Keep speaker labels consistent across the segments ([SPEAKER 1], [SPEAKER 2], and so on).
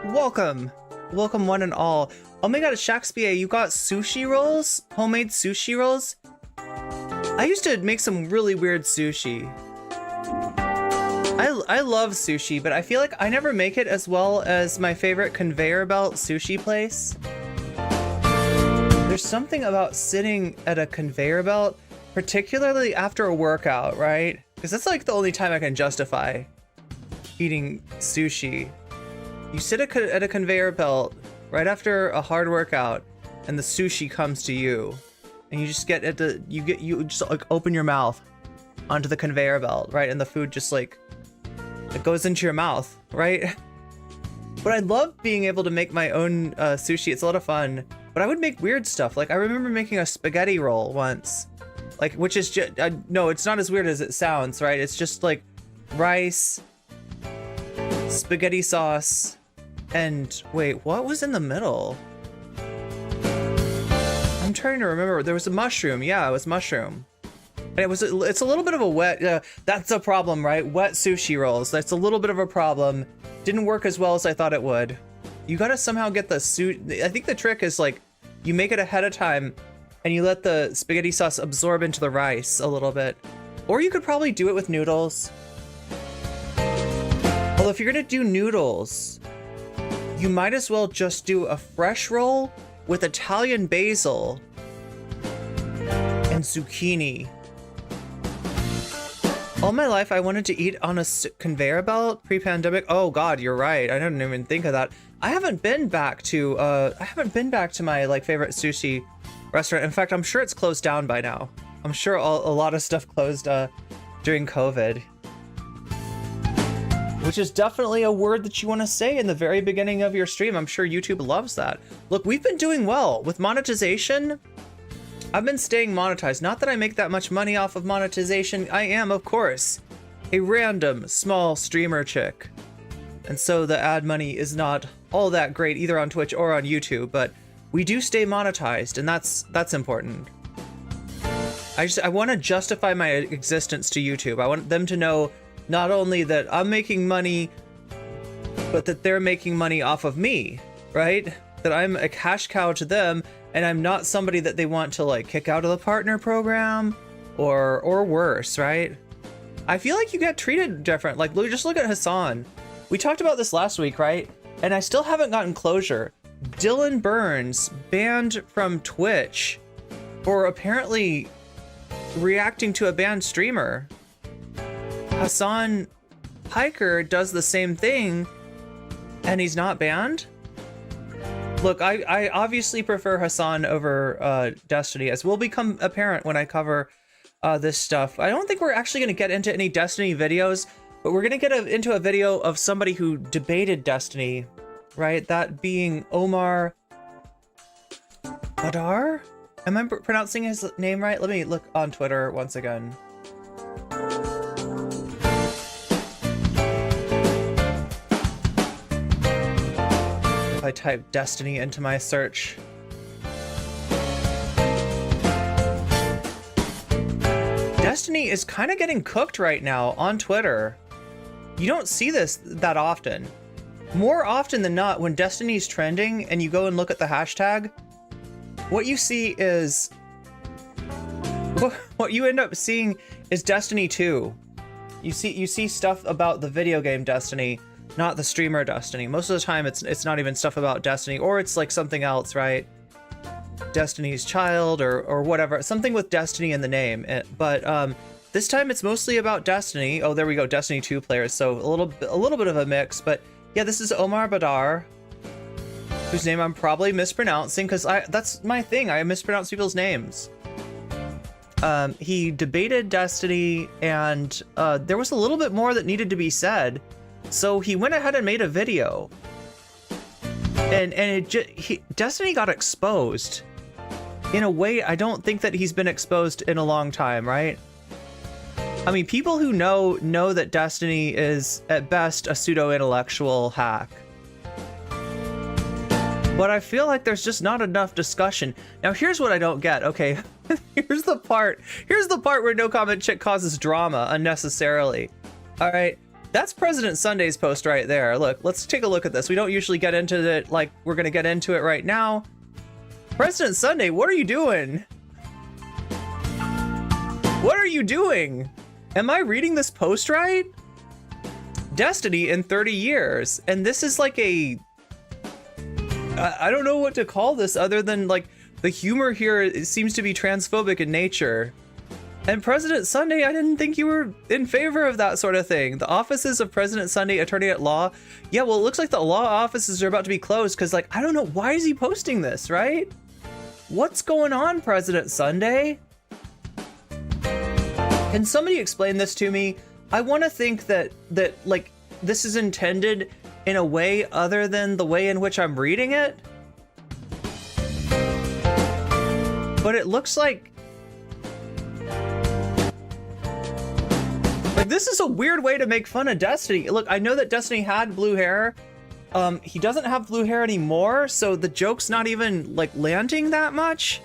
[SPEAKER 1] Welcome. Welcome one and all. Oh my god, Shakespeare, you got sushi rolls? Homemade sushi rolls? I used to make some really weird sushi. I love sushi, but I feel like I never make it as well as my favorite conveyor belt sushi place. There's something about sitting at a conveyor belt, particularly after a workout, right? Because that's like the only time I can justify eating sushi. You sit at a conveyor belt right after a hard workout, and the sushi comes to you, and you just get at the you just like open your mouth onto the conveyor belt, right? And the food just like it goes into your mouth, right? But I love being able to make my own sushi. It's a lot of fun. But I would make weird stuff. Like I remember making a spaghetti roll once, like which is just no, it's not as weird as it sounds, right? It's just like rice, spaghetti sauce. And wait, what was in the middle? I'm trying to remember. There was a mushroom. Yeah, it was mushroom. And it's a little bit of a wet, that's a problem, right? Wet sushi rolls. That's a little bit of a problem. Didn't work as well as I thought it would. You gotta somehow get the I think the trick is like, you make it ahead of time and you let the spaghetti sauce absorb into the rice a little bit. Or you could probably do it with noodles. Although if you're gonna do noodles, you might as well just do a fresh roll with Italian basil and zucchini. All my life, I wanted to eat on a conveyor belt pre-pandemic. Oh God, you're right. I didn't even think of that. I haven't been back to my like favorite sushi restaurant. In fact, I'm sure it's closed down by now. I'm sure a lot of stuff closed during COVID. Which is definitely a word that you want to say in the very beginning of your stream. I'm sure YouTube loves that. Look, we've been doing well with monetization. I've been staying monetized. Not that I make that much money off of monetization. I am, of course, a random small streamer chick. And so the ad money is not all that great either on Twitch or on YouTube, but we do stay monetized, and that's important. I want to justify my existence to YouTube. I want them to know not only that I'm making money, but that they're making money off of me, right? That I'm a cash cow to them, and I'm not somebody that they want to like kick out of the partner program or worse, right? I feel like you get treated different. Like, just look at Hasan. We talked about this last week, right? And I still haven't gotten closure. Dylan Burns banned from Twitch for apparently reacting to a banned streamer. Hasan Piker does the same thing and he's not banned? Look, I obviously prefer Hasan over Destiny, as will become apparent when I cover this stuff. I don't think we're actually going to get into any Destiny videos, but we're going to get into a video of somebody who debated Destiny, right? That being Omar Baddar? Am I pronouncing his name right? Let me look on Twitter once again. If I type Destiny into my search. Destiny is kind of getting cooked right now on Twitter. You don't see this that often. More often than not, when Destiny's trending and you go and look at the hashtag, what you see is... What you end up seeing is Destiny 2. You see stuff about the video game Destiny, not the streamer Destiny. Most of the time it's not even stuff about Destiny, or it's like something else, right? Destiny's Child or whatever, something with Destiny in the name. But this time it's mostly about Destiny. Oh, there we go, Destiny 2 players. So a little bit of a mix, but yeah, this is Omar Baddar, whose name I'm probably mispronouncing because that's my thing. I mispronounce people's names. He debated Destiny, and there was a little bit more that needed to be said. So he went ahead and made a video, and Destiny got exposed in a way I don't think that he's been exposed in a long time, right? I mean, people who know that Destiny is at best a pseudo-intellectual hack. But I feel like there's just not enough discussion. Now, here's what I don't get. Okay, here's the part where No Comment Chick causes drama unnecessarily. All right. That's President Sunday's post right there. Look, let's take a look at this. We don't usually get into it like we're gonna get into it right now. President Sunday, what are you doing? What are you doing? Am I reading this post right? Destiny in 30 years. And this is like a... I don't know what to call this other than like the humor here. It seems to be transphobic in nature. And President Sunday, I didn't think you were in favor of that sort of thing. The offices of President Sunday, attorney at law. Yeah, well, it looks like the law offices are about to be closed because, like, I don't know. Why is he posting this, right? What's going on, President Sunday? Can somebody explain this to me? I want to think that like this is intended in a way other than the way in which I'm reading it. But it looks like this is a weird way to make fun of Destiny. Look, I know that Destiny had blue hair. He doesn't have blue hair anymore, so the joke's not even like landing that much.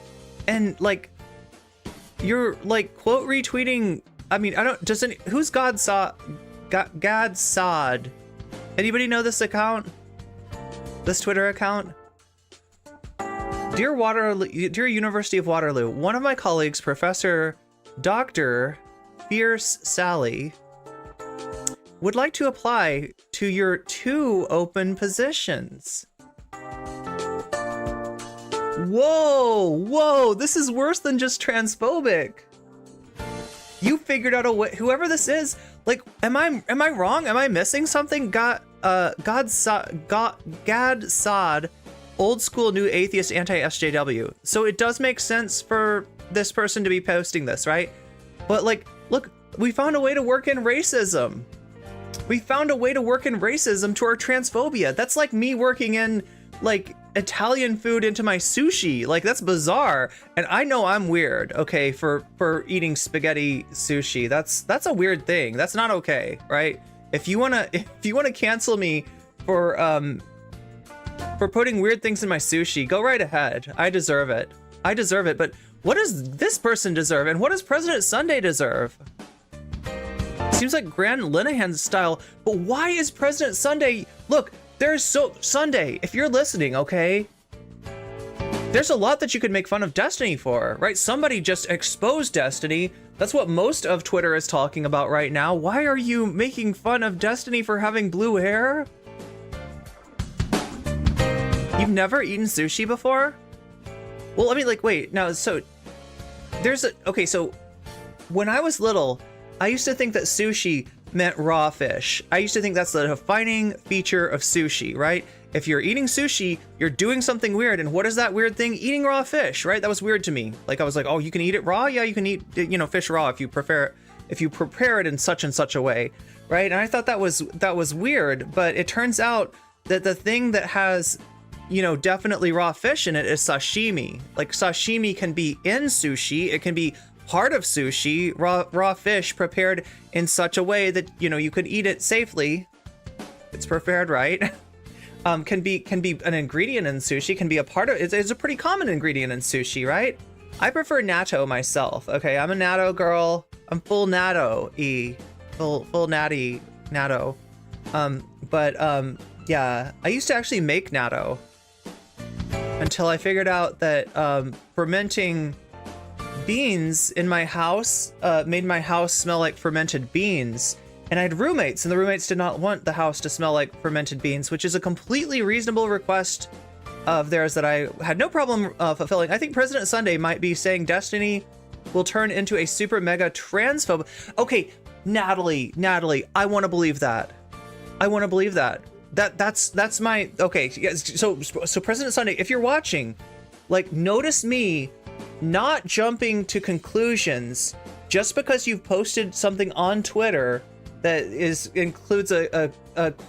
[SPEAKER 1] And like, you're like quote retweeting. I mean, I don't. Who's Gad Saad? Anybody know this account? This Twitter account? Dear University of Waterloo, one of my colleagues, Professor Dr. Fierce Sally, would like to apply to your 2 open positions. Whoa, this is worse than just transphobic. You figured out a way, whoever this is, like, am I wrong? Am I missing something? Gad Saad, old school new atheist anti-SJW. So it does make sense for this person to be posting this, right? But like, look, we found a way to work in racism. We found a way to work in racism to our transphobia. That's like me working in like Italian food into my sushi. Like, that's bizarre. And I know I'm weird, okay, for eating spaghetti sushi. That's a weird thing. That's not okay, right? If you wanna cancel me for putting weird things in my sushi, go right ahead. I deserve it. But what does this person deserve? And what does President Sunday deserve? Seems like Grand Linehan style, but why is President Sunday? Look, Sunday, if you're listening, okay? There's a lot that you could make fun of Destiny for, right? Somebody just exposed Destiny. That's what most of Twitter is talking about right now. Why are you making fun of Destiny for having blue hair? You've never eaten sushi before? Well, I mean, like, wait, now, so okay, so when I was little, I used to think that sushi meant raw fish. I used to think that's the defining feature of sushi, right? If you're eating sushi, you're doing something weird. And what is that weird thing? Eating raw fish, right? That was weird to me. Like, I was like, oh, you can eat it raw? Yeah, you can eat, fish raw if you prepare it in such and such a way, right? And I thought that was weird, but it turns out that the thing that has, definitely raw fish in it is sashimi. Like, sashimi can be in sushi. It can be part of sushi, raw fish prepared in such a way that, you could eat it safely. It's prepared right. Can be an ingredient in sushi, can be a part of it. It's a pretty common ingredient in sushi, right? I prefer natto myself. Okay, I'm a natto girl. I'm full natto-y. Full natty natto. Yeah, I used to actually make natto until I figured out that fermenting beans in my house made my house smell like fermented beans. And I had roommates, and the roommates did not want the house to smell like fermented beans, which is a completely reasonable request of theirs that I had no problem fulfilling. I think President Sunday might be saying Destiny will turn into a super mega transphobe. Okay, Natalie, I want to believe that. That's my, okay, yes, so President Sunday, if you're watching, like, notice me not jumping to conclusions just because you've posted something on Twitter that includes a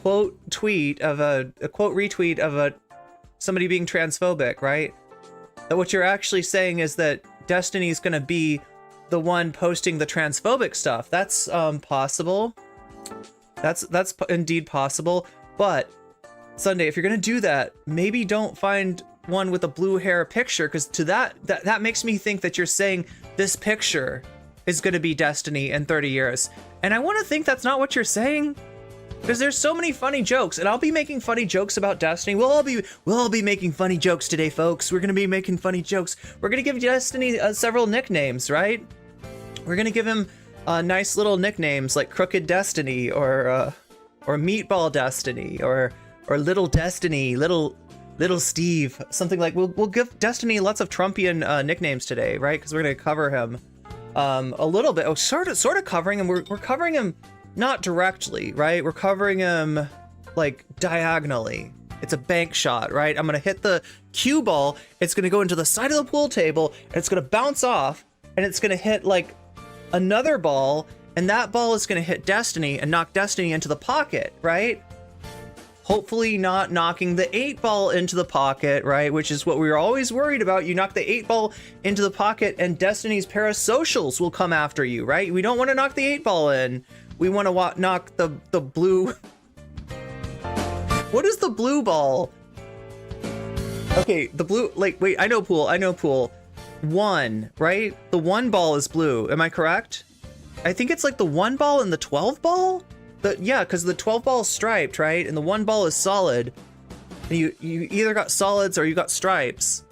[SPEAKER 1] quote tweet of a quote retweet of somebody being transphobic, right? That what you're actually saying is that Destiny's gonna be the one posting the transphobic stuff. That's possible. That's indeed possible. But Sunday, if you're gonna do that, maybe don't find one with a blue hair picture, because to that makes me think that you're saying this picture is going to be Destiny in 30 years. And I want to think that's not what you're saying. Because there's so many funny jokes, and I'll be making funny jokes about Destiny. We'll all be making funny jokes today, folks. We're gonna be making funny jokes. We're gonna give Destiny several nicknames, right? We're gonna give him nice little nicknames like Crooked Destiny or Meatball Destiny or Little Destiny, Little Steve, something like. We'll give Destiny lots of Trumpian nicknames today, right? Because we're gonna cover him a little bit. Oh, sort of covering him. We're covering him. Not directly, right? We're covering him like diagonally. It's a bank shot, right? I'm gonna hit the cue ball. It's gonna go into the side of the pool table and it's gonna bounce off and it's gonna hit like another ball, and that ball is gonna hit Destiny and knock Destiny into the pocket, right? Hopefully not knocking the 8 ball into the pocket, right? Which is what we were always worried about. You knock the 8 ball into the pocket and Destiny's parasocials will come after you, right? We don't want to knock the 8 ball in. We want to knock the blue. What is the blue ball? Okay, the blue, like, wait, I know pool. 1, right? The 1 ball is blue. Am I correct? I think it's like the 1 ball and the 12 ball? Yeah, because the 12 ball is striped, right? And the 1 ball is solid. And you either got solids or you got stripes.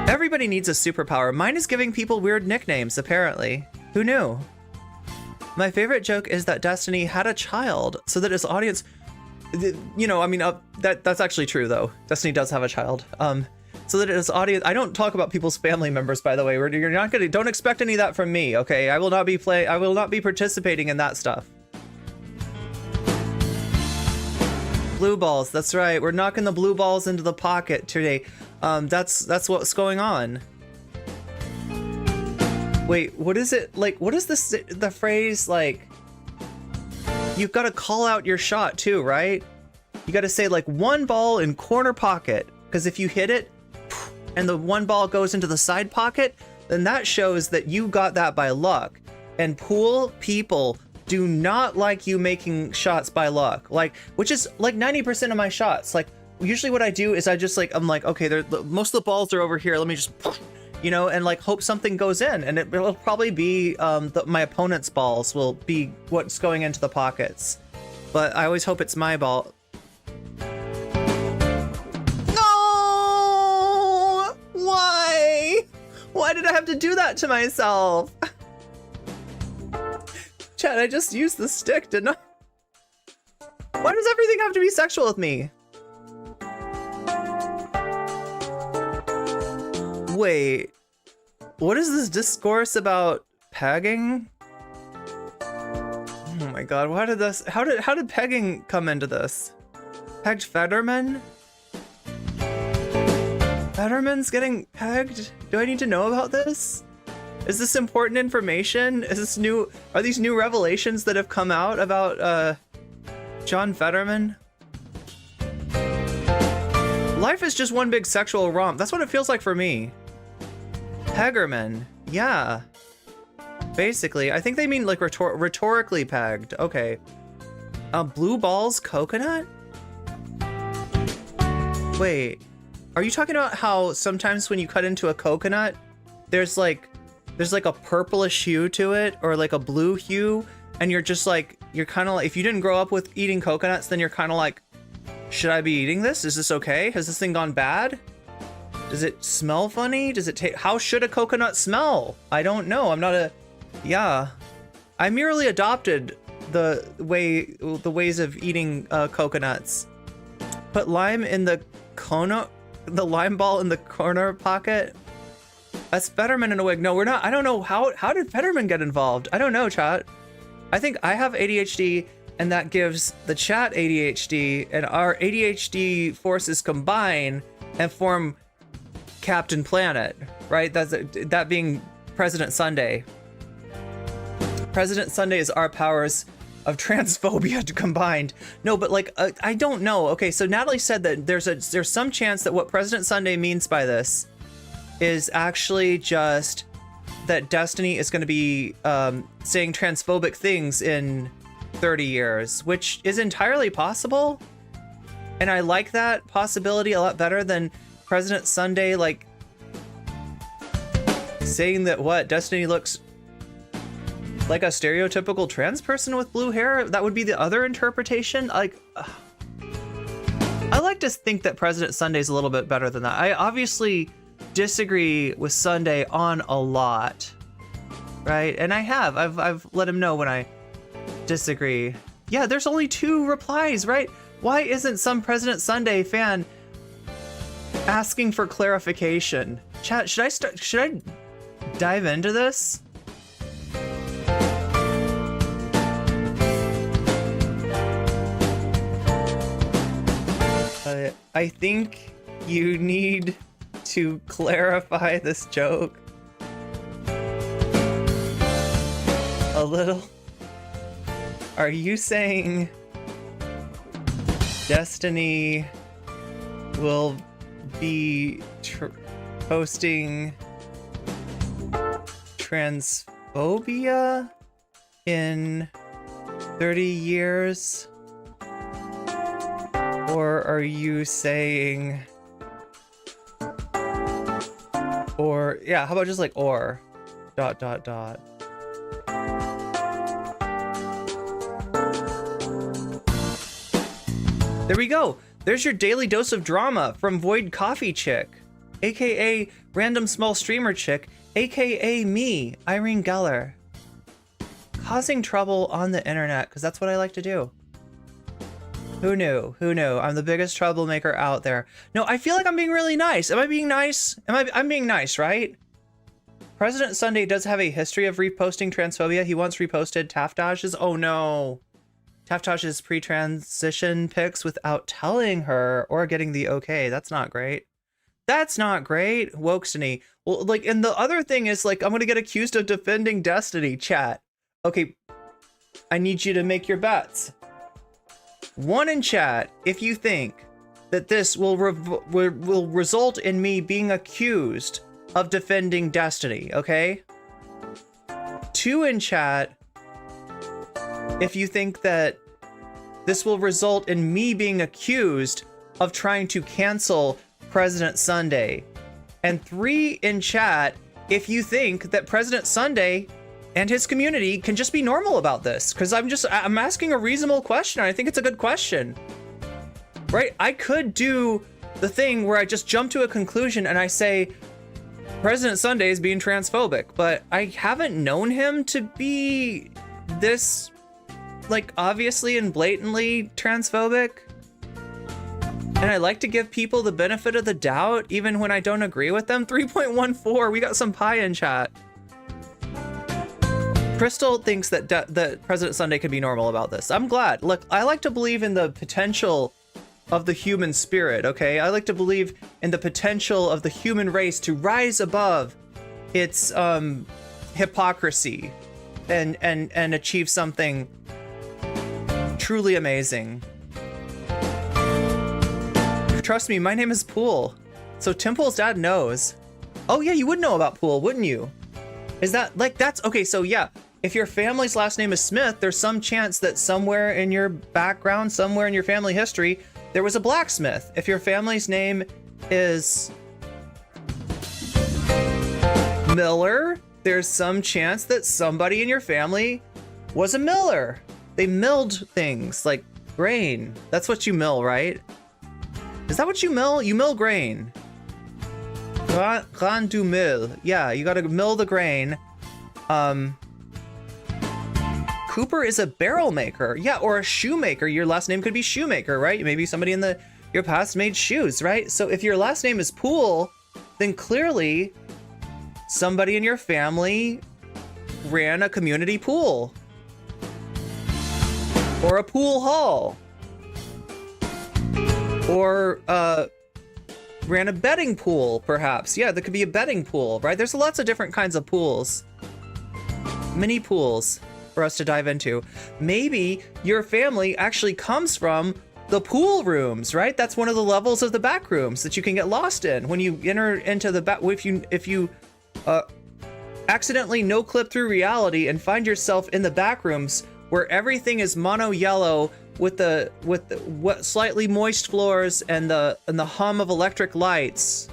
[SPEAKER 1] Everybody needs a superpower. Mine is giving people weird nicknames, apparently. Who knew? My favorite joke is that Destiny had a child so that his audience, you know, I mean, that's actually true though. Destiny does have a child. So that his audience, I don't talk about people's family members, by the way. You're not gonna, don't expect any of that from me, okay? I will not be participating in that stuff. Blue balls, that's right. We're knocking the blue balls into the pocket today. That's what's going on. Wait, what is it like? What is this? The phrase like? You've got to call out your shot too, right? You got to say like 1 ball in corner pocket, because if you hit it, and the 1 ball goes into the side pocket, then that shows that you got that by luck. And pool people do not like you making shots by luck, like, which is like 90% of my shots. Like usually what I do is I just like, I'm like, okay, most of the balls are over here. Let me just. You know, and like hope something goes in, and it will probably be my opponent's balls will be what's going into the pockets, but I always hope it's my ball. No! Why did I have to do that to myself? Chad, I just used the stick, didn't I? Why does everything have to be sexual with me? Wait, what is this discourse about pegging? Oh my god, how did pegging come into this? Pegged Fetterman? Fetterman's getting pegged? Do I need to know about this? Is this important information? Is this new? Are these new revelations that have come out about John Fetterman? Life is just one big sexual romp. That's what it feels like for me. Peggerman, yeah. Basically, I think they mean like rhetorically pegged. Okay. Blue balls coconut? Wait, are you talking about how sometimes when you cut into a coconut, there's like a purplish hue to it or like a blue hue, and you're just like, you're kind of like, if you didn't grow up with eating coconuts, then you're kind of like, should I be eating this? Is this okay? Has this thing gone bad? Does it smell funny? Does it taste? How should a coconut smell? I don't know. I'm not a. Yeah, I merely adopted the ways of eating coconuts. Put lime in the lime ball in the corner pocket. That's Fetterman in a wig. No, we're not. I don't know how did Fetterman get involved? I don't know, chat. I think I have ADHD, and that gives the chat ADHD, and our ADHD forces combine and form Captain Planet, right? That being President Sunday. President Sunday is our powers of transphobia combined. No, but like, I don't know. Okay, so Natalie said that there's some chance that what President Sunday means by this is actually just that Destiny is going to be saying transphobic things in 30 years, which is entirely possible. And I like that possibility a lot better than President Sunday, like, saying that what? Destiny looks like a stereotypical trans person with blue hair. That would be the other interpretation. Like, I like to think that President Sunday's a little bit better than that. I obviously disagree with Sunday on a lot, right? And I've let him know when I disagree. Yeah, there's only 2 replies, right? Why isn't some President Sunday fan asking for clarification? Chat, should I dive into this? I think you need to clarify this joke a little. Are you saying Destiny will be posting transphobia in 30 years? Or are you saying, or, yeah, how about just like, or, ... There we go. There's your daily dose of drama from Void Coffee Chick, aka Random Small Streamer Chick, aka me, Irene Geller. Causing trouble on the internet, because that's what I like to do. Who knew? Who knew? I'm the biggest troublemaker out there. No, I feel like I'm being really nice. Am I being nice? I'm being nice, right? President Sunday does have a history of reposting transphobia. He once reposted Taftash's, oh no, Taftash's pre-transition pics without telling her or getting the okay. That's not great. That's not great. Wokestany. Well, like, and the other thing is, like, I'm gonna get accused of defending Destiny, chat. Okay, I need you to make your bets. One in chat, if you think that this will result in me being accused of defending Destiny, okay? 2 in chat, if you think that this will result in me being accused of trying to cancel President Sunday. And 3 in chat, if you think that President Sunday and his community can just be normal about this, because I'm asking a reasonable question. I think it's a good question, right? I could do the thing where I just jump to a conclusion and I say, President Sunday is being transphobic, but I haven't known him to be this, like, obviously and blatantly transphobic. And I like to give people the benefit of the doubt, even when I don't agree with them. 3.14, we got some pie in chat. Crystal thinks that President Sunday could be normal about this. I'm glad. Look, I like to believe in the potential of the human spirit, okay? I like to believe in the potential of the human race to rise above its hypocrisy and achieve something truly amazing. Trust me, my name is Pool. So Temple's dad knows. Oh yeah, you would know about Pool, wouldn't you? Is that, like, that's, okay, so yeah. If your family's last name is Smith, there's some chance that somewhere in your background, somewhere in your family history, there was a blacksmith. If your family's name is Miller, there's some chance that somebody in your family was a miller. They milled things like grain. That's what you mill, right? Is that what you mill? You mill grain. Grain du mill. Yeah, you gotta mill the grain. Cooper is a barrel maker. Yeah, or a shoemaker. Your last name could be Shoemaker, right? Maybe somebody in your past made shoes, right? So if your last name is Pool, then clearly somebody in your family ran a community pool. Or a pool hall. Or ran a betting pool, perhaps. Yeah, there could be a betting pool, right? There's lots of different kinds of pools. Mini pools for us to dive into. Maybe your family actually comes from the pool rooms, right? That's one of the levels of the back rooms that you can get lost in when you enter into the back. If you accidentally no clip through reality and find yourself in the back rooms where everything is mono yellow with the slightly moist floors and the hum of electric lights.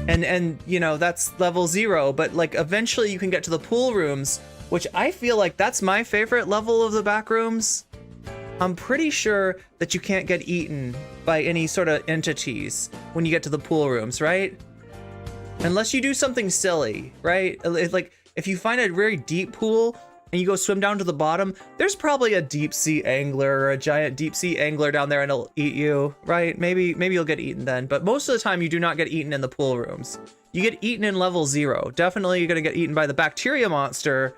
[SPEAKER 1] And you know, that's level 0, but like eventually you can get to the pool rooms which I feel like that's my favorite level of the back rooms. I'm pretty sure that you can't get eaten by any sort of entities when you get to the pool rooms, right? Unless you do something silly, right? Like if you find a very deep pool and you go swim down to the bottom, there's probably a deep sea angler or a giant deep sea angler down there and it'll eat you, right? Maybe you'll get eaten then, but most of the time you do not get eaten in the pool rooms. You get eaten in level 0. Definitely you're gonna get eaten by the bacteria monster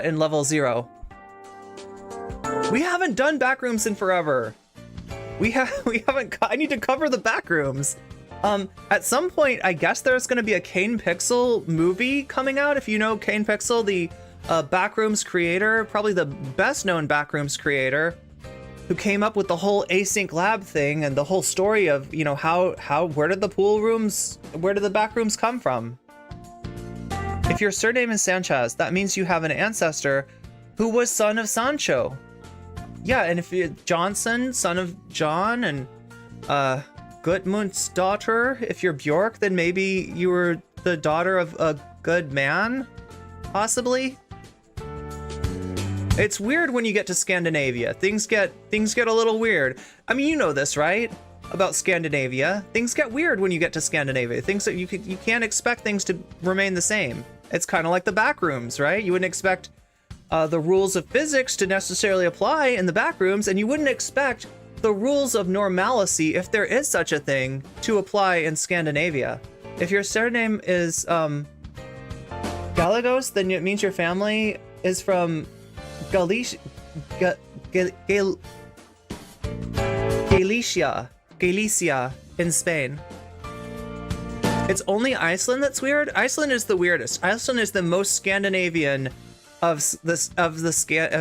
[SPEAKER 1] in level 0. We haven't done back rooms in forever. We haven't. I need to cover the back rooms. At some point, I guess there's going to be a Kane Pixel movie coming out. If you know Kane Pixel, the Backrooms creator, probably the best known Backrooms creator, who came up with the whole async lab thing and the whole story of, you know, where did the back rooms come from? If your surname is Sanchez, that means you have an ancestor who was son of Sancho. Yeah, and if you're Johnson, son of John, and Gutmund's daughter, if you're Bjork, then maybe you were the daughter of a good man, possibly. It's weird when you get to Scandinavia. Things get a little weird. I mean, you know this, right? About Scandinavia. Things get weird when you get to Scandinavia. Things that you can't expect things to remain the same. It's kind of like the back rooms, right? You wouldn't expect the rules of physics to necessarily apply in the back rooms, and you wouldn't expect the rules of normalcy, if there is such a thing, to apply in Scandinavia. If your surname is Galagos, then it means your family is from Galicia in Spain. It's only Iceland that's weird. Iceland is the weirdest. Iceland is the most Scandinavian of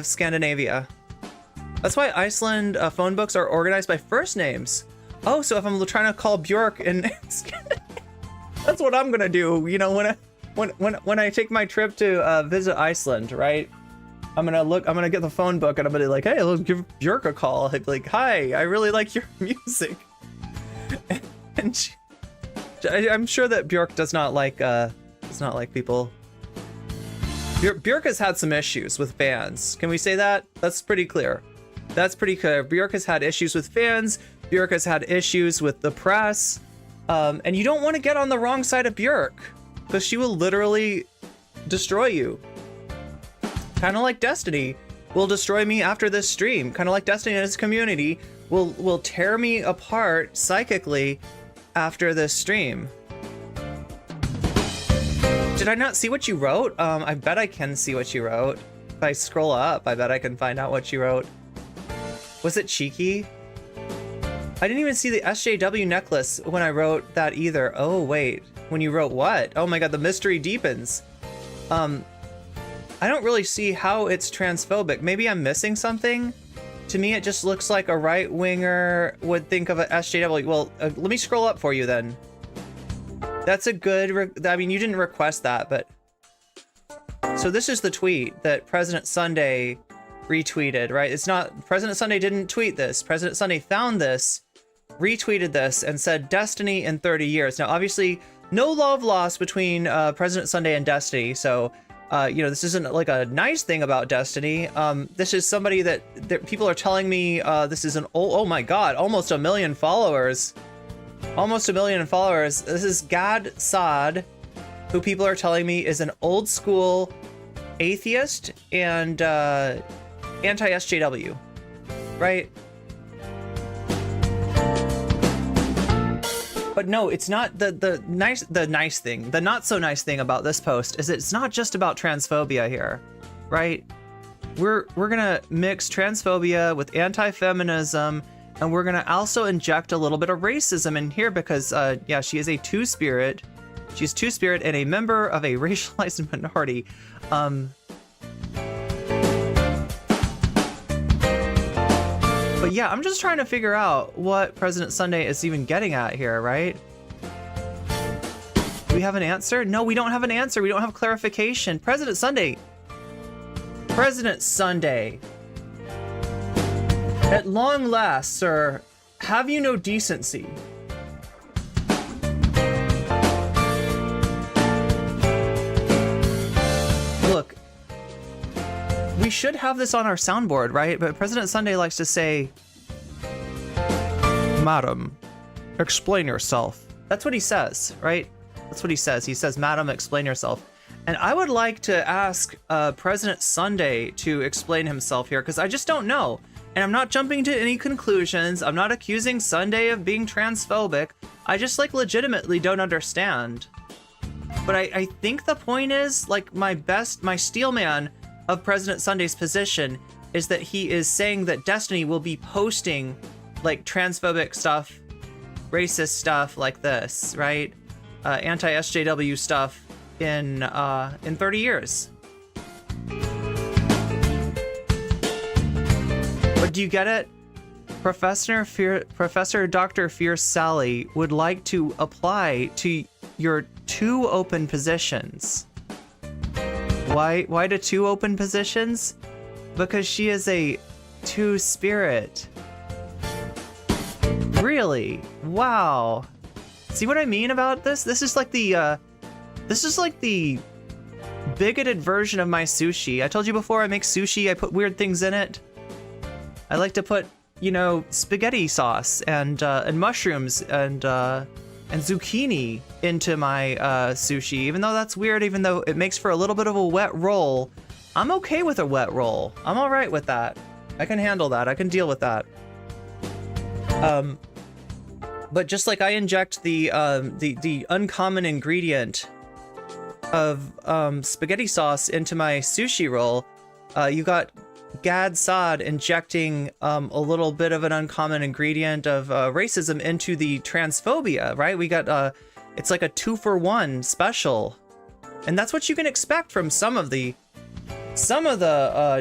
[SPEAKER 1] Scandinavia. That's why Iceland phone books are organized by first names. Oh, so if I'm trying to call Bjork in Scandinavia, that's what I'm gonna do. You know, when I take my trip to visit Iceland, right? I'm gonna get the phone book and I'm gonna be like, hey, let's give Bjork a call. I'd be like, hi, I really like your music. And I'm sure that Bjork does not like people. Bjork has had some issues with fans. Can we say that? That's pretty clear. That's pretty clear. Bjork has had issues with fans. Bjork has had issues with the press. And you don't want to get on the wrong side of Bjork, because she will literally destroy you. Kind of like Destiny will destroy me after this stream. Kind of like Destiny and its community will tear me apart psychically after this stream. Did I not see what you wrote? I bet I can see what you wrote. If I scroll up, I bet I can find out what you wrote. Was it cheeky? I didn't even see the SJW necklace when I wrote that either. Oh, wait. When you wrote what? Oh my god, the mystery deepens. I don't really see how it's transphobic. Maybe I'm missing something? To me, it just looks like a right-winger would think of a SJW. Well, let me scroll up for you then. That's a good, I mean, you didn't request that, but. So this is the tweet that President Sunday retweeted, right? It's not, President Sunday didn't tweet this. President Sunday found this, retweeted this, and said Destiny in 30 years. Now, obviously, no love lost between President Sunday and Destiny, so, you know, this isn't like a nice thing about Destiny. This is somebody that people are telling me this is an, oh my god, almost 1 million followers. Almost 1 million followers. This is Gad Saad, who people are telling me is an old school atheist and anti-SJW, right? But no, it's not the nice thing. The not so nice thing about this post is it's not just about transphobia here, right? We're gonna mix transphobia with anti-feminism, and we're gonna also inject a little bit of racism in here because, yeah, she is a two-spirit. She's two-spirit and a member of a racialized minority. But yeah, I'm just trying to figure out what President Sunday is even getting at here, right? Do we have an answer? No, we don't have an answer. We don't have clarification. President Sunday. President Sunday. At long last, sir, have you no decency? Look, We should have this on our soundboard, right? But President Sunday likes to say, Madam, explain yourself. That's what he says, right? That's what he says. He says, Madam, explain yourself. And I would like to ask President Sunday to explain himself here, because I just don't know. And I'm not jumping to any conclusions. I'm not accusing Sunday of being transphobic. I just like legitimately don't understand. But I think the point is, like, my steel man of President Sunday's position is that he is saying that Destiny will be posting like transphobic stuff, racist stuff like this, right? Anti-SJW stuff in 30 years. But do you get it? Professor Dr. Fierce Sally would like to apply to your 2 open positions. Why to 2 open positions? Because she is a 2 spirit. Really? Wow. See what I mean about this? This is like the bigoted version of my sushi. I told you before I make sushi, I put weird things in it. I like to put, you know, spaghetti sauce and mushrooms and zucchini into my sushi, even though that's weird, even though it makes for a little bit of a wet roll. I'm okay with a wet roll. I'm all right with that. I can handle that. I can deal with that. But just like I inject the uncommon ingredient of spaghetti sauce into my sushi roll, you got Gad Saad injecting a little bit of an uncommon ingredient of racism into the transphobia, right? We got it's like a 2-for-1 special, and that's what you can expect from some of the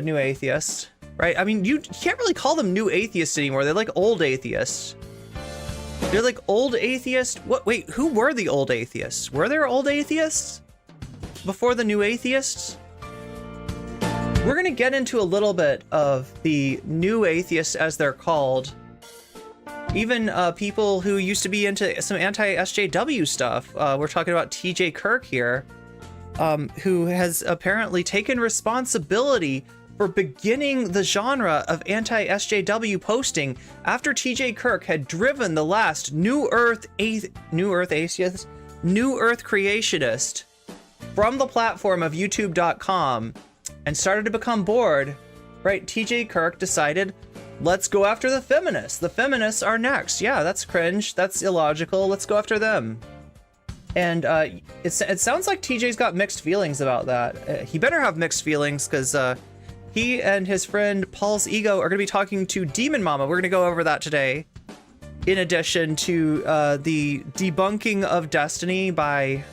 [SPEAKER 1] new atheists, right? I mean, you can't really call them new atheists anymore. They're like old atheists. They're like old atheists. What? Wait, who were the old atheists? Were there old atheists before the new atheists? We're going to get into a little bit of the new atheists, as they're called. Even people who used to be into some anti-SJW stuff. We're talking about TJ Kirk here, who has apparently taken responsibility for beginning the genre of anti-SJW posting after TJ Kirk had driven the last New Earth creationist from the platform of YouTube.com and started to become bored, right? TJ Kirk decided, let's go after the feminists. The feminists are next. Yeah, that's cringe. That's illogical. Let's go after them. And it sounds like TJ's got mixed feelings about that. He better have mixed feelings, because he and his friend Paul's Ego are going to be talking to Demon Mama. We're going to go over that today, in addition to the debunking of Destiny by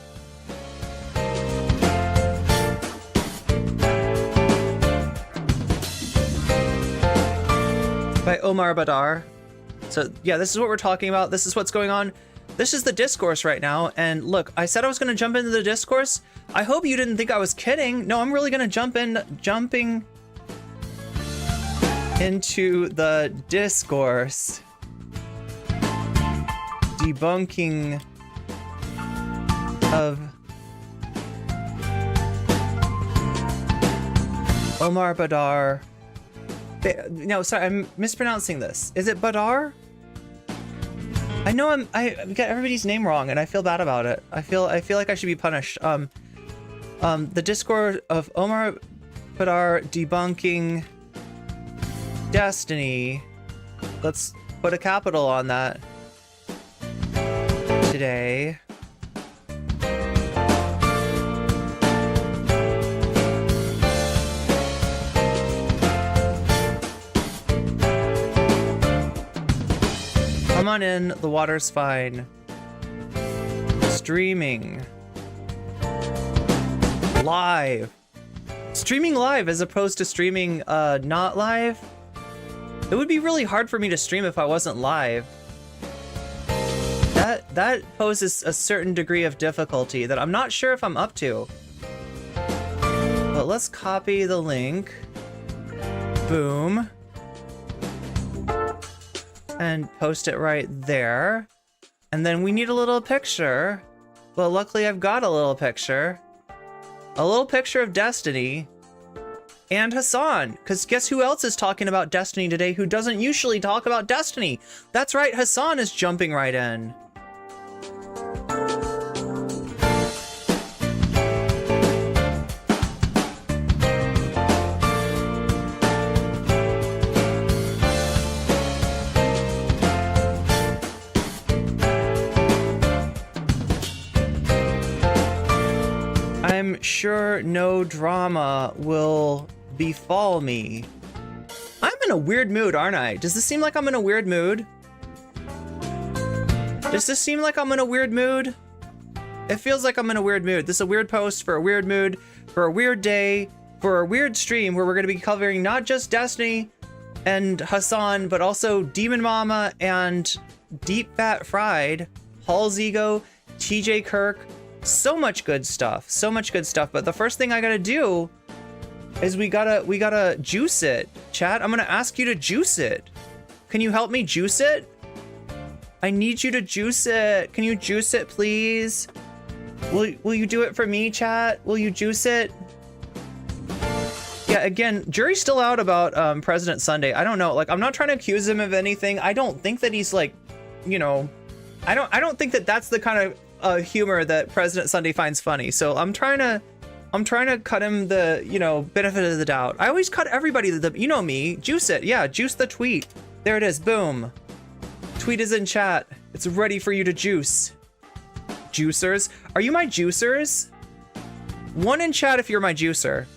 [SPEAKER 1] Omar Baddar. So yeah, this is what we're talking about. This is what's going on. This is the discourse right now. And look, I said I was going to jump into the discourse. I hope you didn't think I was kidding. No, I'm really going to jumping into the discourse. Debunking of Omar Baddar. No, sorry, I'm mispronouncing this. Is it Baddar? I know I get everybody's name wrong, and I feel bad about it. I feel like I should be punished. The Discord of Omar Baddar debunking Destiny. Let's put a capital on that today. Come on in, the water's fine. Streaming. Live. Streaming live as opposed to streaming not live. It would be really hard for me to stream if I wasn't live. That poses a certain degree of difficulty that I'm not sure if I'm up to. But let's copy the link. Boom. And post it right there. And then we need a little picture. Well, luckily I've got a little picture. A little picture of Destiny. and Hasan, because guess who else is talking about Destiny today who doesn't usually talk about Destiny? That's right, Hasan is jumping right in. I'm sure no drama will befall me. I'm in a weird mood, aren't I? Does this seem like I'm in a weird mood? Does this seem like I'm in a weird mood? It feels like I'm in a weird mood. This is a weird post for a weird mood, for a weird day, for a weird stream where we're going to be covering not just Destiny and Hasan, but also Demon Mama and Deep Fat Fried, Hall's Ego, TJ Kirk. So much good stuff. So much good stuff. But the first thing I gotta do is we gotta juice it. Chat, I'm gonna ask you to juice it. Can you help me juice it? I need you to juice it. Can you juice it, please? Will you do it for me, chat? Will you juice it? Yeah, again, jury's still out about President Sunday. I don't know. Like, I'm not trying to accuse him of anything. I don't think that he's like, you know, I don't think that that's the kind of humor that President Sunday finds funny. So I'm trying to cut him the, you know, benefit of the doubt. I always cut everybody the, you know me, juice it. Yeah, juice the tweet. There it is. Boom. Tweet is in chat. It's ready for you to juice. Juicers. Are you my juicers? One in chat if you're my juicer.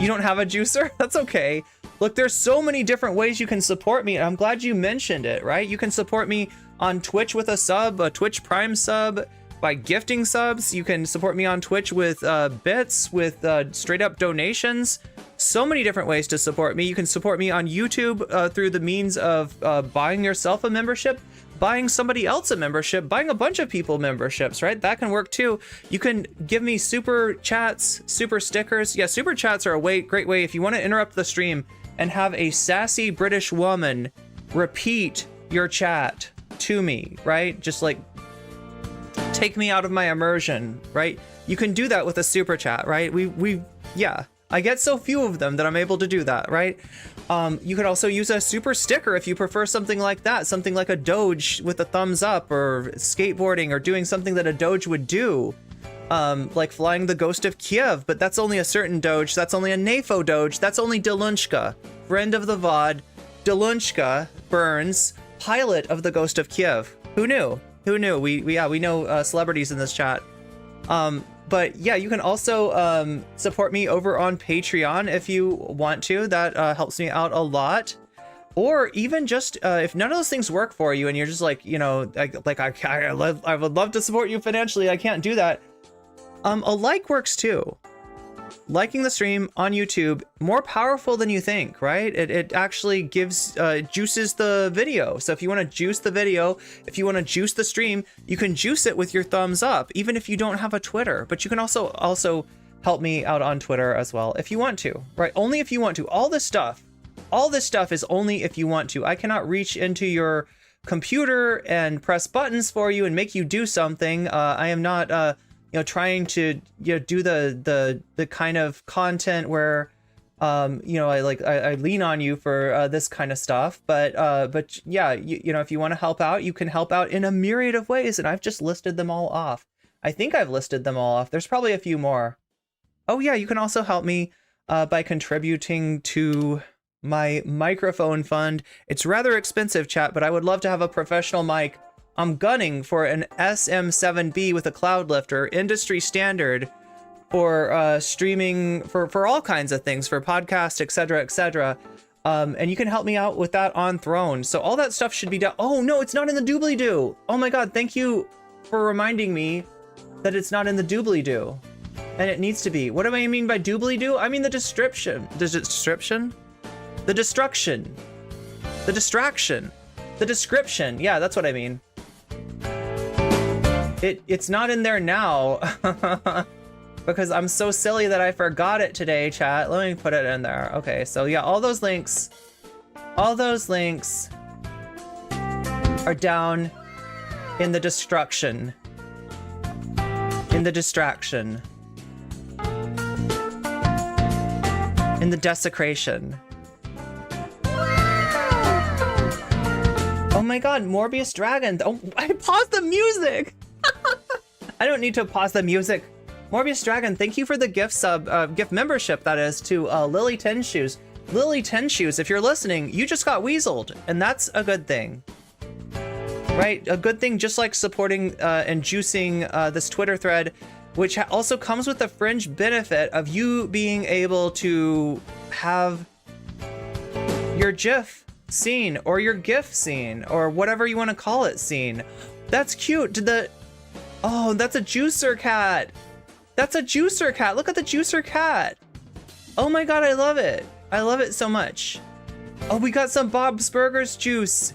[SPEAKER 1] You don't have a juicer? That's okay. Look, there's so many different ways you can support me. And I'm glad you mentioned it, right? You can support me on Twitch with a sub, a Twitch Prime sub, by gifting subs. You can support me on Twitch with bits, with straight up donations. So many different ways to support me. You can support me on YouTube through the means of buying yourself a membership, buying somebody else a membership, buying a bunch of people memberships, right? That can work too. You can give me super chats, super stickers. Yeah, super chats are a great way if you want to interrupt the stream and have a sassy British woman repeat your chat to me, right? Just like take me out of my immersion, right? You can do that with a super chat, right? Yeah, I get so few of them that I'm able to do that, right? You could also use a super sticker if you prefer something like that, something like a doge with a thumbs up, or skateboarding, or doing something that a doge would do, like flying the Ghost of Kiev, but that's only a certain doge. That's only a NAFO doge. That's only Delunchka, friend of the VOD. Delunchka Burns, pilot of the Ghost of Kiev. Who knew? Who knew? We know celebrities in this chat. But yeah, you can also support me over on Patreon if you want to. That helps me out a lot. Or even just if none of those things work for you and you're just like, you know, I would love to support you financially, I can't do that. A like works too. Liking the stream on YouTube, more powerful than you think, right? It actually gives, juices the video. So if you want to juice the video, if you want to juice the stream, you can juice it with your thumbs up, even if you don't have a Twitter. But you can also help me out on Twitter as well, if you want to, right? Only if you want to. All this stuff is only if you want to. I cannot reach into your computer and press buttons for you and make you do something. I am not, you know, trying to, you know, do the kind of content where, you know, I lean on you for this kind of stuff. But yeah, you know, if you want to help out, you can help out in a myriad of ways, and I've just listed them all off. I think I've listed them all off. There's probably a few more. Oh yeah, you can also help me by contributing to my microphone fund. It's rather expensive, chat, but I would love to have a professional mic. I'm gunning for an SM7B with a cloud lifter, industry standard, for streaming, for all kinds of things, for podcasts, etc., etc. And you can help me out with that on Throne. So all that stuff should be done. Oh no, it's not in the doobly-doo. Oh my god, thank you for reminding me that it's not in the doobly-doo. And it needs to be. What do I mean by doobly-doo? I mean the description. The description? The destruction. The distraction. The description. Yeah, that's what I mean. It's not in there now because I'm so silly that I forgot it today, chat. Let me put it in there. Okay, so yeah, all those links are down in the destruction, in the distraction. in the desecration. Oh my god, Morbius Dragon. Oh, I paused the music. I don't need to pause the music. Morbius Dragon, thank you for the gift membership, that is, to Lily Ten Shoes. Lily Ten Shoes, if you're listening, you just got weaseled, and that's a good thing. Right? A good thing, just like supporting and juicing this Twitter thread, which also comes with the fringe benefit of you being able to have your GIF seen, or your GIF seen, or whatever you want to call it seen. That's cute. Oh, that's a juicer cat. That's a juicer cat. Look at the juicer cat. Oh my god, I love it. I love it so much. Oh, we got some Bob's Burgers juice.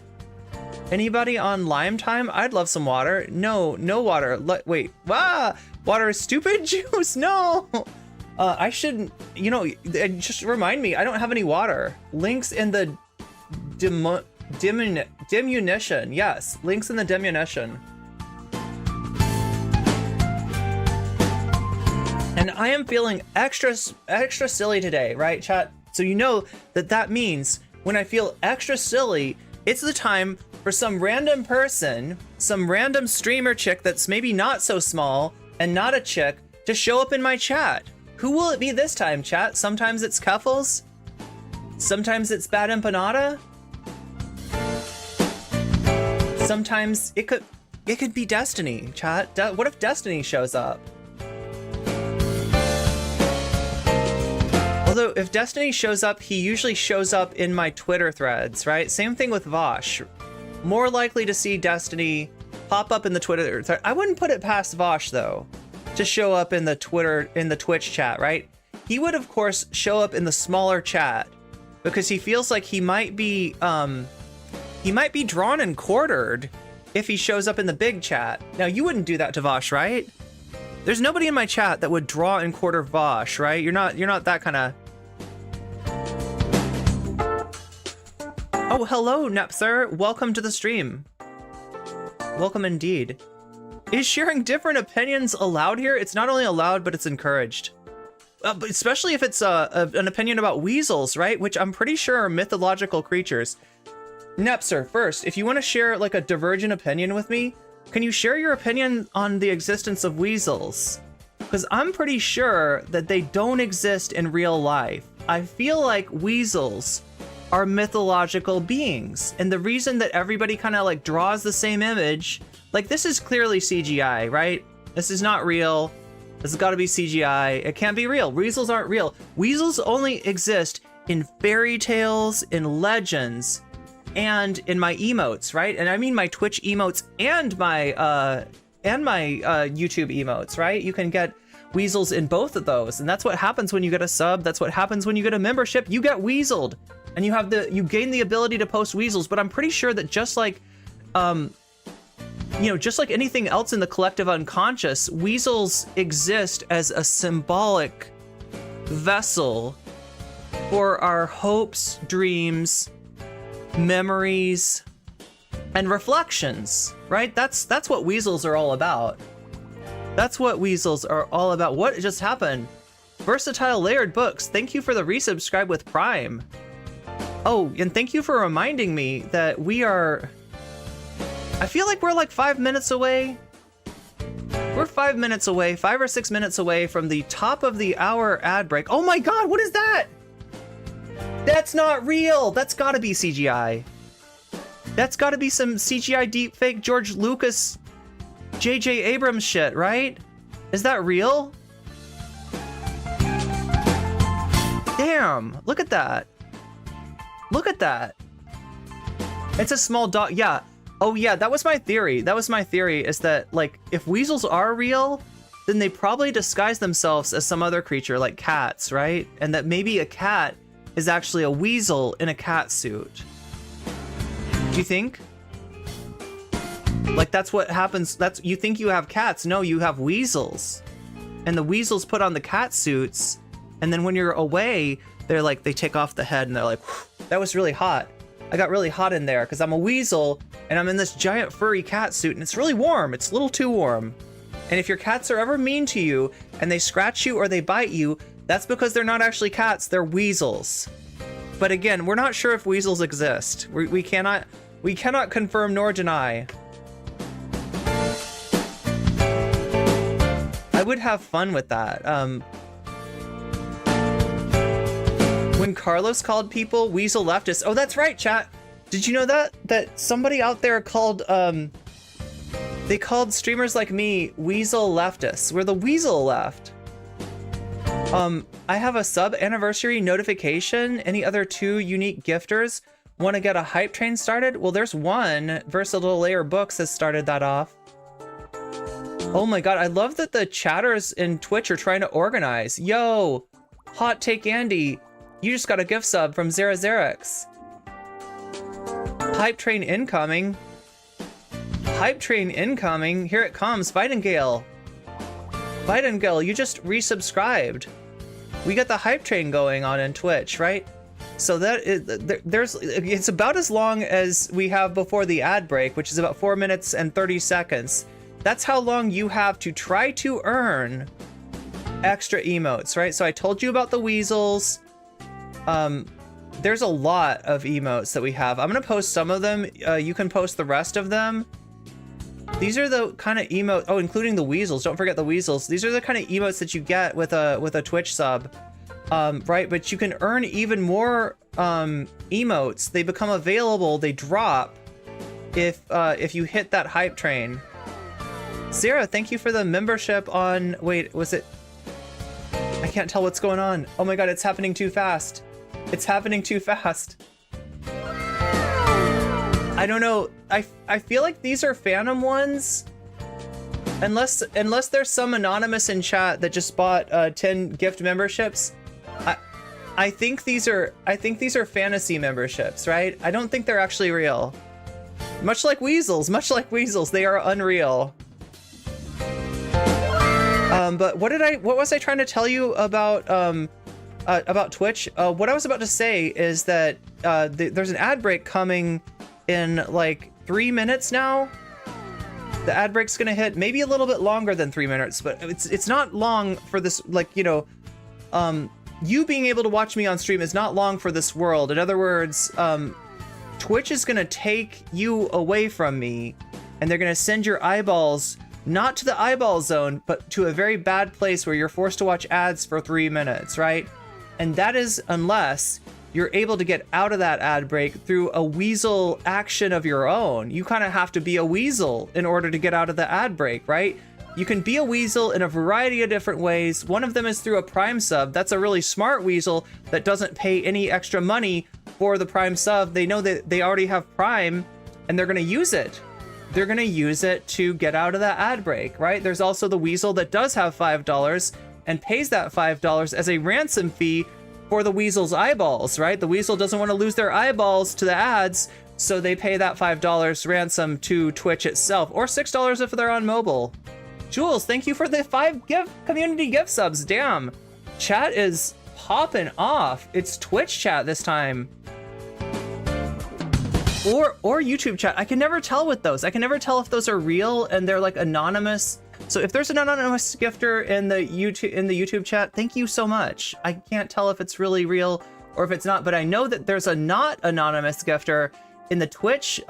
[SPEAKER 1] Anybody on Lime Time? I'd love some water. No water. Wait, water is stupid juice. No. I shouldn't, you know, just remind me, I don't have any water. Links in the diminution. Yes, links in the diminution. And I am feeling extra silly today, right, chat? So you know that means when I feel extra silly, it's the time for some random person, some random streamer chick that's maybe not so small and not a chick, to show up in my chat. Who will it be this time, chat? Sometimes it's Cuffles. Sometimes it's Bad Empanada. Sometimes it could be Destiny, chat. What if Destiny shows up? Although if Destiny shows up, he usually shows up in my Twitter threads, right? Same thing with Vosh. More likely to see Destiny pop up in the Twitter thread. I wouldn't put it past Vosh though, to show up in the Twitch chat, right? He would of course show up in the smaller chat because he feels like he might be drawn and quartered if he shows up in the big chat. Now you wouldn't do that to Vosh, right? There's nobody in my chat that would draw and quarter Vosh, right? You're not that kind of. Oh, hello, Nepsir. Welcome to the stream. Welcome indeed. Is sharing different opinions allowed here? It's not only allowed, but it's encouraged. But especially if it's an opinion about weasels, right? Which I'm pretty sure are mythological creatures. Nepsir, first, if you want to share like a divergent opinion with me, can you share your opinion on the existence of weasels? Because I'm pretty sure that they don't exist in real life. I feel like weasels are mythological beings. And the reason that everybody kind of like draws the same image, like this is clearly CGI, right? This is not real. This has got to be CGI. It can't be real. Weasels aren't real. Weasels only exist in fairy tales, in legends, and in my emotes, right? And I mean my Twitch emotes and my YouTube emotes, right? You can get weasels in both of those, and that's what happens when you get a sub. That's what happens when you get a membership. You get weaseled, and you gain the ability to post weasels. But I'm pretty sure that just like, just like anything else in the collective unconscious, weasels exist as a symbolic vessel for our hopes, dreams, memories, and reflections, right? That's what weasels are all about. That's what weasels are all about. What just happened? Versatile Layered Books, thank you for the resubscribe with Prime. Oh, and thank you for reminding me that I feel like we're like 5 minutes away. We're 5 minutes away, 5 or 6 minutes away from the top of the hour ad break. Oh my god, what is that? That's not real. That's gotta be CGI. That's gotta be some CGI deepfake George Lucas, J.J. Abrams shit, right? Is that real? Damn, look at that. Look at that. It's a small dog, yeah. Oh yeah, that was my theory. Is that like, if weasels are real, then they probably disguise themselves as some other creature like cats, right? And that maybe a cat is actually a weasel in a cat suit. Do you think? Like that's what happens, you think you have cats, no, you have weasels. And the weasels put on the cat suits, and then when you're away, they take off the head and they're like, that was really hot. I got really hot in there because I'm a weasel and I'm in this giant furry cat suit and it's really warm. It's a little too warm. And if your cats are ever mean to you and they scratch you or they bite you, That's because they're not actually cats, they're weasels. But again, we're not sure if weasels exist. We cannot confirm nor deny. I would have fun with that. When Carlos called people weasel leftists. Oh, that's right, chat. Did you know that somebody out there called they called streamers like me weasel leftists? We're the weasel left. I have a sub anniversary notification. Any other 2 unique gifters want to get a hype train started? Well, there's one. Versatile Layer Books has started that off. Oh my god, I love that the chatters in Twitch are trying to organize. Yo, Hot Take Andy, you just got a gift sub from Zarazerix. Hype train incoming. Hype train incoming. Here it comes. Videngale. Videngale, you just resubscribed. We got the hype train going on in Twitch, right? So that is, it's about as long as we have before the ad break, which is about 4 minutes and 30 seconds. That's how long you have to try to earn extra emotes, right? So I told you about the weasels. There's a lot of emotes that we have. I'm gonna post some of them. You can post the rest of them. These are the kind of emotes, oh, including the weasels. Don't forget the weasels. These are the kind of emotes that you get with a Twitch sub, right? But you can earn even more emotes. They become available, they drop if you hit that hype train. Sarah, thank you for the membership on, wait, was it? I can't tell what's going on. Oh my god, it's happening too fast. It's happening too fast. I don't know. I feel like these are Phantom ones. Unless there's some anonymous in chat that just bought 10 gift memberships. I think these are fantasy memberships, right? I don't think they're actually real. Much like weasels, they are unreal. But what was I trying to tell you about Twitch? What I was about to say is that there's an ad break coming in like 3 minutes now. The ad break's gonna hit maybe a little bit longer than 3 minutes, but it's not long for this, like, you know, you being able to watch me on stream is not long for this world. In other words, Twitch is gonna take you away from me, and they're gonna send your eyeballs not to the eyeball zone, but to a very bad place where you're forced to watch ads for 3 minutes, right? And that is unless you're able to get out of that ad break through a weasel action of your own. You kind of have to be a weasel in order to get out of the ad break, right? You can be a weasel in a variety of different ways. One of them is through a Prime sub. That's a really smart weasel that doesn't pay any extra money for the Prime sub. They know that they already have Prime, and they're gonna use it. They're gonna use it to get out of that ad break, right? There's also the weasel that does have $5 and pays that $5 as a ransom fee for the weasel's eyeballs, right? The weasel doesn't want to lose their eyeballs to the ads, so they pay that $5 ransom to Twitch itself, or $6 if they're on mobile. Jules, thank you for the 5 community gift subs. Damn, chat is popping off. It's Twitch chat this time. Or YouTube chat. I can never tell with those. I can never tell if those are real and they're like anonymous. So if there's an anonymous gifter in the YouTube chat, thank you so much. I can't tell if it's really real or if it's not, but I know that there's a not anonymous gifter in the Twitch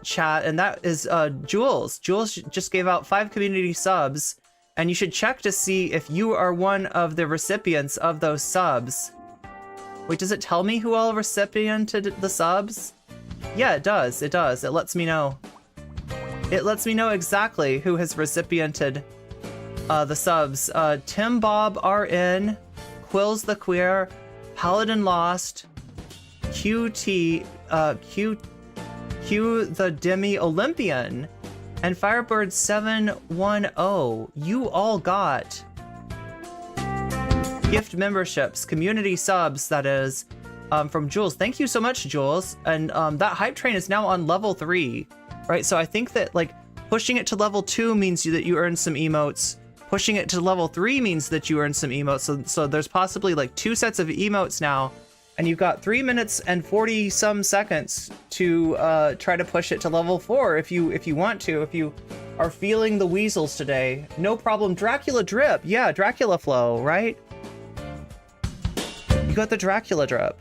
[SPEAKER 1] chat, and that is Jules. Jules just gave out 5 community subs, and you should check to see if you are one of the recipients of those subs. Wait, does it tell me who all recipiented the subs? Yeah, it does. It does. It lets me know. It lets me know exactly who has recipiented the subs. Tim Bob RN, Quills the Queer, Paladin Lost, QT, Q the Demi Olympian, and Firebird 710. You all got gift memberships, community subs, that is, from Jules. Thank you so much, Jules. And that hype train is now on level 3. Right, so I think that like pushing it to level 2 means that you earn some emotes. Pushing it to level 3 means that you earn some emotes. So there's possibly like 2 sets of emotes now, and you've got 3 minutes and 40 some seconds to try to push it to level 4 if you want to. If you are feeling the weasels today, no problem. Dracula drip, yeah, Dracula flow, right? You got the Dracula drip.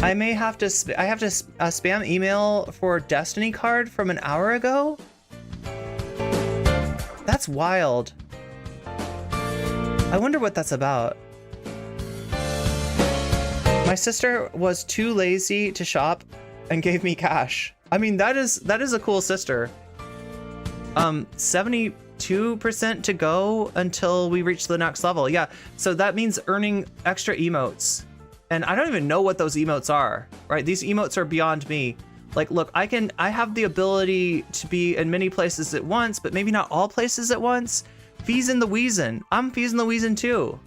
[SPEAKER 1] I may have to, I have to spam email for Destiny card from an hour ago? That's wild. I wonder what that's about. My sister was too lazy to shop and gave me cash. I mean, that is a cool sister. 72% to go until we reach the next level. Yeah, so that means earning extra emotes. And I don't even know what those emotes are, right? These emotes are beyond me. Like, look, I have the ability to be in many places at once, but maybe not all places at once. Fees in the Weezin. I'm Fees in the Weezin too.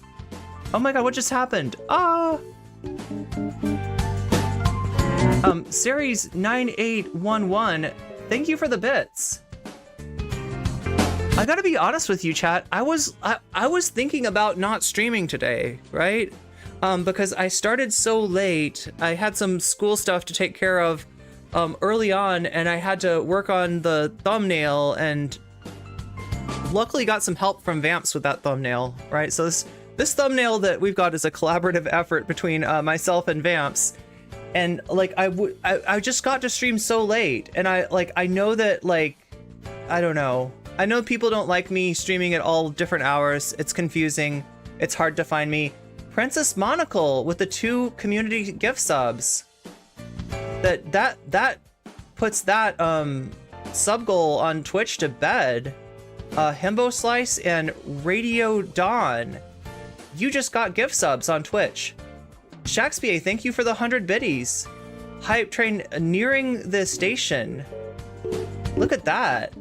[SPEAKER 1] Oh my God, what just happened? Ah! Series 9811, thank you for the bits. I gotta be honest with you, chat. I was thinking about not streaming today, right? Because I started so late. I had some school stuff to take care of early on, and I had to work on the thumbnail, and luckily got some help from Vamps with that thumbnail, right? So this thumbnail that we've got is a collaborative effort between myself and Vamps. And like I just got to stream so late, and I know that, like, I don't know. I know people don't like me streaming at all different hours. It's confusing. It's hard to find me. Princess Monocle with the 2 community gift subs. That puts that sub goal on Twitch to bed. Himbo Slice and Radio Dawn, you just got gift subs on Twitch. Shakespeare, thank you for the 100 biddies. Hype train nearing the station. Look at that.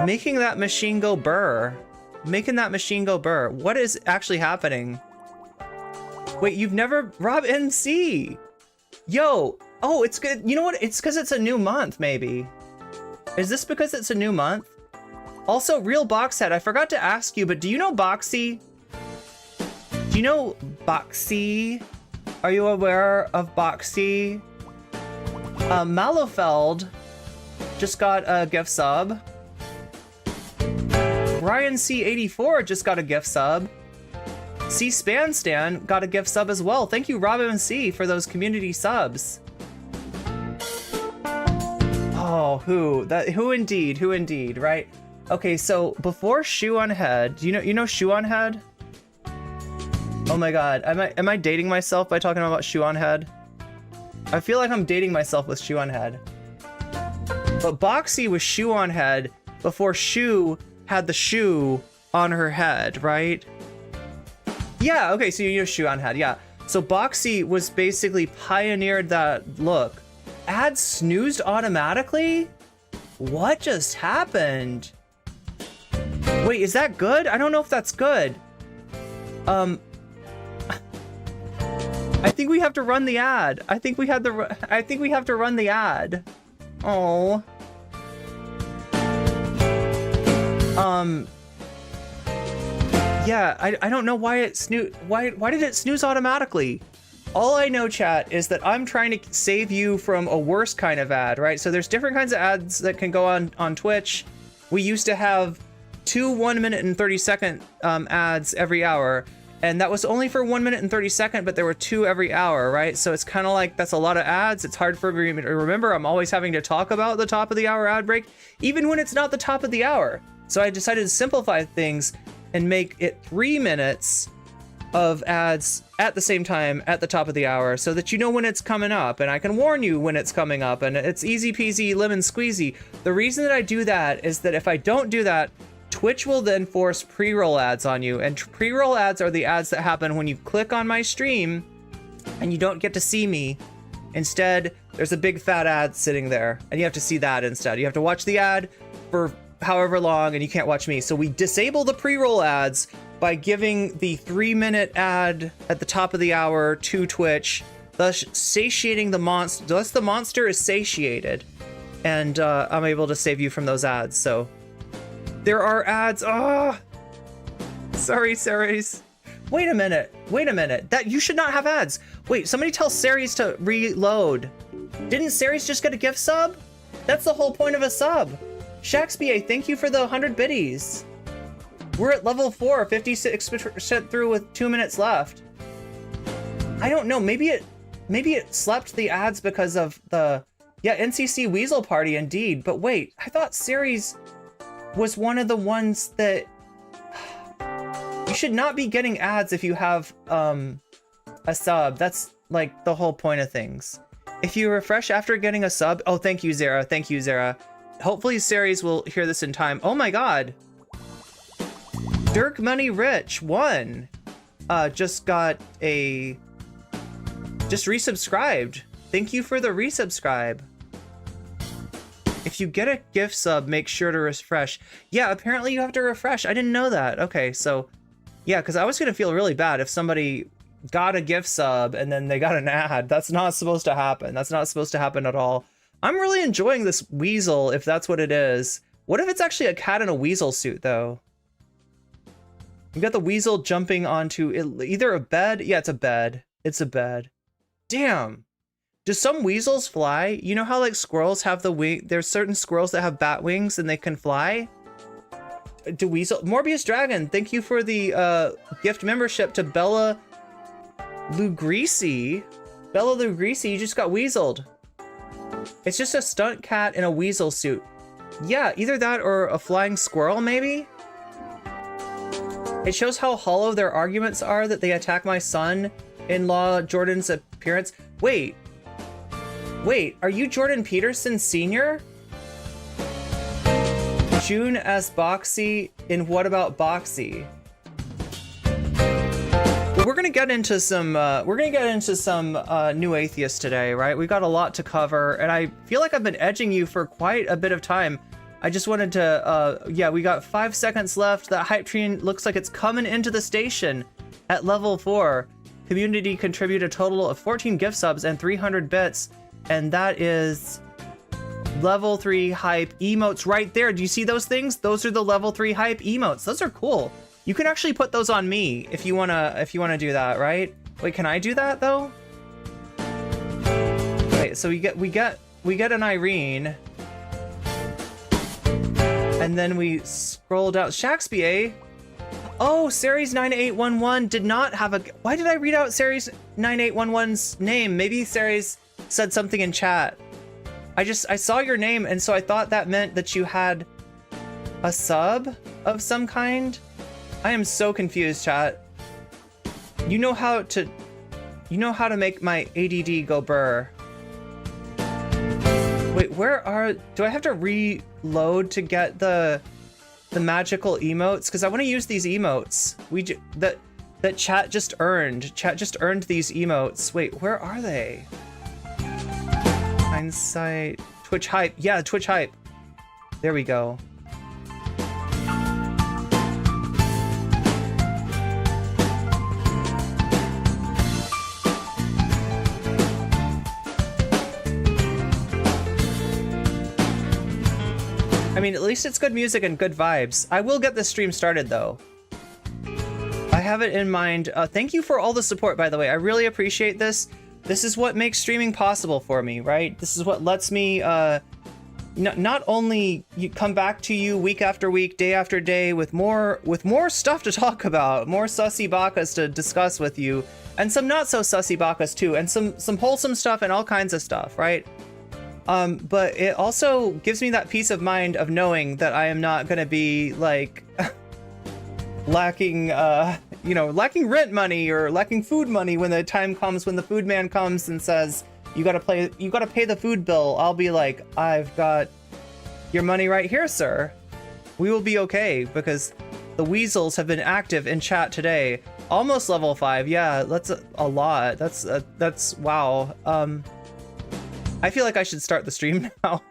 [SPEAKER 1] Making that machine go burr. Making that machine go burr. What is actually happening? Wait, you've never... Rob NC! Yo! Oh, it's good. You know what? It's because it's a new month, maybe. Is this because it's a new month? Also, Real Boxhead, I forgot to ask you, but do you know Boxy? Do you know Boxy? Are you aware of Boxy? Malofeld just got a gift sub. Ryan C84 just got a gift sub. C-Span Stan got a gift sub as well. Thank you, Robin C, for those community subs. Oh, who indeed, right? Okay, so before Shoe on Head, you know Shoe on Head? Oh my God, am I dating myself by talking about Shoe on Head? I feel like I'm dating myself with Shoe on Head. But Boxy was Shoe on Head before Shoe had the shoe on her head, right? Yeah, okay, so you know Shoe on Head, yeah. So Boxy was basically pioneered that look. Ads snoozed automatically? What just happened? Wait, is that good? I don't know if that's good. I think we have to run the ad. I think we have to run the ad. Oh. Yeah, I don't know why it why did it snooze automatically? All I know, chat, is that I'm trying to save you from a worse kind of ad, right? So there's different kinds of ads that can go on Twitch. We used to have 2 1 minute and 30 second ads every hour, and that was only for 1 minute and 30 second, but there were 2 every hour, right? So it's kind of like, that's a lot of ads. It's hard for me to remember. I'm always having to talk about the top of the hour ad break, even when it's not the top of the hour. So I decided to simplify things and make it 3 minutes of ads at the same time at the top of the hour, so that you know when it's coming up, and I can warn you when it's coming up, and it's easy peasy lemon squeezy. The reason that I do that is that if I don't do that, Twitch will then force pre-roll ads on you, and pre-roll ads are the ads that happen when you click on my stream and you don't get to see me. Instead, there's a big fat ad sitting there, and you have to see that instead. You have to watch the ad for however long, and you can't watch me. So we disable the pre-roll ads by giving the 3 minute ad at the top of the hour to Twitch, thus satiating the monster. Thus the monster is satiated, and I'm able to save you from those ads. So there are ads. Ah, sorry, Ceres. Wait a minute. That you should not have ads. Wait, somebody tell Ceres to reload. Didn't Ceres just get a gift sub? That's the whole point of a sub. Shakespeare, thank you for the 100 biddies. We're at level 4, 56% through with 2 minutes left. I don't know, maybe it slept the ads because of the, yeah, NCC Weasel Party indeed. But wait, I thought Ceres was one of the ones that you should not be getting ads if you have a sub. That's like the whole point of things. If you refresh after getting a sub, oh, thank you, Zara. Thank you, Zara. Hopefully Ceres will hear this in time. Oh my God. Dirk Money Rich 1 just resubscribed. Thank you for the resubscribe. If you get a gift sub, make sure to refresh. Yeah, apparently you have to refresh. I didn't know that. Okay, so yeah, because I was gonna feel really bad if somebody got a gift sub and then they got an ad. That's not supposed to happen. That's not supposed to happen at all. I'm really enjoying this weasel, if that's what it is. What if it's actually a cat in a weasel suit, though? You got the weasel jumping onto either a bed. Yeah, it's a bed. It's a bed. Damn. Do some weasels fly? You know how like squirrels have the wing? There's certain squirrels that have bat wings and they can fly. Do weasel? Morbius Dragon, thank you for the gift membership to Bella Lugrisi. Bella Lugrisi, you just got weaseled. It's just a stunt cat in a weasel suit. Yeah, either that or a flying squirrel, maybe? It shows how hollow their arguments are that they attack my son-in-law Jordan's appearance. Wait, are you Jordan Peterson Sr.? June as Boxy in What About Boxy? Well, we're gonna get into some new atheists today, right? We got a lot to cover, and I feel like I've been edging you for quite a bit of time. I just wanted to, yeah, we got 5 seconds left. That hype train looks like it's coming into the station at level 4. Community contribute a total of 14 gift subs and 300 bits, and that is level 3 hype emotes right there. Do you see those things? Those are the level 3 hype emotes. Those are cool. You can actually put those on me if you wanna do that, right? Wait, can I do that though? Wait, so we get an Irene. And then we scroll down. Shaxby, eh? Oh, Ceres 9811 did not have a... Why did I read out Ceres 9811's name? Maybe Ceres said something in chat. I saw your name, and so I thought that meant that you had a sub of some kind. I am so confused, chat. You know how to make my ADD go burr. Wait, do I have to reload to get the magical emotes? Because I want to use these emotes. That chat just earned. Chat just earned these emotes. Wait, where are they? Hindsight, Twitch hype. Yeah, Twitch hype. There we go. I mean, at least it's good music and good vibes. I will get this stream started, though. I have it in mind. Thank you for all the support, by the way. I really appreciate this. This is what makes streaming possible for me, right? This is what lets me not only come back to you week after week, day after day with more stuff to talk about, more sussy bakas to discuss with you, and some not so sussy bakas too, and some wholesome stuff and all kinds of stuff, right? But it also gives me that peace of mind of knowing that I am not gonna be like lacking rent money or lacking food money when the time comes, when the food man comes and says, you gotta pay the food bill. I'll be like, I've got your money right here, sir. We will be okay, because the weasels have been active in chat today. Almost level 5. Yeah, that's a lot. That's wow. I feel like I should start the stream now.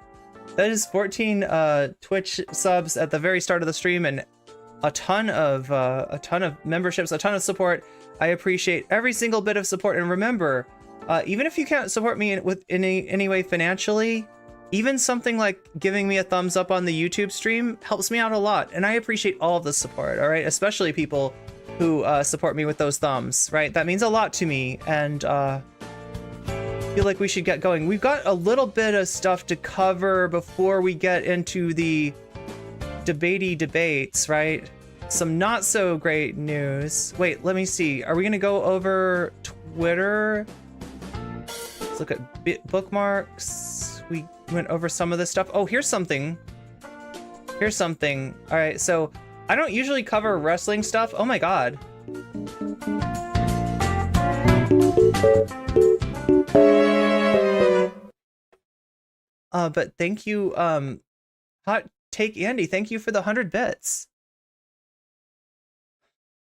[SPEAKER 1] That is 14 Twitch subs at the very start of the stream, and a ton of memberships, a ton of support. I appreciate every single bit of support. And remember, even if you can't support me in any way financially, even something like giving me a thumbs up on the YouTube stream helps me out a lot. And I appreciate all of the support, all right? Especially people who support me with those thumbs, right? That means a lot to me, and feel like we should get going. We've got a little bit of stuff to cover before we get into the debates, right? some not so great news. Wait, let me see. Are we gonna go over Twitter? Let's look at bookmarks. We went over some of this stuff. Oh, here's something. Here's something. All right, so I don't usually cover wrestling stuff. Oh my God. But thank you, Hot Take Andy. Thank you for the 100 bits.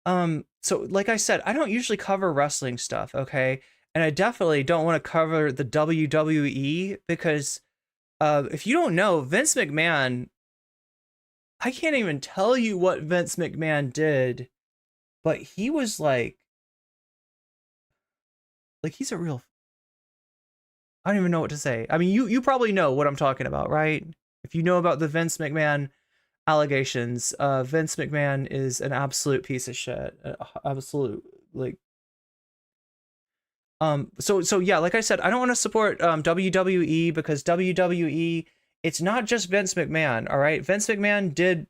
[SPEAKER 1] So like I said, I don't usually cover wrestling stuff, okay? And I definitely don't want to cover the WWE because if you don't know, Vince McMahon, I can't even tell you what Vince McMahon did, but he was like he's a real, I don't even know what to say. I mean, you probably know what I'm talking about, right? If you know about the Vince McMahon allegations, Vince McMahon is an absolute piece of shit. Absolute, like, so yeah, like I said, I don't want to support WWE because WWE, it's not just Vince McMahon, all right? Vince McMahon did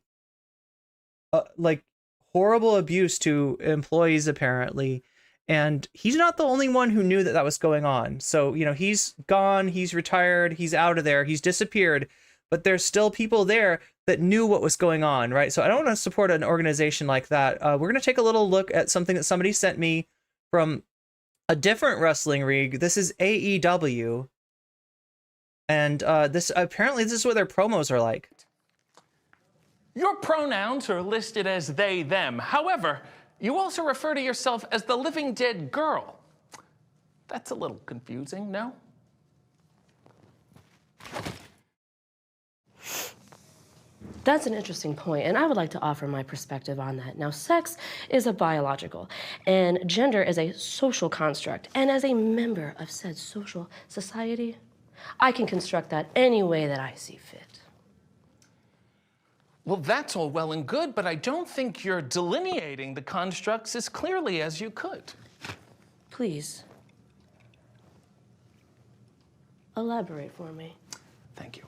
[SPEAKER 1] like horrible abuse to employees apparently, and he's not the only one who knew that that was going on. So, you know, he's gone, he's retired, he's out of there, he's disappeared, but there's still people there that knew what was going on, right? So I don't want to support an organization like that. We're going to take a little look at something that somebody sent me from a different wrestling league. This is AEW. And this is what their promos are like.
[SPEAKER 2] Your pronouns are listed as they, them. However, you also refer to yourself as the living dead girl. That's a little confusing, no?
[SPEAKER 3] That's an interesting point, and I would like to offer my perspective on that. Now, sex is a biological, and gender is a social construct. And as a member of said social society, I can construct that any way that I see fit.
[SPEAKER 2] Well, that's all well and good, but I don't think you're delineating the constructs as clearly as you could.
[SPEAKER 3] Please, elaborate for me.
[SPEAKER 2] Thank you.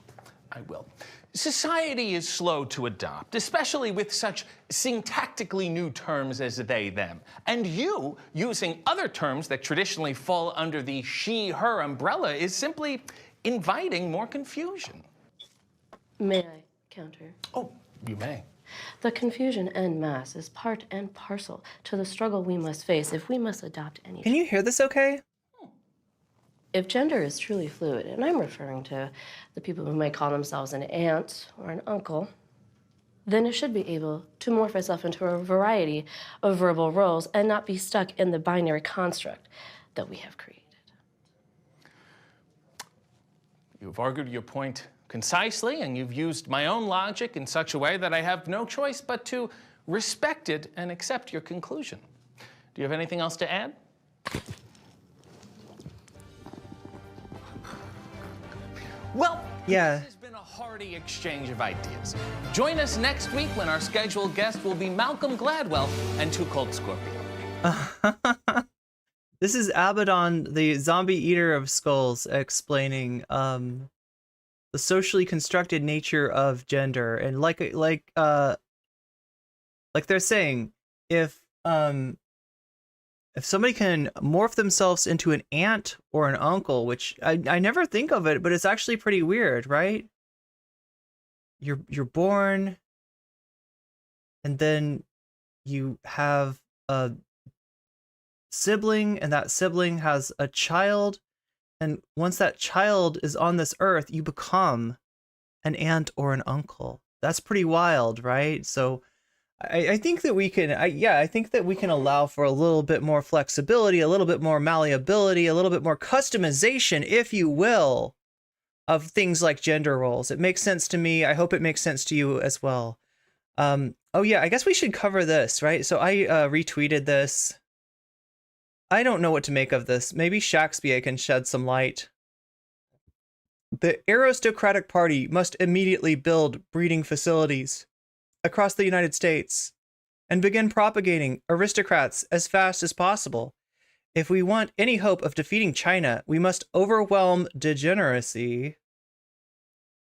[SPEAKER 2] I will. Society is slow to adopt, especially with such syntactically new terms as they, them. And you, using other terms that traditionally fall under the she, her umbrella, is simply inviting more confusion.
[SPEAKER 3] May I counter?
[SPEAKER 2] Oh, you may.
[SPEAKER 3] The confusion en masse is part and parcel to the struggle we must face if we must adopt any.
[SPEAKER 1] Can you hear this okay?
[SPEAKER 3] If gender is truly fluid, and I'm referring to the people who may call themselves an aunt or an uncle, then it should be able to morph itself into a variety of verbal roles and not be stuck in the binary construct that we have created.
[SPEAKER 2] You've argued your point concisely, and you've used my own logic in such a way that I have no choice but to respect it and accept your conclusion. Do you have anything else to add? Well,
[SPEAKER 1] yeah.
[SPEAKER 2] This has been a hearty exchange of ideas. Join us next week when our scheduled guest will be Malcolm Gladwell and Too Cold Scorpio.
[SPEAKER 1] This is Abaddon, the zombie eater of skulls, explaining the socially constructed nature of gender, and like they're saying, if somebody can morph themselves into an aunt or an uncle, which I never think of it, but it's actually pretty weird, right? You're born, and then you have a sibling, and that sibling has a child, and once that child is on this earth, you become an aunt or an uncle. That's pretty wild, right? So I think that we can, I think that we can allow for a little bit more flexibility, a little bit more malleability, a little bit more customization, if you will, of things like gender roles. It makes sense to me. I hope it makes sense to you as well. Oh yeah, I guess we should cover this, right? So I retweeted this. I don't know what to make of this. Maybe Shakespeare can shed some light. The aristocratic party must immediately build breeding facilities across the United States and begin propagating aristocrats as fast as possible. If we want any hope of defeating China, we must overwhelm degeneracy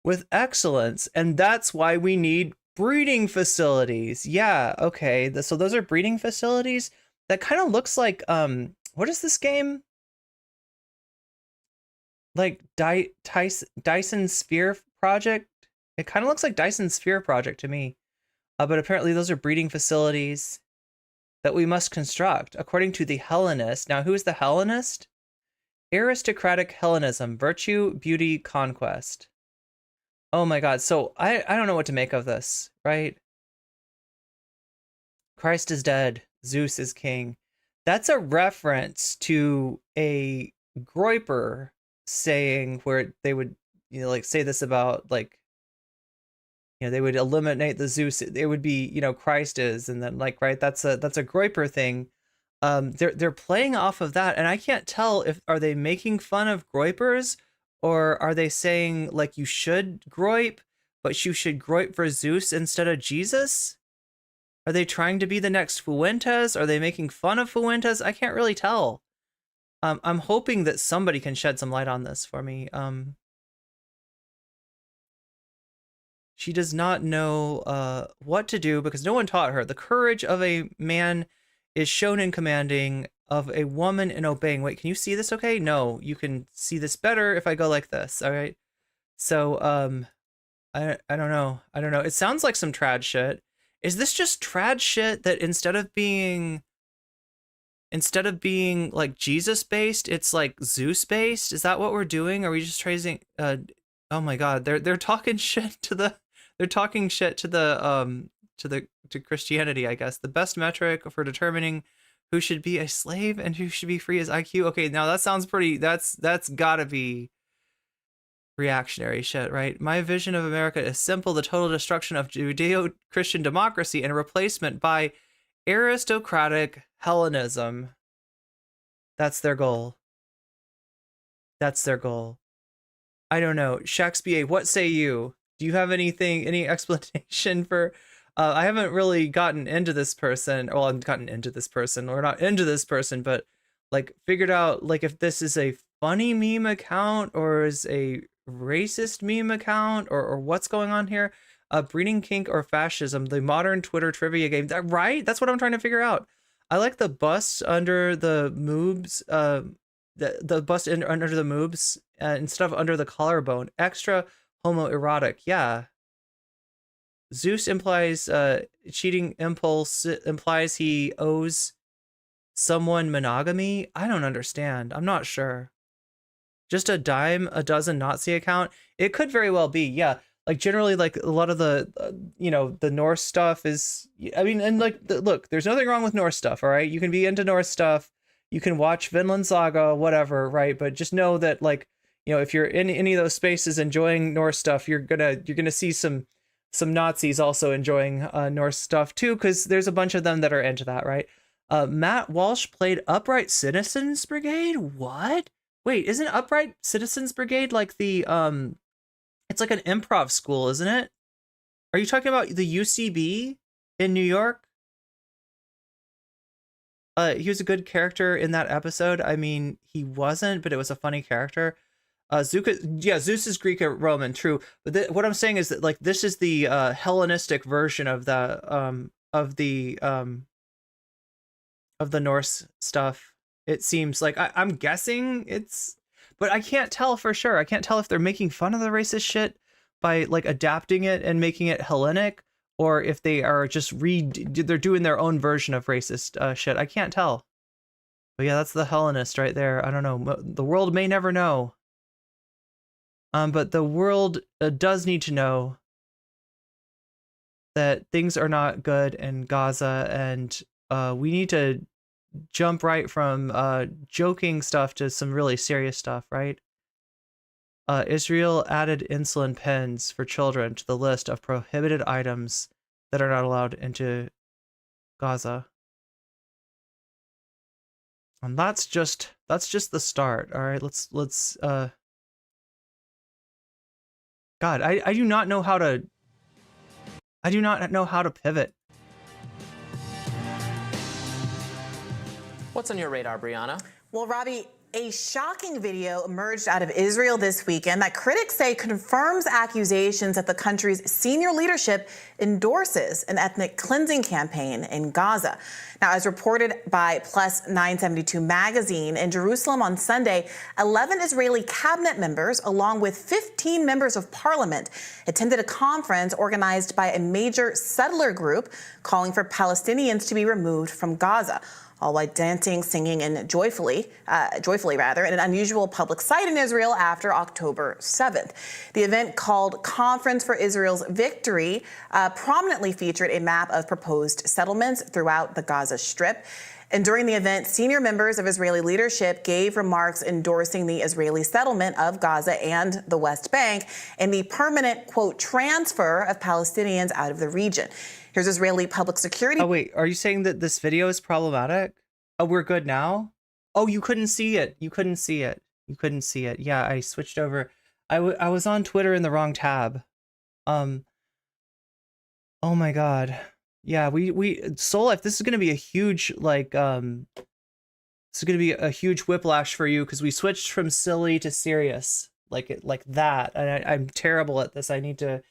[SPEAKER 1] with excellence, and that's why we need Breeding facilities. Yeah, okay. So those are breeding facilities. That kind of looks like what is this game? Like Dyson Sphere Project? It kind of looks like Dyson Sphere Project to me. But apparently those are breeding facilities that we must construct according to the Hellenist. Now, who is the Hellenist? Aristocratic Hellenism, virtue, beauty, conquest. Oh my god, so I don't know what to make of this, right? Christ is dead, Zeus is king. That's a reference to a Groyper saying where they would, like say this about like, they would eliminate the Zeus. It would be, Christ is, and then like, right, that's a Groyper thing. They're playing off of that, and I can't tell if are they making fun of Groypers, or are they saying like you should Groyp, but you should Groyp for Zeus instead of Jesus? Are they trying to be the next Fuentes? Are they making fun of Fuentes? I can't really tell. I'm hoping that somebody can shed some light on this for me. She does not know what to do because no one taught her. The courage of a man is shown in commanding, of a woman in obeying. Wait, can you see this okay? No, you can see this better if I go like this, all right? So, I don't know. I don't know. It sounds like some trad shit. Is this just trad shit that instead of being like Jesus based, it's like Zeus based? Is that what we're doing? Are we just tracing oh my god, they're talking shit to the to Christianity, I guess. The best metric for determining who should be a slave and who should be free is IQ. Okay, now that sounds pretty, that's gotta be reactionary shit, right? My vision of America is simple: the total destruction of Judeo-Christian democracy and a replacement by aristocratic Hellenism. That's their goal. That's their goal. I don't know. Shakespeare, what say you? Do you have any explanation for... I haven't really gotten into this person. Well, I've gotten into this person, or not into this person, but like figured out like if this is a funny meme account or is a racist meme account or what's going on here. Breeding kink or fascism, the modern Twitter trivia game. Right? That's what I'm trying to figure out. I like the bust under the moobs, the bust under the moobs instead of under the collarbone. Extra homoerotic. Yeah. Zeus implies cheating impulse implies he owes someone monogamy. I don't understand. I'm not sure. Just a dime a dozen Nazi account. It could very well be. Yeah. Like generally, like a lot of the, the Norse stuff is, I mean, and like, look, there's nothing wrong with Norse stuff. All right. You can be into Norse stuff. You can watch Vinland Saga, whatever. Right. But just know that like, if you're in any of those spaces enjoying Norse stuff, you're gonna see some Nazis also enjoying Norse stuff too, because there's a bunch of them that are into that, right? Matt Walsh played Upright Citizens Brigade. What? Wait, isn't Upright Citizens Brigade like the it's like an improv school, isn't it? Are you talking about the UCB in New York? He was a good character in that episode. I mean, he wasn't, but it was a funny character. Zeus is Greek or Roman, true. But what I'm saying is that like this is the Hellenistic version of the Norse stuff. It seems like I'm guessing it's, but I can't tell for sure. I can't tell if they're making fun of the racist shit by like adapting it and making it Hellenic, or if they are just they're doing their own version of racist shit. I can't tell. But yeah, that's the Hellenist right there. I don't know. The world may never know. But the world does need to know that things are not good in Gaza, and we need to jump right from joking stuff to some really serious stuff, right? Israel added insulin pens for children to the list of prohibited items that are not allowed into Gaza. And that's just the start. All right, let's God, I do not know how to pivot.
[SPEAKER 4] What's on your radar, Brianna?
[SPEAKER 5] Well, Robbie,
[SPEAKER 4] A shocking video emerged out of Israel this weekend that critics say confirms accusations that the country's senior leadership endorses an ethnic cleansing campaign in Gaza. Now, as reported by Plus 972 magazine, in Jerusalem on Sunday, 11 Israeli cabinet members, along with 15 members of parliament, attended a conference organized by a major settler group calling for Palestinians to be removed from Gaza, all while dancing, singing, and joyfully in an unusual public sight in Israel after October 7th. The event, called Conference for Israel's Victory, prominently featured a map of proposed settlements throughout the Gaza Strip. And during the event, senior members of Israeli leadership gave remarks endorsing the Israeli settlement of Gaza and the West Bank and the permanent, quote, transfer of Palestinians out of the region. Here's Israeli public security.
[SPEAKER 1] Oh, wait, are you saying that this video is problematic? Oh, we're good now? Oh, you couldn't see it. You couldn't see it. You couldn't see it. Yeah, I switched over. I was on Twitter in the wrong tab. Oh my God. Yeah, Soul Life, this is going to be a huge, like, this is going to be a huge whiplash for you because we switched from silly to serious, like that. And I'm terrible at this. I need to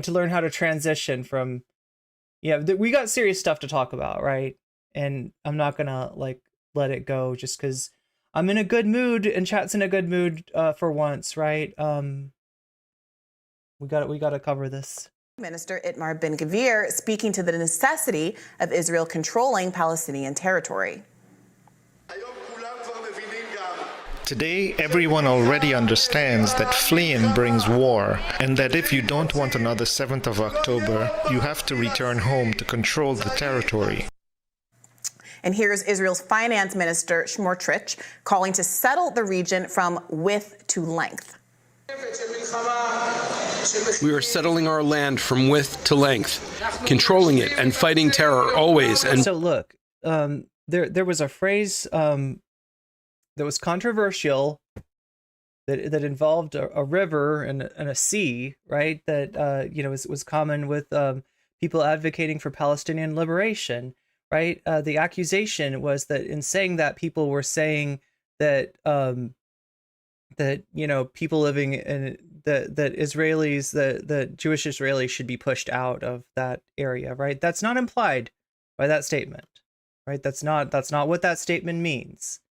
[SPEAKER 1] learn how to transition from, yeah, we got serious stuff to talk about, right? And I'm not gonna like let it go just because I'm in a good mood and chat's in a good mood for once, right? We gotta cover this.
[SPEAKER 4] Minister Itamar Ben-Gvir speaking to the necessity of Israel controlling Palestinian territory.
[SPEAKER 5] Today, everyone already understands that fleeing brings war, and that if you don't want another 7th of October, you have to return home to control the territory.
[SPEAKER 4] And here's Israel's finance minister, Smotrich, calling to settle the region from width to length.
[SPEAKER 6] We are settling our land from width to length, controlling it and fighting terror always. And
[SPEAKER 1] so look, there was a phrase that was controversial that involved a river and a sea, right? That was common with people advocating for Palestinian liberation, right? The accusation was that in saying that, people were saying that people living in that Israelis, the Jewish Israelis should be pushed out of that area, right? That's not implied by that statement, right? That's not what that statement means.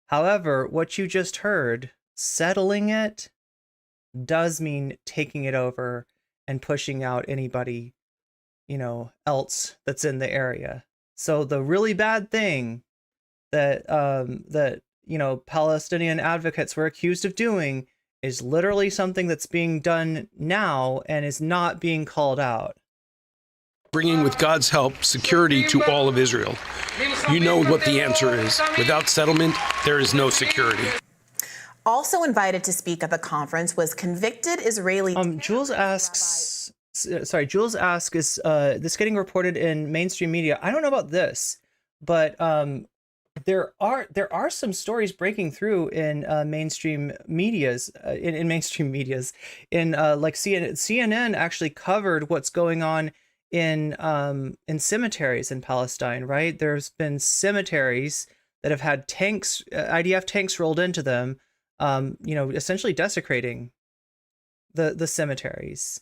[SPEAKER 1] However, what you just heard, settling it, does mean taking it over and pushing out anybody, else that's in the area. So the really bad thing that Palestinian advocates were accused of doing is literally something that's being done now and is not being called out.
[SPEAKER 6] Bringing, with God's help, security to all of Israel. You know what the answer is. Without settlement, there is no security.
[SPEAKER 4] Also invited to speak at the conference was convicted Israeli...
[SPEAKER 1] Jules asks, is this getting reported in mainstream media? I don't know about this, but there are some stories breaking through in mainstream medias, like CNN actually covered what's going on in cemeteries in Palestine, right? There's been cemeteries that have had tanks, IDF tanks rolled into them, essentially desecrating the cemeteries.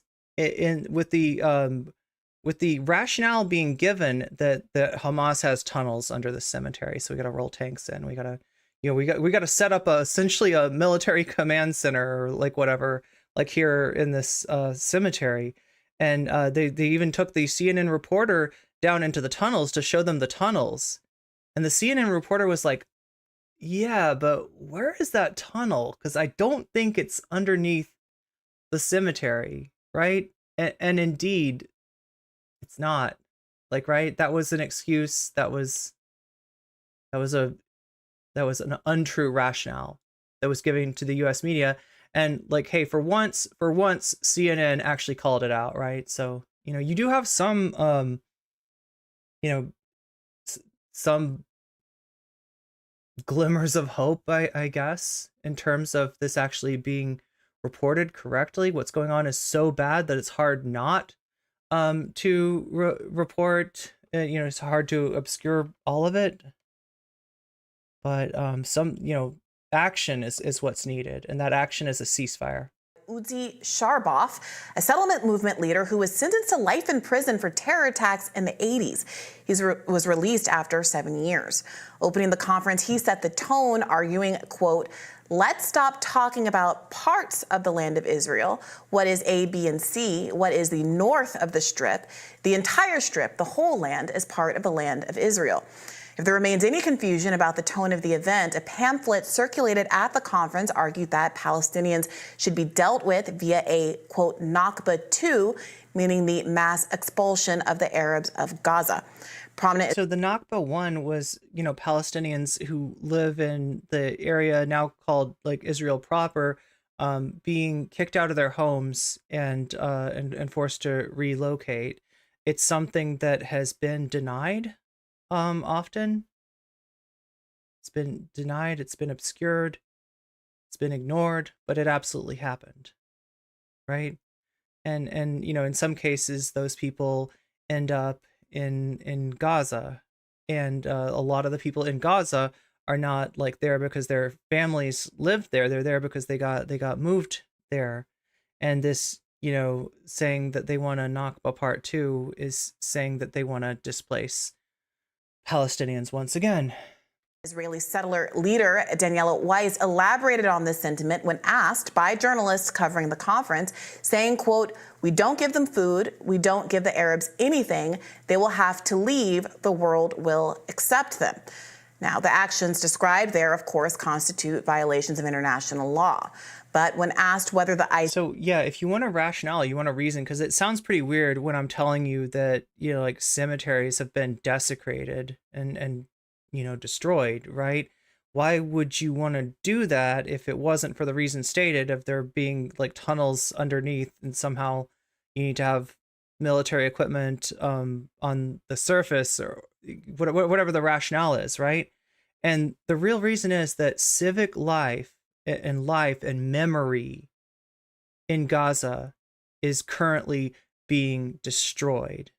[SPEAKER 1] With the rationale being given that Hamas has tunnels under the cemetery, so we got to roll tanks in. We got to set up essentially a military command center or like whatever, like here in this cemetery. And they even took the CNN reporter down into the tunnels to show them the tunnels. And the CNN reporter was like, yeah, but where is that tunnel? Because I don't think it's underneath the cemetery, right? And indeed, it's not. Like, right? That was an excuse. That was an untrue rationale that was given to the U.S. media. And like, hey, for once, CNN actually called it out, right? So, you do have some, some glimmers of hope, I guess, in terms of this actually being reported correctly. What's going on is so bad that it's hard not to report. It's hard to obscure all of it. But action is what's needed, and that action is a ceasefire.
[SPEAKER 4] Uzi Sharboff, a settlement movement leader who was sentenced to life in prison for terror attacks in the 80s. He was released after 7 years. Opening the conference, he set the tone, arguing, quote, "Let's stop talking about parts of the land of Israel. What is A, B, and C? What is the north of the Strip? The entire Strip, the whole land, is part of the land of Israel." If there remains any confusion about the tone of the event, a pamphlet circulated at the conference argued that Palestinians should be dealt with via a, quote, Nakba 2, meaning the mass expulsion of the Arabs of Gaza.
[SPEAKER 1] So the Nakba 1 was, Palestinians who live in the area now called like Israel proper, being kicked out of their homes and forced to relocate. It's something that has been denied. Often it's been denied, it's been obscured, it's been ignored, but it absolutely happened, right? And in some cases those people end up in Gaza, and a lot of the people in Gaza are not like there because their families lived there. They're there because they got moved there. And this, saying that they want to Nakba Part 2 is saying that they want to displace Palestinians once again.
[SPEAKER 4] Israeli settler leader Daniela Weiss elaborated on this sentiment when asked by journalists covering the conference, saying, quote, "We don't give them food. We don't give the Arabs anything. They will have to leave. The world will accept them." Now, the actions described there, of course, constitute violations of international law. But when asked whether the
[SPEAKER 1] So yeah, if you want a rationale, you want a reason, because it sounds pretty weird when I'm telling you that, like cemeteries have been desecrated and destroyed, right? Why would you want to do that if it wasn't for the reason stated of there being like tunnels underneath, and somehow you need to have military equipment on the surface, or whatever the rationale is, right? And the real reason is that civic life and memory in Gaza is currently being destroyed.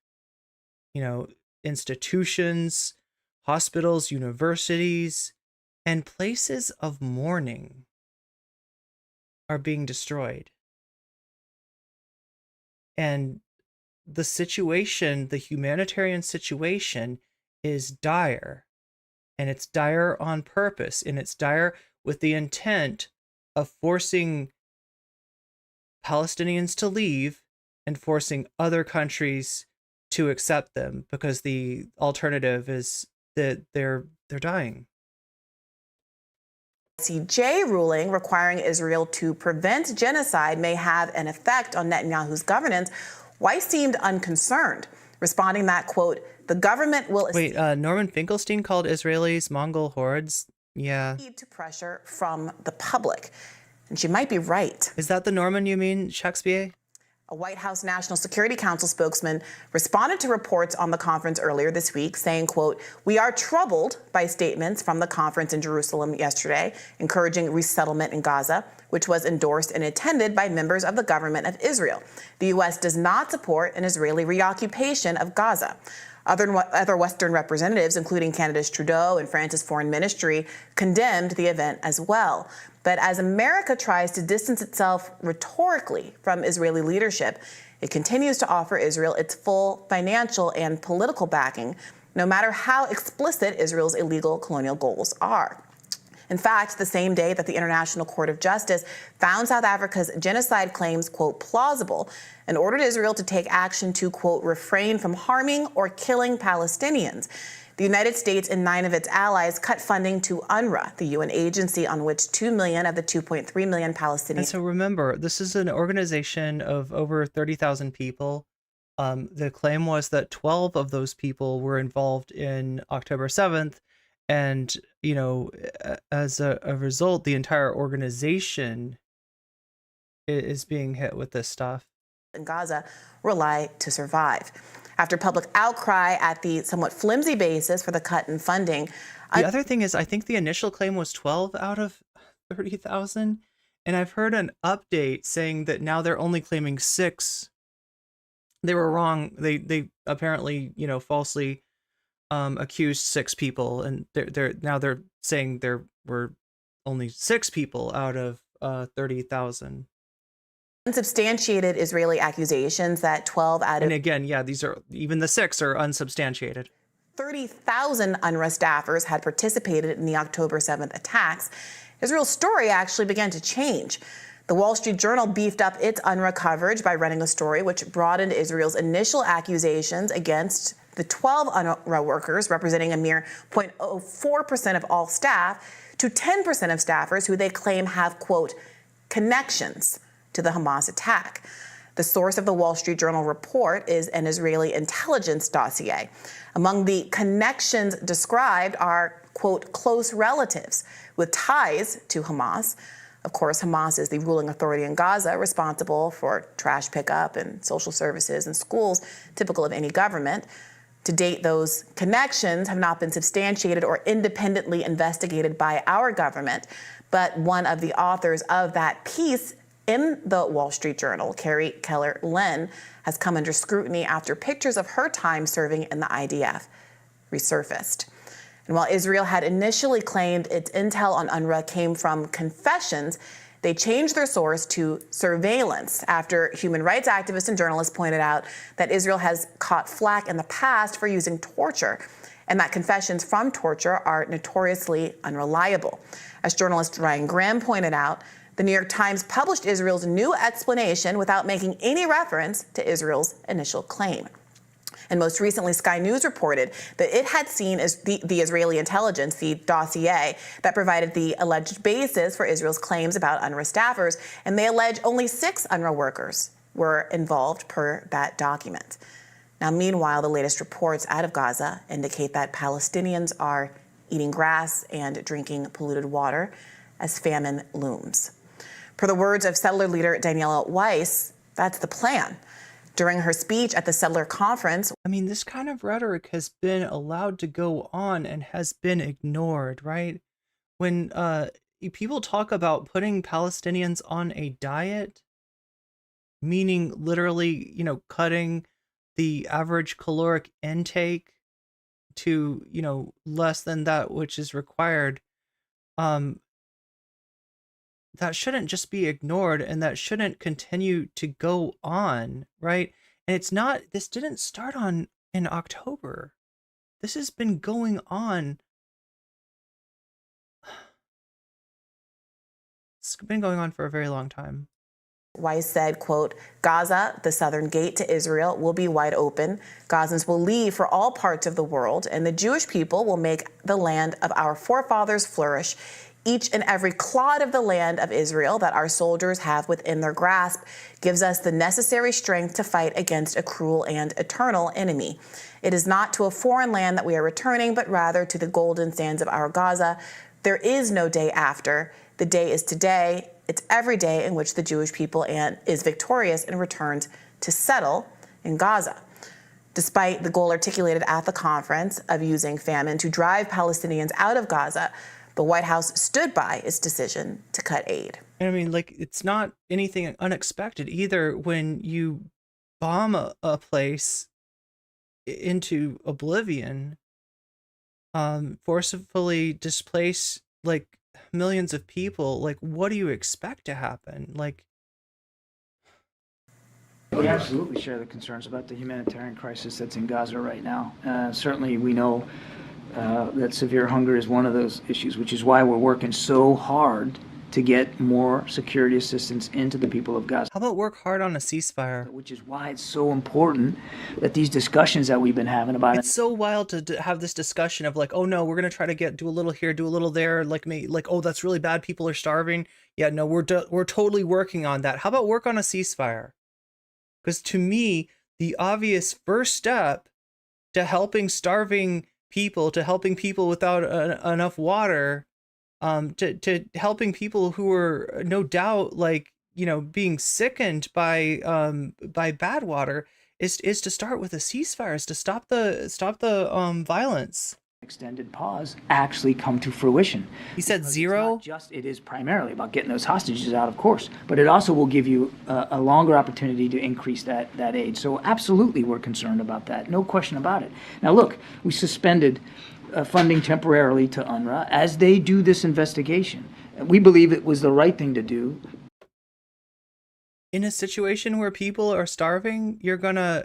[SPEAKER 1] Institutions, hospitals, universities, and places of mourning are being destroyed. And the situation, the humanitarian situation, is dire. And it's dire on purpose, and it's dire with the intent of forcing Palestinians to leave and forcing other countries to accept them, because the alternative is that they're dying.
[SPEAKER 4] ICJ ruling requiring Israel to prevent genocide may have an effect on Netanyahu's governance. Weiss seemed unconcerned, responding that, quote, "The government will..."
[SPEAKER 1] Wait, Norman Finkelstein called Israelis Mongol hordes? Yeah.
[SPEAKER 4] ...lead to pressure from the public. And she might be right.
[SPEAKER 1] Is that the Norman you mean, Shakespeare?
[SPEAKER 4] A White House National Security Council spokesman responded to reports on the conference earlier this week, saying, quote, "We are troubled by statements from the conference in Jerusalem yesterday encouraging resettlement in Gaza, which was endorsed and attended by members of the government of Israel. The U.S. does not support an Israeli reoccupation of Gaza." Other Western representatives, including Canada's Trudeau and France's foreign ministry, condemned the event as well. But as America tries to distance itself rhetorically from Israeli leadership, it continues to offer Israel its full financial and political backing, no matter how explicit Israel's illegal colonial goals are. In fact, the same day that the International Court of Justice found South Africa's genocide claims, quote, plausible, and ordered Israel to take action to, quote, refrain from harming or killing Palestinians, the United States and 9 of its allies cut funding to UNRWA, the UN agency on which 2 million of the 2.3 million Palestinians...
[SPEAKER 1] And so remember, this is an organization of over 30,000 people. The claim was that 12 of those people were involved in October 7th. And, as a result, the entire organization is being hit with this stuff.
[SPEAKER 4] In Gaza rely to survive. After public outcry at the somewhat flimsy basis for the cut in funding.
[SPEAKER 1] The other thing is, I think the initial claim was 12 out of 30,000. And I've heard an update saying that now they're only claiming 6. They were wrong. They apparently, falsely accused 6 people, and they're saying there were only 6 people out of 30,000.
[SPEAKER 4] Unsubstantiated Israeli accusations that 12 out of
[SPEAKER 1] And again, yeah, these are, even the 6 are unsubstantiated.
[SPEAKER 4] 30,000 UNRWA staffers had participated in the October 7th attacks. Israel's story actually began to change. The Wall Street Journal beefed up its UNRWA coverage by running a story which broadened Israel's initial accusations against the 12 UNRWA workers, representing a mere 0.04% of all staff, to 10% of staffers who they claim have, quote, connections to the Hamas attack. The source of the Wall Street Journal report is an Israeli intelligence dossier. Among the connections described are, quote, close relatives with ties to Hamas. Of course, Hamas is the ruling authority in Gaza, responsible for trash pickup and social services and schools, typical of any government. To date, those connections have not been substantiated or independently investigated by our government. But one of the authors of that piece in the Wall Street Journal, Carrie Keller-Lynn, has come under scrutiny after pictures of her time serving in the IDF resurfaced. And while Israel had initially claimed its intel on UNRWA came from confessions, they changed their source to surveillance after human rights activists and journalists pointed out that Israel has caught flack in the past for using torture, and that confessions from torture are notoriously unreliable. As journalist Ryan Graham pointed out, the New York Times published Israel's new explanation without making any reference to Israel's initial claim. And most recently, Sky News reported that it had seen as the Israeli intelligence, the dossier, that provided the alleged basis for Israel's claims about UNRWA staffers, and they allege only 6 UNRWA workers were involved per that document. Now, meanwhile, the latest reports out of Gaza indicate that Palestinians are eating grass and drinking polluted water as famine looms. Per the words of settler leader Daniela Weiss, that's the plan. During her speech at the settler conference,
[SPEAKER 1] I mean, this kind of rhetoric has been allowed to go on and has been ignored, right? When people talk about putting Palestinians on a diet, meaning literally, you know, cutting the average caloric intake to, you know, less than that which is required, that shouldn't just be ignored, and that shouldn't continue to go on, right? And it's not, this didn't start in October. This has been going on. It's been going on for a very long time.
[SPEAKER 4] Weiss said, quote, Gaza, the southern gate to Israel, will be wide open. Gazans will leave for all parts of the world, and the Jewish people will make the land of our forefathers flourish. Each and every clod of the land of Israel that our soldiers have within their grasp gives us the necessary strength to fight against a cruel and eternal enemy. It is not to a foreign land that we are returning, but rather to the golden sands of our Gaza. There is no day after. The day is today. It's every day in which the Jewish people is victorious and returns to settle in Gaza. Despite the goal articulated at the conference of using famine to drive Palestinians out of Gaza, the White House stood by its decision to cut aid.
[SPEAKER 1] I mean, like, it's not anything unexpected either when you bomb a place into oblivion, forcefully displace, like, millions of people. Like, what do you expect to happen? Like,
[SPEAKER 7] we absolutely share the concerns about the humanitarian crisis that's in Gaza right now. Certainly we know that severe hunger is one of those issues, which is why we're working so hard to get more security assistance into the people of Gaza.
[SPEAKER 1] How about work hard on a ceasefire?
[SPEAKER 7] Which is why it's so important that these discussions that we've been having about
[SPEAKER 1] It's so wild to have this discussion of like, oh no, we're gonna try to do a little here, do a little there, like oh, that's really bad, people are starving. Yeah, no, we're totally working on that. How about work on a ceasefire? Because to me, the obvious first step to helping starving people, to helping people without enough water, to helping people who are no doubt, like, you know, being sickened by bad water, is to start with a ceasefire, is to stop the violence.
[SPEAKER 7] Extended pause actually come to fruition.
[SPEAKER 1] He said zero.
[SPEAKER 7] It is primarily about getting those hostages out, of course, but it also will give you a longer opportunity to increase that aid. So absolutely, we're concerned about that. No question about it. Now, look, we suspended funding temporarily to UNRWA as they do this investigation. We believe it was the right thing to do.
[SPEAKER 1] In a situation where people are starving, you're gonna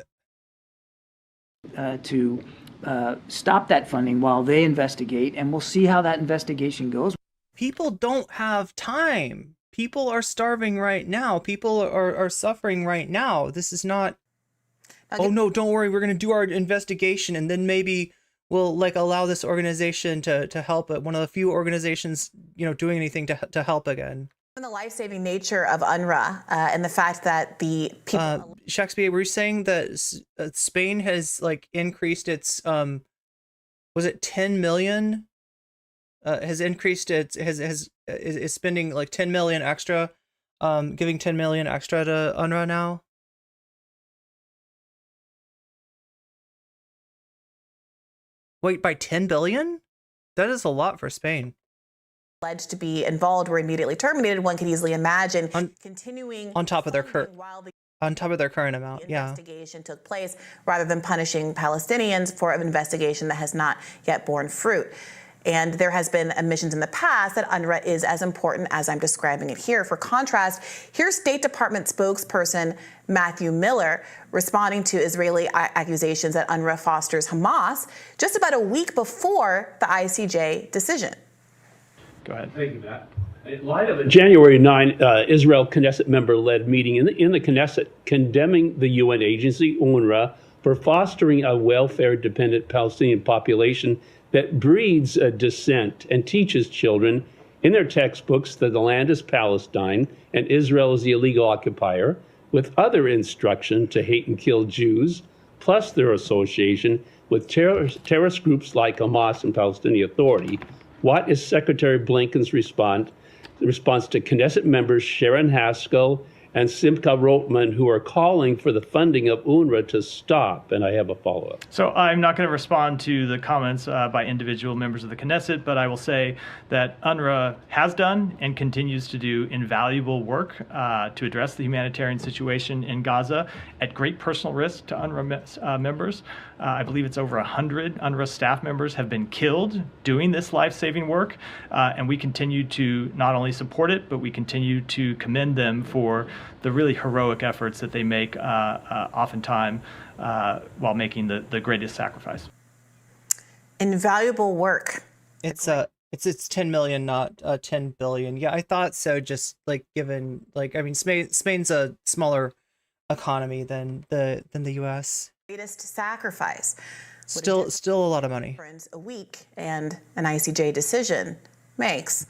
[SPEAKER 7] To stop that funding while they investigate, and we'll see how that investigation goes.
[SPEAKER 1] People don't have time. People are starving right now. People are suffering right now. This is not, oh no, don't worry, we're gonna do our investigation and then maybe we'll like allow this organization to help it. One of the few organizations, you know, doing anything to help again.
[SPEAKER 4] The life-saving nature of UNRWA and the fact that the people...
[SPEAKER 1] Shakespeare, were you saying that Spain has like increased its, was it 10 million? Has increased its, is spending like 10 million extra, giving 10 million extra to UNRWA now? Wait, by 10 billion? That is a lot for Spain.
[SPEAKER 4] Alleged to be involved were immediately terminated. One could easily imagine continuing
[SPEAKER 1] on top of their current amount.
[SPEAKER 4] Investigation took place rather than punishing Palestinians for an investigation that has not yet borne fruit. And there has been admissions in the past that UNRWA is as important as I'm describing it here. For contrast, here's State Department spokesperson Matthew Miller responding to Israeli accusations that UNRWA fosters Hamas just about a week before the ICJ decision.
[SPEAKER 8] Go ahead. Thank you, Matt. In light of a January 9 Israel Knesset member-led meeting in the Knesset condemning the UN agency, UNRWA, for fostering a welfare-dependent Palestinian population that breeds dissent and teaches children in their textbooks that the land is Palestine and Israel is the illegal occupier, with other instruction to hate and kill Jews, plus their association with terrorist groups like Hamas and Palestinian Authority. What is Secretary Blinken's response to Knesset members Sharon Haskell and Simcha Rotman, who are calling for the funding of UNRWA to stop? And I have a follow-up.
[SPEAKER 9] So I'm not going to respond to the comments by individual members of the Knesset, but I will say that UNRWA has done and continues to do invaluable work to address the humanitarian situation in Gaza at great personal risk to UNRWA members. I believe it's over 100 UNRWA staff members have been killed doing this life-saving work, and we continue to not only support it, but we continue to commend them for the really heroic efforts that they make oftentimes while making the greatest sacrifice.
[SPEAKER 4] Invaluable work.
[SPEAKER 1] It's 10 million, not 10 billion. Yeah, I thought so. Just like given, like, I mean, Spain's a smaller economy than the U.S.
[SPEAKER 4] Greatest sacrifice.
[SPEAKER 1] Still a lot of money.
[SPEAKER 4] A week and an ICJ decision makes.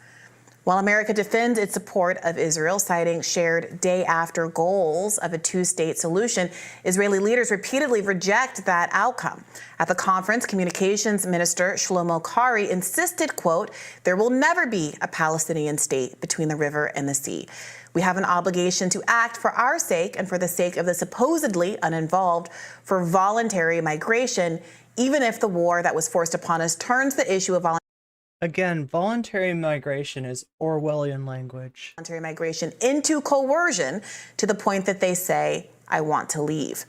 [SPEAKER 4] While America defends its support of Israel, citing shared day-after goals of a two-state solution, Israeli leaders repeatedly reject that outcome. At the conference, Communications Minister Shlomo Kari insisted, quote, "There will never be a Palestinian state between the river and the sea. We have an obligation to act for our sake and for the sake of the supposedly uninvolved for voluntary migration, even if the war that was forced upon us turns the issue of
[SPEAKER 1] Again, voluntary migration is Orwellian language.
[SPEAKER 4] Voluntary migration into coercion to the point that they say, I want to leave."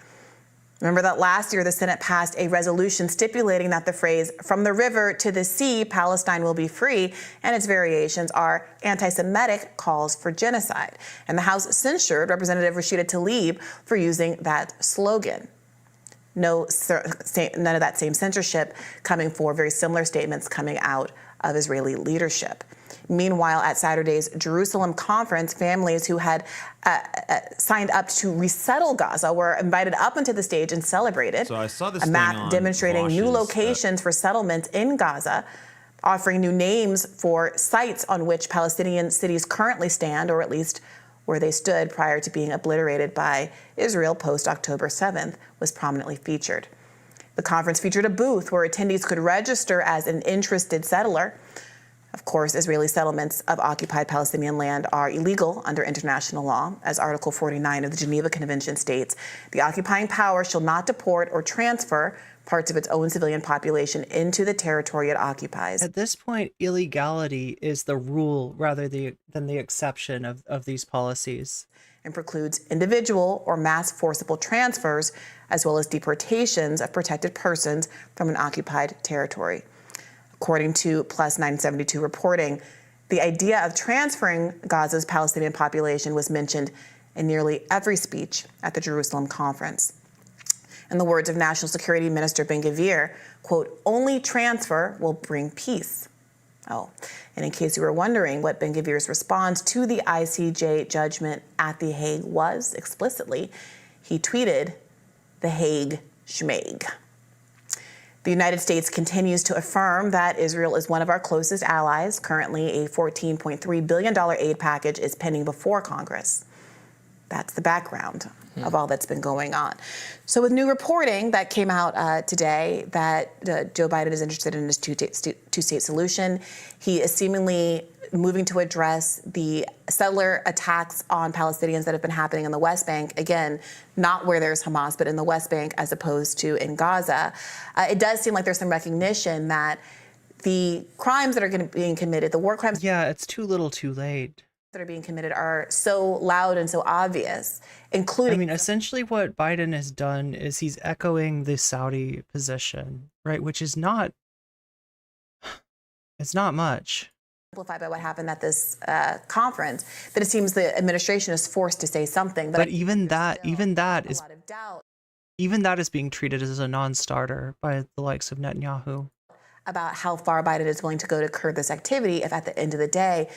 [SPEAKER 4] Remember that last year the Senate passed a resolution stipulating that the phrase, "from the river to the sea, Palestine will be free," and its variations are anti-Semitic calls for genocide. And the House censured Representative Rashida Tlaib for using that slogan. None of that same censorship coming for very similar statements coming out of Israeli leadership. Meanwhile, at Saturday's Jerusalem conference, families who had signed up to resettle Gaza were invited up onto the stage and celebrated.
[SPEAKER 10] So I saw this
[SPEAKER 4] a map demonstrating new locations for settlements in Gaza, offering new names for sites on which Palestinian cities currently stand, or at least where they stood prior to being obliterated by Israel post-October 7th, was prominently featured. The conference featured a booth where attendees could register as an interested settler. Of course, Israeli settlements of occupied Palestinian land are illegal under international law. As Article 49 of the Geneva Convention states, the occupying power shall not deport or transfer parts of its own civilian population into the territory it occupies.
[SPEAKER 1] At this point, illegality is the rule rather than the exception of these policies.
[SPEAKER 4] And precludes individual or mass forcible transfers, as well as deportations of protected persons from an occupied territory. According to Plus 972 reporting, The idea of transferring Gaza's Palestinian population was mentioned in nearly every speech at the Jerusalem conference. In the words of National Security Minister Ben-Gvir, quote, "Only transfer will bring peace." Oh, and in case you were wondering what Ben-Gvir's response to the ICJ judgment at The Hague was explicitly, he tweeted, "The Hague schmeg." The United States continues to affirm that Israel is one of our closest allies. Currently, a $14.3 billion aid package is pending before Congress. That's the background of all that's been going on. So with new reporting that came out today that Joe Biden is interested in his two-state solution, he is seemingly moving to address the settler attacks on Palestinians that have been happening in the West Bank. Again, not where there's Hamas, but in the West Bank as opposed to in Gaza. It does seem like there's some recognition that the crimes that are being committed, the war crimes.
[SPEAKER 1] Yeah, it's too little too late.
[SPEAKER 4] That are being committed are so loud and so obvious, including...
[SPEAKER 1] I mean, essentially what Biden has done is he's echoing the Saudi position, right? Which is not, it's not much.
[SPEAKER 4] Amplified by what happened at this conference, that it seems the administration is forced to say something.
[SPEAKER 1] But even that is being treated as a non-starter by the likes of Netanyahu.
[SPEAKER 4] About how far Biden is willing to go to curb this activity if at the end of the day,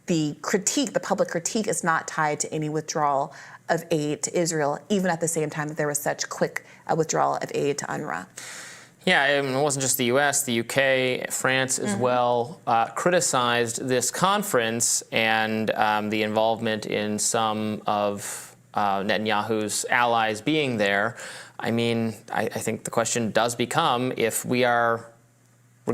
[SPEAKER 4] the public critique is not tied to any withdrawal of aid to Israel, even at the same time that there was such quick withdrawal of aid to UNRWA.
[SPEAKER 10] Yeah, I mean, it wasn't just the U.S., the U.K., France as well criticized this conference and the involvement in some of Netanyahu's allies being there. I mean, I think the question does become if we're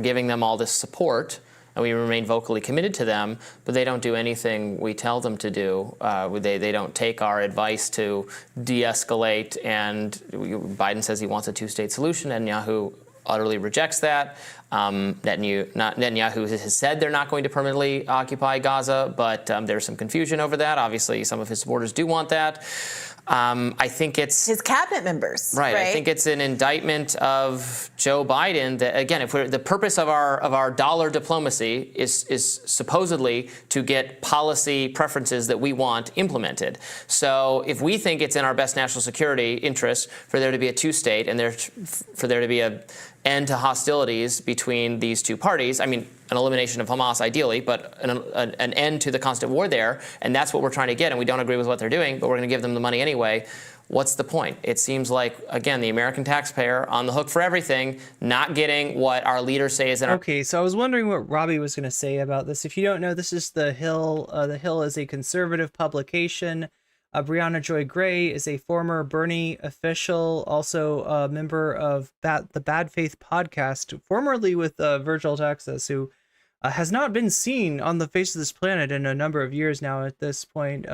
[SPEAKER 10] giving them all this support and we remain vocally committed to them, but they don't do anything we tell them to do. They don't take our advice to de-escalate, and Biden says he wants a two-state solution. Netanyahu utterly rejects that. Netanyahu has said they're not going to permanently occupy Gaza, but there's some confusion over that. Obviously, some of his supporters do want that. I think it's
[SPEAKER 4] his cabinet members,
[SPEAKER 10] right? I think it's an indictment of Joe Biden that, again, if the purpose of our dollar diplomacy is supposedly to get policy preferences that we want implemented. So if we think it's in our best national security interest for there to be a two-state and for there to be an end to hostilities between these two parties, I mean, an elimination of Hamas ideally, but an end to the constant war there, and that's what we're trying to get, and we don't agree with what they're doing, but we're going to give them the money anyway. What's the point? It seems like, again, the American taxpayer on the hook for everything, not getting what our leaders say is in our...
[SPEAKER 1] Okay, so I was wondering what Robbie was going to say about this. If you don't know, this is The Hill. The Hill is a conservative publication. Brianna Joy Gray is a former Bernie official, also a member of the Bad Faith podcast, formerly with Virgil, Texas, who has not been seen on the face of this planet in a number of years now at this point,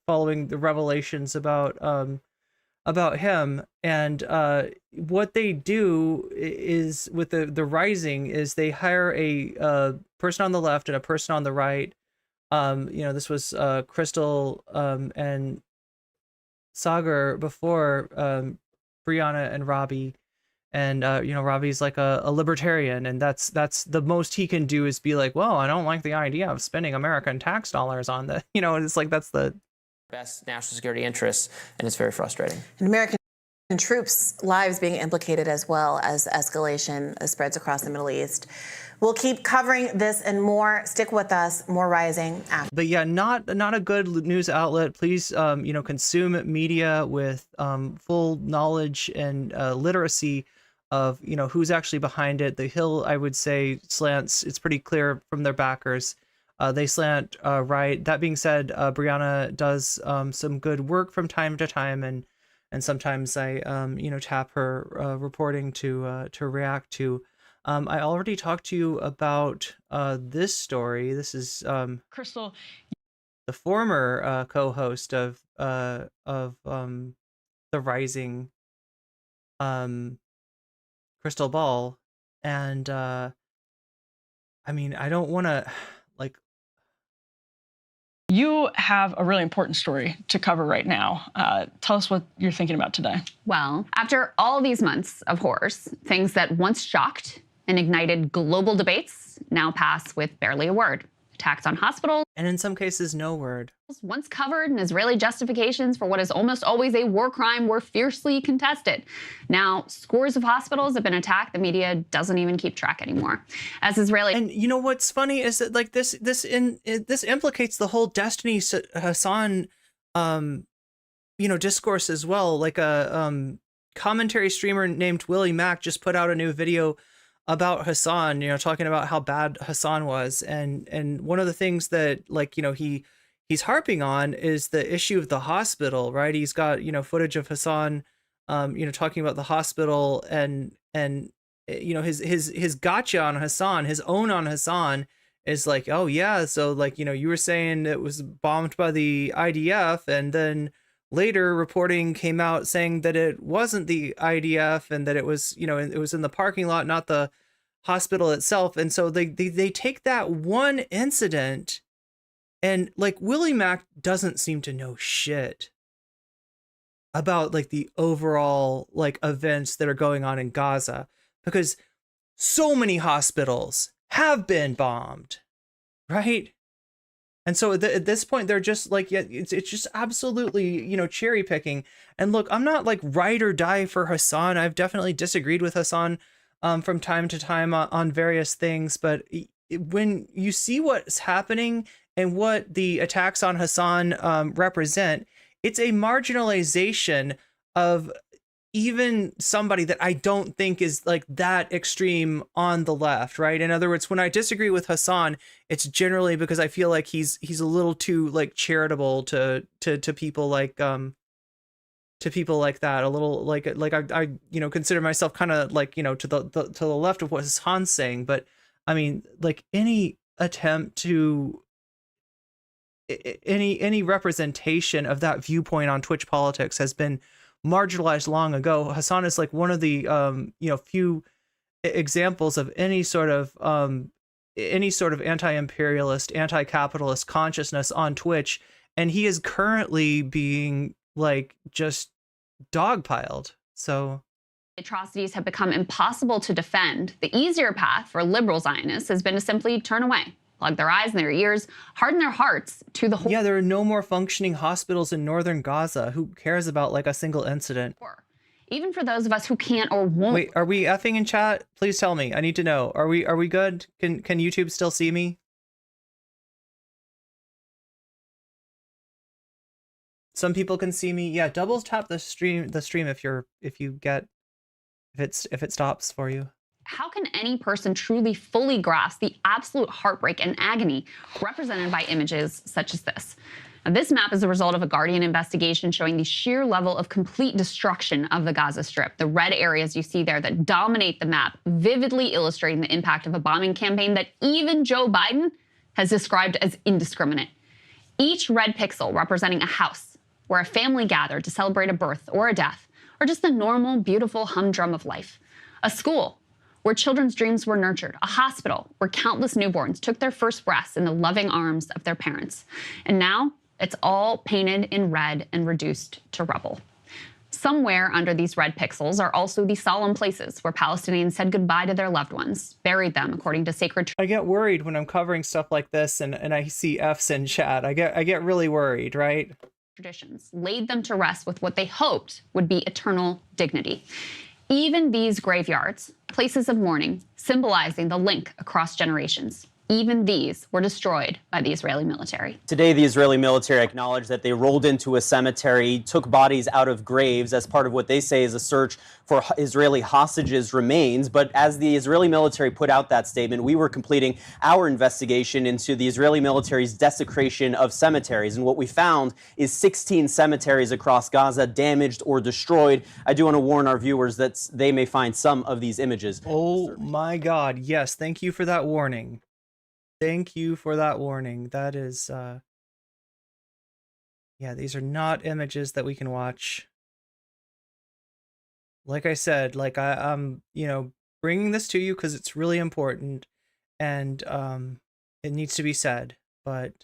[SPEAKER 1] following the revelations about him. And what they do is, with the Rising, is they hire a person on the left and a person on the right. This was Crystal and Sagar before Brianna and Robbie, and Robbie's like a libertarian, and that's the most he can do is be like, well, I don't like the idea of spending American tax dollars on the, it's like that's the
[SPEAKER 10] best national security interests, and it's very frustrating.
[SPEAKER 4] And American troops' lives being implicated as well as escalation spreads across the Middle East. We'll keep covering this and more. Stick with us. More Rising after.
[SPEAKER 1] But yeah, not a good news outlet. Please, consume media with full knowledge and literacy of who's actually behind it. The Hill, I would say, slants. It's pretty clear from their backers. They slant right. That being said, Brianna does some good work from time to time, and sometimes I tap her reporting to react to. I already talked to you about this story. This is
[SPEAKER 11] Crystal,
[SPEAKER 1] the former co-host of The Rising, Crystal Ball, and I don't want to
[SPEAKER 11] you have a really important story to cover right now. Tell us what you're thinking about today.
[SPEAKER 12] Well, after all these months of horrors, things that once shocked and ignited global debates now pass with barely a word. Attacks on hospitals,
[SPEAKER 1] and in some cases, no word.
[SPEAKER 12] once covered, and Israeli justifications for what is almost always a war crime were fiercely contested. Now, scores of hospitals have been attacked. The media doesn't even keep track anymore. As Israeli,
[SPEAKER 1] and you know what's funny is that like this implicates the whole Destiny Hasan, discourse as well. Like a commentary streamer named Willie Mack just put out a new video about Hasan, talking about how bad Hasan was, and one of the things that he's harping on is the issue of the hospital, right? He's got footage of Hasan, talking about the hospital, and his gotcha on Hasan, his own on Hasan is like, oh yeah, so you were saying it was bombed by the IDF, and then later reporting came out saying that it wasn't the IDF and that it was, it was in the parking lot, not the hospital itself. And so they take that one incident, and Willie Mack doesn't seem to know shit about the overall events that are going on in Gaza, because so many hospitals have been bombed, right? And so at this point, they're just it's just absolutely, cherry picking. And look, I'm not ride or die for Hasan. I've definitely disagreed with Hasan from time to time on various things. But when you see what's happening and what the attacks on Hasan represent, it's a marginalization of even somebody that I don't think is that extreme on the left, right? In other words, when I disagree with Hasan, it's generally because I feel like he's a little too charitable to people to people like that, a little I consider myself kind of to the left of what Hasan's saying. But I mean, any attempt to any representation of that viewpoint on Twitch politics has been marginalized long ago. Hasan is one of the few examples of any sort of anti-imperialist, anti-capitalist consciousness on Twitch, and he is currently being just dogpiled. So
[SPEAKER 12] atrocities have become impossible to defend. The easier path for liberal Zionists has been to simply turn away, plug their eyes and their ears, harden their hearts to the whole.
[SPEAKER 1] Yeah, there are no more functioning hospitals in northern Gaza. Who cares about a single incident?
[SPEAKER 12] Even for those of us who can't or won't.
[SPEAKER 1] Wait, are we effing in chat? Please tell me. I need to know. Are we good? Can YouTube still see me? Some people can see me. Yeah, double tap the stream if it stops for you.
[SPEAKER 12] How can any person truly fully grasp the absolute heartbreak and agony represented by images such as this? Now, this map is a result of a Guardian investigation showing the sheer level of complete destruction of the Gaza Strip. The red areas you see there that dominate the map, vividly illustrating the impact of a bombing campaign that even Joe Biden has described as indiscriminate. Each red pixel representing a house where a family gathered to celebrate a birth or a death, or just the normal, beautiful humdrum of life. A school where children's dreams were nurtured, a hospital where countless newborns took their first breaths in the loving arms of their parents. And now it's all painted in red and reduced to rubble. Somewhere under these red pixels are also the solemn places where Palestinians said goodbye to their loved ones, buried them according to sacred.
[SPEAKER 1] I get worried when I'm covering stuff like this and I see F's in chat. I get really worried, right?
[SPEAKER 12] Traditions laid them to rest with what they hoped would be eternal dignity. Even these graveyards, places of mourning, symbolizing the link across generations, even these were destroyed by the Israeli military.
[SPEAKER 13] Today, the Israeli military acknowledged that they rolled into a cemetery, took bodies out of graves as part of what they say is a search for Israeli hostages' remains. But as the Israeli military put out that statement, we were completing our investigation into the Israeli military's desecration of cemeteries. And what we found is 16 cemeteries across Gaza damaged or destroyed. I do want to warn our viewers that they may find some of these images.
[SPEAKER 1] Oh my God. Yes. Thank you for that warning. Thank you for that warning. That is, yeah, these are not images that we can watch. Like I said, I'm, bringing this to you because it's really important and it needs to be said, but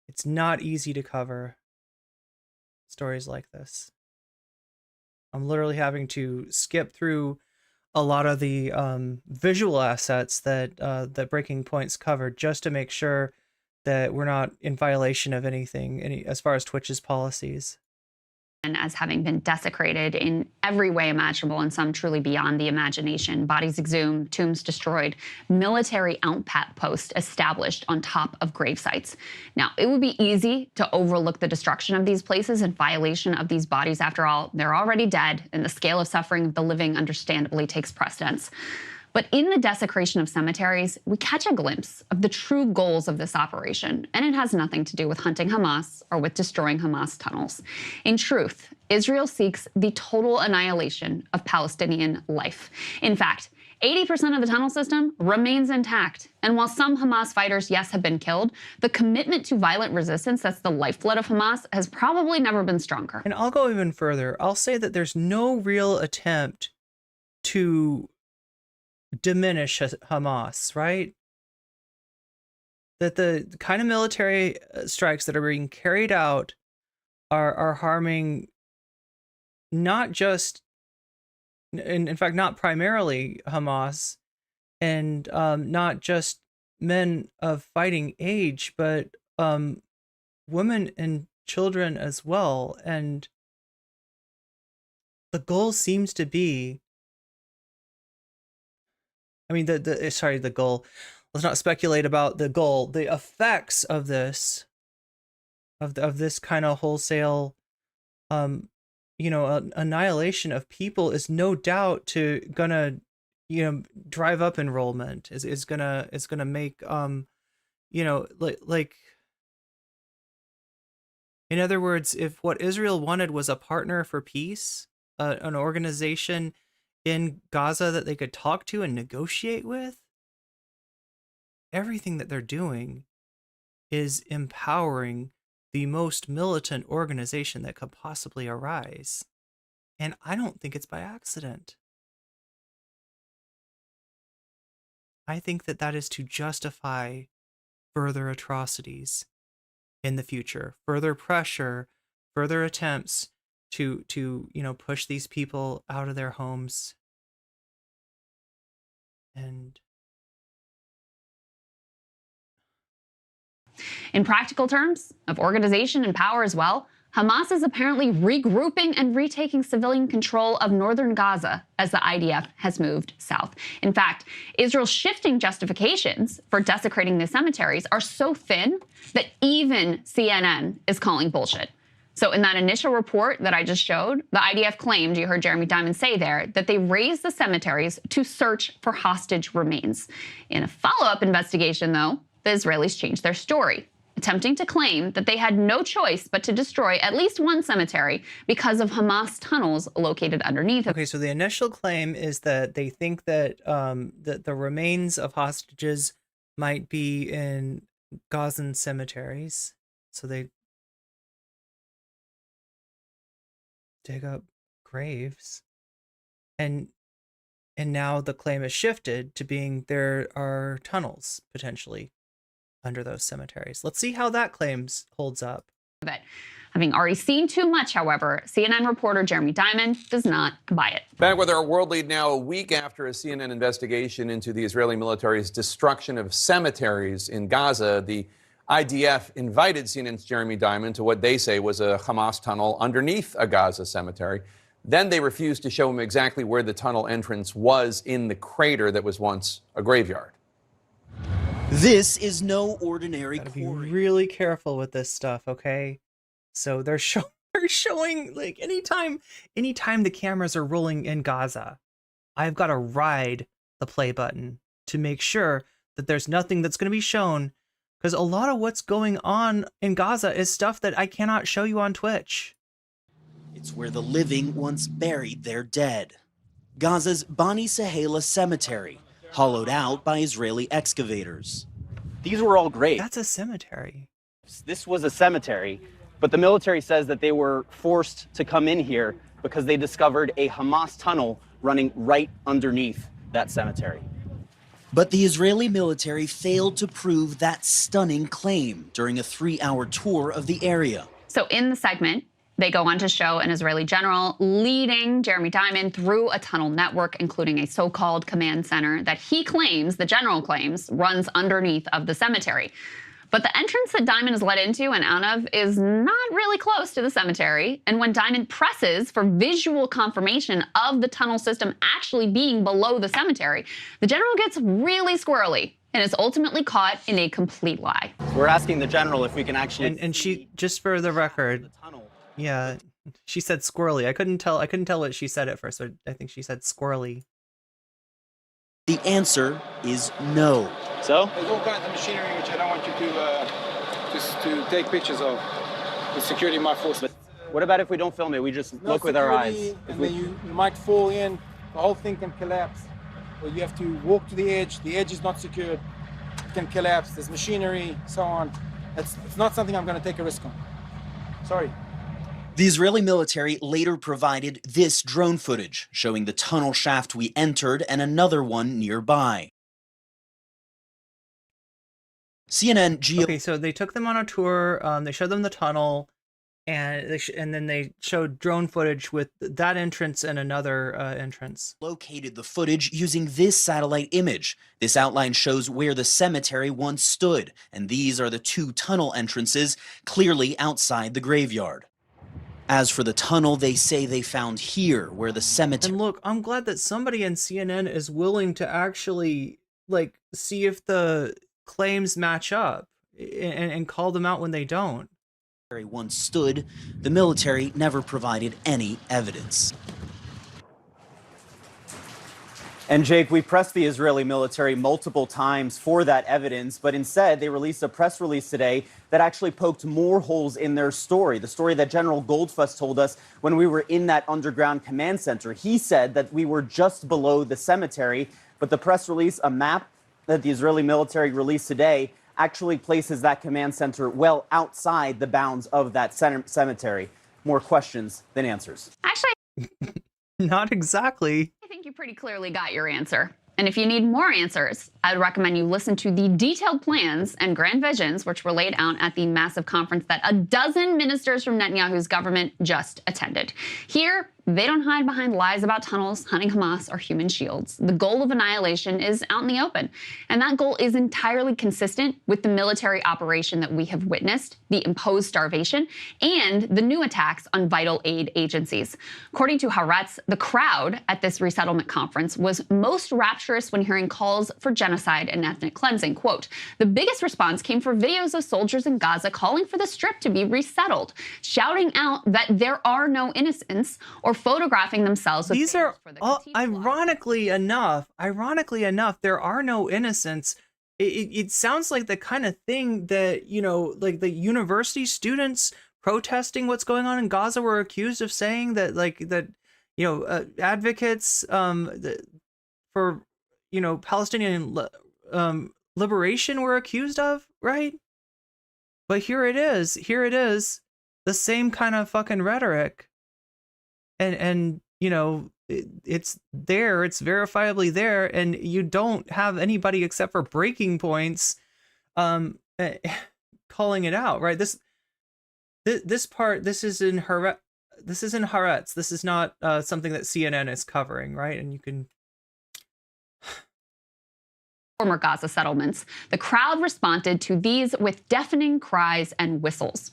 [SPEAKER 1] it's not easy to cover stories like this. I'm literally having to skip through a lot of the visual assets that that Breaking Point's covered, just to make sure that we're not in violation of anything as far as Twitch's policies.
[SPEAKER 12] And as having been desecrated in every way imaginable, and some truly beyond the imagination. Bodies exhumed, tombs destroyed, military outpost established on top of grave sites. Now, it would be easy to overlook the destruction of these places in violation of these bodies. After all, they're already dead, and the scale of suffering of the living understandably takes precedence. But in the desecration of cemeteries, we catch a glimpse of the true goals of this operation, and it has nothing to do with hunting Hamas or with destroying Hamas tunnels. In truth, Israel seeks the total annihilation of Palestinian life. In fact, 80% of the tunnel system remains intact. And while some Hamas fighters, yes, have been killed, the commitment to violent resistance that's the lifeblood of Hamas has probably never been stronger.
[SPEAKER 1] And I'll go even further. I'll say that there's no real attempt to diminish Hamas, right? That the kind of military strikes that are being carried out are harming not just, in fact, not primarily Hamas, and not just men of fighting age, but women and children as well. And the goal seems to be, I mean, the goal. Let's not speculate about the goal. The effects of this, of this kind of wholesale, annihilation of people is no doubt gonna, drive up enrollment. Is gonna make, like. In other words, if what Israel wanted was a partner for peace, an organization in Gaza that they could talk to and negotiate with, everything that they're doing is empowering the most militant organization that could possibly arise. And I don't think it's by accident. I think that that is to justify further atrocities in the future, further pressure, further attempts to push these people out of their homes. And
[SPEAKER 12] in practical terms, of organization and power as well, Hamas is apparently regrouping and retaking civilian control of northern Gaza as the IDF has moved south. In fact, Israel's shifting justifications for desecrating the cemeteries are so thin that even CNN is calling bullshit. So in that initial report that I just showed, the IDF claimed, you heard Jeremy Diamond say there, that they razed the cemeteries to search for hostage remains. In a follow-up investigation, though, the Israelis changed their story, attempting to claim that they had no choice but to destroy at least one cemetery because of Hamas tunnels located underneath.
[SPEAKER 1] Okay, so the initial claim is that they think that that the remains of hostages might be in Gazan cemeteries, so they dig up graves, and now the claim is shifted to being there are tunnels potentially under those cemeteries. Let's see how that claim holds up.
[SPEAKER 12] But having already seen too much, however, CNN reporter Jeremy Diamond does not buy it.
[SPEAKER 14] Back with our world lead now, a week after a CNN investigation into the Israeli military's destruction of cemeteries in Gaza, the IDF invited CNN's Jeremy Diamond to what they say was a Hamas tunnel underneath a Gaza cemetery. Then they refused to show him exactly where the tunnel entrance was in the crater that was once a graveyard.
[SPEAKER 15] This is no ordinary
[SPEAKER 1] Gotta
[SPEAKER 15] quarry.
[SPEAKER 1] be really careful with this stuff, okay? So they're showing like anytime the cameras are rolling in Gaza, I've got to ride the play button to make sure that there's nothing that's going to be shown, because a lot of what's going on in Gaza is stuff that I cannot show you on Twitch.
[SPEAKER 15] It's where the living once buried their dead. Gaza's Bani Sahela cemetery, hollowed out by Israeli excavators.
[SPEAKER 13] These were all graves.
[SPEAKER 1] That's a cemetery.
[SPEAKER 13] This was a cemetery, but the military says that they were forced to come in here because they discovered a Hamas tunnel running right underneath that cemetery.
[SPEAKER 15] But the Israeli military failed to prove that stunning claim during a 3-hour tour of the area.
[SPEAKER 12] So in the segment, They go on to show an Israeli general leading Jeremy Diamond through a tunnel network, including a so-called command center that he claims, the general claims, runs underneath of the cemetery. But the entrance that Diamond is led into and out of is not really close to the cemetery. And when Diamond presses for visual confirmation of the tunnel system actually being below the cemetery, the general gets really squirrely and is ultimately caught in a complete lie.
[SPEAKER 13] We're asking the general if we can actually.
[SPEAKER 1] And she, just for the record, yeah, she said squirrely. I couldn't tell what she said at first. So I think she said squirrely.
[SPEAKER 15] The answer is no.
[SPEAKER 13] So?
[SPEAKER 16] There's all kinds of machinery which I don't want you to take pictures of. The security might force.
[SPEAKER 13] But what about if we don't film it? We just look with our eyes.
[SPEAKER 16] And then you might fall in. The whole thing can collapse. Or you have to walk to the edge. The edge is not secured. It can collapse. There's machinery, so on. It's not something I'm going to take a risk on. Sorry.
[SPEAKER 15] The Israeli military later provided this drone footage, showing the tunnel shaft we entered and another one nearby. CNN
[SPEAKER 1] Okay, so they took them on a tour. They showed them the tunnel, and then they showed drone footage with that entrance and another entrance.
[SPEAKER 15] Located the footage using this satellite image. This outline shows where the cemetery once stood, and these are the two tunnel entrances, clearly outside the graveyard. As for the tunnel they say they found here, where the cemetery...
[SPEAKER 1] And look, I'm glad that somebody in CNN is willing to actually, like, see if the claims match up and call them out when they don't.
[SPEAKER 15] Once stood, the military never provided any evidence.
[SPEAKER 13] And Jake, we pressed the Israeli military multiple times for that evidence, but instead they released a press release today that actually poked more holes in their story. The story that General Goldfuss told us when we were in that underground command center. He said that we were just below the cemetery, but the press release, a map that the Israeli military released today, actually places that command center well outside the bounds of that cemetery. More questions than answers.
[SPEAKER 12] Actually,
[SPEAKER 1] not exactly.
[SPEAKER 12] I think you pretty clearly got your answer. And if you need more answers, I would recommend you listen to the detailed plans and grand visions which were laid out at the massive conference that a dozen ministers from Netanyahu's government just attended. Here, they don't hide behind lies about tunnels, hunting Hamas, or human shields. The goal of annihilation is out in the open. And that goal is entirely consistent with the military operation that we have witnessed, the imposed starvation, and the new attacks on vital aid agencies. According to Haaretz, the crowd at this resettlement conference was most rapturous when hearing calls for genocide and ethnic cleansing. Quote, the biggest response came for videos of soldiers in Gaza calling for the Strip to be resettled, shouting out that there are no innocents, or photographing themselves with
[SPEAKER 1] these are all, ironically enough, there are no innocents. It sounds like the kind of thing that, you know, like the university students protesting what's going on in Gaza were accused of saying, that advocates for, you know, Palestinian liberation were accused of, right? But here it is, the same kind of fucking rhetoric. And you know, it's there, it's verifiably there, and you don't have anybody except for breaking points calling it out, right? This is in Haaretz. This is not something that CNN is covering, right? And you can
[SPEAKER 12] former Gaza settlements. The crowd responded to these with deafening cries and whistles.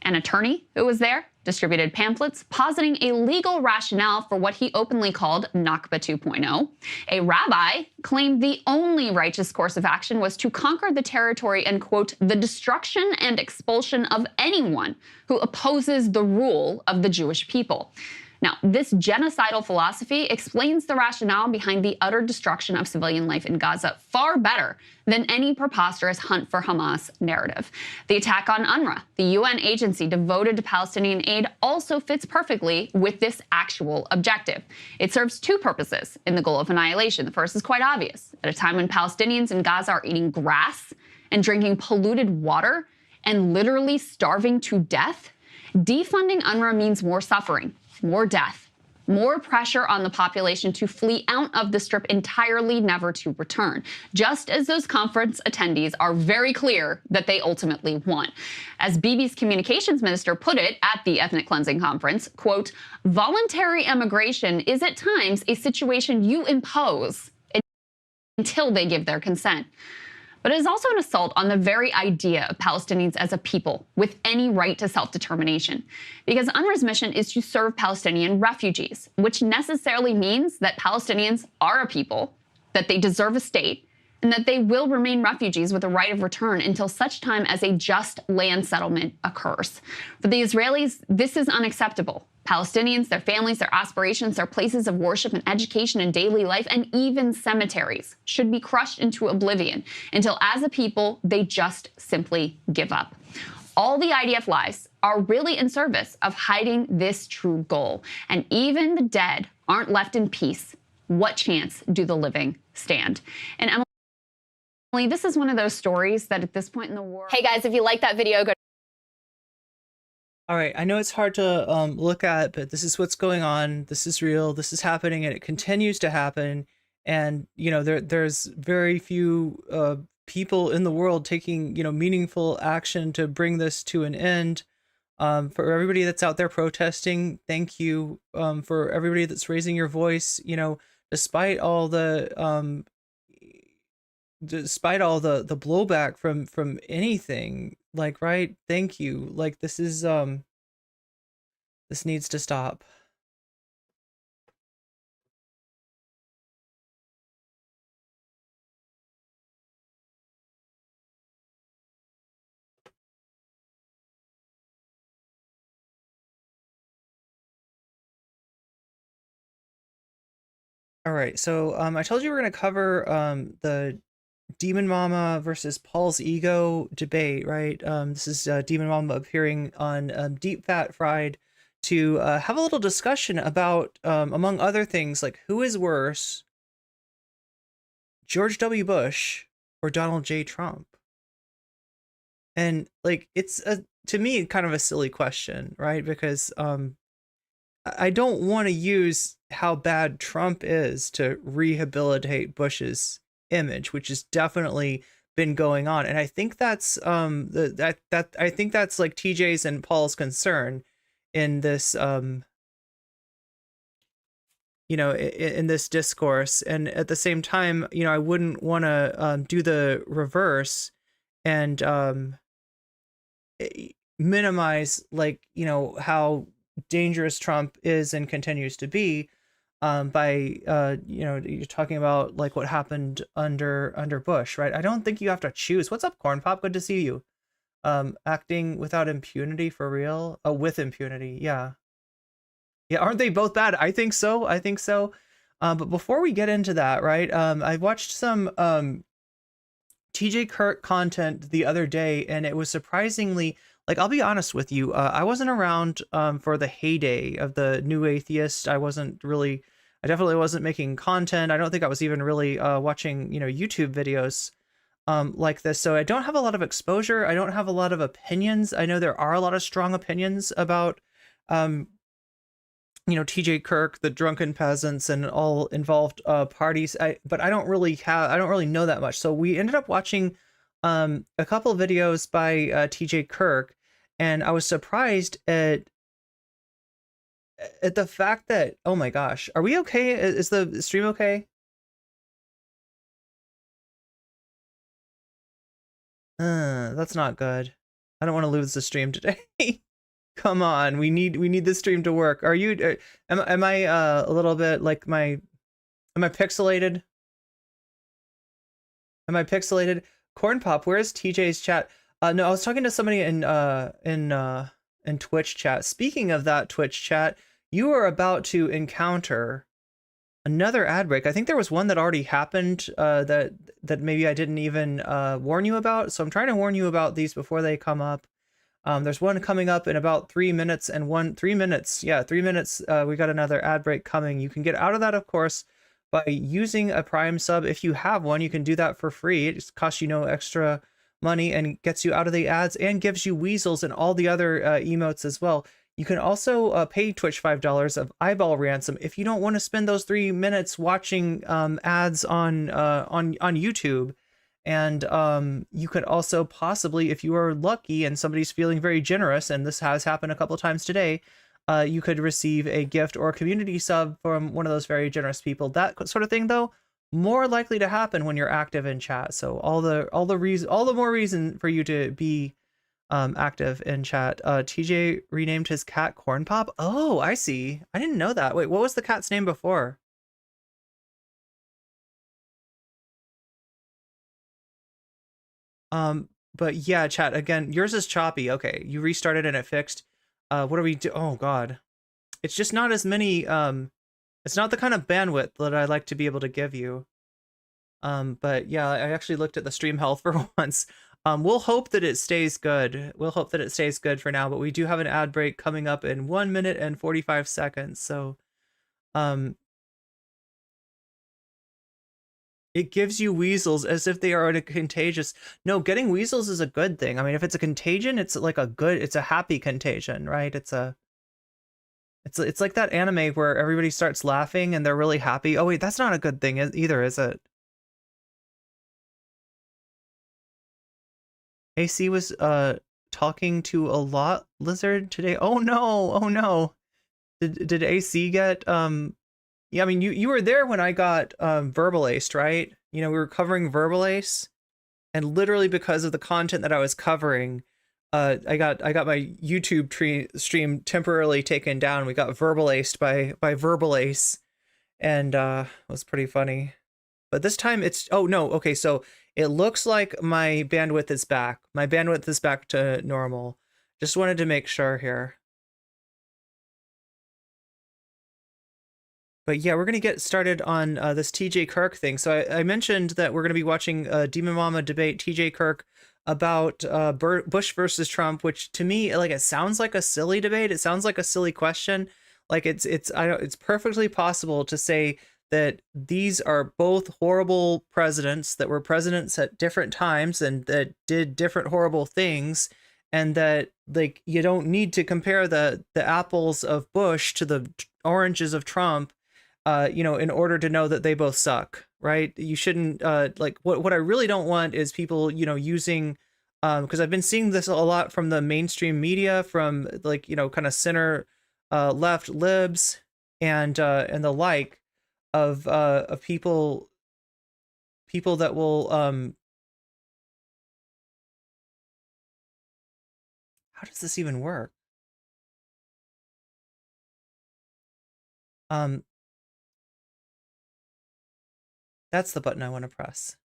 [SPEAKER 12] An attorney who was there distributed pamphlets positing a legal rationale for what he openly called Nakba 2.0. A rabbi claimed the only righteous course of action was to conquer the territory and, quote, the destruction and expulsion of anyone who opposes the rule of the Jewish people. Now, this genocidal philosophy explains the rationale behind the utter destruction of civilian life in Gaza far better than any preposterous hunt for Hamas narrative. The attack on UNRWA, the UN agency devoted to Palestinian aid, also fits perfectly with this actual objective. It serves two purposes in the goal of annihilation. The first is quite obvious. At a time when Palestinians in Gaza are eating grass and drinking polluted water and literally starving to death, defunding UNRWA means more suffering, more death, more pressure on the population to flee out of the Strip entirely, never to return, just as those conference attendees are very clear that they ultimately want. As Bibi's communications minister put it at the ethnic cleansing conference, quote, voluntary immigration is at times a situation you impose until they give their consent. But it is also an assault on the very idea of Palestinians as a people with any right to self-determination. Because UNRWA's mission is to serve Palestinian refugees, which necessarily means that Palestinians are a people, that they deserve a state, and that they will remain refugees with a right of return until such time as a just land settlement occurs. For the Israelis, this is unacceptable. Palestinians, their families, their aspirations, their places of worship and education and daily life, and even cemeteries should be crushed into oblivion until, as a people, they just simply give up. All the IDF lies are really in service of hiding this true goal. And even the dead aren't left in peace. What chance do the living stand? And Emily, this is one of those stories that at this point in the war... Hey guys, if you like that video, go...
[SPEAKER 1] All right, I know it's hard to look at, but this is what's going on. This is real. This is happening, and it continues to happen. And you know, there's very few people in the world taking meaningful action to bring this to an end. For everybody that's out there protesting, thank you. For everybody that's raising your voice, despite all the blowback from anything. Like, right? Thank you. Like, this is, this needs to stop. All right. So, I told you we're going to cover, the Demon Mama versus Paul's Ego debate, right? This is Demon Mama appearing on Deep Fat Fried to have a little discussion about, among other things, like who is worse, George W. Bush or Donald J. Trump? And like, it's to me kind of a silly question, right? Because I don't want to use how bad Trump is to rehabilitate Bush's image, which has definitely been going on, and I think that's I think that's like TJ's and Paul's concern in this in this discourse. And at the same time, I wouldn't want to do the reverse and minimize how dangerous Trump is and continues to be by you're talking about like what happened under Bush, right? I don't think you have to choose. What's up, Corn Pop? Good to see you. Acting without impunity for real? Oh, with impunity, yeah. Yeah, aren't they both bad? I think so. But before we get into that, right? I watched some TJ Kirk content the other day, and it was surprisingly, like, I'll be honest with you, I wasn't around for the heyday of the New Atheist. I definitely wasn't making content. I don't think I was even really watching, YouTube videos like this. So I don't have a lot of exposure. I don't have a lot of opinions. I know there are a lot of strong opinions about, TJ Kirk, the drunken peasants, and all involved parties. But I don't really know that much. So we ended up watching a couple of videos by TJ Kirk, and I was surprised at the fact that, oh my gosh, are we okay? Is the stream okay? That's not good. I don't want to lose the stream today. Come on, we need this stream to work. Are you? Am I a little bit like am I pixelated? Am I pixelated? Corn Pop, where's TJ's chat? No, I was talking to somebody in Twitch chat. Speaking of that Twitch chat, you are about to encounter another ad break. I think there was one that already happened that maybe I didn't even warn you about. So I'm trying to warn you about these before they come up. There's one coming up in about 3 minutes and 3 minutes. Yeah, 3 minutes. We got another ad break coming. You can get out of that, of course, by using a Prime sub. If you have one, you can do that for free. It just costs you no extra money and gets you out of the ads and gives you weasels and all the other emotes as well. You can also pay Twitch $5 of eyeball ransom if you don't want to spend those 3 minutes watching ads on YouTube. And you could also possibly, if you are lucky and somebody's feeling very generous, and this has happened a couple of times today, you could receive a gift or a community sub from one of those very generous people. That sort of thing, though, more likely to happen when you're active in chat. So all the more reason for you to be active in chat. TJ renamed his cat Corn Pop. Oh, I see. I didn't know that. Wait, what was the cat's name before? But yeah, chat, again, yours is choppy. Okay, you restarted and it fixed. What do we do? Oh god. It's just not as many, it's not the kind of bandwidth that I like to be able to give you. But yeah, I actually looked at the stream health for once. We'll hope that it stays good. We'll hope that it stays good for now, but we do have an ad break coming up in 1 minute and 45 seconds. So, it gives you weasels as if they are a contagious. No, getting weasels is a good thing. I mean, if it's a contagion, it's like it's a happy contagion, right? It's like that anime where everybody starts laughing and they're really happy. Oh wait, that's not a good thing either, is it? AC was talking to a lot lizard today. Oh no, oh no. Did AC get yeah, I mean you were there when I got verbal aced, right? You know, we were covering verbal ace, and literally because of the content that I was covering, I got my YouTube stream temporarily taken down. We got verbal aced by verbal ace, and it was pretty funny. But this time it's, oh no, okay, so it looks like my bandwidth is back. My bandwidth is back to normal. Just wanted to make sure here. But yeah, we're going to get started on this TJ Kirk thing. So I mentioned that we're going to be watching Demon Mama debate TJ Kirk about Bush versus Trump, which to me, like, it sounds like a silly debate. It sounds like a silly question. Like it's perfectly possible to say that these are both horrible presidents that were presidents at different times and that did different horrible things, and that, like, you don't need to compare the apples of Bush to the oranges of Trump, you know, in order to know that they both suck, right? You shouldn't, like, what I really don't want is people, you know, using, because I've been seeing this a lot from the mainstream media, from, like, you know, kind of center left libs and the like, of people that will how does this even work? That's the button I want to press.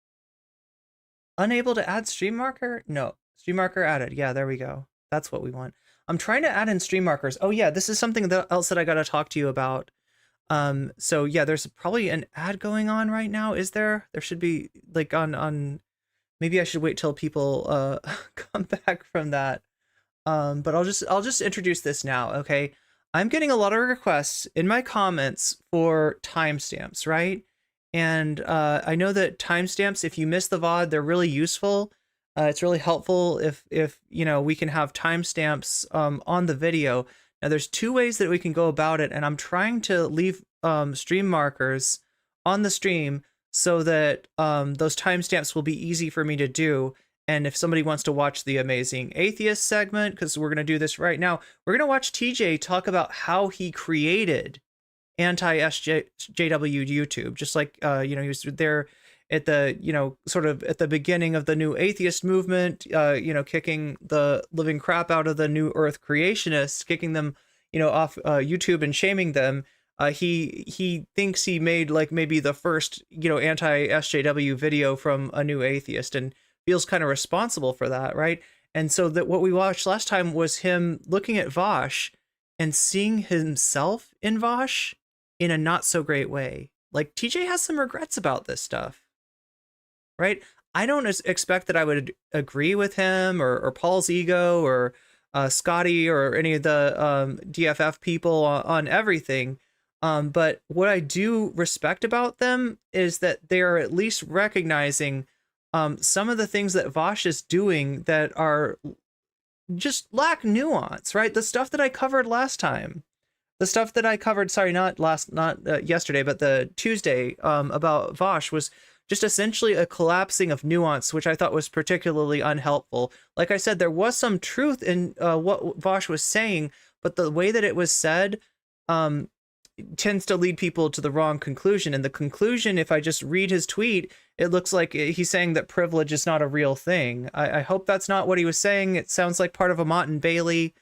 [SPEAKER 1] Unable to add stream marker? No, stream marker added. Yeah, there we go. That's what we want. I'm trying to add in stream markers. Oh yeah, this is something else that I got to talk to you about. So yeah, there's probably an ad going on right now. Is there? There should be, like, on maybe I should wait till people come back from that. But I'll just introduce this now, okay? I'm getting a lot of requests in my comments for timestamps, right? And I know that timestamps, if you miss the VOD, they're really useful. It's really helpful if you know, we can have timestamps on the video. Now, there's 2 ways that we can go about it, and I'm trying to leave stream markers on the stream so that those timestamps will be easy for me to do. And if somebody wants to watch the Amazing Atheist segment, because we're going to do this right now, we're going to watch TJ talk about how he created anti-SJW YouTube, just like, you know, he was there at the, you know, sort of at the beginning of the new atheist movement, you know, kicking the living crap out of the new earth creationists, kicking them, you know, off YouTube and shaming them. He thinks he made, like, maybe the first, you know, anti-SJW video from a new atheist, and feels kind of responsible for that, right? And so that what we watched last time was him looking at Vosh and seeing himself in Vosh in a not so great way. Like, TJ has some regrets about this stuff, right? I don't expect that I would agree with him or Paul's ego or Scotty or any of the DFF people on everything. But what I do respect about them is that they are at least recognizing some of the things that Vosh is doing that are just lack nuance, right? The stuff that I covered last time, the stuff that I covered, sorry, not yesterday, but the Tuesday about Vosh was just essentially a collapsing of nuance, which I thought was particularly unhelpful. Like I said, there was some truth in what Vosh was saying, but the way that it was said tends to lead people to the wrong conclusion. And the conclusion, if I just read his tweet, it looks like he's saying that privilege is not a real thing. I hope that's not what he was saying. It sounds like part of a Mott and Bailey,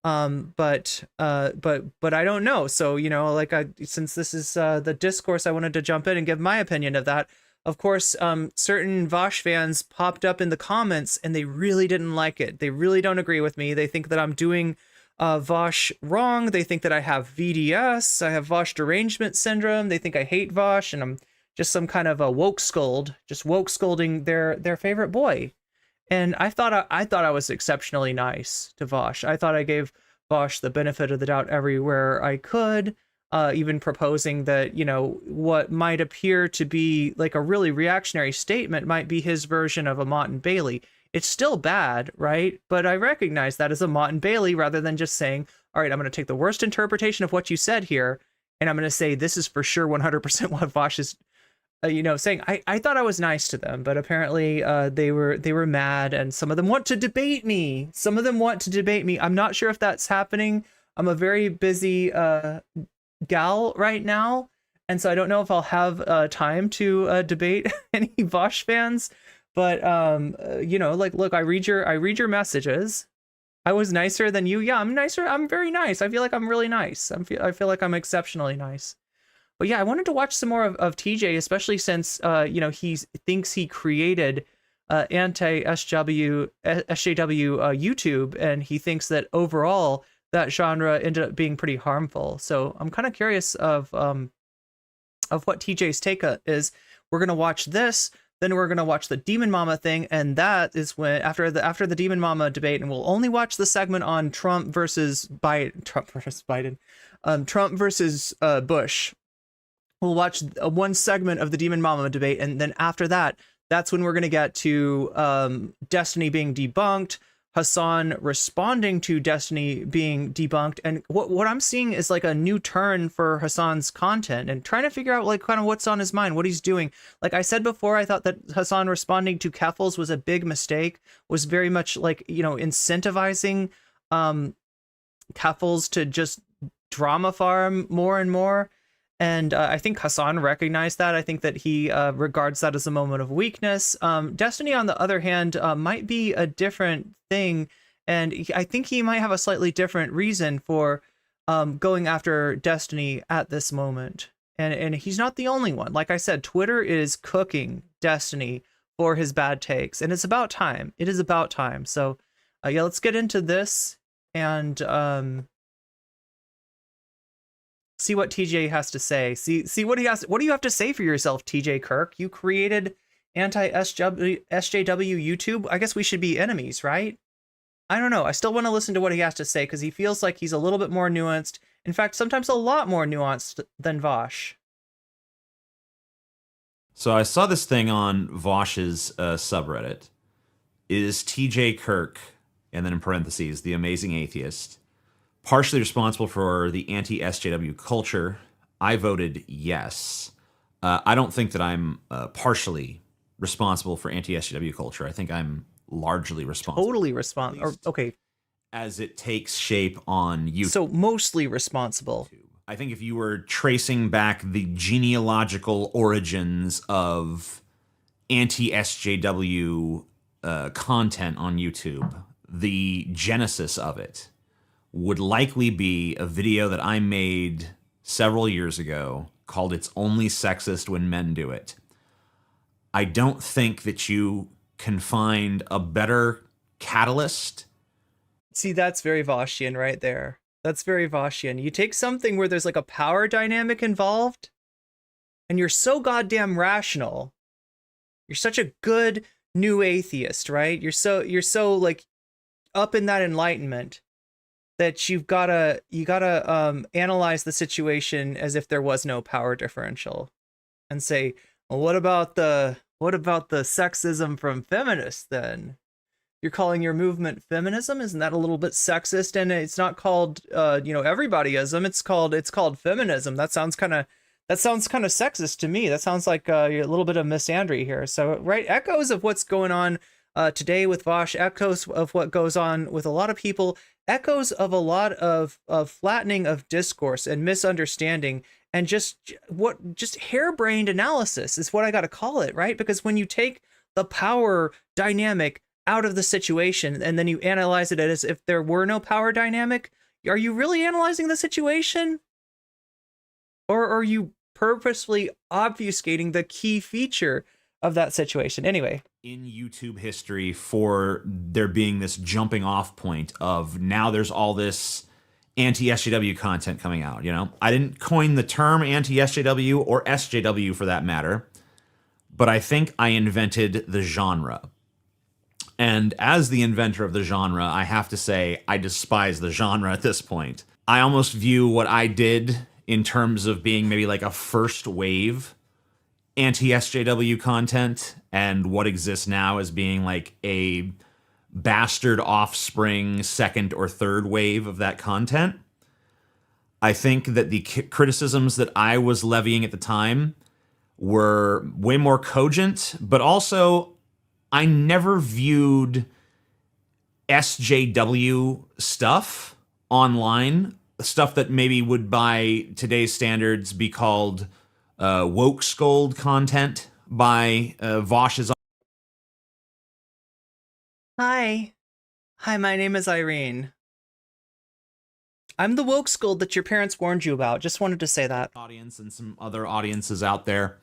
[SPEAKER 1] but I don't know. So, you know, like since this is the discourse, I wanted to jump in and give my opinion of that. Of course, certain Vosh fans popped up in the comments and they really didn't like it. They really don't agree with me. They think that I'm doing Vosh wrong. They think that I have VDS. I have Vosh derangement syndrome. They think I hate Vosh and I'm just some kind of a woke scold, just woke scolding their favorite boy. And I thought I was exceptionally nice to Vosh. I thought I gave Vosh the benefit of the doubt everywhere I could, even proposing that, you know, what might appear to be like a really reactionary statement might be his version of a Mott and Bailey. It's still bad, right? But I recognize that as a Mott and Bailey rather than just saying, all right, I'm going to take the worst interpretation of what you said here, and I'm going to say this is for sure 100% what Vosh is, you know, saying. I thought I was nice to them, but apparently they were mad, and some of them want to debate me. Some of them want to debate me. I'm not sure if that's happening. I'm a very busy gal right now, and so I don't know if I'll have time to debate any Vosh fans. But you know, like, look, I read your messages. I was nicer than you. Yeah, I'm nicer. I'm very nice. I feel like I'm really nice. I feel like I'm exceptionally nice. But yeah, I wanted to watch some more of TJ, especially since you know, he thinks he created anti-SJW YouTube, and he thinks that overall that genre ended up being pretty harmful. So I'm kind of curious of what TJ's take is. We're gonna watch this. Then we're going to watch the Demon Mama thing, and that is when after the Demon Mama debate, and we'll only watch the segment on Trump versus Biden, Trump versus Bush. We'll watch one segment of the Demon Mama debate, and then after that, that's when we're going to get to Destiny being debunked, Hasan responding to Destiny being debunked, and what I'm seeing is like a new turn for Hasan's content and trying to figure out like kind of what's on his mind, what he's doing. Like I said before, I thought that Hasan responding to Keffals was a big mistake, was very much like, you know, incentivizing Keffals to just drama farm more and more. And I think Hasan recognized that. I think that he regards that as a moment of weakness. Destiny, on the other hand, might be a different thing. And I think he might have a slightly different reason for going after Destiny at this moment. And he's not the only one. Like I said, Twitter is cooking Destiny for his bad takes. And it's about time. It is about time. So yeah, let's get into this and see what TJ has to say. See what he has. What do you have to say for yourself, TJ Kirk? You created anti-SJW YouTube. I guess we should be enemies, right? I don't know. I still want to listen to what he has to say because he feels like he's a little bit more nuanced. In fact, sometimes a lot more nuanced than Vosh.
[SPEAKER 17] So I saw this thing on Vosh's subreddit. Is TJ Kirk, and then in parentheses, the amazing atheist, partially responsible for the anti-SJW culture? I voted yes. I don't think that I'm partially responsible for anti-SJW culture. I think I'm largely responsible.
[SPEAKER 1] Totally responsible. Okay.
[SPEAKER 17] As it takes shape on YouTube.
[SPEAKER 1] So mostly responsible.
[SPEAKER 17] I think if you were tracing back the genealogical origins of anti-SJW content on YouTube, the genesis of it would likely be a video that I made several years ago called "It's Only Sexist When Men Do It." I don't think that you can find a better catalyst.
[SPEAKER 1] See, that's very Voshian right there. That's very Voshian. You take something where there's like a power dynamic involved, and you're so goddamn rational. You're such a good new atheist, right? You're so like up in that enlightenment that you gotta analyze the situation as if there was no power differential, and say, well, what about the sexism from feminists then? you're calling your movement feminism. Isn't that a little bit sexist? And it's not called everybodyism. It's called feminism. That sounds kind of sexist to me. That sounds like a little bit of misandry here. So right, echoes of what's going on today with Vosh, echoes of what goes on with a lot of people, echoes of a lot of flattening of discourse and misunderstanding, and just harebrained analysis is what I got to call it, right? Because when you take the power dynamic out of the situation and then you analyze it as if there were no power dynamic, are you really analyzing the situation? Or are you purposefully obfuscating the key feature of that situation? Anyway.
[SPEAKER 17] In YouTube history, for there being this jumping off point of now there's all this anti-SJW content coming out, you know? I didn't coin the term anti-SJW or SJW for that matter, but I think I invented the genre. And as the inventor of the genre, I have to say I despise the genre at this point. I almost view what I did in terms of being maybe like a first wave anti-SJW content and what exists now as being like a bastard offspring second or third wave of that content. I think that the criticisms that I was levying at the time were way more cogent, but also I never viewed SJW stuff online, stuff that maybe would by today's standards be called woke scold content by Vosh's.
[SPEAKER 1] Hi, my name is Irene. I'm the woke scold that your parents warned you about. Just wanted to say that.
[SPEAKER 17] Audience and some other audiences out there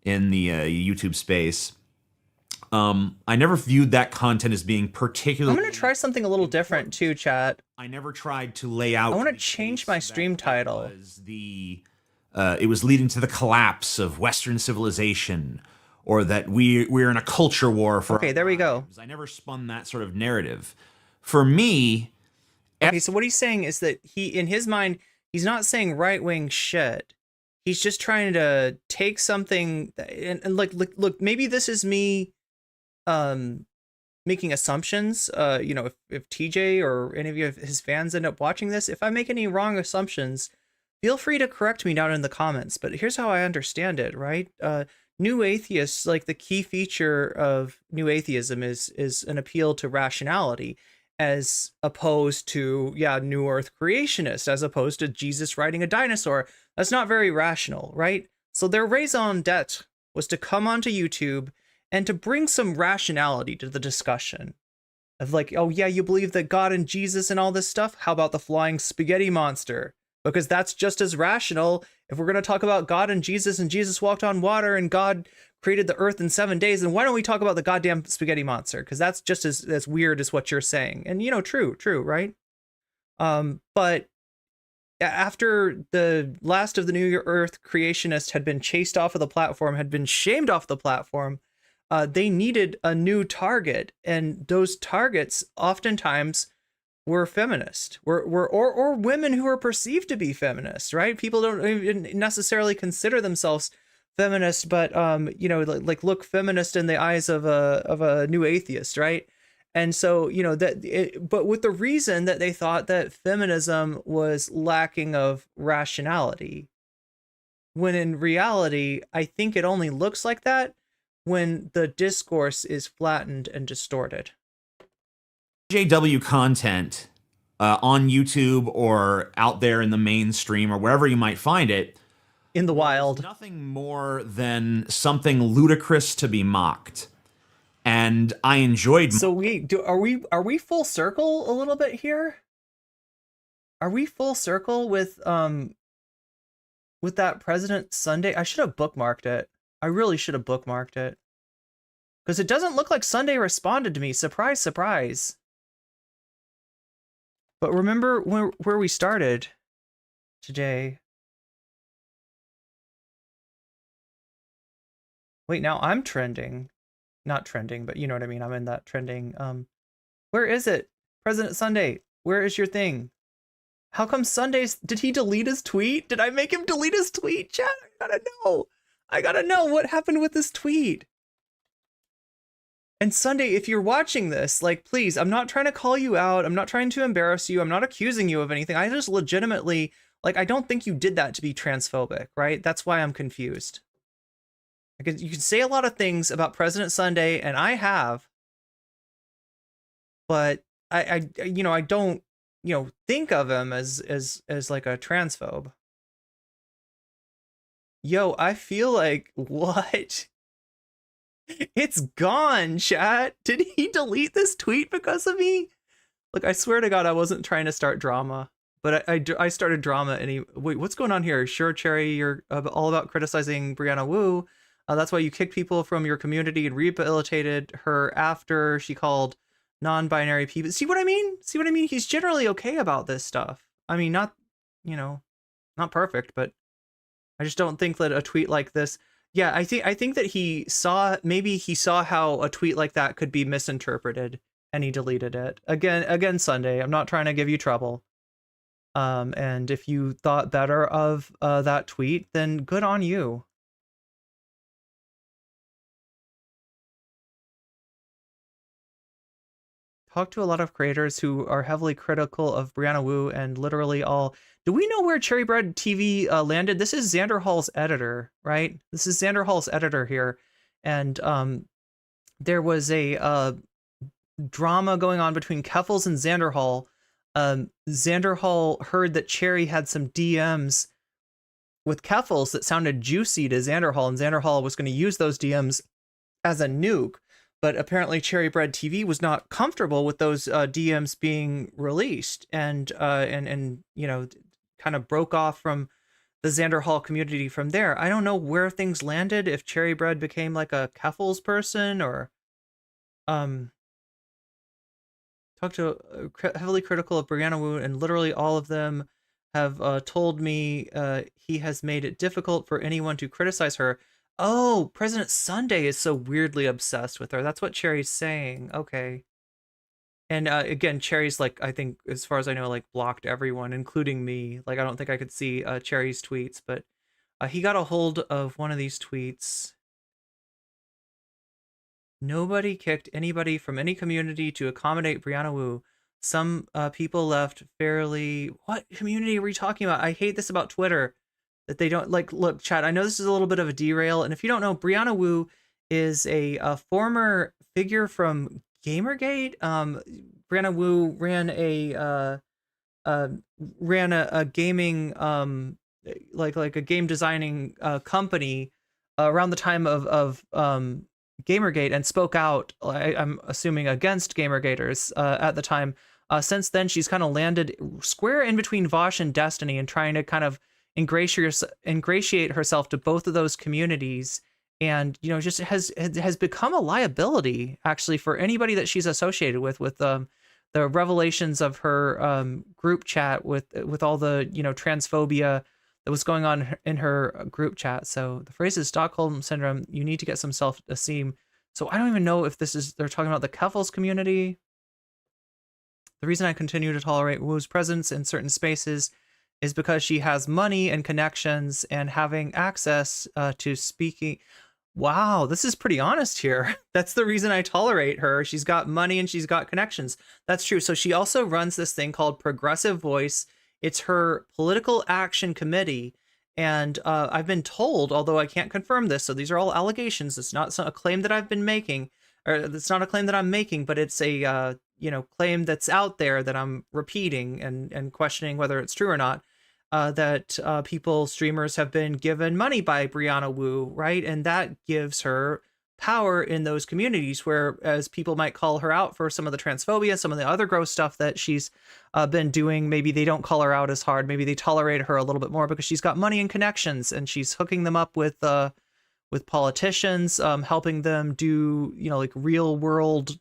[SPEAKER 17] in the YouTube space. I never viewed that content as being particularly...
[SPEAKER 1] I'm going to try something a little different too, chat.
[SPEAKER 17] I never tried to lay out...
[SPEAKER 1] I want to change my stream title.
[SPEAKER 17] It was leading to the collapse of Western civilization, or that we're in a culture war for...
[SPEAKER 1] Okay, there we go.
[SPEAKER 17] I never spun that sort of narrative. For me...
[SPEAKER 1] Okay, so what he's saying is that in his mind, he's not saying right-wing shit. He's just trying to take something and look, maybe this is me making assumptions. If TJ or any of you, his fans end up watching this, if I make any wrong assumptions, feel free to correct me down in the comments. But here's how I understand it, right? New atheists, like the key feature of new atheism is an appeal to rationality, as opposed to, New Earth creationist, as opposed to Jesus riding a dinosaur. That's not very rational, right? So their raison d'etre was to come onto YouTube and to bring some rationality to the discussion. Of like, oh yeah, you believe that God and Jesus and all this stuff? How about the flying spaghetti monster? Because that's just as rational. If we're going to talk about God and Jesus walked on water and God created the earth in 7 days, then why don't we talk about the goddamn spaghetti monster? Because that's just as weird as what you're saying. And true, right? But after the last of the New Earth creationists had been chased off of the platform, had been shamed off the platform, they needed a new target. And those targets oftentimes were feminist, or women who were perceived to be feminist, right? People don't even necessarily consider themselves feminist, but look feminist in the eyes of a new atheist, right? And so but with the reason that they thought that feminism was lacking of rationality, when in reality I think it only looks like that when the discourse is flattened and distorted.
[SPEAKER 17] JW content on YouTube or out there in the mainstream or wherever you might find it,
[SPEAKER 1] in the wild,
[SPEAKER 17] nothing more than something ludicrous to be mocked. And I enjoyed.
[SPEAKER 1] So are we full circle a little bit here? Are we full circle with that President Sunday? I should have bookmarked it. I really should have bookmarked it, because it doesn't look like Sunday responded to me. Surprise, surprise. But remember where we started today. Wait, now I'm trending. Not trending, but you know what I mean. I'm in that trending. Where is it? President Sunday, where is your thing? How come Sundays? Did he delete his tweet? Did I make him delete his tweet? Chat, I gotta know what happened with this tweet. And Sunday, if you're watching this, like, please, I'm not trying to call you out. I'm not trying to embarrass you. I'm not accusing you of anything. I just legitimately, like, I don't think you did that to be transphobic, right? That's why I'm confused. Because you can say a lot of things about President Sunday, and I have, but I don't, think of him as like a transphobe. Yo, I feel like, what? It's gone, chat. Did he delete this tweet because of me? Look, I swear to God, I wasn't trying to start drama, but I started drama. And wait, what's going on here? Sure, Cherry, you're all about criticizing Brianna Wu. That's why you kicked people from your community and rehabilitated her after she called non-binary people. See what I mean? See what I mean? He's generally okay about this stuff. I mean, not perfect, but I just don't think that a tweet like this. Yeah, I think that maybe he saw how a tweet like that could be misinterpreted and he deleted it. Again, Sunday, I'm not trying to give you trouble. And if you thought better of that tweet, then good on you. Talk to a lot of creators who are heavily critical of Brianna Wu and literally all. Do we know where Cherry Bread TV landed? This is Xander Hall's editor, right? This is Xander Hall's editor here. And there was a drama going on between Keffels and Xander Hall. Xander Hall heard that Cherry had some DMs with Keffels that sounded juicy to Xander Hall, and Xander Hall was going to use those DMs as a nuke. But apparently Cherry Bread TV was not comfortable with those DMs being released and kind of broke off from the Xander Hall community from there. I don't know where things landed, if Cherry Bread became like a Keffels person or talked to heavily critical of Brianna Wu, and literally all of them have told me he has made it difficult for anyone to criticize her. Oh, President Sunday is so weirdly obsessed with her. That's what Cherry's saying. Okay. And again, Cherry's like, I think, as far as I know, like blocked everyone, including me. Like, I don't think I could see Cherry's tweets, but he got a hold of one of these tweets. Nobody kicked anybody from any community to accommodate Brianna Wu. Some people left fairly. What community are we talking about? I hate this about Twitter. That they don't like. Look, chat, I know this is a little bit of a derail, and if you don't know, Brianna Wu is a former figure from Gamergate. Brianna Wu ran a gaming like a game designing company around the time of Gamergate, and spoke out, I'm assuming, against Gamergaters at the time. Since then, she's kind of landed square in between Vosh and Destiny, and trying to kind of ingratiate herself to both of those communities, and just has become a liability actually for anybody that she's associated with the revelations of her group chat with all the transphobia that was going on in her group chat. So the phrase is Stockholm syndrome. You need to get some self-esteem. So I don't even know if they're talking about the Keffels community. The reason I continue to tolerate Wu's presence in certain spaces is because she has money and connections and having access to speaking. Wow, this is pretty honest here. That's the reason I tolerate her. She's got money and she's got connections. That's true. So she also runs this thing called Progressive Voice. It's her political action committee. And I've been told, although I can't confirm this, so these are all allegations. It's not a claim that I've been making, or it's not a claim that I'm making, but it's a claim that's out there that I'm repeating and questioning whether it's true or not. That streamers have been given money by Brianna Wu, right? And that gives her power in those communities, where as people might call her out for some of the transphobia, some of the other gross stuff that she's been doing, maybe they don't call her out as hard. Maybe they tolerate her a little bit more because she's got money and connections, and she's hooking them up with politicians, helping them do like real world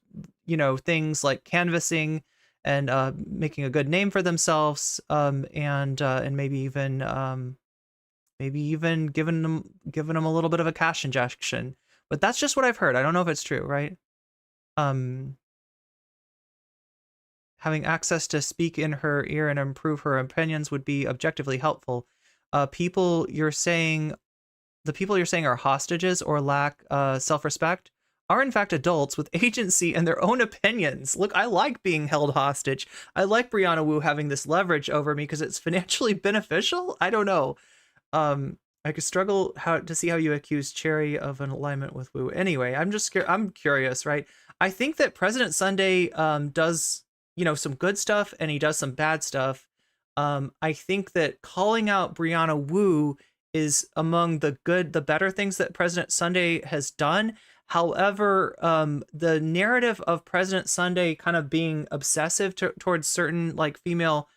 [SPEAKER 1] things like canvassing and making a good name for themselves, and maybe even giving them a little bit of a cash injection. But that's just what I've heard. I don't know if it's true, right? Having access to speak in her ear and improve her opinions would be objectively helpful. The people you're saying are hostages or lack self-respect are in fact adults with agency and their own opinions. Look, I like being held hostage. I like Brianna Wu having this leverage over me because it's financially beneficial. I don't know. I could struggle to see how you accuse Cherry of an alignment with Wu. Anyway, I'm curious, right? I think that President Sunday does, some good stuff and he does some bad stuff. I think that calling out Brianna Wu is among the better things that President Sunday has done. However, the narrative of President Sunday kind of being obsessive towards certain like female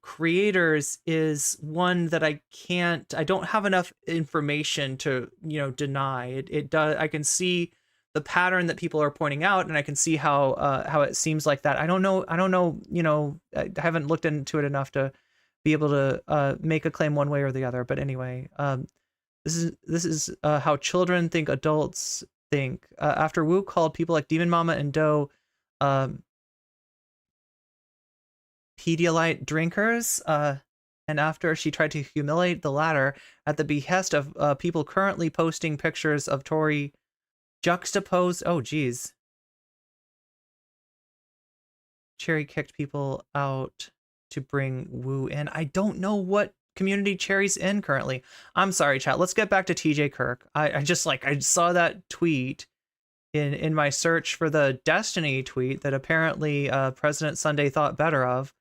[SPEAKER 1] creators is one that I don't have enough information to, deny. It does. I can see the pattern that people are pointing out, and I can see how it seems like that. I don't know, I haven't looked into it enough to be able to make a claim one way or the other. But anyway, this is how children think adults think. After Wu called people like Demon Mama and Doe Pedialyte drinkers, and after she tried to humiliate the latter at the behest of people currently posting pictures of Tory juxtaposed. Oh, geez. Cherry kicked people out to bring Wu in. I don't know what community Cherry's in currently. I'm sorry, chat. Let's get back to TJ Kirk. I saw that tweet in my search for the Destiny tweet that apparently President Sunday thought better of.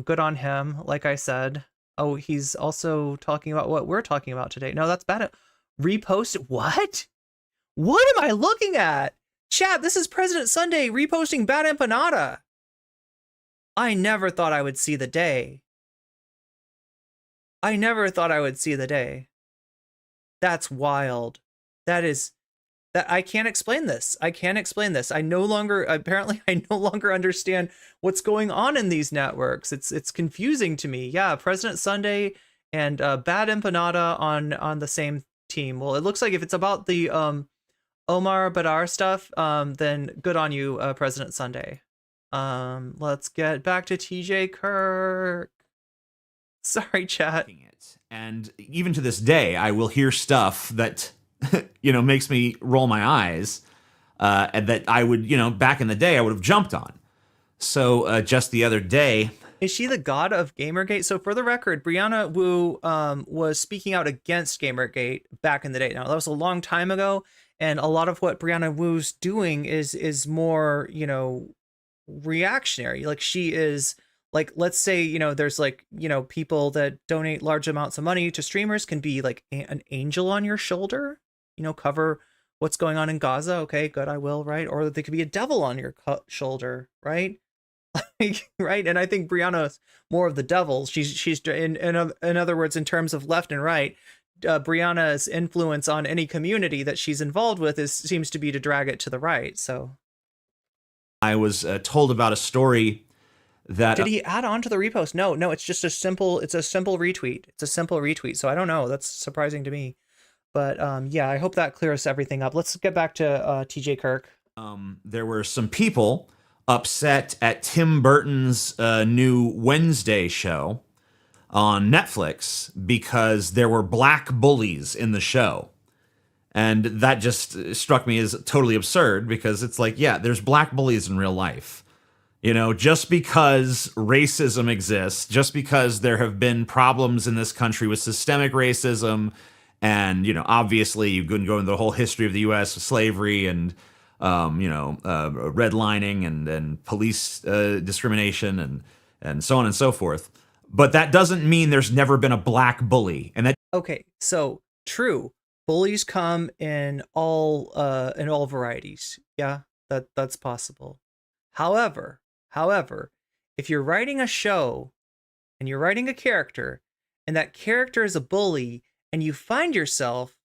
[SPEAKER 1] Good on him, like I said. Oh, he's also talking about what we're talking about today. No, that's bad. Repost what? What am I looking at? Chat, this is President Sunday reposting Bad Empanada. I never thought I would see the day. I never thought I would see the day. That's wild. That I can't explain this. I can't explain this. I no longer understand what's going on in these networks. It's confusing to me. Yeah, President Sunday and Bad Empanada on the same team. Well, it looks like if it's about the Omar Baddar stuff, then good on you, President Sunday. Let's get back to TJ Kirk. Sorry, chat.
[SPEAKER 17] And even to this day, I will hear stuff that makes me roll my eyes, and that I would, back in the day, I would have jumped on. So just the other day...
[SPEAKER 1] Is she the god of Gamergate? So for the record, Brianna Wu was speaking out against Gamergate back in the day. Now, that was a long time ago, and a lot of what Brianna Wu's doing is more, reactionary. Like, she is... Like, let's say, there's like, people that donate large amounts of money to streamers can be like an angel on your shoulder, cover what's going on in Gaza. Okay, good, I will, right? Or they could be a devil on your shoulder, right? Right? And I think Brianna's more of the devil. She's in other words, in terms of left and right, Brianna's influence on any community that she's involved with seems to be to drag it to the right. So
[SPEAKER 17] I was told about a story that
[SPEAKER 1] did he add on to the repost? No, it's just a simple retweet. It's a simple retweet. So I don't know. That's surprising to me. But yeah, I hope that clears everything up. Let's get back to TJ Kirk.
[SPEAKER 17] There were some people upset at Tim Burton's new Wednesday show on Netflix because there were black bullies in the show. And that just struck me as totally absurd because it's like, yeah, there's black bullies in real life. Just because racism exists, just because there have been problems in this country with systemic racism, and, obviously you can go into the whole history of the U.S. with slavery and, redlining and police discrimination and so on and so forth. But that doesn't mean there's never been a black bully. And that
[SPEAKER 1] okay, so true. Bullies come in all varieties. Yeah, that's possible. However, if you're writing a show and you're writing a character and that character is a bully and you find yourself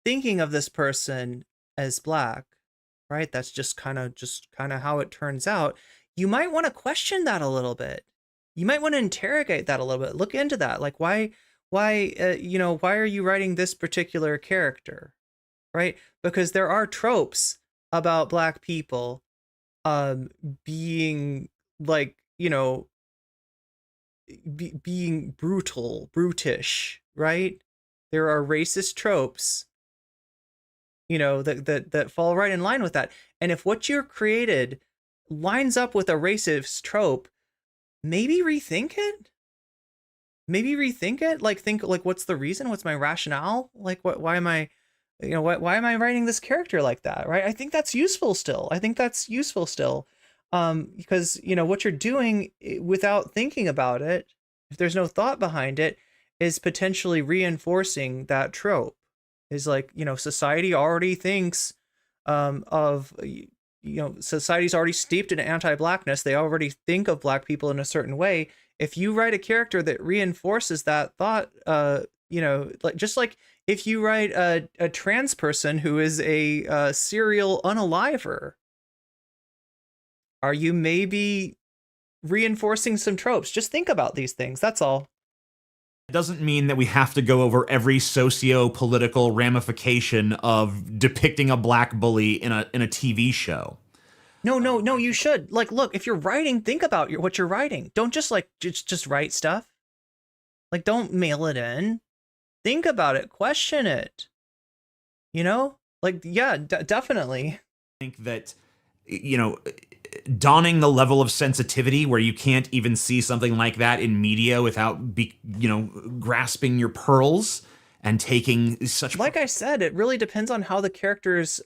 [SPEAKER 1] thinking of this person as black, right? That's just kind of how it turns out. You might want to question that a little bit. You might want to interrogate that a little bit. Look into that. Like, why are you writing this particular character, right? Because there are tropes about black people being like, being brutish, right? There are racist tropes that fall right in line with that. And if what you're created lines up with a racist trope, maybe rethink it. Like, think, like, what's the reason? What's my rationale? Like, why am I, why am I writing this character like that? Right. I think that's useful still. Because, what you're doing without thinking about it, if there's no thought behind it, is potentially reinforcing that trope. Is like, society already thinks society's already steeped in anti-blackness. They already think of black people in a certain way. If you write a character that reinforces that thought, just like if you write a trans person who is a serial unaliver, are you maybe reinforcing some tropes? Just think about these things. That's all.
[SPEAKER 17] It doesn't mean that we have to go over every socio-political ramification of depicting a black bully in a TV show.
[SPEAKER 1] No, you should. Like, look, if you're writing, think about what you're writing. Don't just just write stuff. Like, don't mail it in. Think about it. Question it. Like, yeah, definitely.
[SPEAKER 17] I think that, donning the level of sensitivity where you can't even see something like that in media without grasping your pearls and taking such...
[SPEAKER 1] Like I said, it really depends on how the character's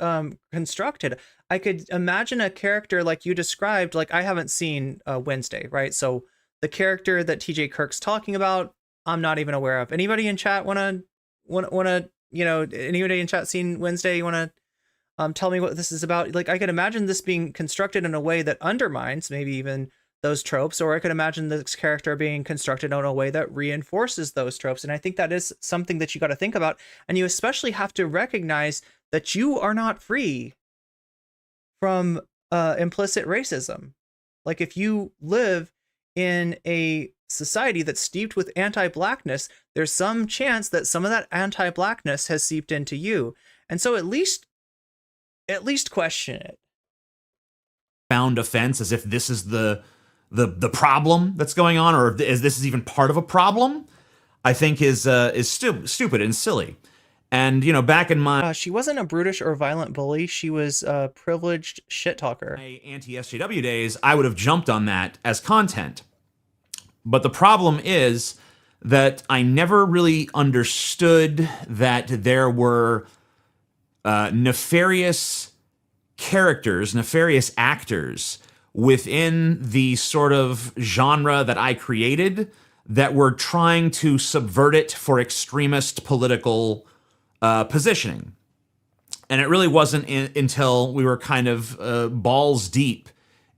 [SPEAKER 1] constructed. I could imagine a character like you described. Like, I haven't seen Wednesday, right? So the character that TJ Kirk's talking about, I'm not even aware of. Anybody in chat wanna anybody in chat seen Wednesday? You wanna tell me what this is about? Like, I could imagine this being constructed in a way that undermines maybe even those tropes, or I could imagine this character being constructed in a way that reinforces those tropes. And I think that is something that you got to think about. And you especially have to recognize that you are not free from implicit racism. Like, if you live in a society that's steeped with anti-blackness, there's some chance that some of that anti-blackness has seeped into you. And so at least question it.
[SPEAKER 17] Found offense as if this is the problem that's going on, or if this is even part of a problem, I think is stupid and silly. And back in my
[SPEAKER 1] she wasn't a brutish or violent bully. She was a privileged shit talker.
[SPEAKER 17] My anti-SJW days, I would have jumped on that as content. But the problem is that I never really understood that there were nefarious characters, nefarious actors within the sort of genre that I created that were trying to subvert it for extremist political positioning. And it really wasn't until we were kind of balls deep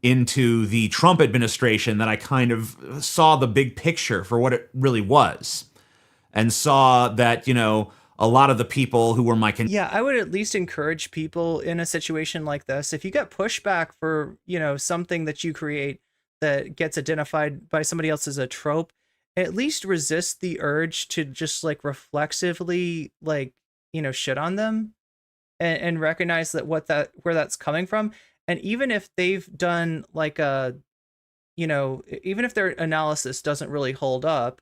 [SPEAKER 17] into the Trump administration that I kind of saw the big picture for what it really was, and saw that, a lot of the people who were my...
[SPEAKER 1] Yeah, I would at least encourage people in a situation like this, if you get pushback for, something that you create that gets identified by somebody else as a trope, at least resist the urge to just reflexively shit on them, and recognize that where that's coming from. And even if they've done even if their analysis doesn't really hold up,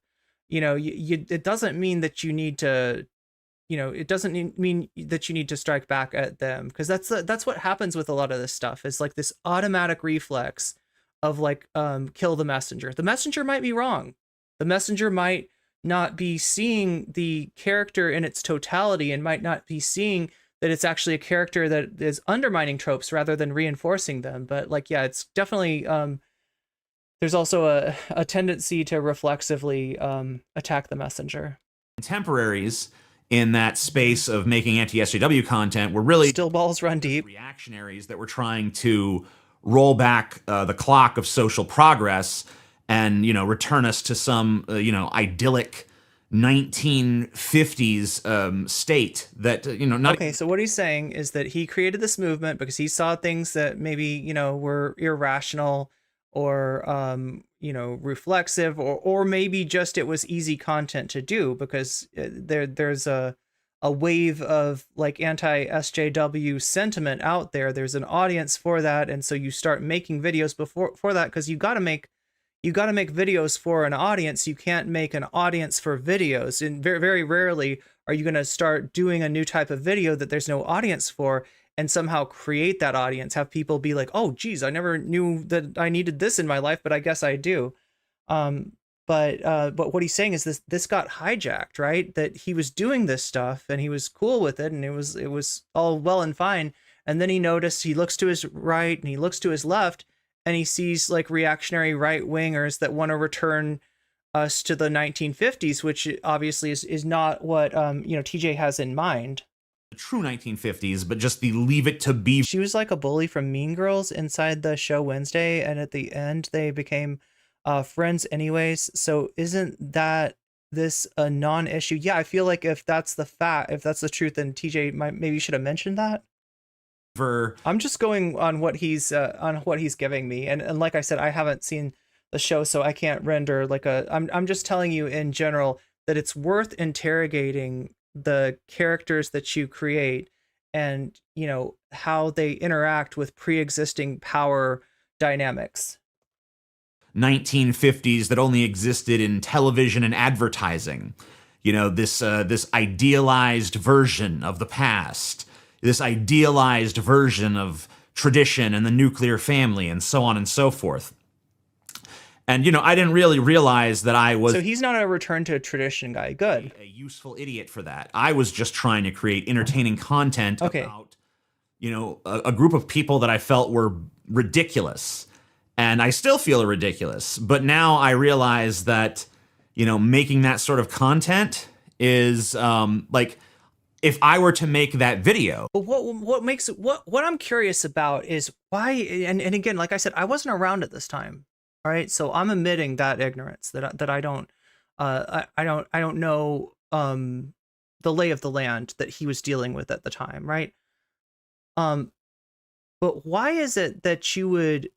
[SPEAKER 1] it doesn't mean that you need to, it doesn't mean that you need to strike back at them, because that's what happens with a lot of this stuff. It's like this automatic reflex of kill the messenger. The messenger might be wrong. The messenger might not be seeing the character in its totality, and might not be seeing that it's actually a character that is undermining tropes rather than reinforcing them. But yeah, it's definitely there's also a tendency to reflexively attack the messenger.
[SPEAKER 17] Contemporaries in that space of making anti-SJW content were really
[SPEAKER 1] still balls run deep
[SPEAKER 17] reactionaries that were trying to roll back the clock of social progress and return us to some idyllic 1950s state that not...
[SPEAKER 1] Okay, so what he's saying is that he created this movement because he saw things that maybe were irrational, or reflexive, or maybe just it was easy content to do because there's a wave of anti-SJW sentiment out there. There's an audience for that, and so you start making videos for that, because you got to make videos for an audience. You can't make an audience for videos, and very, very rarely Are you going to start doing a new type of video that there's no audience for and somehow create that audience, have people be like, oh, geez, I never knew that I needed this in my life, but I guess I do. But what he's saying is this got hijacked, right? That he was doing this stuff and he was cool with it, and it was all well and fine. And then he noticed, he looks to his right and he looks to his left, and he sees like reactionary right wingers that want to return us to the 1950s, which obviously is not what TJ has in mind.
[SPEAKER 17] The true 1950s, but just the Leave It to Beaver.
[SPEAKER 1] She was like a bully from Mean Girls inside the show Wednesday, and at the end they became friends anyways. So isn't that this a non-issue? Yeah, I feel like if that's the truth, then TJ maybe should have mentioned that. I'm just going on what he's giving me, and like I said, I haven't seen the show, so I can't render like I'm just telling you in general that it's worth interrogating the characters that you create and how they interact with pre-existing power dynamics.
[SPEAKER 17] 1950s that only existed in television and advertising. This idealized version of the past, this idealized version of tradition and the nuclear family, and so on and so forth. And, I didn't really realize that I was...
[SPEAKER 1] So he's not a return to tradition guy. Good.
[SPEAKER 17] A useful idiot for that. I was just trying to create entertaining content about, a group of people that I felt were ridiculous. And I still feel ridiculous. But now I realize that, making that sort of content is if I were to make that video.
[SPEAKER 1] But what I'm curious about is why, and again, like I said, I wasn't around at this time. All right, so I'm admitting that ignorance, that I don't know the lay of the land that he was dealing with at the time, right? But why is it that you would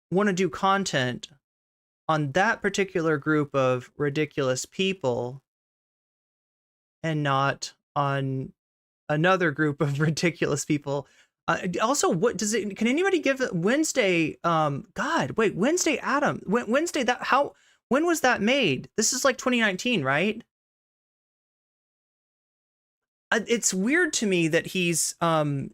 [SPEAKER 1] want to do content on that particular group of ridiculous people and not on another group of ridiculous people? Also, what does it? Can anybody give Wednesday? Wednesday Adam. Wednesday when was that made? This is like 2019, right? It's weird to me that he's like,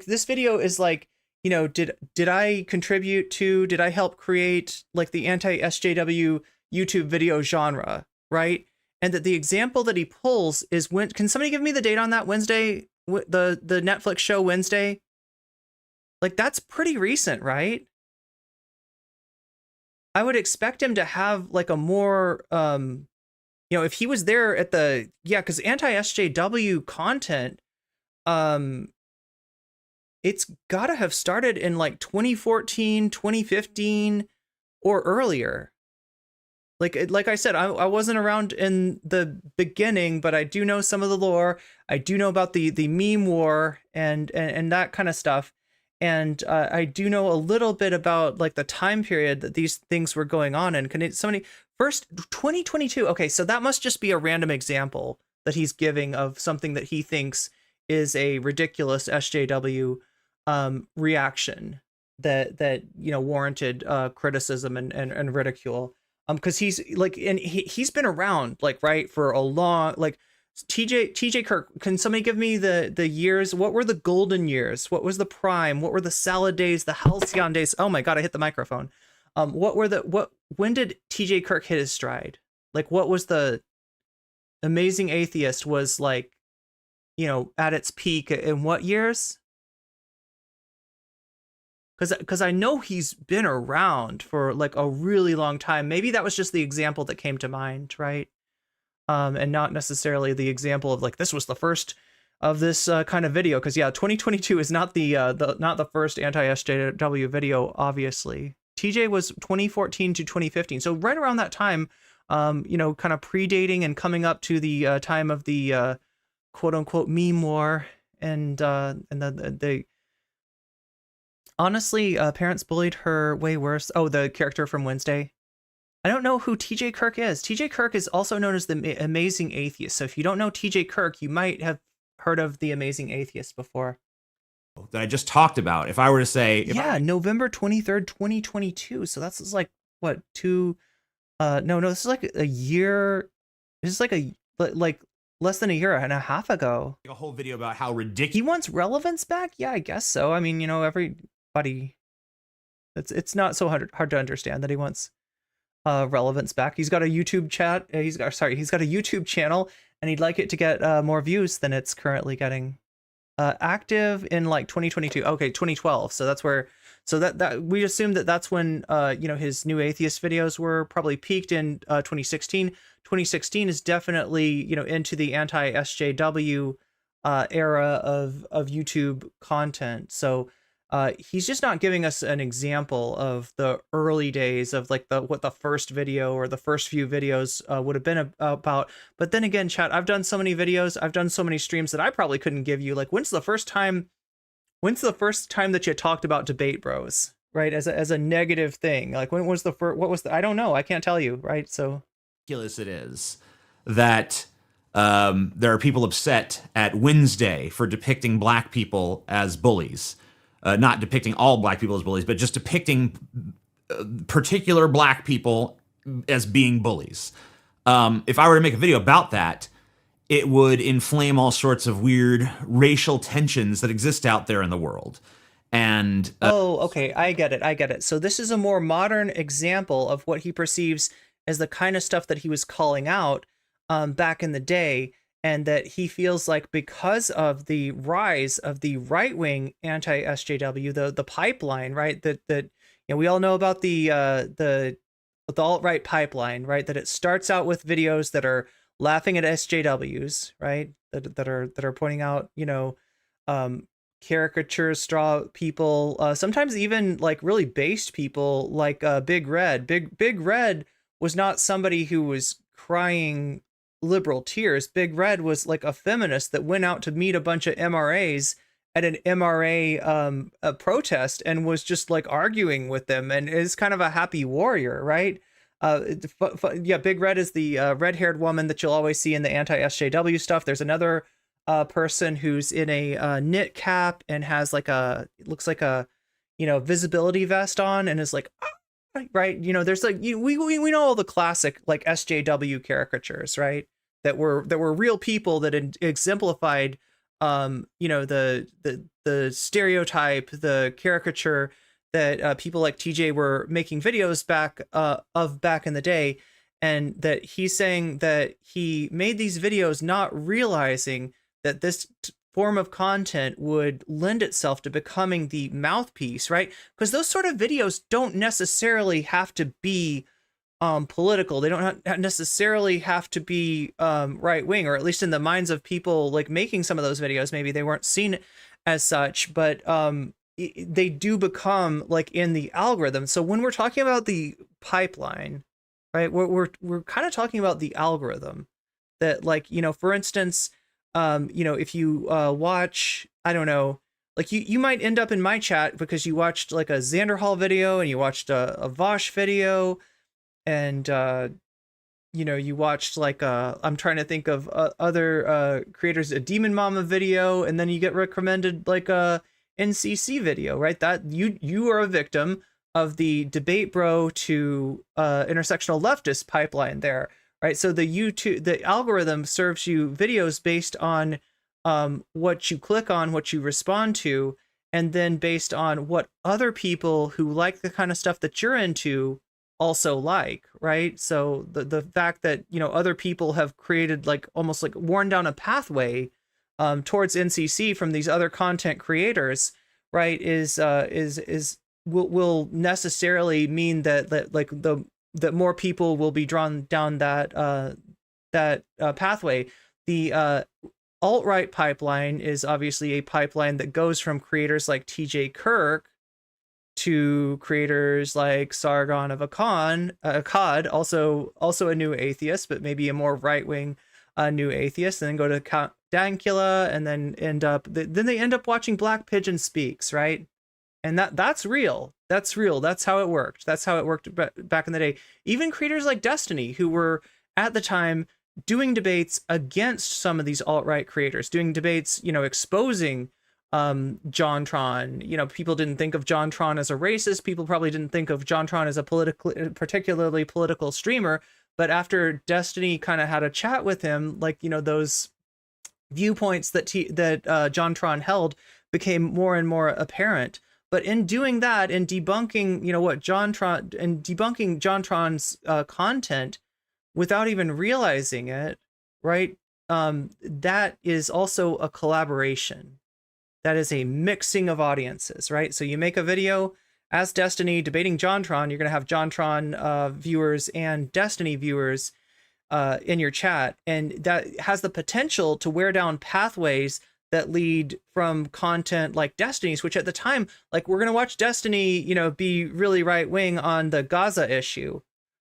[SPEAKER 1] this video is like, did I contribute to? Did I help create like the anti-SJW YouTube video genre, right? And that the example that he pulls is when? Can somebody give me the date on that Wednesday? The Netflix show Wednesday, like that's pretty recent, right? I would expect him to have like a more if he was there at the because anti-SJW content, it's gotta have started in like 2014, 2015 or earlier. Like I said, I wasn't around in the beginning, but I do know some of the lore. I do know about the meme war and that kind of stuff. And I do know a little bit about like the time period that these things were going on in. First 2022. Okay, so that must just be a random example that he's giving of something that he thinks is a ridiculous SJW reaction that warranted criticism and ridicule. Because he's like, and he's been around like, right, for a long, like TJ Kirk. Can somebody give me the years? What were the golden years? What was the prime? What were the salad days, the halcyon days? Oh my God, I hit the microphone. When did TJ Kirk hit his stride? Like, what was the Amazing Atheist was like, at its peak in what years? Because I know he's been around for like a really long time. Maybe that was just the example that came to mind, right? And not necessarily the example of like, this was the first of this kind of video. Because 2022 is not the first anti-SJW video, obviously. TJ was 2014 to 2015, so right around that time, kind of predating and coming up to the time of the quote unquote meme war and the honestly, parents bullied her way worse. Oh, the character from Wednesday. I don't know who TJ Kirk is. TJ Kirk is also known as the Amazing Atheist. So if you don't know TJ Kirk, you might have heard of the Amazing Atheist before.
[SPEAKER 17] That I just talked about. If I were to say...
[SPEAKER 1] November 23rd, 2022. So that's like, what, No, this is like a year. This is like like less than a year and a half ago.
[SPEAKER 17] A whole video about how ridiculous.
[SPEAKER 1] He wants relevance back? Yeah, I guess so. I mean, everybody. It's not so hard to understand that he wants relevance back. He's got a YouTube chat. He's got a YouTube channel, and he'd like it to get more views than it's currently getting. Active in like 2022. Okay, 2012. So that's where. So that we assume that's when his New Atheist videos were probably peaked in 2016. 2016 is definitely into the anti-SJW era of YouTube content. So he's just not giving us an example of the early days of like what the first video or the first few videos would have been about. But then again, chat, I've done so many videos, I've done so many streams that I probably couldn't give you. Like, when's the first time that you talked about debate bros, right? As a negative thing? Like, when was the first? What was the? I don't know. I can't tell you, right? So
[SPEAKER 17] ridiculous it is that there are people upset at Wednesday for depicting black people as bullies. Not depicting all black people as bullies, but just depicting particular black people as being bullies. If I were to make a video about that, it would inflame all sorts of weird racial tensions that exist out there in the world. And
[SPEAKER 1] okay, I get it. So this is a more modern example of what he perceives as the kind of stuff that he was calling out back in the day, and that he feels like because of the rise of the right-wing anti-SJW, the pipeline, right? That we all know about the alt-right pipeline, right? That it starts out with videos that are laughing at SJWs, right? That are pointing out, caricatures, straw people, sometimes even like really based people like Big Red. Big Red was not somebody who was crying liberal tears. Big Red was like a feminist that went out to meet a bunch of MRAs at an MRA a protest and was just like arguing with them and is kind of a happy warrior, right? Big Red is the red-haired woman that you'll always see in the anti-SJW stuff. There's another person who's in a knit cap and has like looks like a visibility vest on and is like, right? There's like we know all the classic like SJW caricatures, right? That were real people that exemplified the stereotype, the caricature that people like TJ were making videos back in the day, and that he's saying that he made these videos not realizing that this form of content would lend itself to becoming the mouthpiece, right? Because those sort of videos don't necessarily have to be political. They don't necessarily have to be right-wing, or at least in the minds of people like making some of those videos, maybe they weren't seen as such, but they do become like in the algorithm. So when we're talking about the pipeline, right, we're kind of talking about the algorithm that, like, for instance, if you watch, I don't know, like you might end up in my chat because you watched like a Xander Hall video and you watched a Vosh video, and you watched like I'm trying to think of other creators, a Demon Mama video, and then you get recommended like a NCC video, right? That you are a victim of the debate bro to intersectional leftist pipeline there, right? So the algorithm serves you videos based on what you click on, what you respond to, and then based on what other people who like the kind of stuff that you're into also like, right? So the fact that other people have created like almost like worn down a pathway towards NCC from these other content creators, right, will necessarily mean that more people will be drawn down that pathway. The alt-right pipeline is obviously a pipeline that goes from creators like TJ Kirk to creators like Sargon of Akkad, also a new atheist, but maybe a more right-wing new atheist, and then go to Count Dankula, and then they end up watching Black Pigeon Speaks, right? And that's real. That's real. That's how it worked. That's how it worked back in the day. Even creators like Destiny, who were at the time doing debates against some of these alt-right creators, doing debates, exposing JonTron. You know, people didn't think of JonTron as a racist. People probably didn't think of JonTron as a particularly political streamer. But after Destiny kind of had a chat with him, like, you know, those viewpoints that JonTron held became more and more apparent. But in doing that, in debunking, you know, what JonTron, and debunking JonTron's content without even realizing it, right? That is also a collaboration. That is a mixing of audiences, right? So you make a video as Destiny debating JonTron, you're going to have JonTron viewers and Destiny viewers in your chat, and that has the potential to wear down pathways that lead from content like Destiny's, which at the time, like, we're going to watch Destiny, you know, be really right wing on the Gaza issue.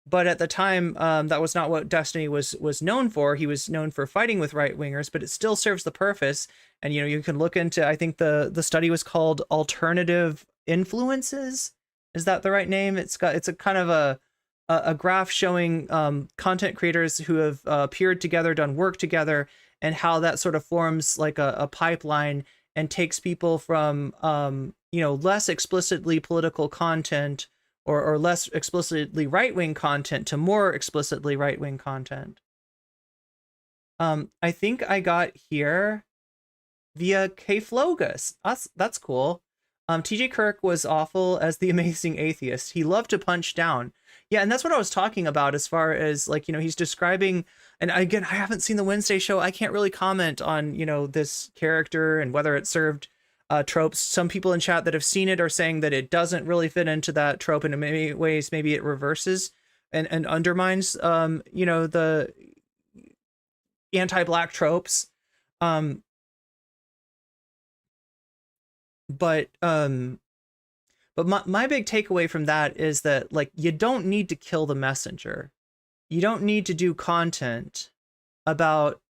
[SPEAKER 1] But at the time, that was not what Destiny was known for. He was known for fighting with right wingers, but it still serves the purpose. And, you know, you can look into, I think the study was called Alternative Influences. Is that the right name? It's a kind of a graph showing content creators who have appeared together, done work together, and how that sort of forms like a pipeline and takes people from, you know, less explicitly political content or less explicitly right-wing content to more explicitly right-wing content. I think I got here via Kflogus. That's cool. TJ Kirk was awful as the amazing atheist. He loved to punch down. Yeah, and that's what I was talking about as far as, like, you know, he's describing, and again, I haven't seen the Wednesday show. I can't really comment on, you know, this character and whether it served tropes. Some people in chat that have seen it are saying that it doesn't really fit into that trope, and in many ways, maybe it reverses and undermines, you know, the anti-black tropes. But my big takeaway from that is that, like, you don't need to kill the messenger. You don't need to do content about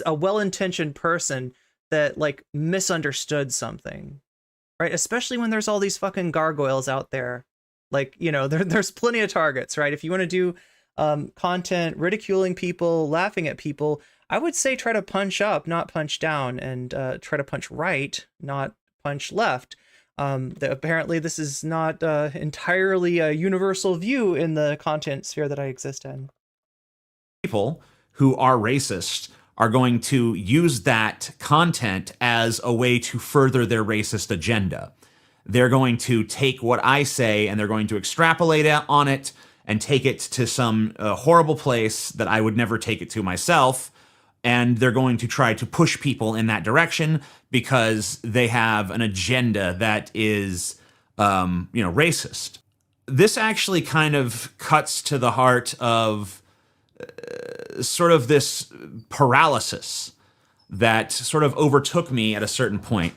[SPEAKER 1] a well-intentioned person that, like, misunderstood something, right? Especially when there's all these fucking gargoyles out there. Like, you know, there's plenty of targets, right? If you want to do content ridiculing people, laughing at people, I would say try to punch up, not punch down, and try to punch right, not punch left. Apparently this is not entirely a universal view in the content sphere that I exist in.
[SPEAKER 17] People who are racist are going to use that content as a way to further their racist agenda. They're going to take what I say and they're going to extrapolate on it and take it to some horrible place that I would never take it to myself. And they're going to try to push people in that direction because they have an agenda that is, you know, racist. This actually kind of cuts to the heart of sort of this paralysis that sort of overtook me at a certain point.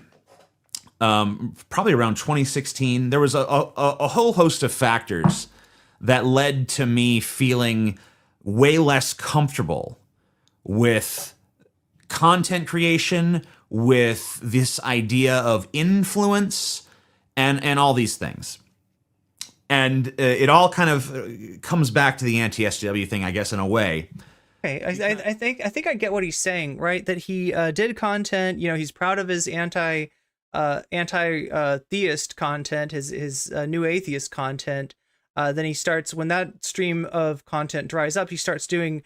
[SPEAKER 17] Probably around 2016, there was a whole host of factors that led to me feeling way less comfortable with content creation, with this idea of influence, and all these things. And it all kind of comes back to the anti-SJW thing, I guess, in a way.
[SPEAKER 1] Okay, I think I get what he's saying, right? That he did content, you know, he's proud of his anti-theist content, his new atheist content. Then he starts, when that stream of content dries up, he starts doing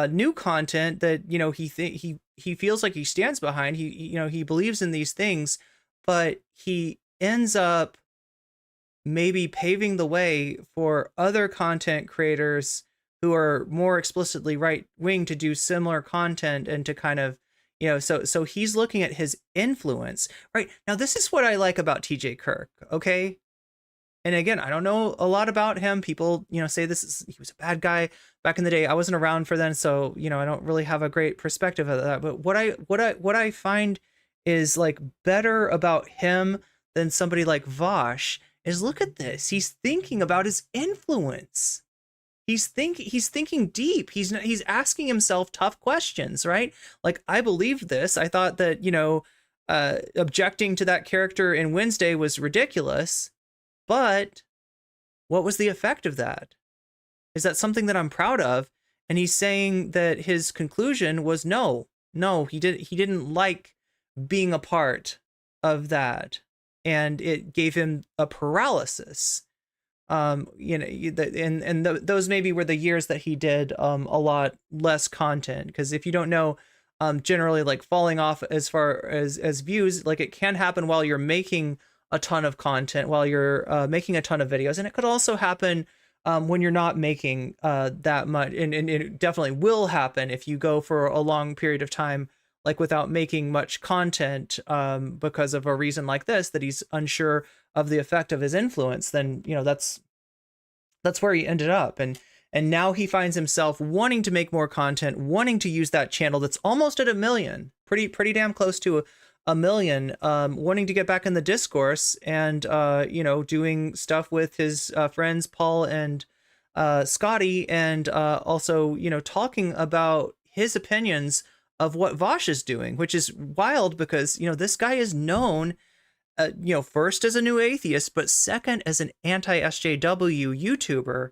[SPEAKER 1] new content that, you know, he feels like he stands behind. You know, he believes in these things, but he ends up maybe paving the way for other content creators who are more explicitly right wing to do similar content and to kind of, you know, so he's looking at his influence, right? Now, this is what I like about TJ Kirk, okay? And again, I don't know a lot about him. People, you know, say he was a bad guy back in the day. I wasn't around for then, so, you know, I don't really have a great perspective of that. But what I find is, like, better about him than somebody like Vosh is, look at this. He's thinking about his influence. He's thinking deep. He's asking himself tough questions, right? Like, I believed this. I thought that, you know, objecting to that character in Wednesday was ridiculous. But what was the effect of that? Is that something that I'm proud of? And he's saying that his conclusion was no, he didn't like being a part of that, and it gave him a paralysis. You know, those maybe were the years that he did a lot less content, because if you don't know, generally like falling off as far as views, like it can happen while you're making a ton of content, while you're making a ton of videos, and it could also happen when you're not making that much, and it definitely will happen if you go for a long period of time like without making much content because of a reason like this, that he's unsure of the effect of his influence. Then, you know, that's where he ended up. And now he finds himself wanting to make more content, wanting to use that channel that's almost at 1 million, pretty damn close to a million, wanting to get back in the discourse, and you know, doing stuff with his friends Paul and Scotty, and also, you know, talking about his opinions of what Vosh is doing, which is wild because, you know, this guy is known, you know, first as a new atheist, but second as an anti-SJW YouTuber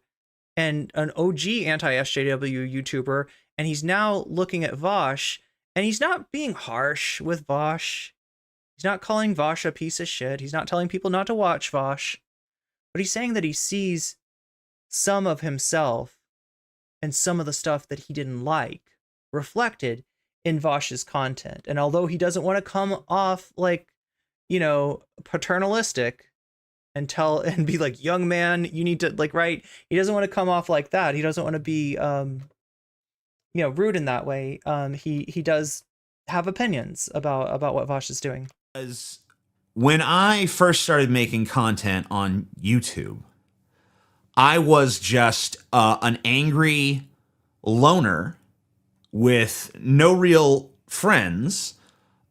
[SPEAKER 1] and an OG anti-SJW YouTuber. And he's now looking at Vosh, and he's not being harsh with Vosh. He's not calling Vosh a piece of shit. He's not telling people not to watch Vosh, but he's saying that he sees some of himself and some of the stuff that he didn't like reflected in Vosh's content. And although he doesn't want to come off like, you know, paternalistic and be like, young man, you need to, like, right, he doesn't want to come off like that. He doesn't want to be you know, rude in that way. He does have opinions about what Vosh is doing.
[SPEAKER 17] As when I first started making content on YouTube, I was just an angry loner with no real friends.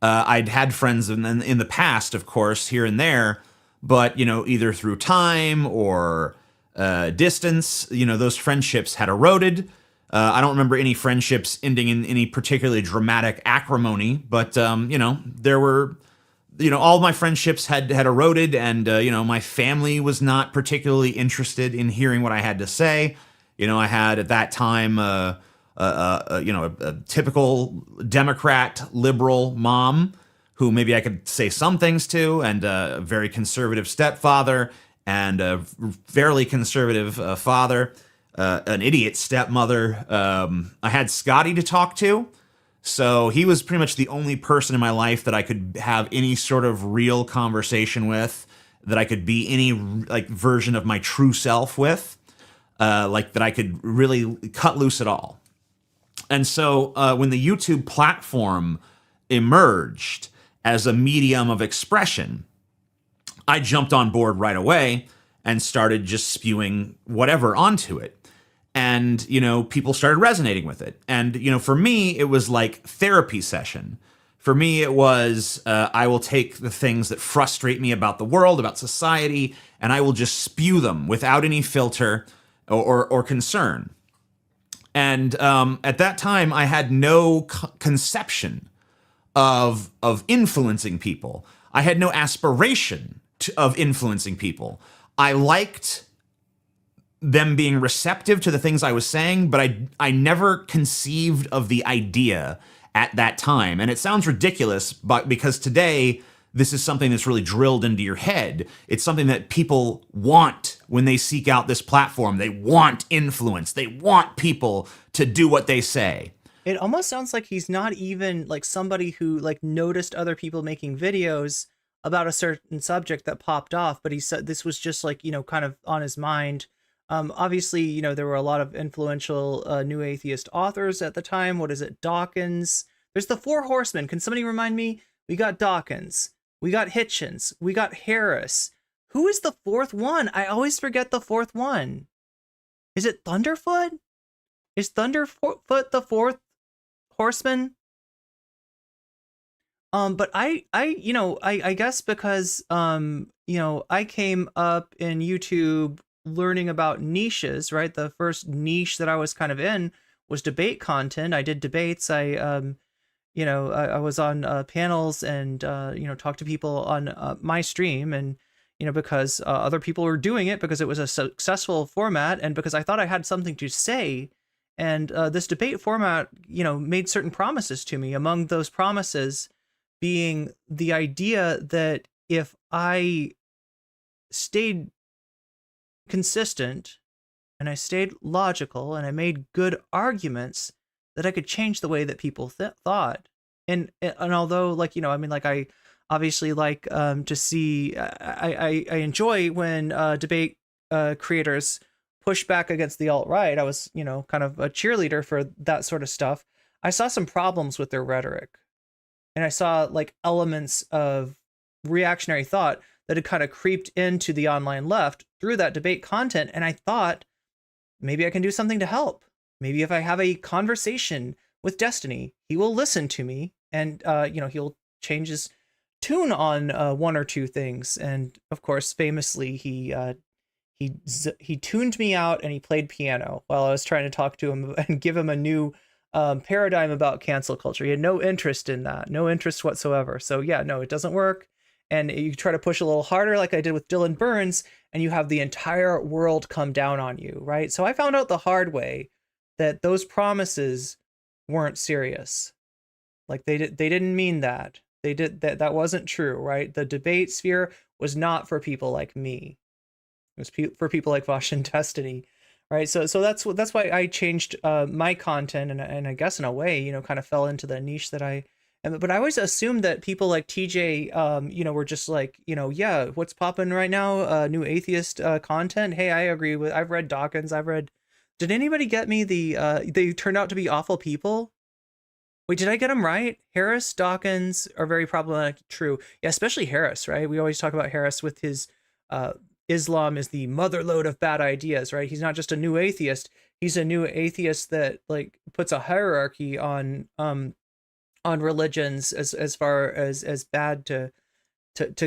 [SPEAKER 17] I'd had friends in the past, of course, here and there, but, you know, either through time or distance, you know, those friendships had eroded. I don't remember any friendships ending in any particularly dramatic acrimony, but, you know, there were, you know, all my friendships had eroded, and, you know, my family was not particularly interested in hearing what I had to say. You know, I had at that time, you know, a typical Democrat liberal mom who maybe I could say some things to, and a very conservative stepfather, and a fairly conservative father, an idiot stepmother. I had Scotty to talk to, so he was pretty much the only person in my life that I could have any sort of real conversation with, that I could be any like version of my true self with, like that I could really cut loose at all. And so when the YouTube platform emerged as a medium of expression, I jumped on board right away and started just spewing whatever onto it. And, you know, people started resonating with it. And, you know, for me, it was like therapy session. For me, it was, I will take the things that frustrate me about the world, about society, and I will just spew them without any filter or concern. And at that time, I had no conception of influencing people. I had no aspiration of influencing people. I liked them being receptive to the things I was saying, but I never conceived of the idea at that time. And it sounds ridiculous, but because today, this is something that's really drilled into your head. It's something that people want when they seek out this platform. They want influence. They want people to do what they say.
[SPEAKER 1] It almost sounds like he's not even like somebody who like noticed other people making videos about a certain subject that popped off, but he said this was just like, you know, kind of on his mind. Obviously, you know, there were a lot of influential new atheist authors at the time. What is it? Dawkins. There's the Four Horsemen. Can somebody remind me? We got Dawkins. We got Hitchens. We got Harris. Who is the fourth one? I always forget the fourth one. Is it Thunderfoot? Is Thunderfoot the fourth horseman? But I guess because, you know, I came up in YouTube learning about niches, right? The first niche that I was kind of in was debate content. I did debates. I was on panels and, you know, talked to people on my stream, and, you know, because other people were doing it because it was a successful format, and because I thought I had something to say. And this debate format, you know, made certain promises to me. Among those promises being the idea that if I stayed consistent and I stayed logical and I made good arguments, that I could change the way that people thought. And although, like, you know, I mean, like, I obviously like to see, I enjoy when debate creators push back against the alt-right. I was, you know, kind of a cheerleader for that sort of stuff. I saw some problems with their rhetoric. And I saw like elements of reactionary thought that had kind of creeped into the online left through that debate content. And I thought, maybe I can do something to help. Maybe if I have a conversation with Destiny, he will listen to me, and you know, he'll change his tune on one or two things. And of course, famously, he tuned me out and he played piano while I was trying to talk to him and give him a new paradigm about cancel culture. He had no interest in that, no interest whatsoever. So yeah, no, it doesn't work. And you try to push a little harder, like I did with Dylan Burns, and you have the entire world come down on you, right? So I found out the hard way that those promises weren't serious. Like they didn't mean that. That wasn't true, right? The debate sphere was not for people like me. It was for people like Vosh and Destiny, right? So that's why I changed my content, and I guess in a way, you know, kind of fell into the niche that I. But I always assumed that people like TJ, you know, were just like, you know, yeah, what's popping right now? New atheist content. Hey, I agree with. I've read Dawkins. Did anybody get me the? They turned out to be awful people. Wait, did I get them right? Harris, Dawkins are very problematic. True, yeah, especially Harris, right? We always talk about Harris with his Islam is the motherlode of bad ideas, right? He's not just a new atheist. He's a new atheist that like puts a hierarchy on religions as far as bad to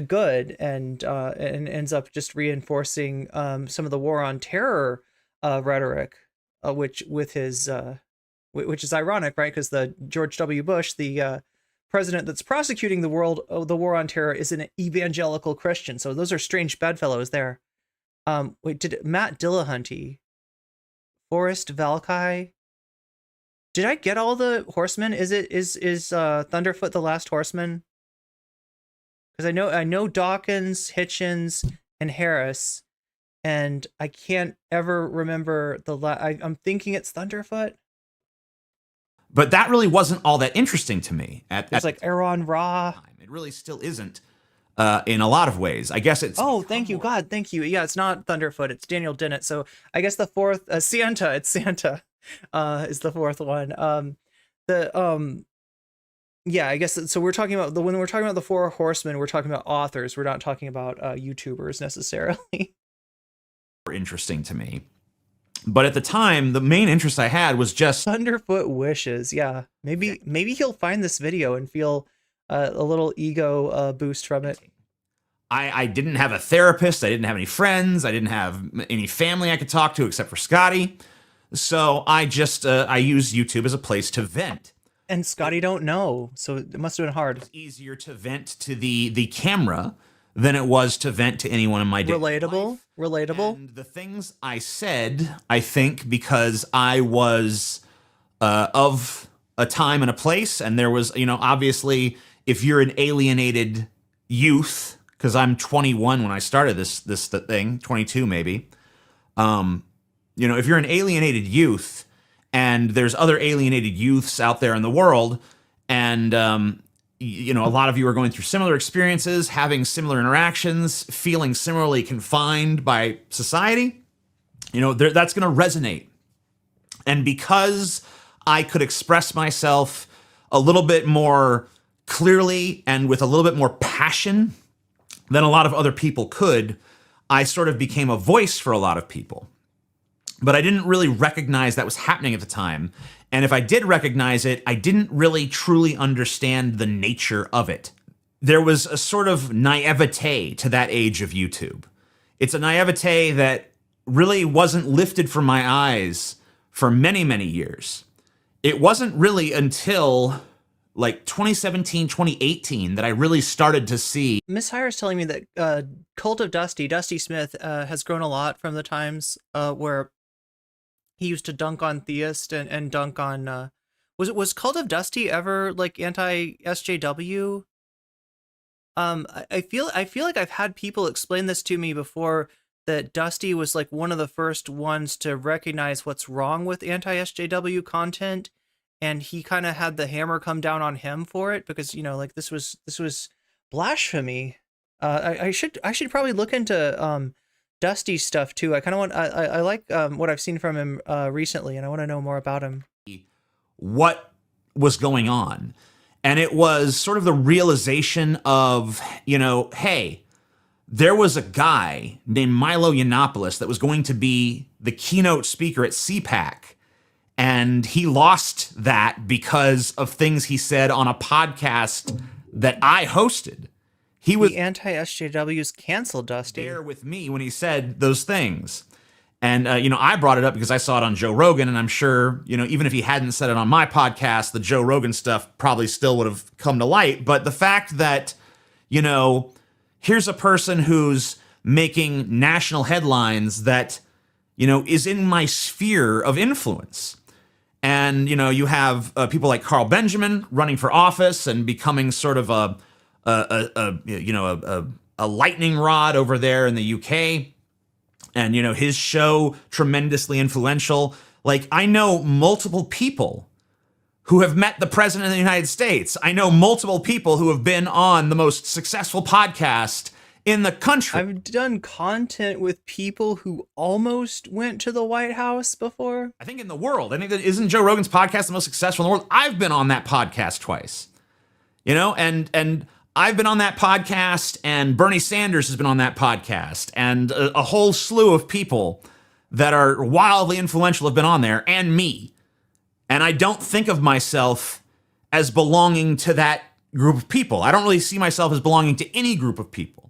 [SPEAKER 1] good, and ends up just reinforcing some of the war on terror rhetoric, which is ironic, right? Because the George W. Bush, the president that's prosecuting the war on terror, is an evangelical Christian. So those are strange bedfellows there. Wait, did Matt Dillahunty, Forrest Valkai? Did I get all the horsemen? Is Thunderfoot the last horseman? Because I know Dawkins, Hitchens, and Harris, and I can't ever remember I'm thinking it's Thunderfoot.
[SPEAKER 17] But that really wasn't all that interesting to me.
[SPEAKER 1] It's like Aaron Ra.
[SPEAKER 17] It really still isn't in a lot of ways. I guess it's...
[SPEAKER 1] Oh, thank you, God, thank you. Yeah, it's not Thunderfoot, it's Daniel Dennett. So I guess the fourth, Santa, it's Santa is the fourth one. Yeah, I guess, so we're talking about, when we're talking about the four horsemen, we're talking about authors. We're not talking about YouTubers necessarily.
[SPEAKER 17] Interesting to me. But at the time, the main interest I had was just
[SPEAKER 1] Thunderfoot wishes. Yeah, maybe he'll find this video and feel a little ego boost from it.
[SPEAKER 17] I didn't have a therapist. I didn't have any friends. I didn't have any family I could talk to except for Scotty. So I just I used YouTube as a place to vent.
[SPEAKER 1] And Scotty don't know, so it must have been hard.
[SPEAKER 17] It's easier to vent to the camera than it was to vent to anyone in my day.
[SPEAKER 1] Relatable.
[SPEAKER 17] And the things I said, I think, because I was of a time and a place, and there was, you know, obviously, if you're an alienated youth, because I'm 21 when I started this thing, 22 maybe, you know, if you're an alienated youth, and there's other alienated youths out there in the world, and you know, a lot of you are going through similar experiences, having similar interactions, feeling similarly confined by society, you know, that's going to resonate. And because I could express myself a little bit more clearly and with a little bit more passion than a lot of other people could, I sort of became a voice for a lot of people. But I didn't really recognize that was happening at the time. And if I did recognize it, I didn't really truly understand the nature of it. There was a sort of naivete to that age of YouTube. It's a naivete that really wasn't lifted from my eyes for many, many years. It wasn't really until like 2017, 2018 that I really started to see.
[SPEAKER 1] Miss Hire is telling me that Cult of Dusty Smith, has grown a lot from the times where he used to dunk on Theist and dunk on was Cult of Dusty ever like anti-SJW? I feel like I've had people explain this to me before, that Dusty was like one of the first ones to recognize what's wrong with anti-SJW content, and he kind of had the hammer come down on him for it, because, you know, like this was blasphemy. I should probably look into Dusty's stuff too. I kind of want I like what I've seen from him recently, and I want to know more about him.
[SPEAKER 17] What was going on? And it was sort of the realization of, you know, hey, there was a guy named Milo Yiannopoulos that was going to be the keynote speaker at CPAC, and he lost that because of things he said on a podcast that I hosted. He was
[SPEAKER 1] the anti-SJWs canceled Dusty
[SPEAKER 17] there with me when he said those things. And, you know, I brought it up because I saw it on Joe Rogan, and I'm sure, you know, even if he hadn't said it on my podcast, the Joe Rogan stuff probably still would have come to light. But the fact that, you know, here's a person who's making national headlines that, you know, is in my sphere of influence. And, you know, you have people like Carl Benjamin running for office and becoming sort of a lightning rod over there in the UK. And, you know, his show, tremendously influential. Like, I know multiple people who have met the president of the United States. I know multiple people who have been on the most successful podcast in the country.
[SPEAKER 1] I've done content with people who almost went to the White House before.
[SPEAKER 17] I think in the world. I think that isn't Joe Rogan's podcast the most successful in the world? I've been on that podcast twice. You know, and I've been on that podcast, and Bernie Sanders has been on that podcast, and a whole slew of people that are wildly influential have been on there, and me. And I don't think of myself as belonging to that group of people. I don't really see myself as belonging to any group of people.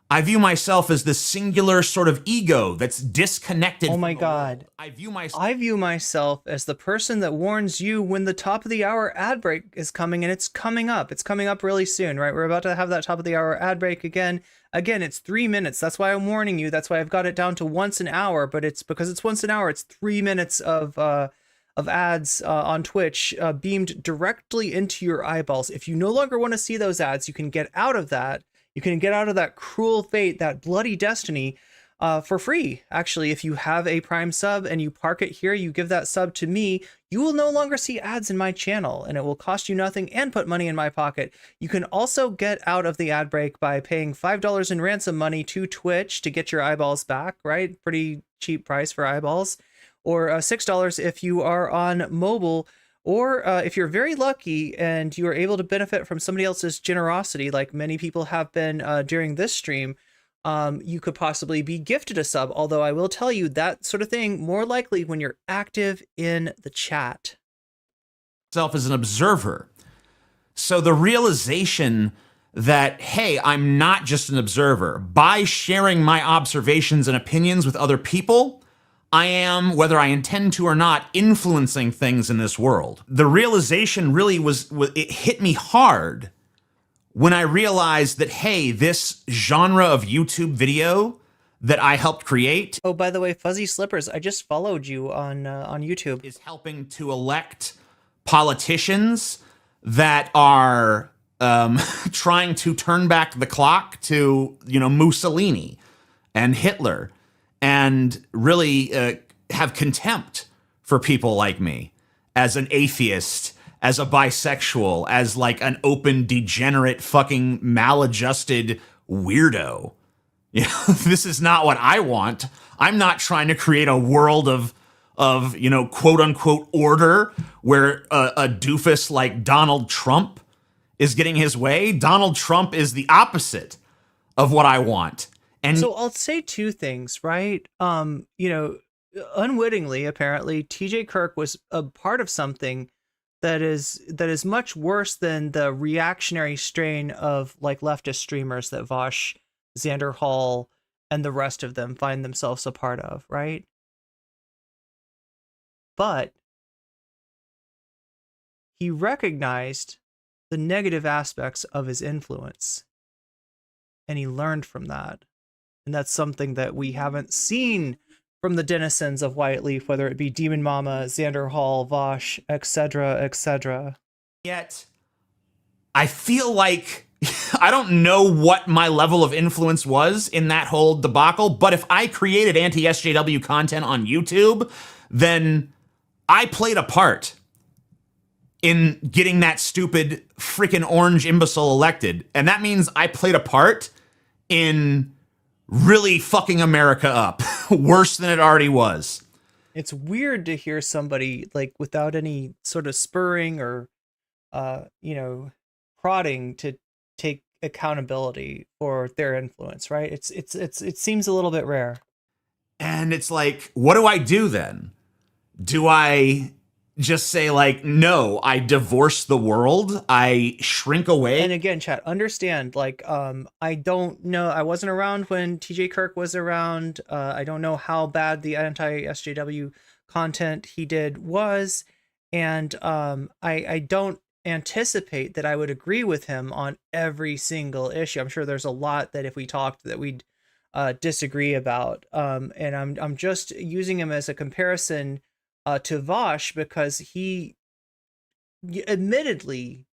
[SPEAKER 17] I view myself as this singular sort of ego that's disconnected.
[SPEAKER 1] Oh my God.
[SPEAKER 17] I view
[SPEAKER 1] myself as the person that warns you when the top of the hour ad break is coming, and it's coming up. It's coming up really soon, right? We're about to have that top of the hour ad break again. Again, it's 3 minutes. That's why I'm warning you. That's why I've got it down to once an hour, but it's because it's once an hour. It's 3 minutes of ads on Twitch beamed directly into your eyeballs. If you no longer want to see those ads, you can get out of that. You can get out of that cruel fate, that bloody destiny, for free. Actually, if you have a Prime sub and you park it here, you give that sub to me, you will no longer see ads in my channel, and it will cost you nothing and put money in my pocket. You can also get out of the ad break by paying $5 in ransom money to Twitch to get your eyeballs back, right? Pretty cheap price for eyeballs. Or $6 if you are on mobile. Or if you're very lucky and you are able to benefit from somebody else's generosity, like many people have been during this stream, you could possibly be gifted a sub. Although I will tell you that sort of thing more likely when you're active in the chat.
[SPEAKER 17] Self as an observer. So the realization that, hey, I'm not just an observer. By sharing my observations and opinions with other people, I am, whether I intend to or not, influencing things in this world. The realization really it hit me hard when I realized that, hey, this genre of YouTube video that I helped create.
[SPEAKER 1] Oh, by the way, Fuzzy Slippers, I just followed you on YouTube.
[SPEAKER 17] Is helping to elect politicians that are trying to turn back the clock to, you know, Mussolini and Hitler. And really have contempt for people like me as an atheist, as a bisexual, as like an open, degenerate, fucking maladjusted weirdo. You know, this is not what I want. I'm not trying to create a world of you know, quote unquote order where a doofus like Donald Trump is getting his way. Donald Trump is the opposite of what I want. And
[SPEAKER 1] so I'll say two things, right? You know, unwittingly, apparently, TJ Kirk was a part of something that is much worse than the reactionary strain of like leftist streamers that Vosh, Xander Hall, and the rest of them find themselves a part of, right? But he recognized the negative aspects of his influence, and he learned from that. And that's something that we haven't seen from the denizens of White Leaf, whether it be Demon Mama, Xander Hall, Vosh, etc., etc.
[SPEAKER 17] Yet, I feel like I don't know what my level of influence was in that whole debacle, but if I created anti-SJW content on YouTube, then I played a part in getting that stupid freaking orange imbecile elected. And that means I played a part in really fucking America up worse than it already was.
[SPEAKER 1] It's weird to hear somebody like without any sort of spurring or, prodding to take accountability for their influence, right? It seems a little bit rare.
[SPEAKER 17] And it's like, what do I do then? Do I just say like, no, I divorce the world, I shrink away?
[SPEAKER 1] And again, chat, understand, like, I don't know, I wasn't around when TJ Kirk was around. I don't know how bad the anti-SJW content he did was. And I don't anticipate that I would agree with him on every single issue. I'm sure there's a lot that if we talked that we'd disagree about. And I'm just using him as a comparison to Vosh because he admittedly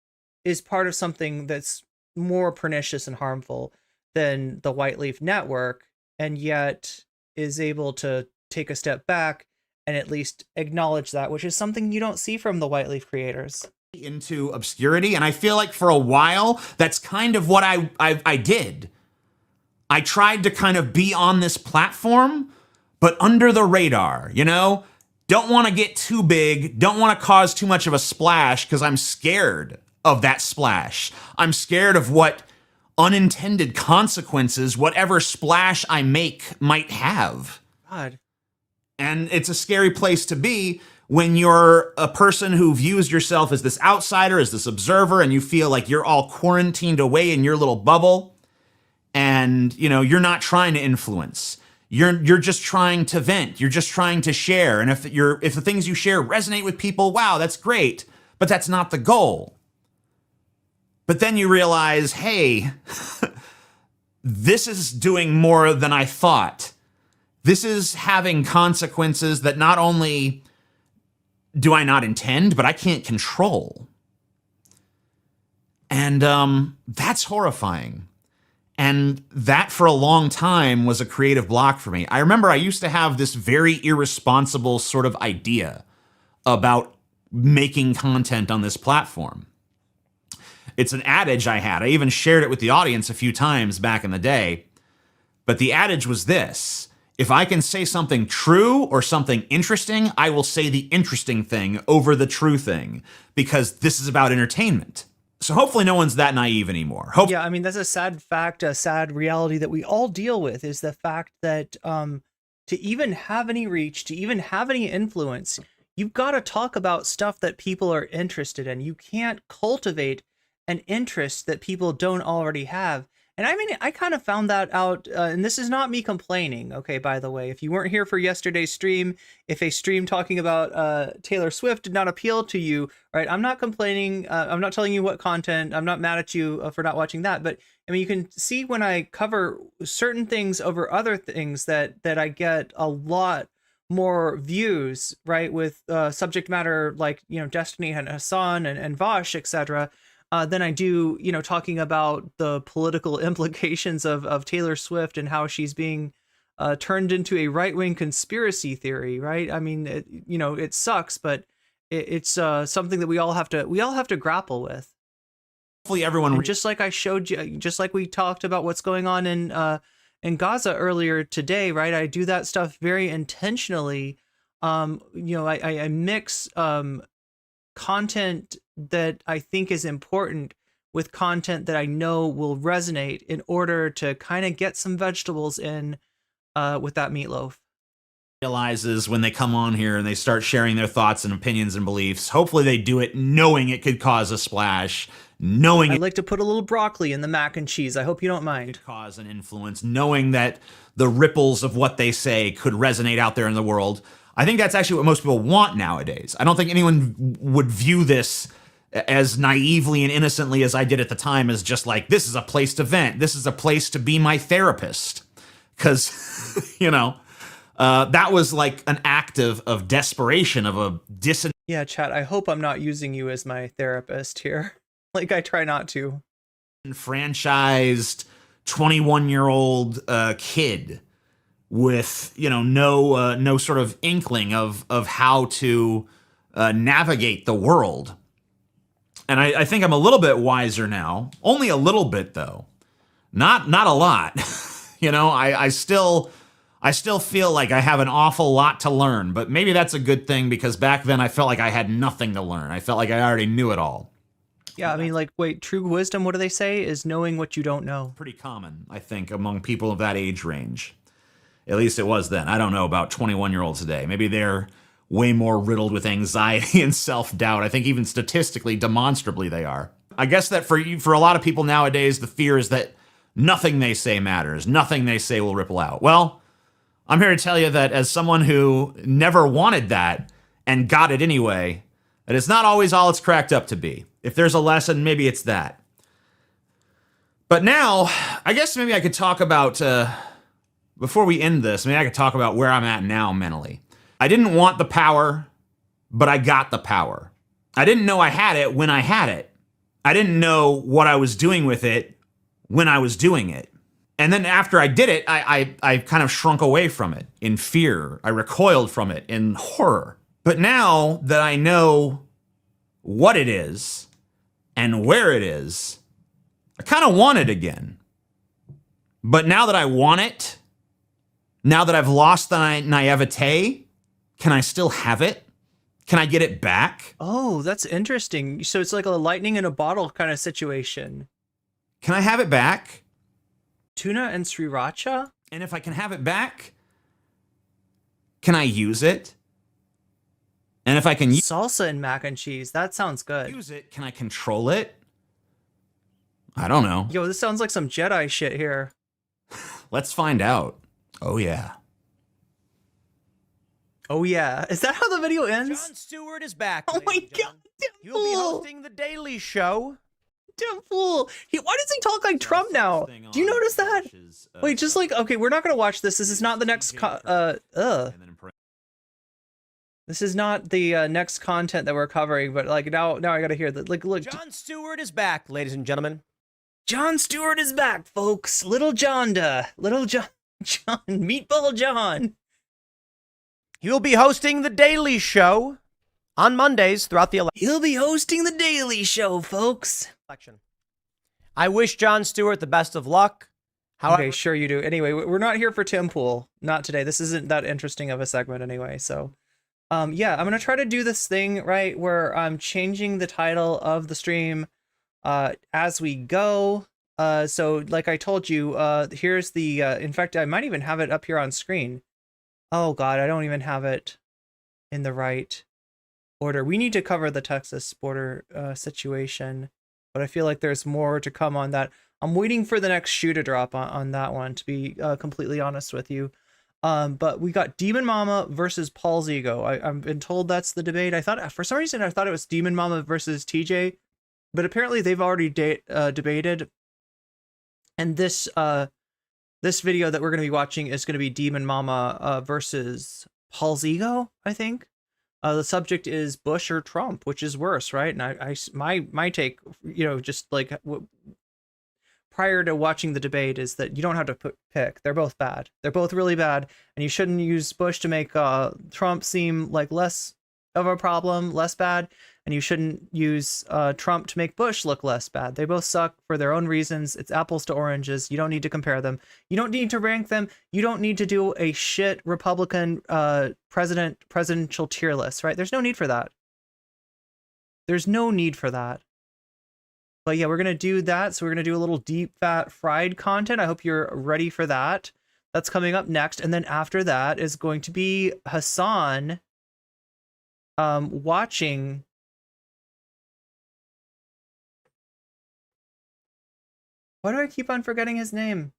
[SPEAKER 1] is part of something that's more pernicious and harmful than the White Leaf Network, and yet is able to take a step back and at least acknowledge that, which is something you don't see from the White Leaf creators.
[SPEAKER 17] Into obscurity, and I feel like for a while that's kind of what I did. I tried to kind of be on this platform, but under the radar, Don't want to get too big, don't want to cause too much of a splash because I'm scared of that splash. I'm scared of what unintended consequences whatever splash I make might have.
[SPEAKER 1] God.
[SPEAKER 17] And it's a scary place to be when you're a person who views yourself as this outsider, as this observer, and you feel like you're all quarantined away in your little bubble, and you're not trying to influence. You're just trying to vent. You're just trying to share. And if the things you share resonate with people, wow, that's great. But that's not the goal. But then you realize, hey, this is doing more than I thought. This is having consequences that not only do I not intend, but I can't control. And that's horrifying. And that for a long time was a creative block for me. I remember I used to have this very irresponsible sort of idea about making content on this platform. It's an adage I had. I even shared it with the audience a few times back in the day. But the adage was this: if I can say something true or something interesting, I will say the interesting thing over the true thing, because this is about entertainment. So hopefully no one's that naive anymore.
[SPEAKER 1] Yeah, I mean, that's a sad fact, a sad reality that we all deal with, is the fact that to even have any reach, to even have any influence, you've got to talk about stuff that people are interested in. You can't cultivate an interest that people don't already have. And I mean, I kind of found that out, and this is not me complaining, okay, by the way. If you weren't here for yesterday's stream, if a stream talking about Taylor Swift did not appeal to you, right, I'm not complaining. I'm not telling you what content. I'm not mad at you for not watching that. But, I mean, you can see when I cover certain things over other things that I get a lot more views, right, with subject matter like, Destiny and Hasan and Vosh, etc., than I do, talking about the political implications of Taylor Swift and how she's being turned into a right-wing conspiracy theory, right? I mean, it sucks, but it's something that we all have to grapple with.
[SPEAKER 17] Hopefully everyone,
[SPEAKER 1] and just like I showed you, just like we talked about what's going on in Gaza earlier today, right? I do that stuff very intentionally. I mix content that I think is important with content that I know will resonate in order to kind of get some vegetables in with that meatloaf.
[SPEAKER 17] Realizes when they come on here and they start sharing their thoughts and opinions and beliefs, hopefully they do it knowing it could cause a splash, knowing
[SPEAKER 1] I'd like to put a little broccoli in the mac and cheese. I hope you don't mind.
[SPEAKER 17] Cause an influence, knowing that the ripples of what they say could resonate out there in the world. I think that's actually what most people want nowadays. I don't think anyone would view this as naively and innocently as I did at the time, as just like, this is a place to vent. This is a place to be my therapist. Because, that was like an act of desperation, of a
[SPEAKER 1] Yeah, chat, I hope I'm not using you as my therapist here. Like, I try not to.
[SPEAKER 17] Franchised 21-year-old kid with no sort of inkling of how to navigate the world. And I think I'm a little bit wiser now. Only a little bit, though. Not a lot. I still feel like I have an awful lot to learn, but maybe that's a good thing because back then I felt like I had nothing to learn. I felt like I already knew it all.
[SPEAKER 1] Yeah, I mean, like, wait, true wisdom, what do they say, is knowing what you don't know.
[SPEAKER 17] Pretty common, I think, among people of that age range. At least it was then. I don't know about 21-year-olds today. Maybe they're way more riddled with anxiety and self-doubt. I think even statistically, demonstrably they are. I guess that for a lot of people nowadays, the fear is that nothing they say matters. Nothing they say will ripple out. Well, I'm here to tell you that as someone who never wanted that and got it anyway, that it's not always all it's cracked up to be. If there's a lesson, maybe it's that. But now, I guess maybe I could talk about, before we end this, maybe I could talk about where I'm at now mentally. I didn't want the power, but I got the power. I didn't know I had it when I had it. I didn't know what I was doing with it when I was doing it. And then after I did it, I kind of shrunk away from it in fear. I recoiled from it in horror. But now that I know what it is and where it is, I kind of want it again. But now that I want it, now that I've lost the naivete, can I still have it? Can I get it back?
[SPEAKER 1] Oh, that's interesting. So it's like a lightning in a bottle kind of situation.
[SPEAKER 17] Can I have it back?
[SPEAKER 1] Tuna and sriracha?
[SPEAKER 17] And if I can have it back, can I use it? And if I can
[SPEAKER 1] salsa and mac and cheese, that sounds good.
[SPEAKER 17] Use it, can I control it? I don't know.
[SPEAKER 1] Yo, this sounds like some Jedi shit here.
[SPEAKER 17] Let's find out. Oh yeah.
[SPEAKER 1] Oh yeah. Is that how the video ends?
[SPEAKER 18] Jon Stewart is back.
[SPEAKER 1] Oh my god.
[SPEAKER 18] You'll be hosting the Daily Show.
[SPEAKER 1] Damn fool. Why does he talk like Trump now? Do you notice that? Wait, just like, okay, we're not gonna watch this. This is not the next This is not the next content that we're covering, but like now I gotta hear that. Like, look.
[SPEAKER 18] Jon Stewart is back, ladies and gentlemen.
[SPEAKER 1] Jon Stewart is back, folks. Little John, Meatball John.
[SPEAKER 18] He'll be hosting the Daily Show on Mondays throughout the election.
[SPEAKER 1] He'll be hosting the Daily Show, folks.
[SPEAKER 18] I wish Jon Stewart the best of luck. However,
[SPEAKER 1] Okay, sure you do. Anyway, we're not here for Tim Pool. Not today. This isn't that interesting of a segment anyway, so. Yeah, I'm going to try to do this thing, right, where I'm changing the title of the stream as we go. So, like I told you, here's the, in fact, I might even have it up here on screen. Oh, God, I don't even have it in the right order. We need to cover the Texas border situation, but I feel like there's more to come on that. I'm waiting for the next shoe to drop on that one, to be completely honest with you. But we got Demon Mama versus Paul's Ego. I've been told that's the debate. I thought, for some reason, I thought it was Demon Mama versus TJ, but apparently they've already debated. And this video that we're going to be watching is going to be Demon Mama versus Paul's Ego, I think. The subject is Bush or Trump, which is worse, right? And my take, just like prior to watching the debate, is that you don't have to pick. They're both bad. They're both really bad, and you shouldn't use Bush to make Trump seem like less of a problem, less bad, and you shouldn't use Trump to make Bush look less bad. They both suck for their own reasons. It's apples to oranges. You don't need to compare them. You don't need to rank them. You don't need to do a shit Republican presidential tier list, right? There's no need for that. There's no need for that. But yeah, we're going to do that. So we're going to do a little deep fat fried content. I hope you're ready for that. That's coming up next. And then after that is going to be Hasan watching why do I keep on forgetting his name?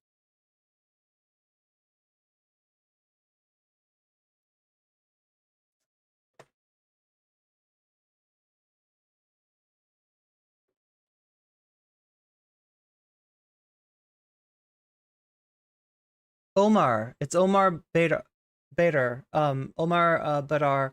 [SPEAKER 1] Omar. It's Omar Baddar. Omar Baddar.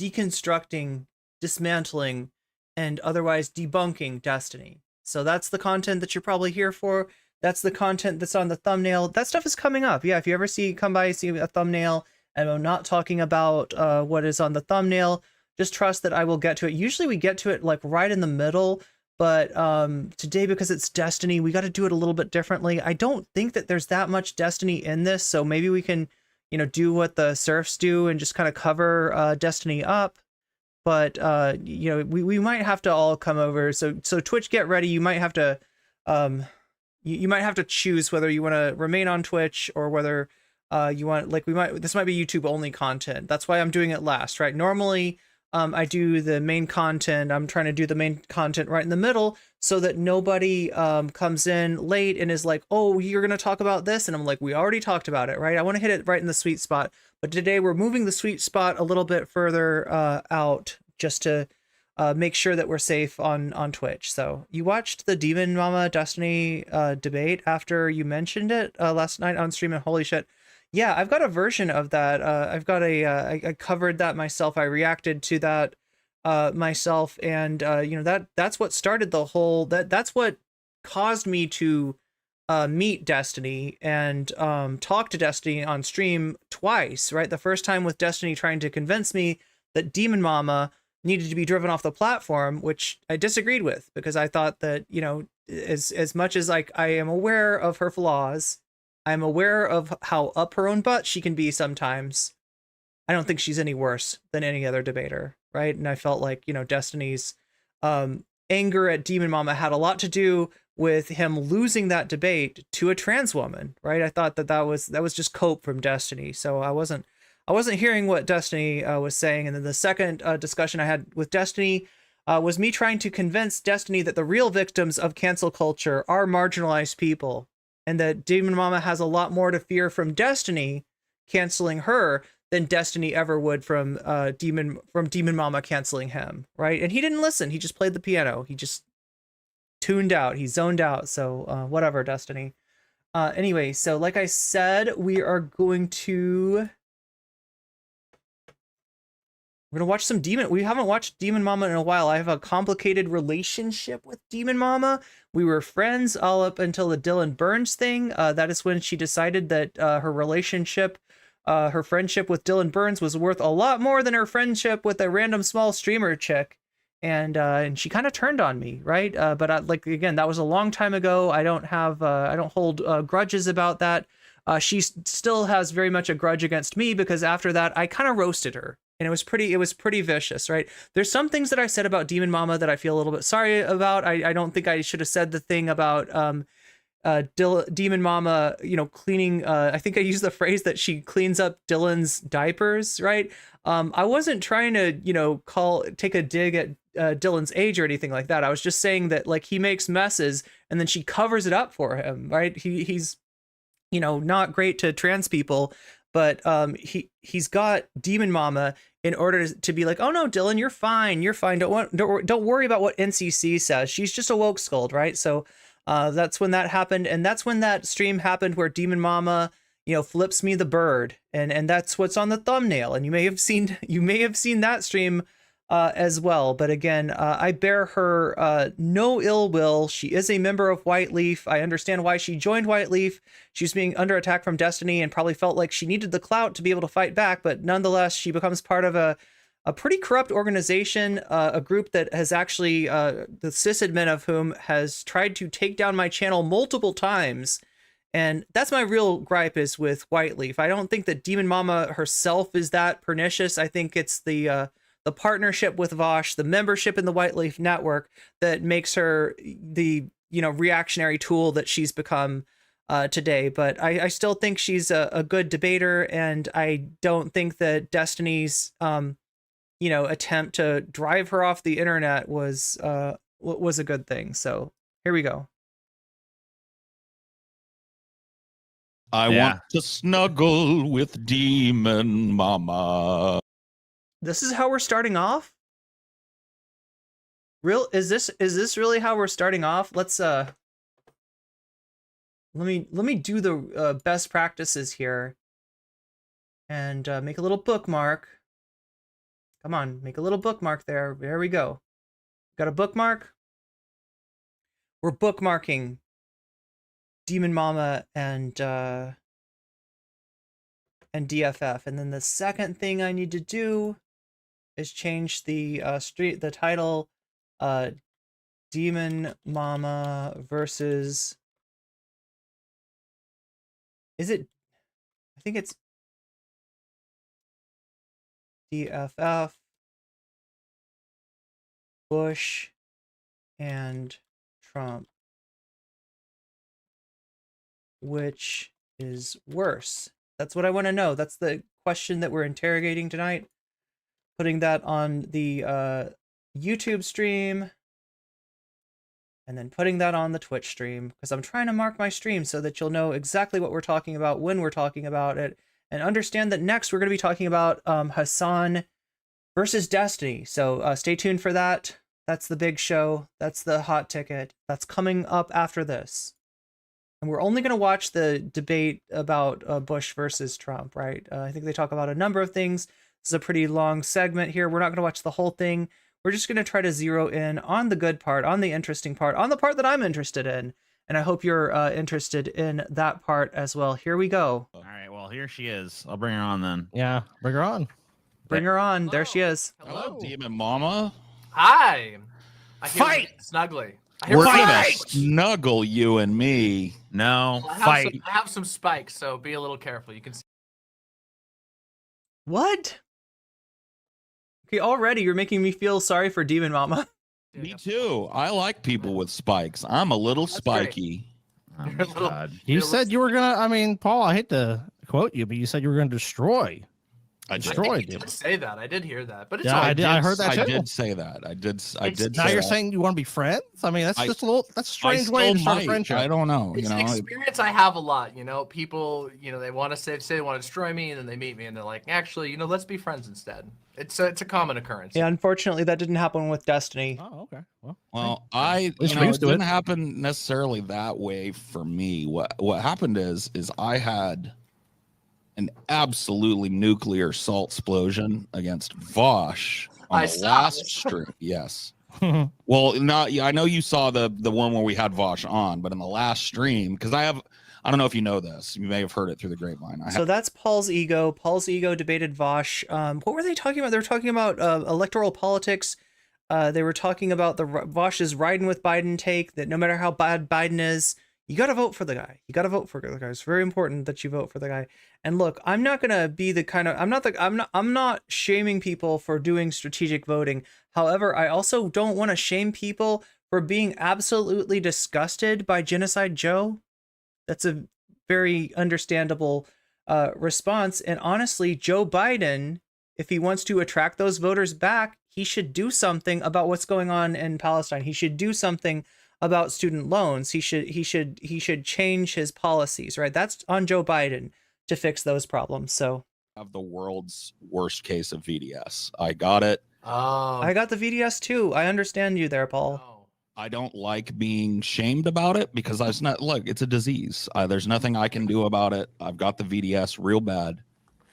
[SPEAKER 1] Deconstructing, dismantling and otherwise debunking Destiny. So that's the content that you're probably here for. That's the content that's on the thumbnail. That stuff is coming up. Yeah, if you ever come by, see a thumbnail, and I'm not talking about what is on the thumbnail, just trust that I will get to it. Usually we get to it like right in the middle, but today, because it's Destiny, we got to do it a little bit differently. I don't think that there's that much Destiny in this, so maybe we can, you know, do what the serfs do and just kind of cover Destiny up. But you know, we might have to all come over. So Twitch, get ready. You might have to you might have to choose whether you want to remain on Twitch or whether you want, like, this might be YouTube only content. That's why I'm doing it last, right? Normally I do the main content. I'm trying to do the main content right in the middle so that nobody comes in late and is like, oh, you're going to talk about this. And I'm like, we already talked about it, right? I want to hit it right in the sweet spot. But today we're moving the sweet spot a little bit further out just to make sure that we're safe on Twitch. So you watched the Demon Mama Destiny debate after you mentioned it last night on stream, and holy shit. Yeah, I've got a version of that. I've got I covered that myself. I reacted to that myself, and you know, that's what started the whole, that's what caused me to meet Destiny and talk to Destiny on stream twice, right? The first time with Destiny trying to convince me that Demon Mama needed to be driven off the platform, which I disagreed with, because I thought that, you know, as much as like I am aware of her flaws, I'm aware of how up her own butt she can be sometimes, I don't think she's any worse than any other debater, right? And I felt like, you know, Destiny's anger at Demon Mama had a lot to do with him losing that debate to a trans woman, right? I thought that was just cope from Destiny. So I wasn't hearing what Destiny was saying. And then the second discussion I had with Destiny was me trying to convince Destiny that the real victims of cancel culture are marginalized people, and that Demon Mama has a lot more to fear from Destiny canceling her than Destiny ever would from Demon Mama canceling him, right? And he didn't listen. He just played the piano. He just tuned out. He zoned out. So whatever, Destiny. Anyway, so like I said, we're going to watch some Demon. We haven't watched Demon Mama in a while. I have a complicated relationship with Demon Mama. We were friends all up until the Dylan Burns thing. That is when she decided that her relationship, her friendship with Dylan Burns was worth a lot more than her friendship with a random small streamer chick. And she kind of turned on me, right? But like, again, that was a long time ago. I don't hold grudges about that. She still has very much a grudge against me, because after that, I kind of roasted her. And it was pretty vicious, right? There's some things that I said about Demon Mama that I feel a little bit sorry about. I don't think I should have said the thing about Demon Mama, you know, cleaning. I think I used the phrase that she cleans up Dylan's diapers, right? I wasn't trying to, you know, take a dig at Dylan's age or anything like that. I was just saying that, like, he makes messes and then she covers it up for him, right? He's, you know, not great to trans people. But he's got Demon Mama in order to be like, oh no, Dylan, you're fine. Don't worry about what NCC says. She's just a woke scold, right? So that's when that happened, and that's when that stream happened where Demon Mama, you know, flips me the bird, and that's what's on the thumbnail. And you may have seen that stream as well. But again, I bear her no ill will. She is a member of White Leaf. I understand why she joined White Leaf. She was being under attack from Destiny and probably felt like she needed the clout to be able to fight back. But nonetheless, she becomes part of a pretty corrupt organization, a group that has actually, the sysadmin of whom has tried to take down my channel multiple times. And that's my real gripe, is with White Leaf. I don't think that Demon Mama herself is that pernicious. I think it's the partnership with Vosh, the membership in the White Leaf network, that makes her the, you know, reactionary tool that she's become today. But I still think she's a good debater, and I don't think that Destiny's you know, attempt to drive her off the internet was a good thing. So here we go.
[SPEAKER 19] I want to snuggle with Demon Mama.
[SPEAKER 1] This is how we're starting off? Is this really how we're starting off? Let's let me do the best practices here and make a little bookmark. Come on, make a little bookmark there. There we go. Got a bookmark? We're bookmarking Demon Mama and DFF. And then the second thing I need to do is change the the title, Demon Mama versus, is it, I think it's DFF, Bush, and Trump. Which is worse? That's what I want to know. That's the question that we're interrogating tonight. Putting that on the YouTube stream. And then putting that on the Twitch stream. Because I'm trying to mark my stream so that you'll know exactly what we're talking about, when we're talking about it. And understand that next we're going to be talking about Hasan versus Destiny. So stay tuned for that. That's the big show. That's the hot ticket. That's coming up after this. And we're only going to watch the debate about Bush versus Trump, right? I think they talk about a number of things. This is a pretty long segment here. We're not going to watch the whole thing. We're just going to try to zero in on the good part, on the interesting part, on the part that I'm interested in. And I hope you're interested in that part as well. Here we go.
[SPEAKER 19] All right, well, here she is. I'll bring her on then.
[SPEAKER 20] Yeah, bring her on.
[SPEAKER 1] Bring her on. There she is.
[SPEAKER 19] Hello, Demon Mama.
[SPEAKER 21] Hi. I hear
[SPEAKER 19] Fight!
[SPEAKER 21] Snuggly.
[SPEAKER 19] We're gonna snuggle, you and me. No,
[SPEAKER 21] I have some spikes, so be a little careful. You can see.
[SPEAKER 1] What? Okay, already you're making me feel sorry for Demon Mama.
[SPEAKER 19] Me too. I like people with spikes. I'm a little spiky.
[SPEAKER 20] Oh my God. You said you were gonna. I mean, Paul, I hate to quote you, but you said you were gonna destroy.
[SPEAKER 19] I
[SPEAKER 21] destroyed you. I did say that. I did hear that, but it's
[SPEAKER 20] yeah,
[SPEAKER 21] all
[SPEAKER 20] I did. I heard that too.
[SPEAKER 19] I did say that. I did.
[SPEAKER 20] Now you're saying you want to be friends? I mean, that's just a little. That's a strange way to start a friendship.
[SPEAKER 19] I don't know.
[SPEAKER 21] It's an experience I have a lot. You know, people. You know, they want to say they want to destroy me, and then they meet me, and they're like, actually, you know, let's be friends instead. It's a common occurrence.
[SPEAKER 1] Yeah, unfortunately, that didn't happen with Destiny.
[SPEAKER 20] Oh, okay.
[SPEAKER 19] Well, it didn't happen necessarily that way for me. What happened is I had an absolutely nuclear salt explosion against Vosh on the last stream. Yes. Well, I know you saw the one where we had Vosh on, but in the last stream, because I don't know if you know this, you may have heard it through the grapevine.
[SPEAKER 1] So that's Paul's Ego. Paul's Ego debated Vosh. What were they talking about? They were talking about electoral politics. They were talking about the Vosh's riding with Biden take, that no matter how bad Biden is, you got to vote for the guy. You got to vote for the guy. It's very important that you vote for the guy. And look, I'm not going to be the kind of, I'm not shaming people for doing strategic voting. However, I also don't want to shame people for being absolutely disgusted by Genocide Joe. That's a very understandable response. And honestly, Joe Biden, if he wants to attract those voters back, he should do something about what's going on in Palestine. He should do something about student loans. He should change his policies, right? That's on Joe Biden to fix those problems. So
[SPEAKER 19] have the world's worst case of VDS. I got it.
[SPEAKER 1] I got the VDS too. I understand you there, Paul.
[SPEAKER 19] I don't like being shamed about it because it's a disease. There's nothing I can do about it. I've got the VDS real bad.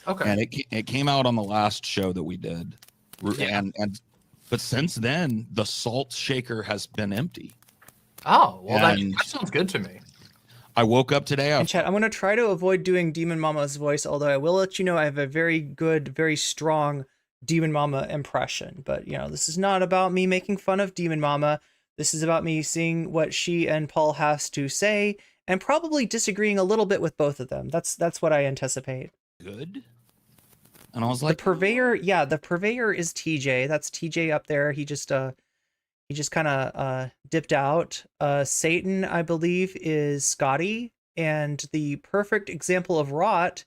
[SPEAKER 21] Okay.
[SPEAKER 19] And it came out on the last show that we did.
[SPEAKER 21] Yeah.
[SPEAKER 19] But since then, the salt shaker has been empty.
[SPEAKER 21] Oh, well, that sounds good to me.
[SPEAKER 19] I woke up today.
[SPEAKER 1] And chat, I'm going to try to avoid doing Demon Mama's voice, although I will let you know I have a very good, very strong Demon Mama impression. But, you know, this is not about me making fun of Demon Mama. This is about me seeing what she and Paul has to say and probably disagreeing a little bit with both of them. That's what I anticipate.
[SPEAKER 19] Good. And I was like,
[SPEAKER 1] the purveyor is TJ. That's TJ up there. He just kind of dipped out. Satan, I believe, is Scotty, and the perfect example of rot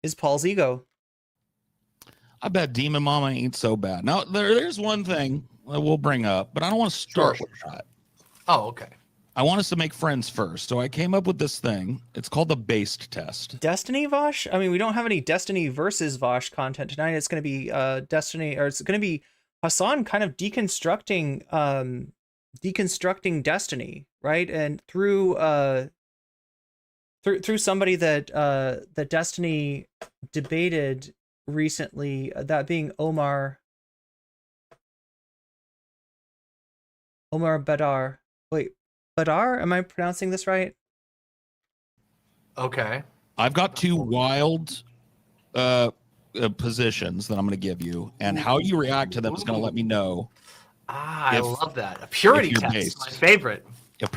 [SPEAKER 1] is Paul's Ego.
[SPEAKER 19] I bet Demon Mama ain't so bad. Now, there's one thing that we'll bring up, but I don't want to start with that.
[SPEAKER 21] Oh, okay.
[SPEAKER 19] I want us to make friends first. So I came up with this thing. It's called the based test.
[SPEAKER 1] Destiny Vosh? I mean, we don't have any Destiny versus Vosh content tonight. It's going to be Destiny, or it's going to be Hasan kind of deconstructing Destiny, right? And through somebody that Destiny debated recently, that being Omar Omar Baddar. Wait, Baddar? Am I pronouncing this right?
[SPEAKER 21] Okay.
[SPEAKER 19] I've got two wild positions that I'm going to give you, and how you react to them is going to let me know.
[SPEAKER 21] I love that. A purity test,
[SPEAKER 19] based.
[SPEAKER 21] my favorite.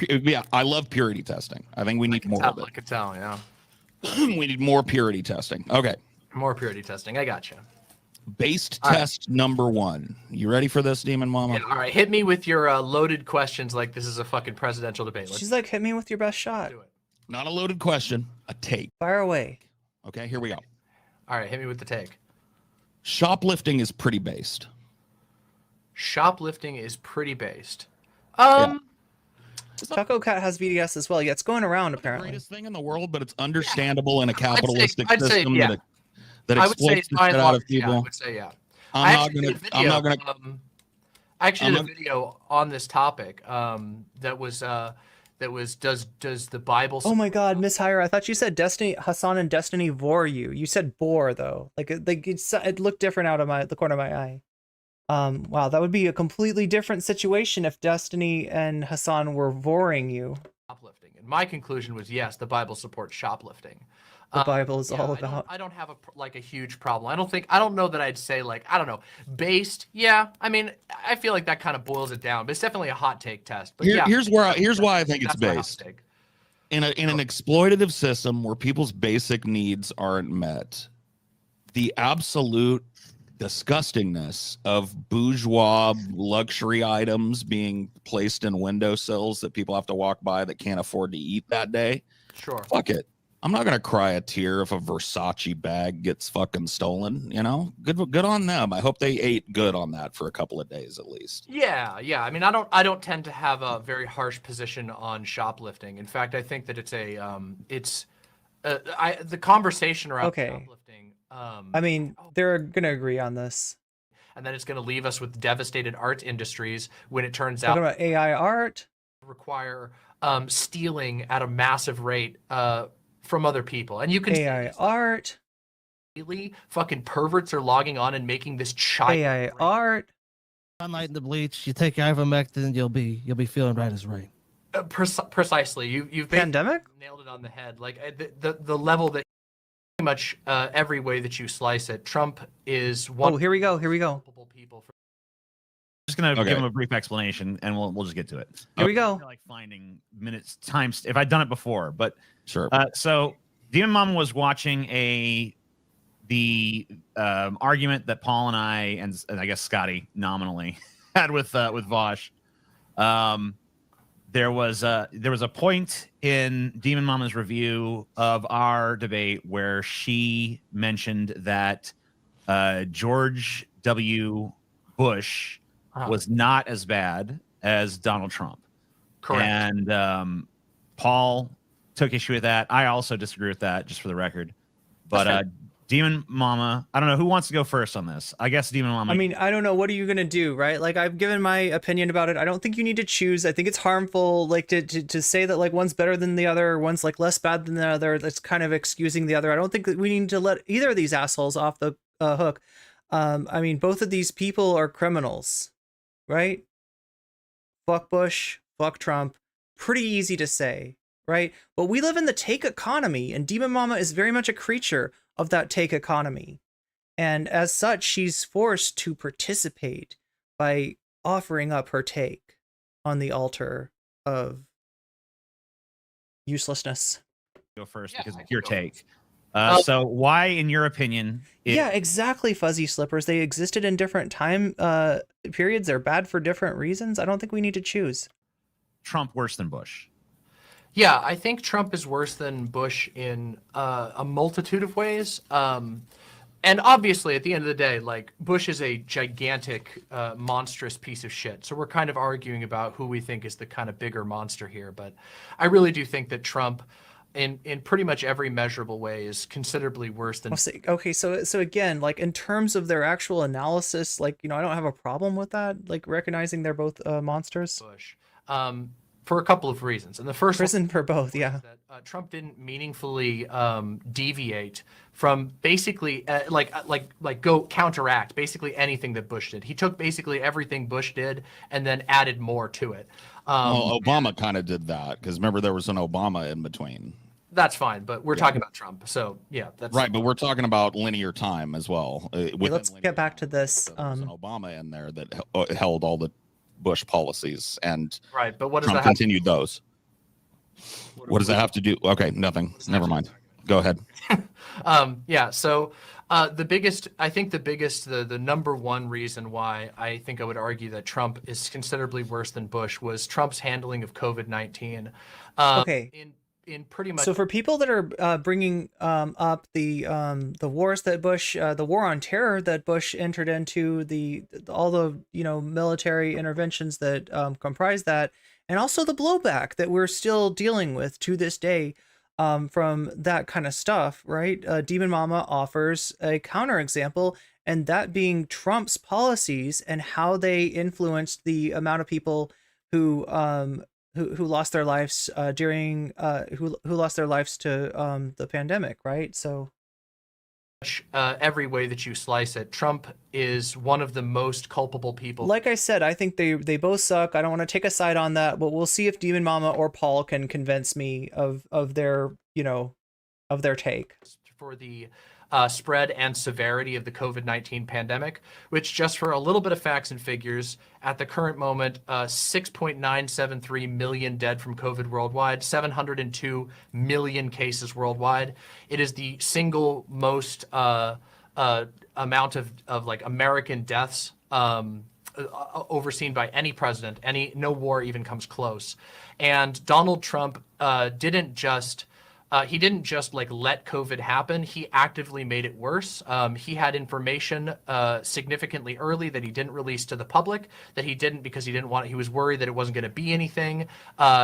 [SPEAKER 19] Yeah, I love purity testing. I think we need more of it.
[SPEAKER 21] I could tell, yeah.
[SPEAKER 19] We need more purity testing. Okay.
[SPEAKER 21] More purity testing. I gotcha.
[SPEAKER 19] Based test number 1. You ready for this, Demon Mama?
[SPEAKER 21] Yeah, all right. Hit me with your loaded questions like this is a fucking presidential debate.
[SPEAKER 1] She's like, hit me with your best shot.
[SPEAKER 19] Not a loaded question, a take.
[SPEAKER 1] Fire away.
[SPEAKER 19] Okay, here we go.
[SPEAKER 21] All right, hit me with the take.
[SPEAKER 19] Shoplifting is pretty based.
[SPEAKER 21] Shoplifting is pretty based.
[SPEAKER 1] Taco Cat has VDS as well. Yeah, it's going around apparently.
[SPEAKER 19] Greatest thing in the world, but it's understandable in a capitalistic
[SPEAKER 21] I'd say,
[SPEAKER 19] system
[SPEAKER 21] yeah.
[SPEAKER 19] that
[SPEAKER 21] I would say
[SPEAKER 19] exploits the
[SPEAKER 21] by and
[SPEAKER 19] shit out of
[SPEAKER 21] large, yeah,
[SPEAKER 19] people.
[SPEAKER 21] I would say yeah.
[SPEAKER 19] I'm not gonna.
[SPEAKER 21] I actually did a video on this topic. That was does the Bible?
[SPEAKER 1] Oh my God, Miss Hire, I thought you said Destiny Hasan and Destiny bore you. You said bore though. Like it looked different out of the corner of my eye. Wow, that would be a completely different situation if Destiny and Hasan were voring you.
[SPEAKER 21] Shoplifting. And my conclusion was yes, the Bible supports shoplifting.
[SPEAKER 1] The Bible is all about.
[SPEAKER 21] I don't have a huge problem. I don't know that I'd say I don't know, based. Yeah, I mean, I feel like that kind of boils it down, but it's definitely a hot take test. But
[SPEAKER 19] Here's why I think it's based. In an exploitative system where people's basic needs aren't met, the absolute disgustingness of bourgeois luxury items being placed in windowsills that people have to walk by that can't afford to eat that day.
[SPEAKER 21] Sure.
[SPEAKER 19] Fuck it. I'm not gonna cry a tear if a Versace bag gets fucking stolen. You know, good on them. I hope they ate good on that for a couple of days at least.
[SPEAKER 21] Yeah. I mean, I don't tend to have a very harsh position on shoplifting. In fact, I think that the conversation around shoplifting.
[SPEAKER 1] I mean, they're gonna agree on this.
[SPEAKER 21] And then it's gonna leave us with devastated art industries when it turns out
[SPEAKER 1] talking about AI art
[SPEAKER 21] require stealing at a massive rate from other people, and you can
[SPEAKER 1] AI art.
[SPEAKER 21] Really, fucking perverts are logging on and making this child
[SPEAKER 1] AI art.
[SPEAKER 20] Sunlight in the bleach. You take ivermectin, you'll be feeling right as rain.
[SPEAKER 21] Precisely. You've
[SPEAKER 1] pandemic
[SPEAKER 21] nailed it on the head. Like the level that pretty much every way that you slice it, Trump is one.
[SPEAKER 1] Oh, here we go.
[SPEAKER 17] Just gonna give him a brief explanation, and we'll just get to it.
[SPEAKER 1] Here we go.
[SPEAKER 17] Like finding minutes, times. If I'd done it before, but
[SPEAKER 19] sure.
[SPEAKER 17] So Demon Mom was watching the argument that Paul and I and I guess Scotty nominally had with Vosh. There was a point in Demon Mama's review of our debate where she mentioned that George W. Bush was not as bad as Donald Trump.
[SPEAKER 21] Correct.
[SPEAKER 17] And Paul took issue with that. I also disagree with that, just for the record. But Demon Mama, I don't know who wants to go first on this. I guess Demon Mama.
[SPEAKER 1] I mean, I don't know. What are you gonna do, right? Like, I've given my opinion about it. I don't think you need to choose. I think it's harmful, like to say that like one's better than the other, or one's like less bad than the other. That's kind of excusing the other. I don't think that we need to let either of these assholes off the hook. I mean, both of these people are criminals, right? Fuck Bush, fuck Trump. Pretty easy to say, right? But we live in the take economy, and Demon Mama is very much a creature of that take economy. And as such, she's forced to participate by offering up her take on the altar of uselessness.
[SPEAKER 17] Go first because it's your take. So why, in your opinion...
[SPEAKER 1] Yeah, exactly, Fuzzy Slippers. They existed in different time periods. They're bad for different reasons. I don't think we need to choose.
[SPEAKER 17] Trump worse than Bush?
[SPEAKER 21] Yeah, I think Trump is worse than Bush in a multitude of ways. And obviously, at the end of the day, like, Bush is a gigantic, monstrous piece of shit. So we're kind of arguing about who we think is the kind of bigger monster here. But I really do think that Trump, in pretty much every measurable way, is considerably worse than...
[SPEAKER 1] Okay, so again, like, in terms of their actual analysis, like, you know, I don't have a problem with that, like, recognizing they're both monsters.
[SPEAKER 21] Bush. for a couple of reasons. And the first
[SPEAKER 1] prison for both, yeah.
[SPEAKER 21] That Trump didn't meaningfully deviate from basically go counteract basically anything that Bush did. He took basically everything Bush did and then added more to it.
[SPEAKER 19] Well, Obama kind of did that because remember there was an Obama in between.
[SPEAKER 21] That's fine, but we're talking about Trump, so yeah, that's
[SPEAKER 19] right. But we're talking about linear time as well.
[SPEAKER 1] Let's get back to this.
[SPEAKER 19] There was an Obama in there that held all the Bush policies, and
[SPEAKER 21] right. But what does
[SPEAKER 19] Trump
[SPEAKER 21] that
[SPEAKER 19] continued those? What does that have to do? Okay, nothing. Never mind. Go ahead.
[SPEAKER 21] Yeah. So the number one reason why I think I would argue that Trump is considerably worse than Bush was Trump's handling of COVID-19.
[SPEAKER 1] Okay.
[SPEAKER 21] In pretty much.
[SPEAKER 1] So for people that are bringing up the wars that Bush, the war on terror that Bush entered into, all the military interventions that comprise that, and also the blowback that we're still dealing with to this day from that kind of stuff, right? Demon Mama offers a counterexample, and that being Trump's policies and how they influenced the amount of people who lost their lives during who lost their lives to the pandemic, right? So
[SPEAKER 21] every way that you slice it, Trump is one of the most culpable people.
[SPEAKER 1] Like I said, I think they both suck. I don't want to take a side on that, but we'll see if Demon Mama or Paul can convince me of their of their take
[SPEAKER 21] for the spread and severity of the COVID-19 pandemic, which, just for a little bit of facts and figures, at the current moment, 6.973 million dead from COVID worldwide, 702 million cases worldwide. It is the single most amount of like American deaths overseen by any president. No war even comes close. And Donald Trump didn't just like let COVID happen. He actively made it worse. He had information significantly early that he didn't release to the public, that he didn't because he was worried that it wasn't going to be anything.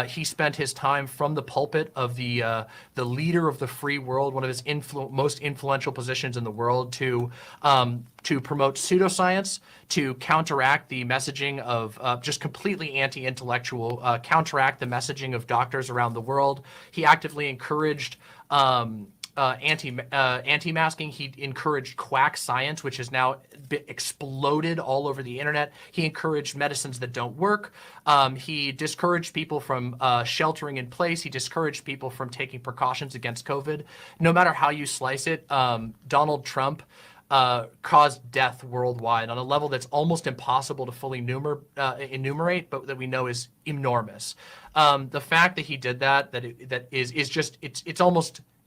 [SPEAKER 21] He spent his time from the pulpit of the leader of the free world, one of his most influential positions in the world, to promote pseudoscience, to counteract the messaging of just completely anti-intellectual, counteract the messaging of doctors around the world. He actively encouraged anti-masking. He encouraged quack science, which has now exploded all over the internet. He encouraged medicines that don't work. He discouraged people from sheltering in place. He discouraged people from taking precautions against COVID. No matter how you slice it, Donald Trump caused death worldwide on a level that's almost impossible to fully enumerate, but that we know is enormous. The fact that he did that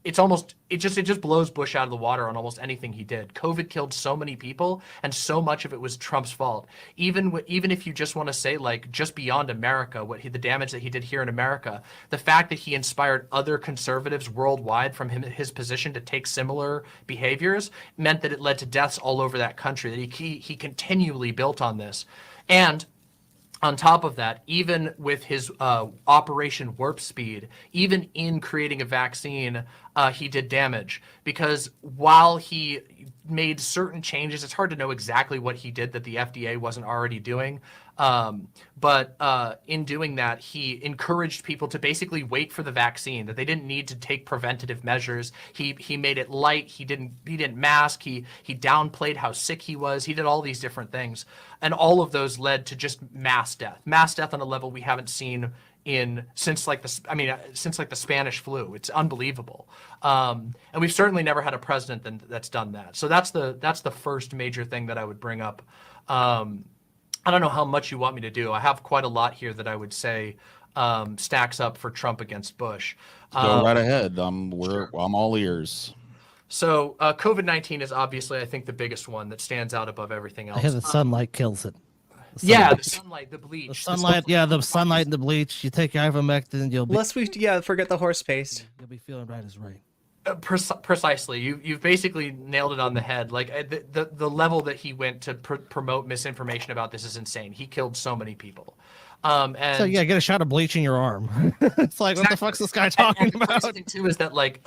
[SPEAKER 21] it just blows Bush out of the water on almost anything he did. COVID killed so many people, and so much of it was Trump's fault. Even if you just want to say, like, just beyond America, the damage that he did here in America, the fact that he inspired other conservatives worldwide from his position to take similar behaviors meant that it led to deaths all over that country. That he continually built on this, and on top of that, even with his Operation Warp Speed, even in creating a vaccine, he did damage. Because while he made certain changes, it's hard to know exactly what he did that the FDA wasn't already doing. But in doing that, he encouraged people to basically wait for the vaccine, that they didn't need to take preventative measures. He made it light. He didn't mask. He downplayed how sick he was. He did all these different things. And all of those led to just mass death on a level we haven't seen since the Spanish flu. It's unbelievable. And we've certainly never had a president that's done that. So that's the first major thing that I would bring up. I don't know how much you want me to do. I have quite a lot here that I would say stacks up for Trump against Bush.
[SPEAKER 19] Go right ahead. I'm all ears.
[SPEAKER 21] So COVID-19 is obviously, I think, the biggest one that stands out above everything else.
[SPEAKER 20] I hear the sunlight kills it.
[SPEAKER 21] The sunlight, the bleach.
[SPEAKER 20] The sunlight, the sunlight and the bleach. You take your ivermectin, you'll be...
[SPEAKER 1] Unless forget the horse paste.
[SPEAKER 20] You'll be feeling right as right.
[SPEAKER 21] Precisely. You've basically nailed it on the head. Like the level that he went to promote misinformation about this is insane. He killed so many people. And
[SPEAKER 20] so yeah, get a shot of bleach in your arm. It's like, what the fuck's this guy talking
[SPEAKER 21] and the crazy
[SPEAKER 20] about?
[SPEAKER 21] thing too is that like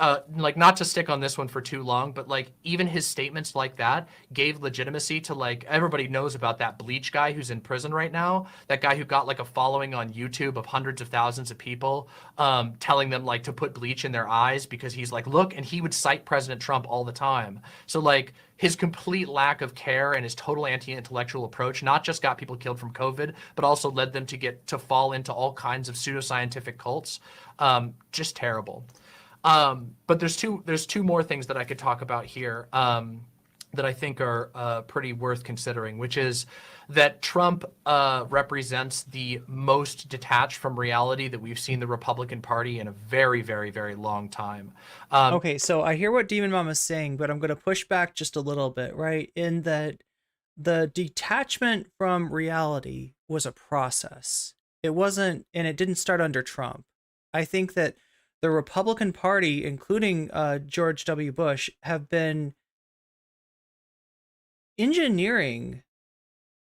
[SPEAKER 21] not to stick on this one for too long, but like even his statements like that gave legitimacy to like everybody knows about that bleach guy who's in prison right now. That guy who got like a following on YouTube of hundreds of thousands of people telling them like to put bleach in their eyes because he's like, look, and he would cite President Trump all the time. So like his complete lack of care and his total anti-intellectual approach not just got people killed from COVID, but also led them to fall into all kinds of pseudoscientific cults. Just terrible. But there's two more things that I could talk about here that I think are pretty worth considering, which is that Trump represents the most detached from reality that we've seen the Republican Party in a very, very, very long time.
[SPEAKER 1] Okay, so I hear what Demon Mama's saying, but I'm going to push back just a little bit, right? In that the detachment from reality was a process. It wasn't, and it didn't start under Trump. I think that the Republican Party, including George W. Bush, have been engineering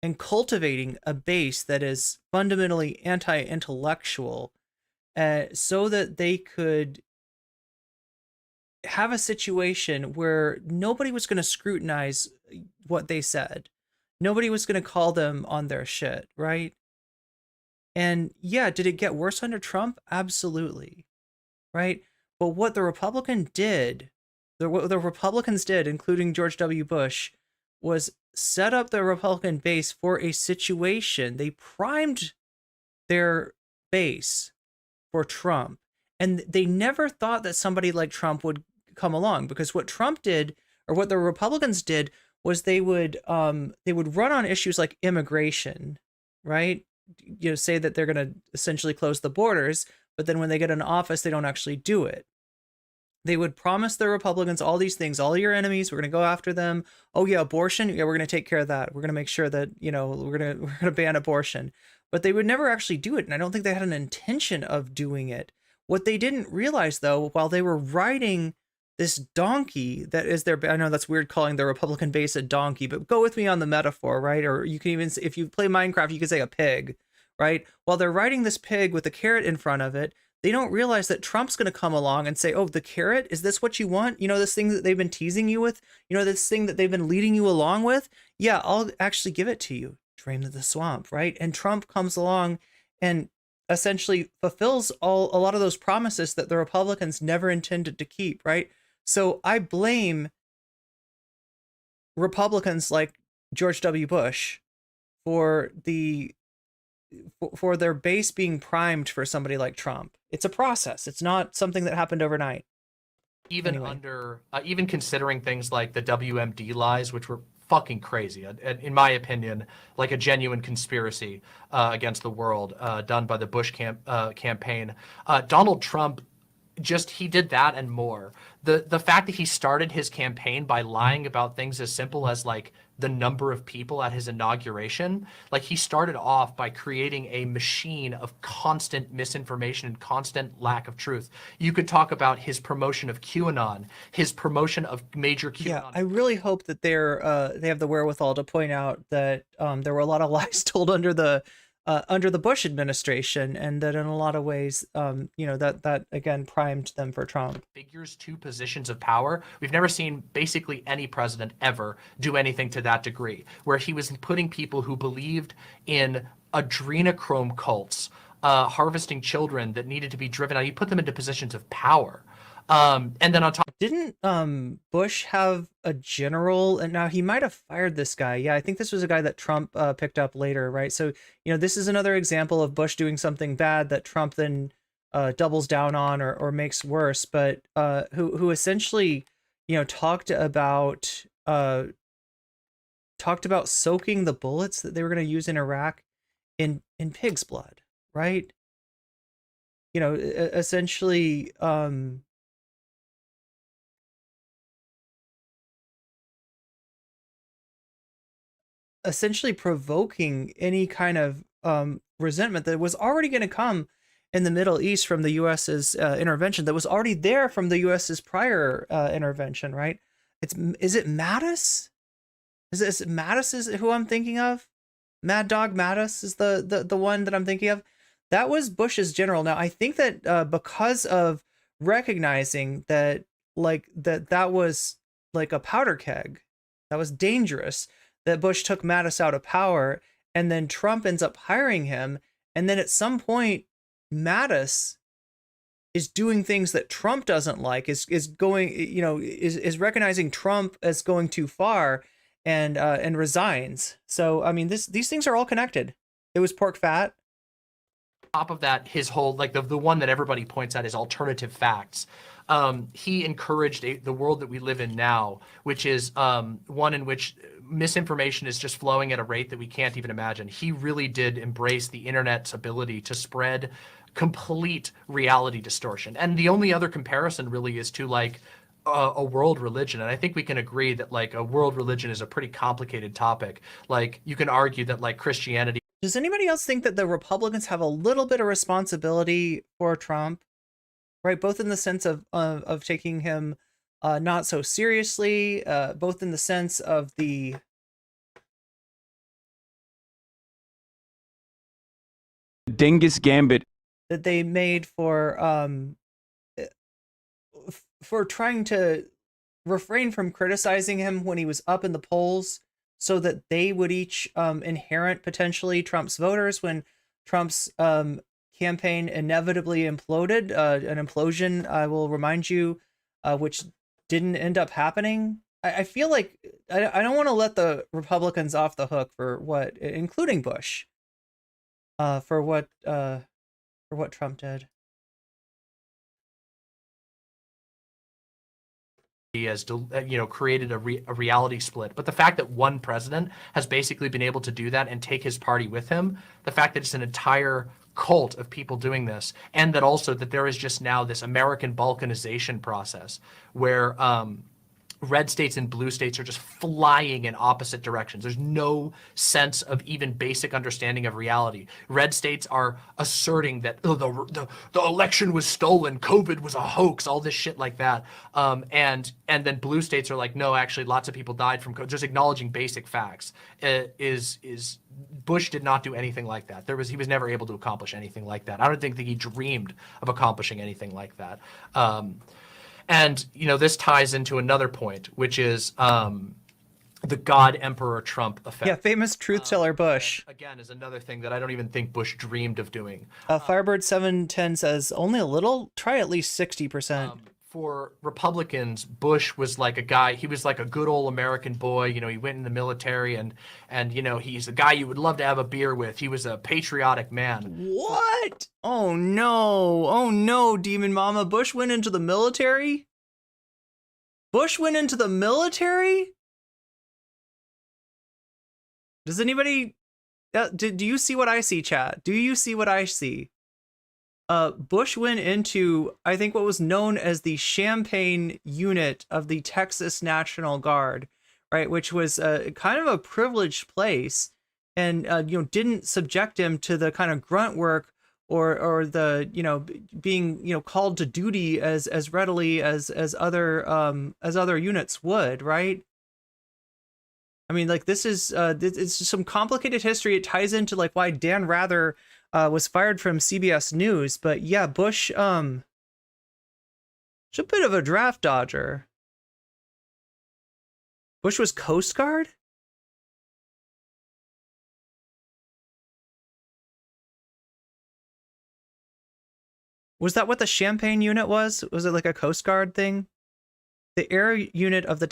[SPEAKER 1] and cultivating a base that is fundamentally anti-intellectual so that they could have a situation where nobody was going to scrutinize what they said. Nobody was going to call them on their shit, right? And yeah, did it get worse under Trump? Absolutely, right? But what the Republicans did, including George W. Bush, was set up the Republican base for a situation. They primed their base for Trump. And they never thought that somebody like Trump would come along, because what Trump did, or what the Republicans did, was they would run on issues like immigration, right? You know, say that they're going to essentially close the borders, but then when they get in office, they don't actually do it. They would promise the Republicans all these things, all your enemies, we're going to go after them. Oh yeah, abortion, yeah, we're going to take care of that. We're going to make sure that, you know, we're going to ban abortion. But they would never actually do it, and I don't think they had an intention of doing it. What they didn't realize, though, while they were riding this donkey that is their, I know that's weird calling the Republican base a donkey, but go with me on the metaphor, right? Or you can even, if you play Minecraft, you could say a pig, right? While they're riding this pig with a carrot in front of it, they don't realize that Trump's going to come along and say, oh, the carrot, is this what you want? You know, this thing that they've been teasing you with? You know, this thing that they've been leading you along with? Yeah, I'll actually give it to you. Drain to the swamp, right? And Trump comes along and essentially fulfills a lot of those promises that the Republicans never intended to keep, right? So I blame Republicans like George W. Bush for their base being primed for somebody like Trump. It's a process. It's not something that happened overnight.
[SPEAKER 21] Even
[SPEAKER 1] Anyway.
[SPEAKER 21] under, even considering things like the WMD lies, which were fucking crazy, in my opinion, like a genuine conspiracy against the world done by the Bush campaign. Donald Trump, he did that and more. The fact that he started his campaign by lying about things as simple as like the number of people at his inauguration, like he started off by creating a machine of constant misinformation and constant lack of truth. You could talk about his promotion of QAnon, his promotion of major QAnon.
[SPEAKER 1] Yeah, I really hope that they have the wherewithal to point out that there were a lot of lies told under the Bush administration, and that in a lot of ways, that again primed them for Trump.
[SPEAKER 21] Figures to positions of power. We've never seen basically any president ever do anything to that degree, where he was putting people who believed in adrenochrome cults, harvesting children that needed to be driven out. He put them into positions of power. And then on top,
[SPEAKER 1] didn't Bush have a general, and now he might have fired this guy. Yeah, I think this was a guy that Trump picked up later, right? So, you know, this is another example of Bush doing something bad that Trump then doubles down on or makes worse, but who essentially, you know, talked about soaking the bullets that they were going to use in Iraq in pig's blood, right? You know, essentially provoking any kind of resentment that was already going to come in the Middle East from the U.S.'s intervention, that was already there from the U.S.'s prior intervention, right? Is it Mattis? Is Mattis is who I'm thinking of? Mad Dog Mattis is the one that I'm thinking of. That was Bush's general. Now, I think that because of recognizing that that was like a powder keg, that was dangerous, that Bush took Mattis out of power, and then Trump ends up hiring him, and then at some point, Mattis is doing things that Trump doesn't like, is going, is recognizing Trump as going too far, and resigns. So I mean, these things are all connected. It was pork fat.
[SPEAKER 21] Top of that, his whole the one that everybody points at is alternative facts. He encouraged the world that we live in now, which is one in which misinformation is just flowing at a rate that we can't even imagine. He really did embrace the internet's ability to spread complete reality distortion. And the only other comparison really is to like a world religion. And I think we can agree that like a world religion is a pretty complicated topic. Like you can argue that like Christianity.
[SPEAKER 1] Does anybody else think that the Republicans have a little bit of responsibility for Trump? Right, both in the sense of taking him not so seriously, both in the sense of the
[SPEAKER 3] Dingus Gambit
[SPEAKER 1] that they made for trying to refrain from criticizing him when he was up in the polls, so that they would each inherit potentially Trump's voters when Trump's campaign inevitably imploded, an implosion, I will remind you, which didn't end up happening. I feel like I don't want to let the Republicans off the hook for what, including Bush, for what Trump did.
[SPEAKER 21] He has, created a reality split. But the fact that one president has basically been able to do that and take his party with him, the fact that it's an entire cult of people doing this, and that also that there is just now this American balkanization process where red states and blue states are just flying in opposite directions. There's no sense of even basic understanding of reality. Red states are asserting that the election was stolen, COVID was a hoax, all this shit like that. And then blue states are like, no, actually, lots of people died from COVID. Just acknowledging basic facts. Bush did not do anything like that. He was never able to accomplish anything like that. I don't think that he dreamed of accomplishing anything like that. And, this ties into another point, which is the God Emperor Trump effect.
[SPEAKER 1] Yeah, famous truth teller Bush.
[SPEAKER 21] Again, is another thing that I don't even think Bush dreamed of doing.
[SPEAKER 1] Firebird 710 says, only a little? Try at least 60%.
[SPEAKER 21] For Republicans, Bush was like a guy, he was like a good old American boy. He went in the military and he's a guy you would love to have a beer with. He was a patriotic man.
[SPEAKER 1] What? Oh no, Demon Mama. Bush went into the military? Bush went into the military? Does anybody, do you see what I see, chat? Do you see what I see? Bush went into, I think, what was known as the Champaign unit of the Texas National Guard, right? Which was kind of a privileged place, and didn't subject him to the kind of grunt work or the being called to duty as readily as other units would, right? I mean, like, this is it's some complicated history. It ties into like why Dan Rather was fired from CBS News. But yeah, Bush, is a bit of a draft dodger. Bush was Coast Guard? Was that what the Champaign unit was? Was it like a Coast Guard thing? The air unit of the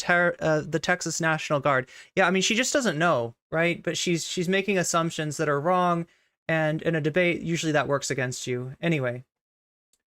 [SPEAKER 1] Texas National Guard. Yeah, I mean, she just doesn't know, right? But she's making assumptions that are wrong, and in a debate, usually that works against you. Anyway,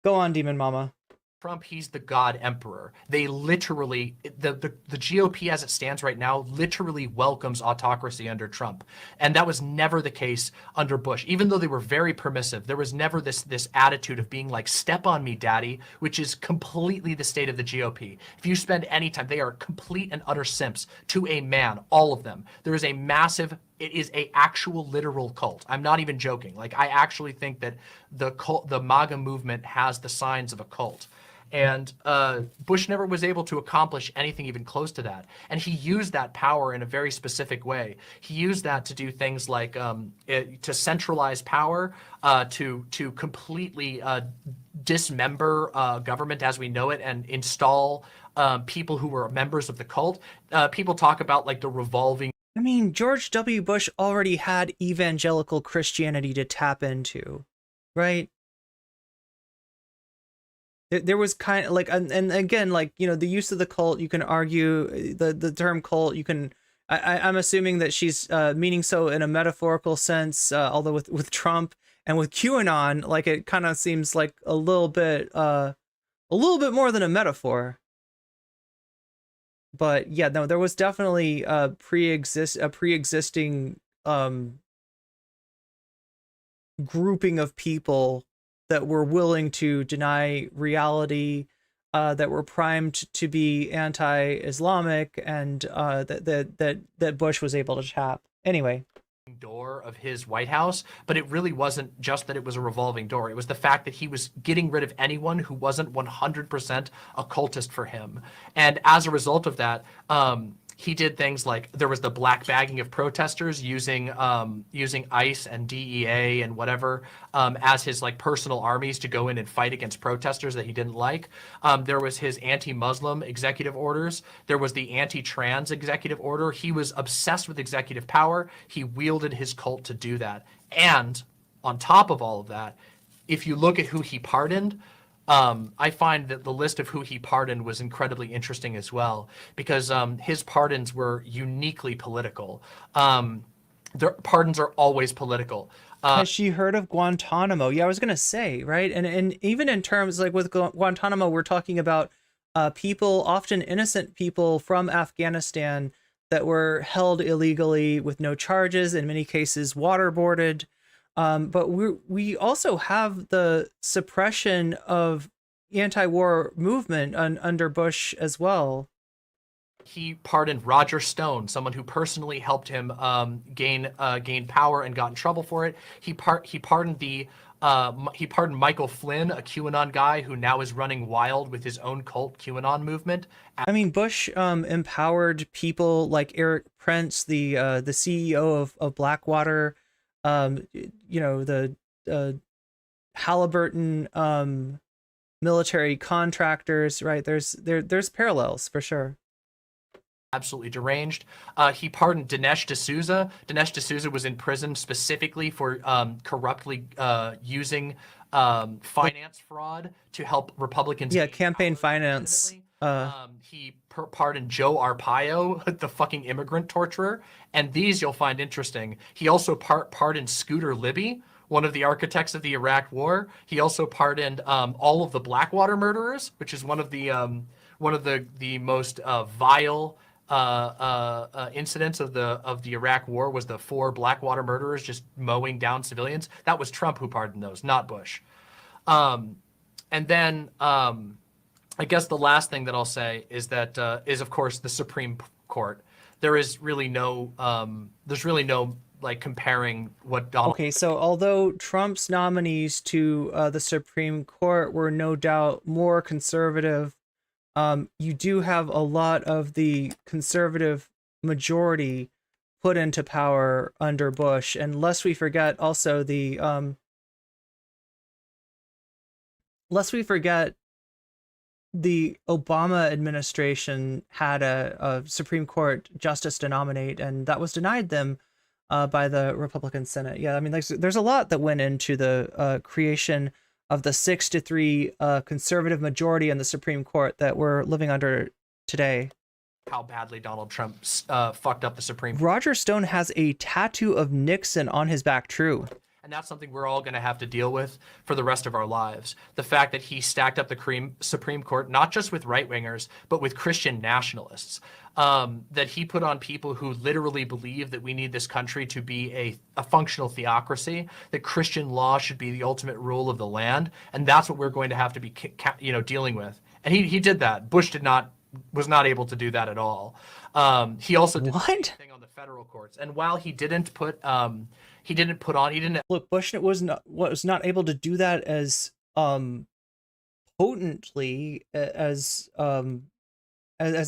[SPEAKER 1] go on, Demon Mama.
[SPEAKER 21] Trump, he's the God Emperor. They literally, the GOP as it stands right now, literally welcomes autocracy under Trump. And that was never the case under Bush. Even though they were very permissive, there was never this attitude of being like, step on me, daddy, which is completely the state of the GOP. If you spend any time, they are complete and utter simps to a man, all of them. There is a massive, it is a actual literal cult. I'm not even joking. Like, I actually think that the MAGA movement has the signs of a cult. And Bush never was able to accomplish anything even close to that. And he used that power in a very specific way. He used that to do things like to centralize power, to completely dismember government as we know it and install people who were members of the cult. People talk about like the revolving.
[SPEAKER 1] I mean, George W. Bush already had evangelical Christianity to tap into, right? There was kind of like, and again, like, you know, the use of the cult, you can argue the term cult, you can, I'm assuming that she's meaning so in a metaphorical sense, although with Trump and with QAnon, like it kind of seems like a little bit more than a metaphor. But yeah, no, there was definitely a pre-existing grouping of people that were willing to deny reality, that were primed to be anti-Islamic, and that Bush was able to tap. Anyway.
[SPEAKER 21] Door of his White House, but it really wasn't just that it was a revolving door. It was the fact that he was getting rid of anyone who wasn't 100% a cultist for him. And as a result of that, he did things like there was the black bagging of protesters using ICE and DEA and whatever as his like personal armies to go in and fight against protesters that he didn't like. There was his anti-Muslim executive orders. There was the anti-trans executive order. He was obsessed with executive power. He wielded his cult to do that. And on top of all of that, if you look at who he pardoned, I find that the list of who he pardoned was incredibly interesting as well, because his pardons were uniquely political. Their pardons are always political.
[SPEAKER 1] Has she heard of Guantanamo? Yeah, I was gonna say, right? And even in terms like with Guantanamo, we're talking about people, often innocent people from Afghanistan that were held illegally with no charges, in many cases waterboarded. But we also have the suppression of anti-war movement under Bush as well.
[SPEAKER 21] He pardoned Roger Stone, someone who personally helped him gain power and got in trouble for it. He pardoned Michael Flynn, a QAnon guy who now is running wild with his own cult QAnon movement.
[SPEAKER 1] I mean, Bush empowered people like Eric Prince, the CEO of Blackwater. You know, the Halliburton military contractors, right? There's parallels for sure.
[SPEAKER 21] Absolutely deranged. He pardoned Dinesh D'Souza. Dinesh D'Souza was in prison specifically for corruptly using finance fraud to help Republicans.
[SPEAKER 1] Yeah, campaign finance.
[SPEAKER 21] He pardoned Joe Arpaio, the fucking immigrant torturer. And these you'll find interesting. He also pardoned Scooter Libby, one of the architects of the Iraq War. He also pardoned all of the Blackwater murderers, which is one of the most vile incidents of the Iraq War, was the 4 Blackwater murderers just mowing down civilians. That was Trump who pardoned those, not Bush. And then I guess the last thing that I'll say is that is of course the Supreme Court. There's really no like comparing what Donald.
[SPEAKER 1] Okay, so although Trump's nominees to the Supreme Court were no doubt more conservative, you do have a lot of the conservative majority put into power under Bush, and lest we forget also the the Obama administration had a Supreme Court justice to nominate, and that was denied them by the Republican Senate. Yeah, I mean, there's a lot that went into the creation of the 6-3 conservative majority in the Supreme Court that we're living under today.
[SPEAKER 21] How badly Donald Trump fucked up the Supreme Court.
[SPEAKER 1] Roger Stone has a tattoo of Nixon on his back, true.
[SPEAKER 21] And that's something we're all going to have to deal with for the rest of our lives. The fact that he stacked up the Supreme Court, not just with right-wingers, but with Christian nationalists. That he put on people who literally believe that we need this country to be a functional theocracy, that Christian law should be the ultimate rule of the land. And that's what we're going to have to be dealing with. And he did that. Bush was not able to do that at all. He also did the same thing on the federal courts. And while he didn't
[SPEAKER 1] look, Bush was not able to do that as potently as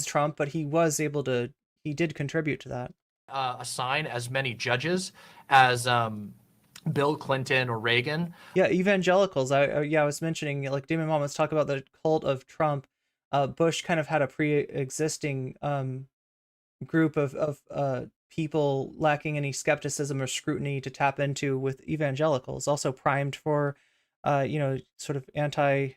[SPEAKER 1] Trump, but he was able to. He did contribute to that.
[SPEAKER 21] Assign as many judges as Bill Clinton or Reagan.
[SPEAKER 1] Yeah, evangelicals. I was mentioning, like Demon Mom, let's talk about the cult of Trump. Bush kind of had a pre-existing group of people lacking any skepticism or scrutiny to tap into with evangelicals, also primed for, sort of anti-Islamic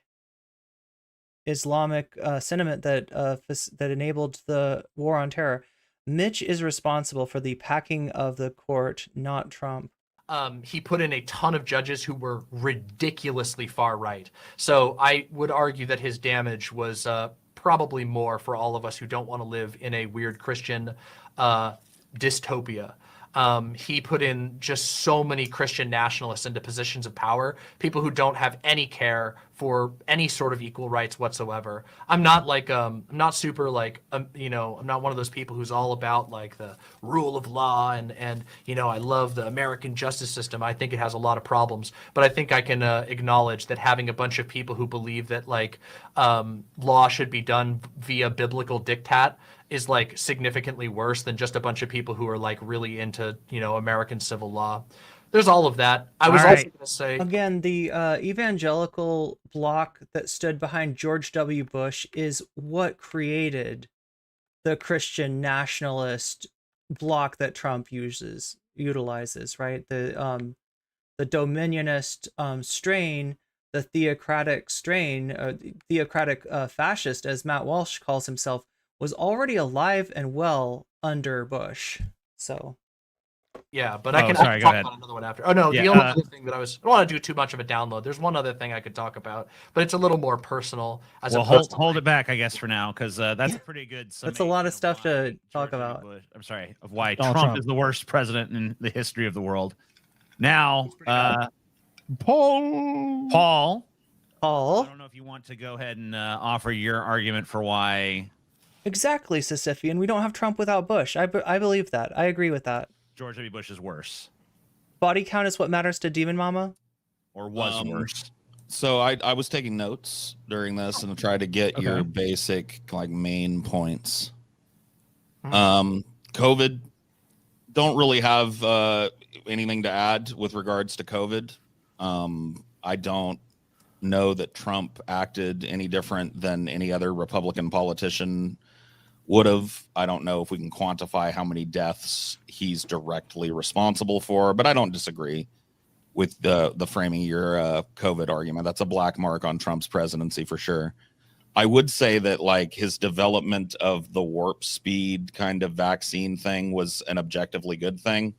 [SPEAKER 1] sentiment that enabled the war on terror. Mitch is responsible for the packing of the court, not Trump.
[SPEAKER 21] He put in a ton of judges who were ridiculously far right. So I would argue that his damage was probably more for all of us who don't want to live in a weird Christian dystopia. He put in just so many Christian nationalists into positions of power, people who don't have any care for any sort of equal rights whatsoever. I'm not like, I'm not super like, I'm not one of those people who's all about like the rule of law and I love the American justice system. I think it has a lot of problems, but I think I can acknowledge that having a bunch of people who believe that like law should be done via biblical diktat is like significantly worse than just a bunch of people who are like really into, American civil law. There's all of that. I was also going to say
[SPEAKER 1] again, the evangelical bloc that stood behind George W. Bush is what created the Christian nationalist bloc that Trump utilizes, right? The dominionist strain, the theocratic strain, theocratic fascist, as Matt Walsh calls himself, was already alive and well under Bush. So
[SPEAKER 21] yeah, but I can talk about another one after. Oh no, the only other thing that I don't want to do too much of a download. There's one other thing I could talk about, but it's a little more personal.
[SPEAKER 17] Hold it back, I guess, for now, because that's a pretty good.
[SPEAKER 1] That's a lot of stuff to talk about.
[SPEAKER 17] I'm sorry, of why Trump is the worst president in the history of the world. Now, Paul. I don't know if you want to go ahead and offer your argument for why.
[SPEAKER 1] Exactly, Sisyphean. We don't have Trump without Bush. I believe that. I agree with that.
[SPEAKER 17] George W. Bush is worse.
[SPEAKER 1] Body count is what matters to Demon Mama?
[SPEAKER 17] Or was worse?
[SPEAKER 19] So I was taking notes during this and tried to get your basic like main points. COVID, don't really have anything to add with regards to COVID. I don't know that Trump acted any different than any other Republican politician would have. I don't know if we can quantify how many deaths he's directly responsible for, but I don't disagree with the framing your COVID argument. That's a black mark on Trump's presidency for sure. I would say that like his development of the warp speed kind of vaccine thing was an objectively good thing.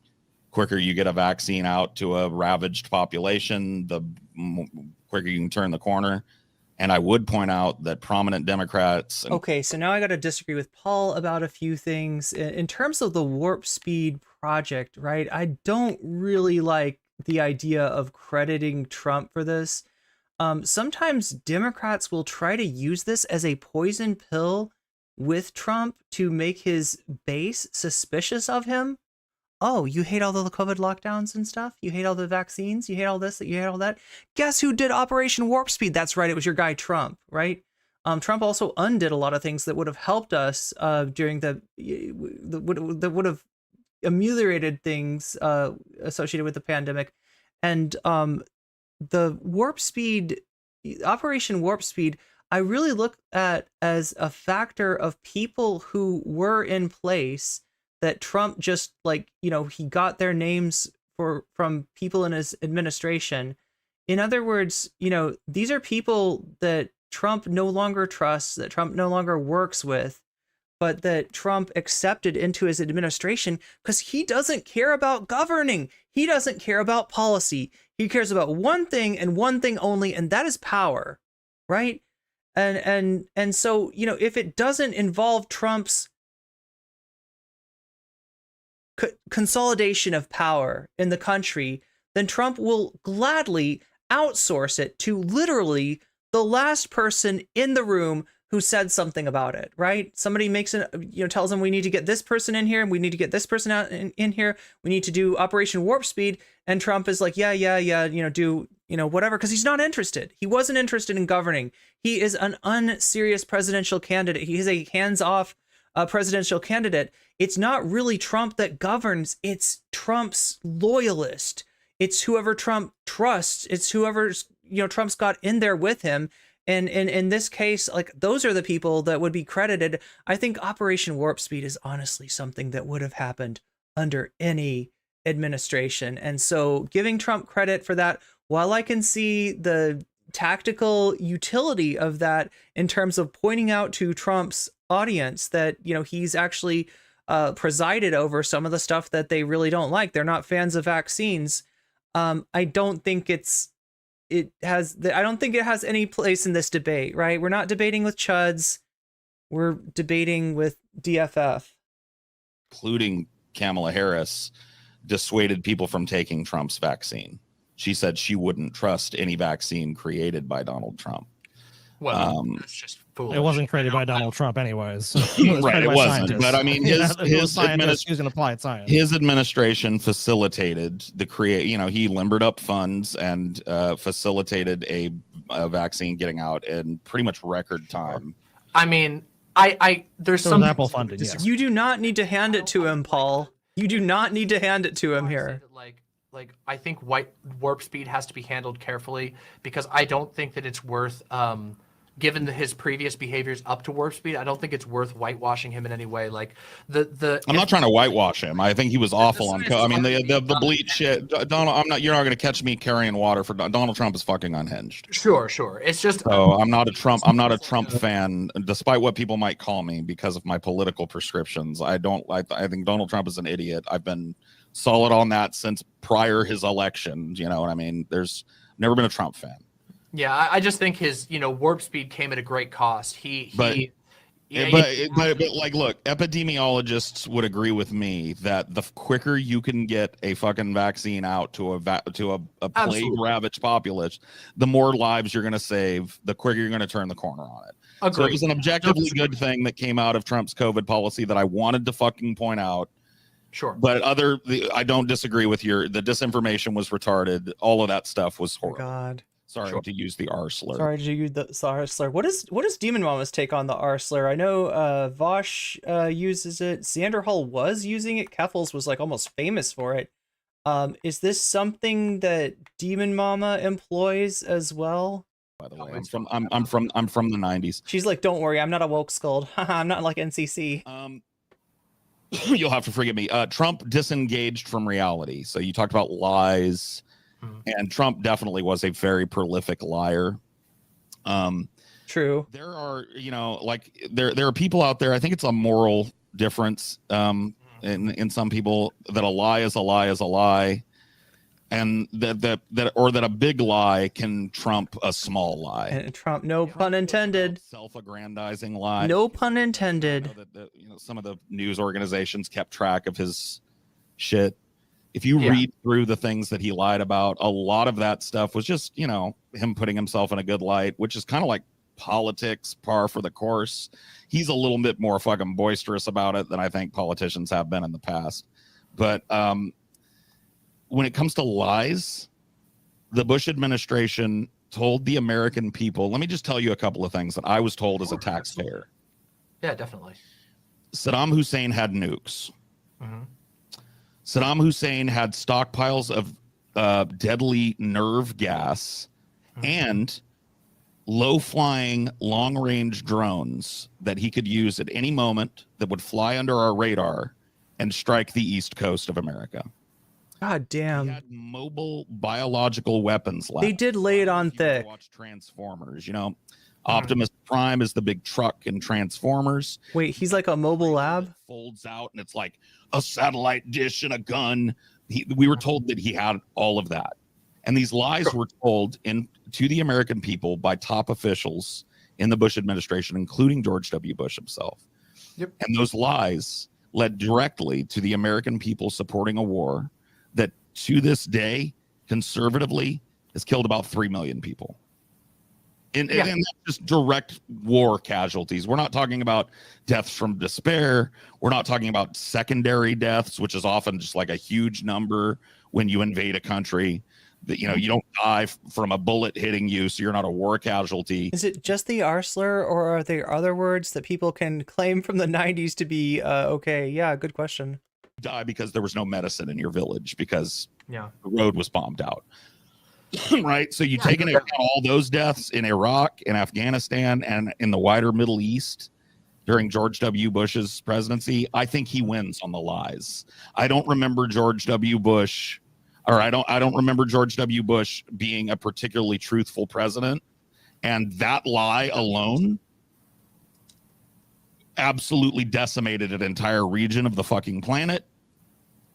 [SPEAKER 19] Quicker you get a vaccine out to a ravaged population, the quicker you can turn the corner. And I would point out that prominent Democrats.
[SPEAKER 1] Okay, so now I got to disagree with Paul about a few things. In terms of the warp speed project, right? I don't really like the idea of crediting Trump for this. Sometimes Democrats will try to use this as a poison pill with Trump to make his base suspicious of him. Oh, you hate all the COVID lockdowns and stuff? You hate all the vaccines? You hate all this? You hate all that? Guess who did Operation Warp Speed? That's right. It was your guy, Trump, right? Trump also undid a lot of things that would have helped us during that would have ameliorated things associated with the pandemic. And the Warp Speed, Operation Warp Speed, I really look at as a factor of people who were in place that Trump just he got their names from people in his administration. In other words, these are people that Trump no longer trusts, that Trump no longer works with, but that Trump accepted into his administration because he doesn't care about governing. He doesn't care about policy. He cares about one thing and one thing only, and that is power, right? And so, if it doesn't involve Trump's consolidation of power in the country, then Trump will gladly outsource it to literally the last person in the room who said something about it, right? Somebody tells them we need to get this person in here and we need to get this person out in here. We need to do Operation Warp Speed. And Trump is like, yeah, do whatever, because he's not interested. He wasn't interested in governing. He is an unserious presidential candidate. He is a hands-off presidential candidate. It's not really Trump that governs. It's Trump's loyalist. It's whoever Trump trusts. It's whoever's, Trump's got in there with him. And in this case, like, those are the people that would be credited. I think Operation Warp Speed is honestly something that would have happened under any administration. And so giving Trump credit for that, while I can see the tactical utility of that in terms of pointing out to Trump's audience that, he's actually presided over some of the stuff that they really don't like. They're not fans of vaccines. I don't think it has any place in this debate, right? We're not debating with chuds. We're debating with DFF.
[SPEAKER 19] Including Kamala Harris, dissuaded people from taking Trump's vaccine. She said she wouldn't trust any vaccine created by Donald Trump.
[SPEAKER 21] Well, that's just foolish.
[SPEAKER 20] It wasn't created by Donald Trump, anyways. It was
[SPEAKER 19] right, it wasn't.
[SPEAKER 20] scientists.
[SPEAKER 19] But I mean, his
[SPEAKER 20] using applied science.
[SPEAKER 19] His administration facilitated the he limbered up funds and facilitated a vaccine getting out in pretty much record time.
[SPEAKER 21] I mean, there's
[SPEAKER 20] So
[SPEAKER 21] some
[SPEAKER 20] Apple funded. Yes.
[SPEAKER 1] You do not need to hand it to him, Paul. You do not need to hand it to him here.
[SPEAKER 21] Like I think warp speed has to be handled carefully, because I don't think that it's worth given his previous behaviors up to warp speed, I don't think it's worth whitewashing him in any way. Like
[SPEAKER 19] I'm not trying to whitewash him. I think he was awful on. I mean, the bleach shit. Donald, you're not going to catch me carrying water for Donald Trump is fucking unhinged.
[SPEAKER 21] Sure. It's just.
[SPEAKER 19] So I'm not a Trump fan, despite what people might call me because of my political prescriptions. I think Donald Trump is an idiot. I've been solid on that since prior his election. You know what I mean? There's never been a Trump fan.
[SPEAKER 21] Yeah, I just think his, warp speed came at a great cost.
[SPEAKER 19] But like, look, epidemiologists would agree with me that the quicker you can get a fucking vaccine out to a plague-ravaged populace, the more lives you're going to save, the quicker you're going to turn the corner on it.
[SPEAKER 21] Agreed.
[SPEAKER 19] So it was an objectively good thing that came out of Trump's COVID policy that I wanted to fucking point out.
[SPEAKER 21] Sure.
[SPEAKER 19] But I don't disagree with the disinformation was retarded. All of that stuff was horrible.
[SPEAKER 1] God.
[SPEAKER 19] Sorry to use the R slur.
[SPEAKER 1] Sorry to use the R slur. What is Demon Mama's take on the R slur? I know Vosh uses it. Xander Hall was using it. Keffels was like almost famous for it. Is this something that Demon Mama employs as well?
[SPEAKER 19] By the way, I'm from the 90s.
[SPEAKER 1] She's like, don't worry, I'm not a woke scold. I'm not like NCC.
[SPEAKER 19] You'll have to forgive me. Trump disengaged from reality. So you talked about lies. And Trump definitely was a very prolific liar.
[SPEAKER 1] True.
[SPEAKER 19] There are, there are people out there. I think it's a moral difference in some people that a lie is a lie is a lie, and that a big lie can trump a small lie.
[SPEAKER 1] And Trump, no pun intended.
[SPEAKER 19] Self-aggrandizing lie.
[SPEAKER 1] No pun intended.
[SPEAKER 19] Some of the news organizations kept track of his shit. If you read through the things that he lied about, a lot of that stuff was just, him putting himself in a good light, which is kind of like politics, par for the course. He's a little bit more fucking boisterous about it than I think politicians have been in the past. But when it comes to lies, the Bush administration told the American people, let me just tell you a couple of things that I was told as a taxpayer.
[SPEAKER 21] Yeah, definitely.
[SPEAKER 19] Saddam Hussein had nukes.
[SPEAKER 21] Mm-hmm.
[SPEAKER 19] Saddam Hussein had stockpiles of deadly nerve gas and low-flying, long-range drones that he could use at any moment that would fly under our radar and strike the east coast of America.
[SPEAKER 1] God damn.
[SPEAKER 19] He had mobile biological weapons labs.
[SPEAKER 1] They did lay it on thick.
[SPEAKER 19] Watch Transformers, Optimus Prime is the big truck in Transformers.
[SPEAKER 1] Wait, he's like a mobile lab?
[SPEAKER 19] Folds out and it's like a satellite dish and a gun. We were told that he had all of that. And these lies were told to the American people by top officials in the Bush administration, including George W. Bush himself.
[SPEAKER 21] Yep.
[SPEAKER 19] And those lies led directly to the American people supporting a war that to this day, conservatively, has killed about 3 million people. And that's just direct war casualties. We're not talking about deaths from despair. We're not talking about secondary deaths, which is often just like a huge number when you invade a country. that, you don't die from a bullet hitting you, so you're not a war casualty.
[SPEAKER 1] Is it just the R slur, or are there other words that people can claim from the 90s to be okay? Yeah, good question.
[SPEAKER 19] Die because there was no medicine in your village because
[SPEAKER 21] Yeah.
[SPEAKER 19] the road was bombed out. Right? So you take into account all those deaths in Iraq, in Afghanistan, and in the wider Middle East during George W. Bush's presidency. I think he wins on the lies. I don't remember George W. Bush, or I don't remember George W. Bush being a particularly truthful president. And that lie alone absolutely decimated an entire region of the fucking planet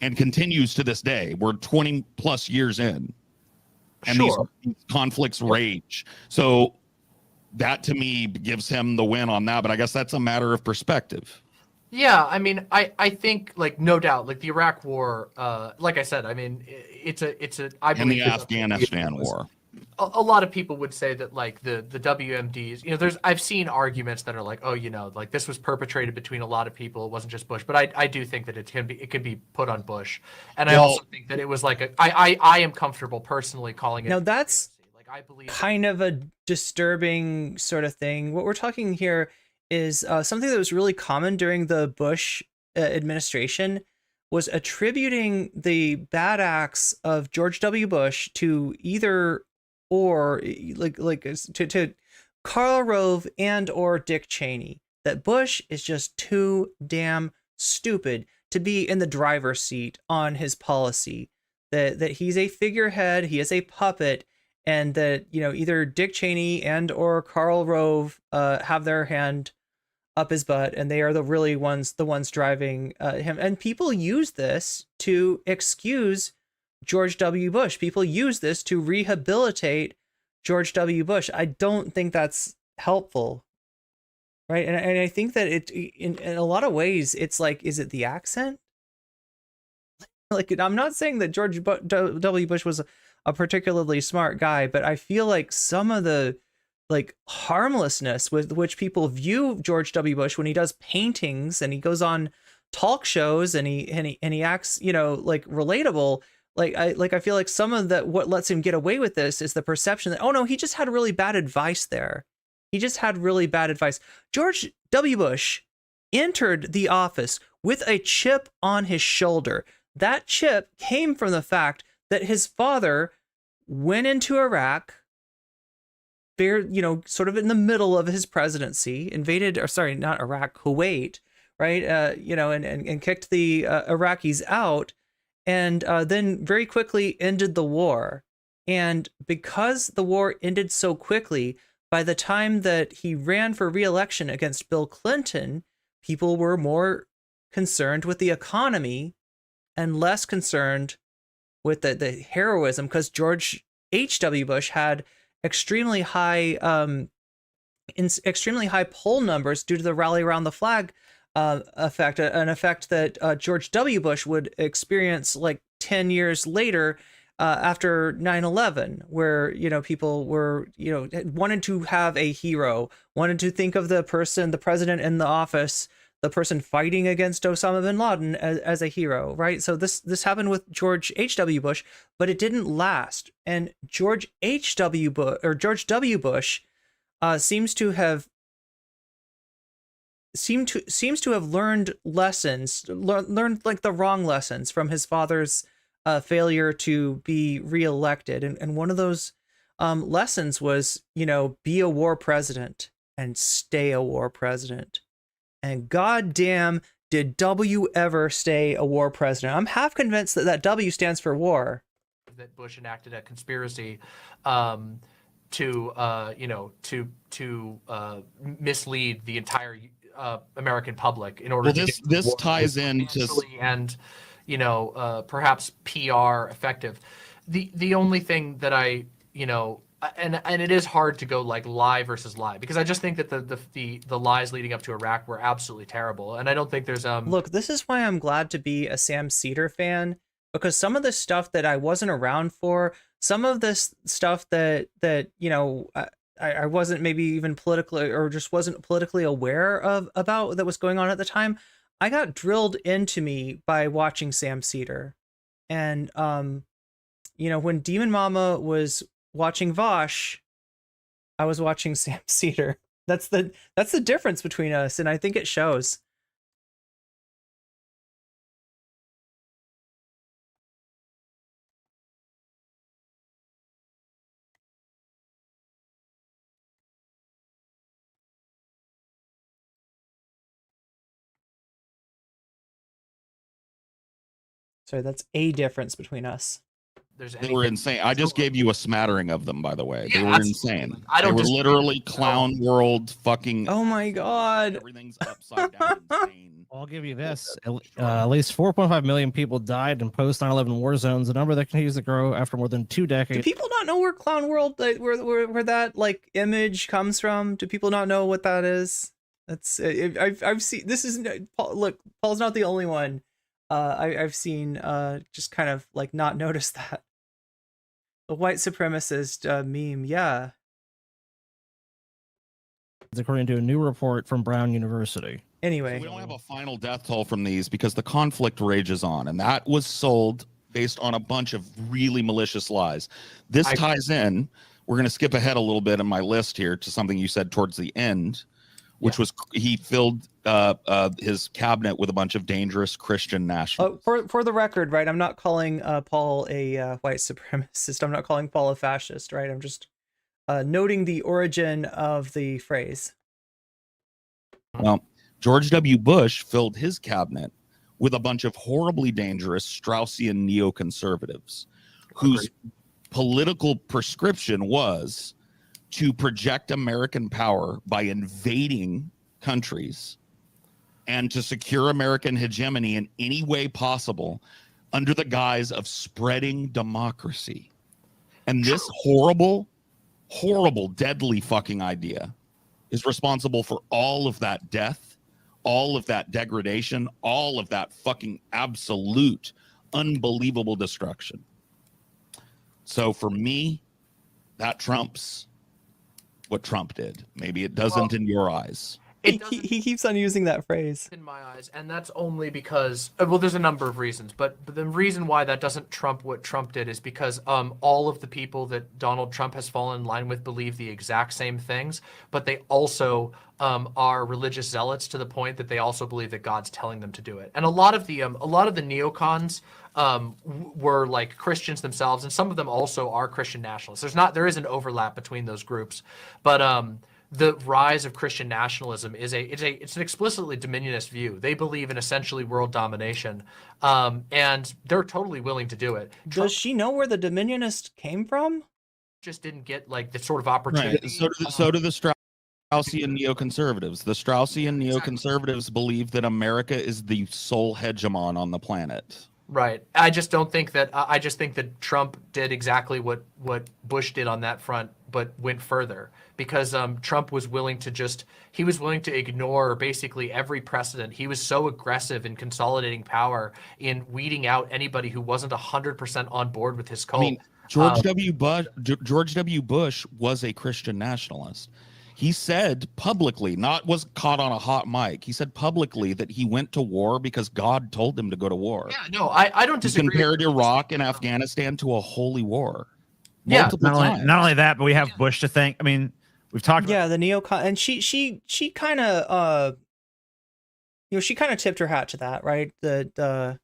[SPEAKER 19] and continues to this day. We're 20 plus years in, and these conflicts rage. So that to me gives him the win on that, but I guess that's a matter of perspective.
[SPEAKER 21] Yeah, I mean, I think, like, no doubt, like the Iraq War, like I said, I mean, I believe
[SPEAKER 19] the Afghanistan war.
[SPEAKER 21] A lot of people would say that, like, the WMDs, I've seen arguments that are like, oh, like this was perpetrated between a lot of people. It wasn't just Bush, but I do think that it can be put on Bush, and I also think that it was like I am comfortable personally calling it.
[SPEAKER 1] Now that's kind of a disturbing sort of thing. What we're talking here is something that was really common during the Bush administration, was attributing the bad acts of George W. Bush to either or, to Karl Rove and or Dick Cheney. That Bush is just too damn stupid to be in the driver's seat on his policy. That he's a figurehead, he is a puppet, and that either Dick Cheney and or Karl Rove have their hand up his butt, and they are the ones driving him. And people use this to excuse George W. Bush. People use this to rehabilitate George W. Bush. I don't think that's helpful, right? And I think that in a lot of ways, it's like, is it the accent? Like, I'm not saying that George W. Bush was a particularly smart guy, but I feel like some of the harmlessness with which people view George W. Bush when he does paintings and he goes on talk shows and he acts, relatable. I feel like some of that, what lets him get away with this is the perception that, oh no, he just had really bad advice there. He just had really bad advice. George W. Bush entered the office with a chip on his shoulder. That chip came from the fact that his father went into Iraq, sort of in the middle of his presidency, not Iraq, Kuwait, right? And kicked the Iraqis out, and then very quickly ended the war. And because the war ended so quickly, by the time that he ran for re-election against Bill Clinton, people were more concerned with the economy and less concerned with the heroism, because George H.W. Bush had extremely high poll numbers due to the rally around the flag effect, an effect that George W. Bush would experience like 10 years later after 9/11, where people were wanted to have a hero, wanted to think of the president in the office, the person fighting against Osama bin Laden as a hero, right? So this happened with George H.W. Bush, but it didn't last. And George W. Bush seems to have learned lessons, learned like the wrong lessons from his father's failure to be reelected. And one of those lessons was, be a war president and stay a war president. And goddamn, did W ever stay a war president? I'm half convinced that W stands for war.
[SPEAKER 21] That Bush enacted a conspiracy to mislead the entire American public in order to
[SPEAKER 19] this ties into
[SPEAKER 21] and perhaps PR effective. The only thing that I and it is hard to go like lie versus lie, because I just think that the lies leading up to Iraq were absolutely terrible, and I don't think there's
[SPEAKER 1] Look, this is why I'm glad to be a Sam Cedar fan, because some of the stuff that I wasn't around for, some of this stuff that I wasn't maybe even politically, or just wasn't politically aware of about, that was going on at the time, I got drilled into me by watching Sam Cedar. And when Demon Mama was watching Vosh, I was watching Sam Cedar. That's the difference between us, and I think it shows. Sorry, that's a difference between us.
[SPEAKER 19] They were insane. I just gave you a smattering of them, by the way.
[SPEAKER 21] Yeah,
[SPEAKER 19] they were
[SPEAKER 21] absolutely.
[SPEAKER 19] insane.
[SPEAKER 21] I don't
[SPEAKER 19] They were
[SPEAKER 21] disagree
[SPEAKER 19] literally
[SPEAKER 21] with that at all.
[SPEAKER 19] clown world fucking.
[SPEAKER 1] Oh my god.
[SPEAKER 19] Everything's upside down insane.
[SPEAKER 20] I'll give you this. At least 4.5 million people died in post 9/11 war zones, a number that continues to grow after more than 2 decades.
[SPEAKER 1] Do people not know where Clown World, like, where that like image comes from? Do people not know what that is? That's I've seen. This is look. Paul's not the only one. I've seen just kind of like not notice that. The white supremacist meme, yeah.
[SPEAKER 20] According to a new report from Brown University.
[SPEAKER 1] Anyway,
[SPEAKER 19] we don't have a final death toll from these because the conflict rages on, and that was sold based on a bunch of really malicious lies. This ties in. We're going to skip ahead a little bit in my list here to something you said towards the end, which was he filled his cabinet with a bunch of dangerous Christian nationalists.
[SPEAKER 1] For the record, right? I'm not calling Paul a white supremacist. I'm not calling Paul a fascist, right? I'm just noting the origin of the phrase.
[SPEAKER 19] Well, George W. Bush filled his cabinet with a bunch of horribly dangerous Straussian neoconservatives whose political prescription was to project American power by invading countries and to secure American hegemony in any way possible under the guise of spreading democracy. And this horrible, deadly fucking idea is responsible for all of that death, all of that degradation, all of that fucking absolute, unbelievable destruction. So for me, that trumps what Trump did. Maybe it doesn't in your eyes.
[SPEAKER 1] He keeps on using that phrase.
[SPEAKER 21] In my eyes, and that's only because, well, there's a number of reasons, but the reason why that doesn't trump what Trump did is because all of the people that Donald Trump has fallen in line with believe the exact same things, but they also are religious zealots to the point that they also believe that God's telling them to do it. And a lot of the neocons were like Christians themselves, and some of them also are Christian nationalists. There is an overlap between those groups, but the rise of Christian nationalism it's an explicitly dominionist view. They believe in essentially world domination, and they're totally willing to do it.
[SPEAKER 1] Does she know where the dominionist came from?
[SPEAKER 21] Just didn't get like the sort of opportunity.
[SPEAKER 19] Right. So do the Straussian neoconservatives. The Straussian neoconservatives believe that America is the sole hegemon on the planet.
[SPEAKER 21] Right. I just think that Trump did exactly what Bush did on that front, but went further, because Trump was willing to ignore basically every precedent. He was so aggressive in consolidating power, in weeding out anybody who wasn't 100% on board with his cult.
[SPEAKER 19] I mean, George W. Bush was a Christian nationalist. He said publicly, was caught on a hot mic. He said publicly that he went to war because God told him to go to war.
[SPEAKER 21] Yeah, no, I don't disagree.
[SPEAKER 19] He compared Iraq and Afghanistan to a holy war.
[SPEAKER 2] Yeah, not only that, but we have Bush to thank. I mean, we've talked about
[SPEAKER 1] the neocon, and she kind of she kind of tipped her hat to that, right? The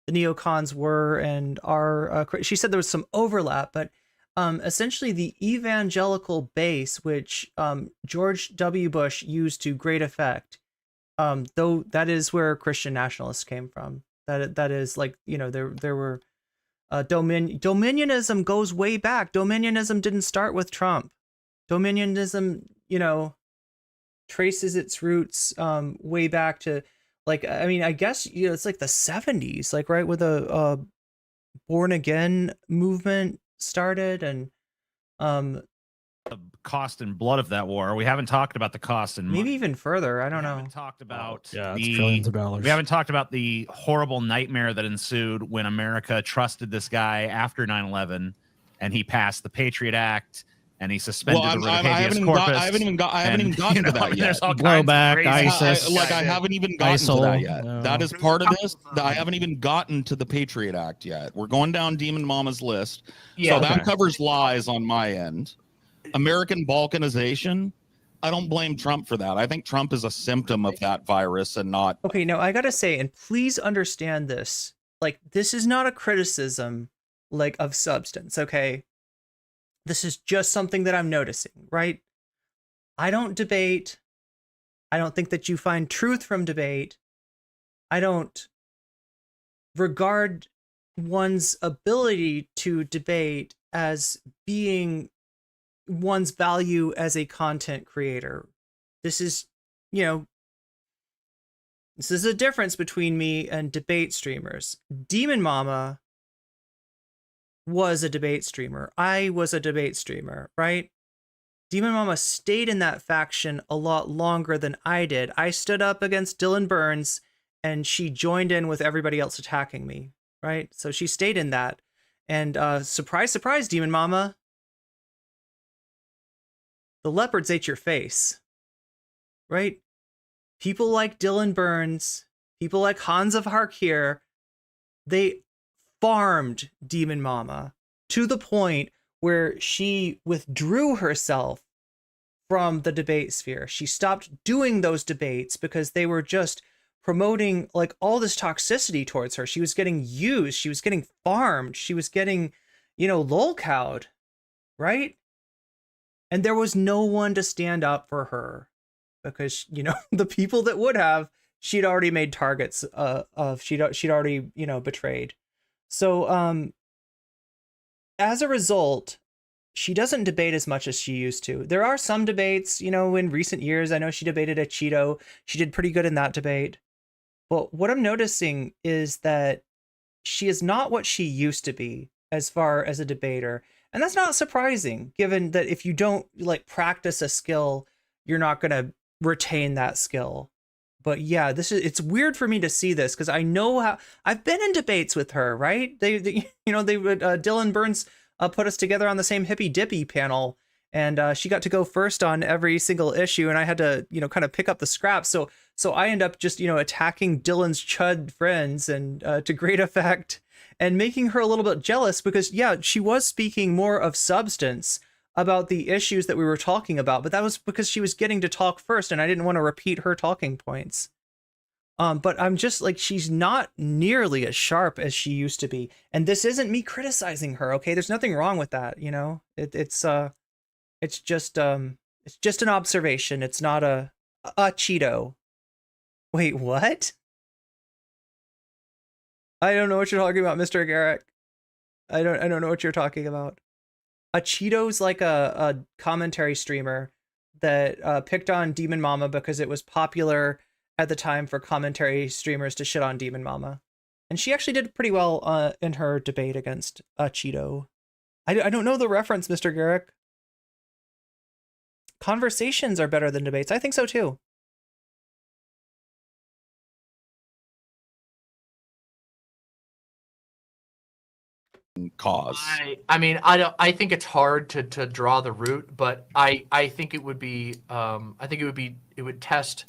[SPEAKER 1] neocons were and are. She said there was some overlap, but essentially the evangelical base, which George W. Bush used to great effect, though that is where Christian nationalists came from. That is like, there were dominionism goes way back. Dominionism didn't start with Trump. Dominionism, traces its roots way back to, like, I mean, I guess it's like the 70s, like right with the born again movement started, and
[SPEAKER 2] the cost and blood of that war. We haven't talked about the cost and
[SPEAKER 1] maybe even further. I don't know.
[SPEAKER 2] We haven't talked about
[SPEAKER 20] trillions of dollars.
[SPEAKER 2] We haven't talked about the horrible nightmare that ensued when America trusted this guy after 9/11, and he passed the Patriot Act, and he suspended
[SPEAKER 19] Well,
[SPEAKER 2] the writ of
[SPEAKER 19] I
[SPEAKER 2] habeas
[SPEAKER 19] haven't
[SPEAKER 2] corpus.
[SPEAKER 19] I haven't even gotten to that yet.
[SPEAKER 2] There's all kinds of
[SPEAKER 20] Blowback,
[SPEAKER 2] crazy
[SPEAKER 20] ISIS.
[SPEAKER 19] I haven't even gotten to
[SPEAKER 20] ISIL,
[SPEAKER 19] that yet.
[SPEAKER 20] no.
[SPEAKER 19] That is part of this. I haven't even gotten to the Patriot Act yet. We're going down Demon Mama's list.
[SPEAKER 21] Yeah.
[SPEAKER 19] So that
[SPEAKER 2] Okay.
[SPEAKER 19] covers lies on my end. American balkanization. I don't blame Trump for that. I think Trump is a symptom of that virus and not.
[SPEAKER 1] Okay, now I gotta say, and please understand this, like, this is not a criticism, like, of substance, okay? This is just something that I'm noticing, right? I don't debate. I don't think that you find truth from debate. I don't regard one's ability to debate as being one's value as a content creator. This is, you know, this is a difference between me and debate streamers. Demon Mama was a debate streamer. I was a debate streamer, right? Demon Mama stayed in that faction a lot longer than I did. I stood up against Dylan Burns and she joined in with everybody else attacking me, right? So she stayed in that. And surprise, surprise, Demon Mama, the leopards ate your face, right? People like Dylan Burns, people like Hans of Harkir, they farmed Demon Mama to the point where she withdrew herself from the debate sphere. She stopped doing those debates because they were just promoting like all this toxicity towards her. She was getting used, she was getting farmed, she was getting, you know, lolcowed, right? And there was no one to stand up for her because, you know, the people that would have, she'd already made targets of, she'd already, you know, betrayed. So, as a result, she doesn't debate as much as she used to. There are some debates, you know, in recent years. I know she debated a Cheeto. She did pretty good in that debate. But what I'm noticing is that she is not what she used to be as far as a debater. And that's not surprising, given that if you don't like practice a skill, you're not going to retain that skill. But yeah, it's weird for me to see this because I know how I've been in debates with her, right? They you know, they would Dylan Burns put us together on the same hippy dippy panel, and she got to go first on every single issue, and I had to, you know, kind of pick up the scraps. So I end up just, you know, attacking Dylan's chud friends and to great effect, and making her a little bit jealous because yeah, she was speaking more of substance about the issues that we were talking about, but that was because she was getting to talk first and I didn't want to repeat her talking points. But I'm just like, she's not nearly as sharp as she used to be. And this isn't me criticizing her, okay? There's nothing wrong with that, you know? It's just an observation. It's not a Cheeto. Wait, what? I don't know what you're talking about, Mr. Garrick. I don't know what you're talking about. A Cheeto's like a commentary streamer that picked on Demon Mama because it was popular at the time for commentary streamers to shit on Demon Mama. And she actually did pretty well in her debate against Cheeto. I don't know the reference, Mr. Garrick. Conversations are better than debates. I think so too.
[SPEAKER 19] Cause.
[SPEAKER 21] I mean, I think it's hard to draw the root, but I think it would be it would test,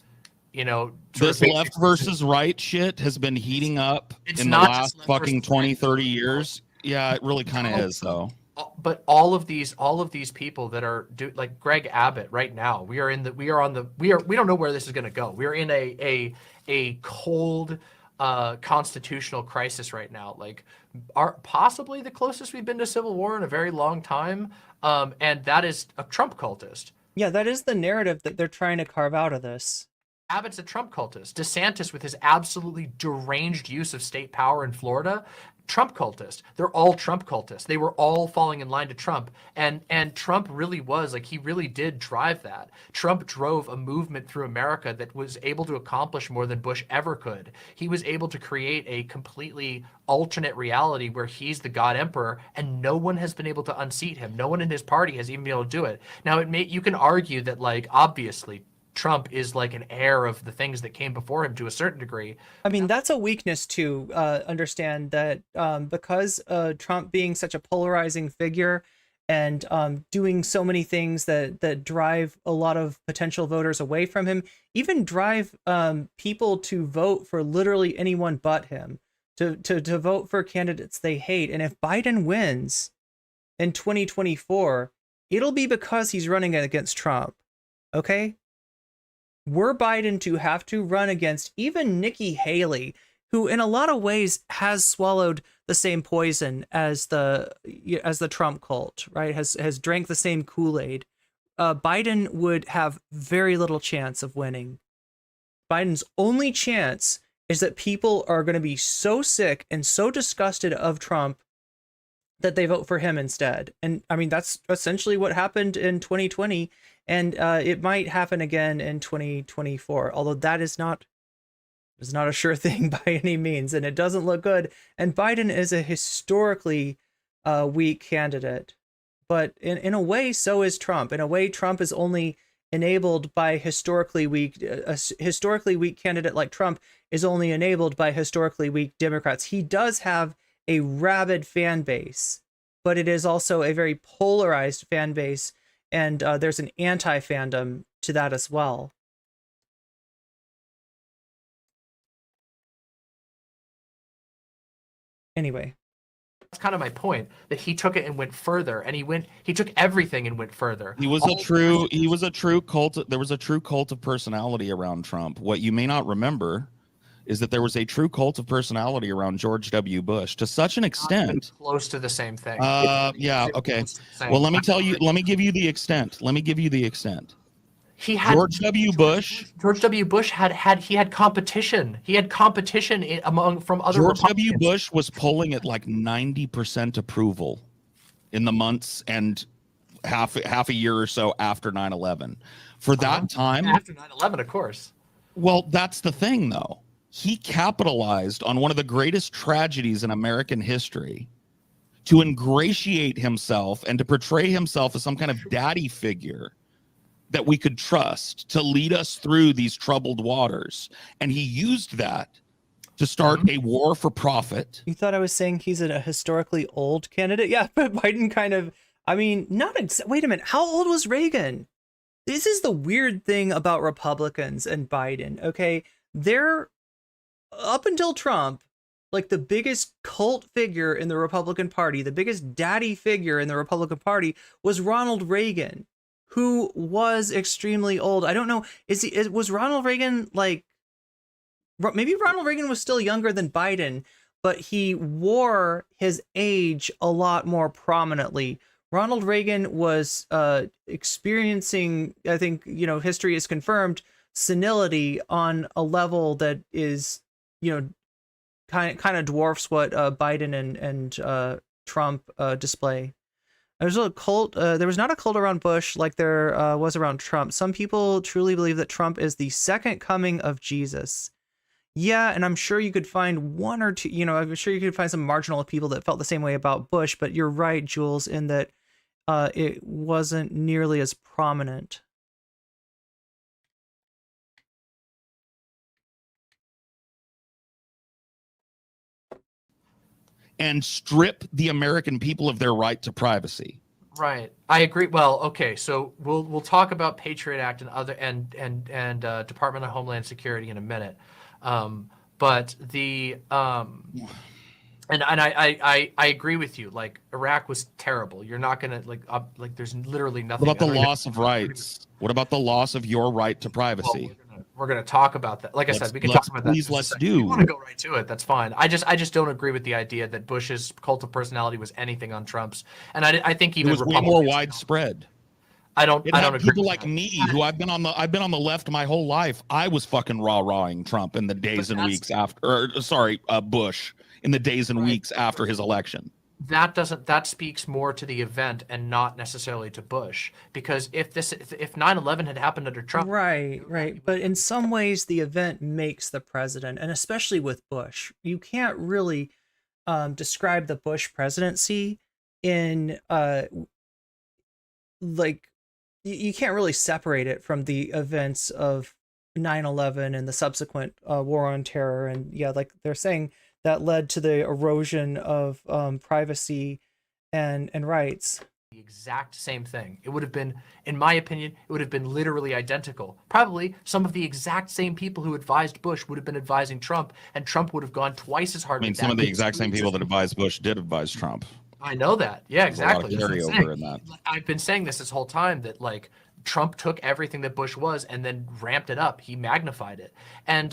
[SPEAKER 21] you know,
[SPEAKER 19] This left versus right shit has been heating up in the last fucking 20, 30 years. Yeah, it really kind of is though.
[SPEAKER 21] But all of these people that are like Greg Abbott right now, we don't know where this is going to go. We are in a cold constitutional crisis right now, like possibly the closest we've been to civil war in a very long time, and that is a Trump cultist.
[SPEAKER 1] Yeah, that is the narrative that they're trying to carve out of this.
[SPEAKER 21] Abbott's a Trump cultist. DeSantis, with his absolutely deranged use of state power in Florida, Trump cultist. They're all Trump cultists. They were all falling in line to Trump. And Trump really was, like, he really did drive that. Trump drove a movement through America that was able to accomplish more than Bush ever could. He was able to create a completely alternate reality where he's the God Emperor and no one has been able to unseat him. No one in his party has even been able to do it. Now, you can argue that, like, obviously, Trump is like an heir of the things that came before him to a certain degree.
[SPEAKER 1] I mean, that's a weakness to understand that because Trump being such a polarizing figure and doing so many things that drive a lot of potential voters away from him, even drive people to vote for literally anyone but him, to vote for candidates they hate. And if Biden wins in 2024, it'll be because he's running against Trump. Okay? Were Biden to have to run against even Nikki Haley, who in a lot of ways has swallowed the same poison as the Trump cult, right? Has drank the same Kool-Aid. Biden would have very little chance of winning. Biden's only chance is that people are going to be so sick and so disgusted of Trump that they vote for him instead. And I mean, that's essentially what happened in 2020, and it might happen again in 2024, although that is not a sure thing by any means, and it doesn't look good. And Biden is a historically weak candidate, but in a way, so is Trump. In a way, Trump is only enabled by historically weak. A historically weak candidate like Trump is only enabled by historically weak Democrats. He does have a rabid fan base, but it is also a very polarized fan base, and there's an anti-fandom to that as well. Anyway,
[SPEAKER 21] that's kind of my point, that he took it and went further, and he took everything and went further.
[SPEAKER 19] He was a true cult. There was a true cult of personality around Trump. What you may not remember is that there was a true cult of personality around George W. Bush to such an extent.
[SPEAKER 21] Close to the same thing.
[SPEAKER 19] Yeah. Okay. Well, let me tell you. Let me give you the extent.
[SPEAKER 21] He had
[SPEAKER 19] George W. Bush.
[SPEAKER 21] George W. Bush had competition. He had competition from other
[SPEAKER 19] George
[SPEAKER 21] Republicans.
[SPEAKER 19] W. Bush was polling at like 90% approval in the months and half a year or so after 9/11. For that time,
[SPEAKER 21] after 9/11, of course.
[SPEAKER 19] Well, that's the thing, though. He capitalized on one of the greatest tragedies in American history to ingratiate himself and to portray himself as some kind of daddy figure that we could trust to lead us through these troubled waters. And he used that to start a war for profit.
[SPEAKER 1] You thought I was saying he's a historically old candidate? Yeah, but Biden kind of, I mean, wait a minute. How old was Reagan? This is the weird thing about Republicans and Biden, okay? They're, up until Trump, like the biggest cult figure in the Republican Party, the biggest daddy figure in the Republican Party was Ronald Reagan, who was extremely old. I don't know, was Ronald Reagan like, maybe Ronald Reagan was still younger than Biden, but he wore his age a lot more prominently. Ronald Reagan was experiencing, I think, history has confirmed, senility on a level that is, kind of dwarfs what Biden and Trump display. There's a cult. There was not a cult around Bush like there was around Trump. Some people truly believe that Trump is the second coming of Jesus. Yeah, and I'm sure you could find one or two, I'm sure you could find some marginal people that felt the same way about Bush, but you're right, Jules, in that it wasn't nearly as prominent.
[SPEAKER 19] And strip the American people of their right to privacy.
[SPEAKER 21] Right, I agree. Well, okay, so we'll talk about Patriot Act and other and Department of Homeland Security in a minute, but the and I agree with you. Like, Iraq was terrible. You're not gonna like there's literally nothing.
[SPEAKER 19] What about the loss of rights? What about the loss of your right to privacy?
[SPEAKER 21] Well, we're gonna talk about that. Like I said, we can talk about that.
[SPEAKER 19] Please, let's do.
[SPEAKER 21] If you want to go right to it, that's fine. I just don't agree with the idea that Bush's cult of personality was anything on Trump's, and I think even
[SPEAKER 19] it was way more widespread.
[SPEAKER 21] I don't agree.
[SPEAKER 19] People like me, who I've been on the left my whole life. I was fucking rah-rahing Trump in the days and weeks after, Bush in the days and weeks after his election.
[SPEAKER 21] That speaks more to the event and not necessarily to Bush, because if 9/11 had happened under Trump,
[SPEAKER 1] right, but in some ways the event makes the president, and especially with Bush, you can't really describe the Bush presidency in you can't really separate it from the events of 9/11 and the subsequent war on terror, and like they're saying, that led to the erosion of privacy and rights.
[SPEAKER 21] the exact same thing. It would have been, in my opinion, it would have been literally identical. Probably some of the exact same people who advised Bush would have been advising Trump, and Trump would have gone twice as hard.
[SPEAKER 19] I mean, some of the exact same people that advised Bush did advise Trump.
[SPEAKER 21] I know that. Yeah, exactly.
[SPEAKER 19] There's a lot of carryover in that.
[SPEAKER 21] I've been saying this whole time that like Trump took everything that Bush was and then ramped it up. He magnified it. And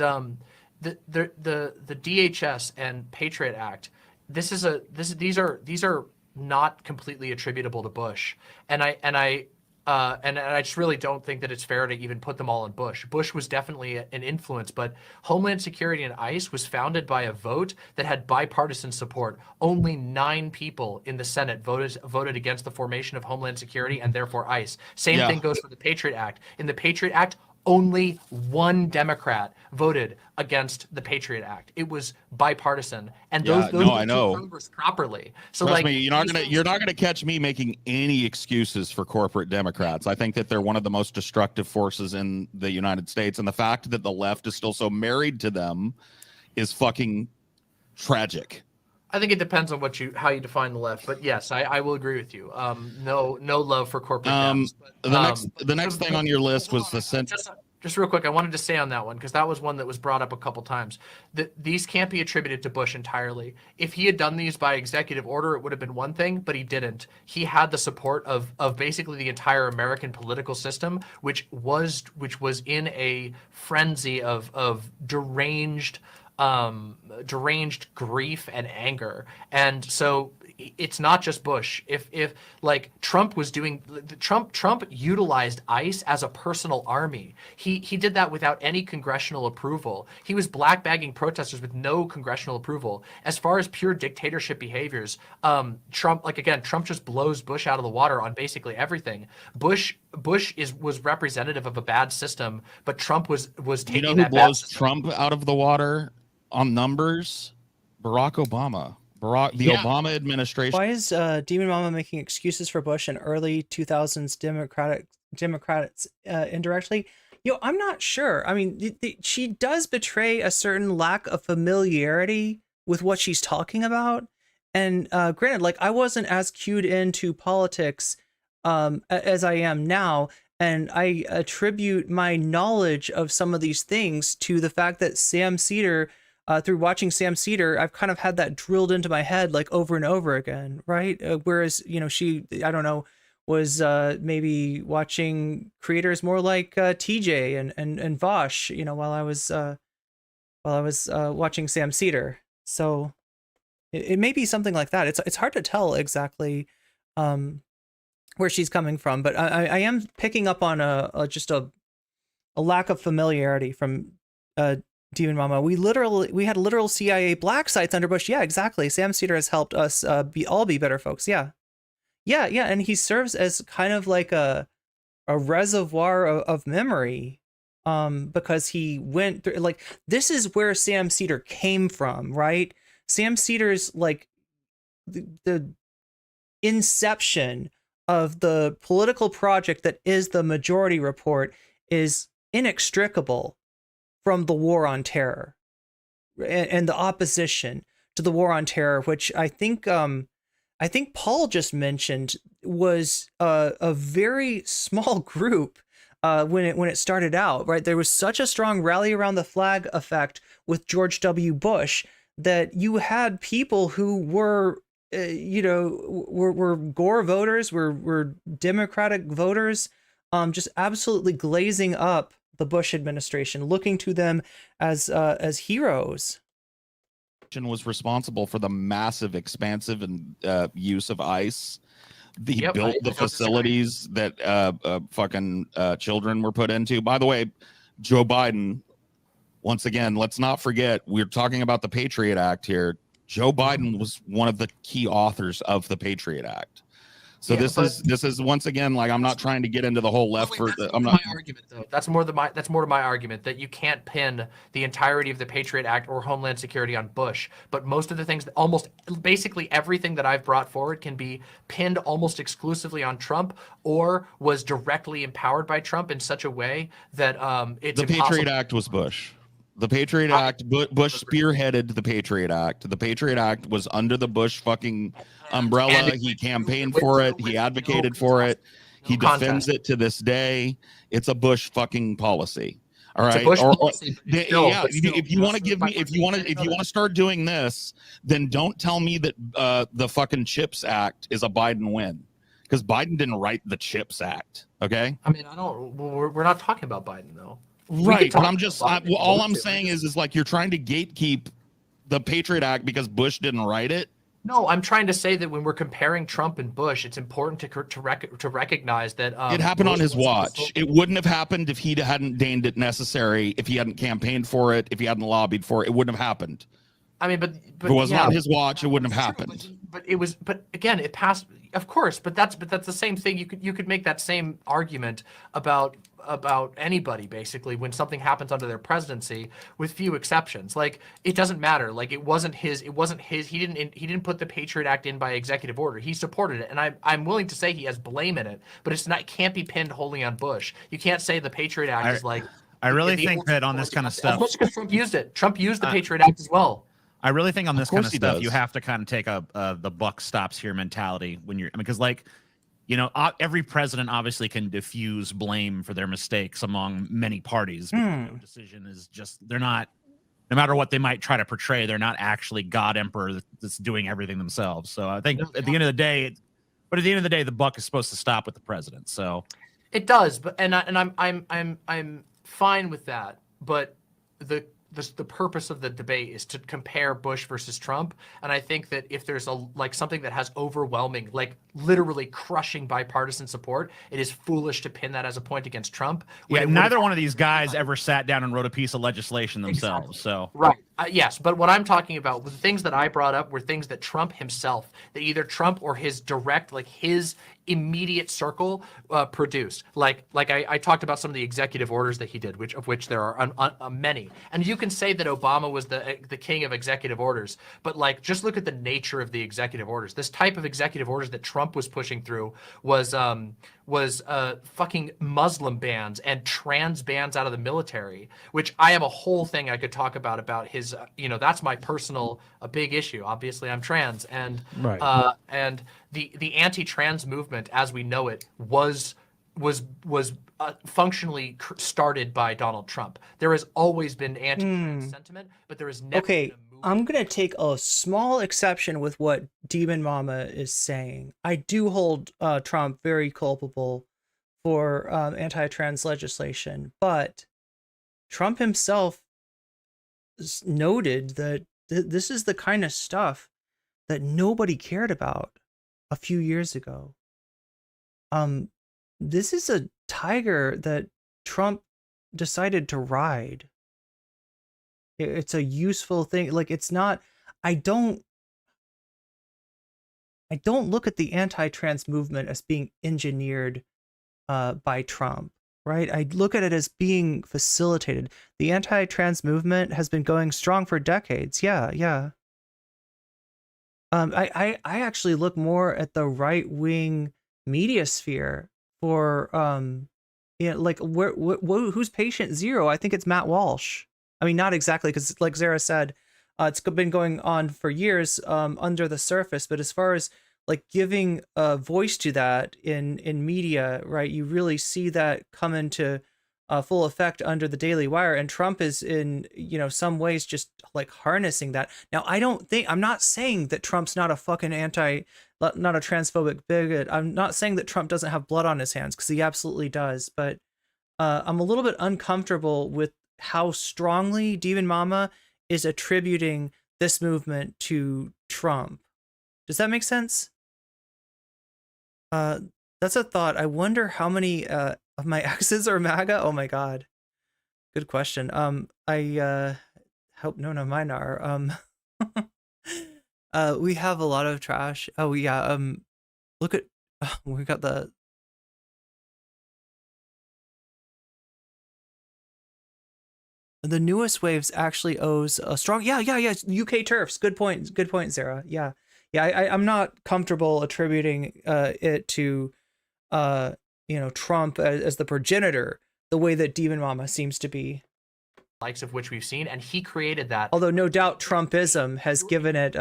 [SPEAKER 21] the DHS and Patriot Act. These are not completely attributable to Bush. And I just really don't think that it's fair to even put them all on Bush. Bush was definitely an influence, but Homeland Security and ICE was founded by a vote that had bipartisan support. Only 9 people in the Senate voted against the formation of Homeland Security and therefore ICE. Same thing goes for the Patriot Act. In the Patriot Act, only 1 Democrat voted against the Patriot Act. It was bipartisan, and those
[SPEAKER 19] I know
[SPEAKER 21] Congress properly. So
[SPEAKER 19] trust
[SPEAKER 21] like,
[SPEAKER 19] me, you're not gonna catch me making any excuses for corporate Democrats. I think that they're one of the most destructive forces in the United States, and the fact that the left is still so married to them is fucking tragic.
[SPEAKER 21] I think it depends on how you define the left, but yes, I will agree with you. No love for corporate.
[SPEAKER 19] The next thing on your list was the
[SPEAKER 21] Just real quick, I wanted to say on that one, because that was one that was brought up a couple times, that these can't be attributed to Bush entirely. If he had done these by executive order, it would have been one thing, but he didn't. He had the support of basically the entire American political system, which was in a frenzy of deranged grief and anger. And so it's not just Bush. If like Trump was doing, Trump utilized ICE as a personal army. He did that without any congressional approval. He was blackbagging protesters with no congressional approval. As far as pure dictatorship behaviors, Trump just blows Bush out of the water on basically everything. Bush was representative of a bad system, but Trump was taking
[SPEAKER 19] who
[SPEAKER 21] that
[SPEAKER 19] blows
[SPEAKER 21] bad
[SPEAKER 19] Trump out of the water on numbers? Barack Obama. Obama administration.
[SPEAKER 1] Why is Demon Mama making excuses for Bush and early 2000s Democrats indirectly? I'm not sure. I mean, she does betray a certain lack of familiarity with what she's talking about. And granted, like, I wasn't as cued into politics as I am now. And I attribute my knowledge of some of these things to the fact that Sam Cedar, through watching Sam Cedar, I've kind of had that drilled into my head like over and over again, right? Whereas, she, I don't know, was maybe watching creators more like TJ and Vosh, while I was watching Sam Cedar. So it may be something like that. It's hard to tell exactly where she's coming from, but I am picking up on just a lack of familiarity from Demon Mama. We had literal CIA black sites under Bush. Yeah, exactly. Sam Cedar has helped us be better folks. Yeah, and he serves as kind of like a reservoir of memory, because he went through, like, this is where Sam Cedar came from, right? Sam Cedar's like the inception of the political project that is the Majority Report is inextricable from the War on Terror and the opposition to the War on Terror, which I think Paul just mentioned was a very small group when it started out, right? There was such a strong rally around the flag effect with George W. Bush that you had people who were were Gore voters, were Democratic voters, just absolutely glazing up the Bush administration, looking to them as heroes.
[SPEAKER 19] Was responsible for the massive, expansive and use of ICE. He built the facilities that fucking children were put into. By the way, Joe Biden, once again, let's not forget, we're talking about the Patriot Act here. Joe Biden was one of the key authors of the Patriot Act. So this is once again, like, I'm not trying to get into the whole left I'm not.
[SPEAKER 21] My argument, though. That's more to my argument, that you can't pin the entirety of the Patriot Act or Homeland Security on Bush. But most of the things, almost basically everything that I've brought forward, can be pinned almost exclusively on Trump, or was directly empowered by Trump in such a way that it's
[SPEAKER 19] the Patriot Act was Bush. The Patriot Act, Bush spearheaded the Patriot Act. The Patriot Act was under the Bush fucking umbrella. He campaigned for it. He advocated for it. He defends it to this day. It's a Bush fucking policy. All right. If you want to give me, if you want to start doing this, then don't tell me that the fucking CHIPS Act is a Biden win, because Biden didn't write the CHIPS Act. Okay.
[SPEAKER 21] I mean, we're not talking about Biden though.
[SPEAKER 19] Right. But all I'm saying is like you're trying to gatekeep the Patriot Act because Bush didn't write it.
[SPEAKER 21] No, I'm trying to say that when we're comparing Trump and Bush, it's important to recognize that
[SPEAKER 19] it happened on his watch. It wouldn't have happened if he hadn't deemed it necessary, if he hadn't campaigned for it, if he hadn't lobbied for it. It wouldn't have happened.
[SPEAKER 21] I mean, but
[SPEAKER 19] if it wasn't on his watch, it wouldn't have happened.
[SPEAKER 21] But it was. But again, it passed. Of course, but that's the same thing. You could make that same argument about anybody basically when something happens under their presidency, with few exceptions. Like, it doesn't matter. Like, it wasn't his. He didn't put the Patriot Act in by executive order. He supported it, and I'm willing to say he has blame in it. But it can't be pinned wholly on Bush. You can't say the Patriot Act is like.
[SPEAKER 2] I really think that on this kind of stuff,
[SPEAKER 21] because Trump used it. Trump used the Patriot Act as well.
[SPEAKER 2] I really think on this kind of stuff,
[SPEAKER 19] does.
[SPEAKER 2] you have to kind of take the buck stops here mentality when you're, because like, you know, every president obviously can diffuse blame for their mistakes among many parties. But no decision is just, they're not, no matter what they might try to portray, they're not actually God Emperor that's doing everything themselves. So I think at the end of the day, the buck is supposed to stop with the president. So
[SPEAKER 21] it does, but I'm fine with that. But the purpose of the debate is to compare Bush versus Trump, and I think that if there's something that has overwhelming, like literally crushing bipartisan support, it is foolish to pin that as a point against Trump.
[SPEAKER 2] Yeah, neither one of these guys ever sat down and wrote a piece of legislation themselves. Exactly. So
[SPEAKER 21] right, yes, but what I'm talking about, the things that I brought up were things that Trump himself, that either Trump or his direct, like his immediate circle produced. Like I talked about some of the executive orders that he did, of which there are many. And you can say that Obama was the king of executive orders, but like just look at the nature of the executive orders. This type of executive orders that Trump was pushing through was fucking Muslim bans and trans bans out of the military, which I have a whole thing I could talk about his, that's my personal, a big issue. Obviously I'm trans, and and the anti-trans movement as we know it was functionally started by Donald Trump. There has always been anti-trans sentiment, but there is never been a
[SPEAKER 1] I'm going to take a small exception with what Demon Mama is saying. I do hold Trump very culpable for anti-trans legislation, but Trump himself noted that this is the kind of stuff that nobody cared about a few years ago. This is a tiger that Trump decided to ride. It's a useful thing. Like, it's not, I don't look at the anti-trans movement as being engineered by Trump, right? I look at it as being facilitated. The anti-trans movement has been going strong for decades. Yeah. I actually look more at the right-wing media sphere for who's patient zero? I think it's Matt Walsh. I mean, not exactly, because like Zara said, it's been going on for years under the surface. But as far as like giving a voice to that in media, right, you really see that come into full effect under the Daily Wire. And Trump is in, some ways just like harnessing that. Now, I'm not saying that Trump's not a fucking not a transphobic bigot. I'm not saying that Trump doesn't have blood on his hands, because he absolutely does. But I'm a little bit uncomfortable with how strongly Demon Mama is attributing this movement to Trump. Does that make sense? That's a thought. I wonder how many of my exes are MAGA. Oh my god, good question. I hope none of mine are. We have a lot of trash. Oh yeah. Look at we got the newest waves actually owes a strong UK turfs. Good point, Zara. Yeah, I'm not comfortable attributing it to Trump as the progenitor the way that Demon Mama seems to be.
[SPEAKER 21] likes of which we've seen, and he created that.
[SPEAKER 1] Although no doubt Trumpism has given it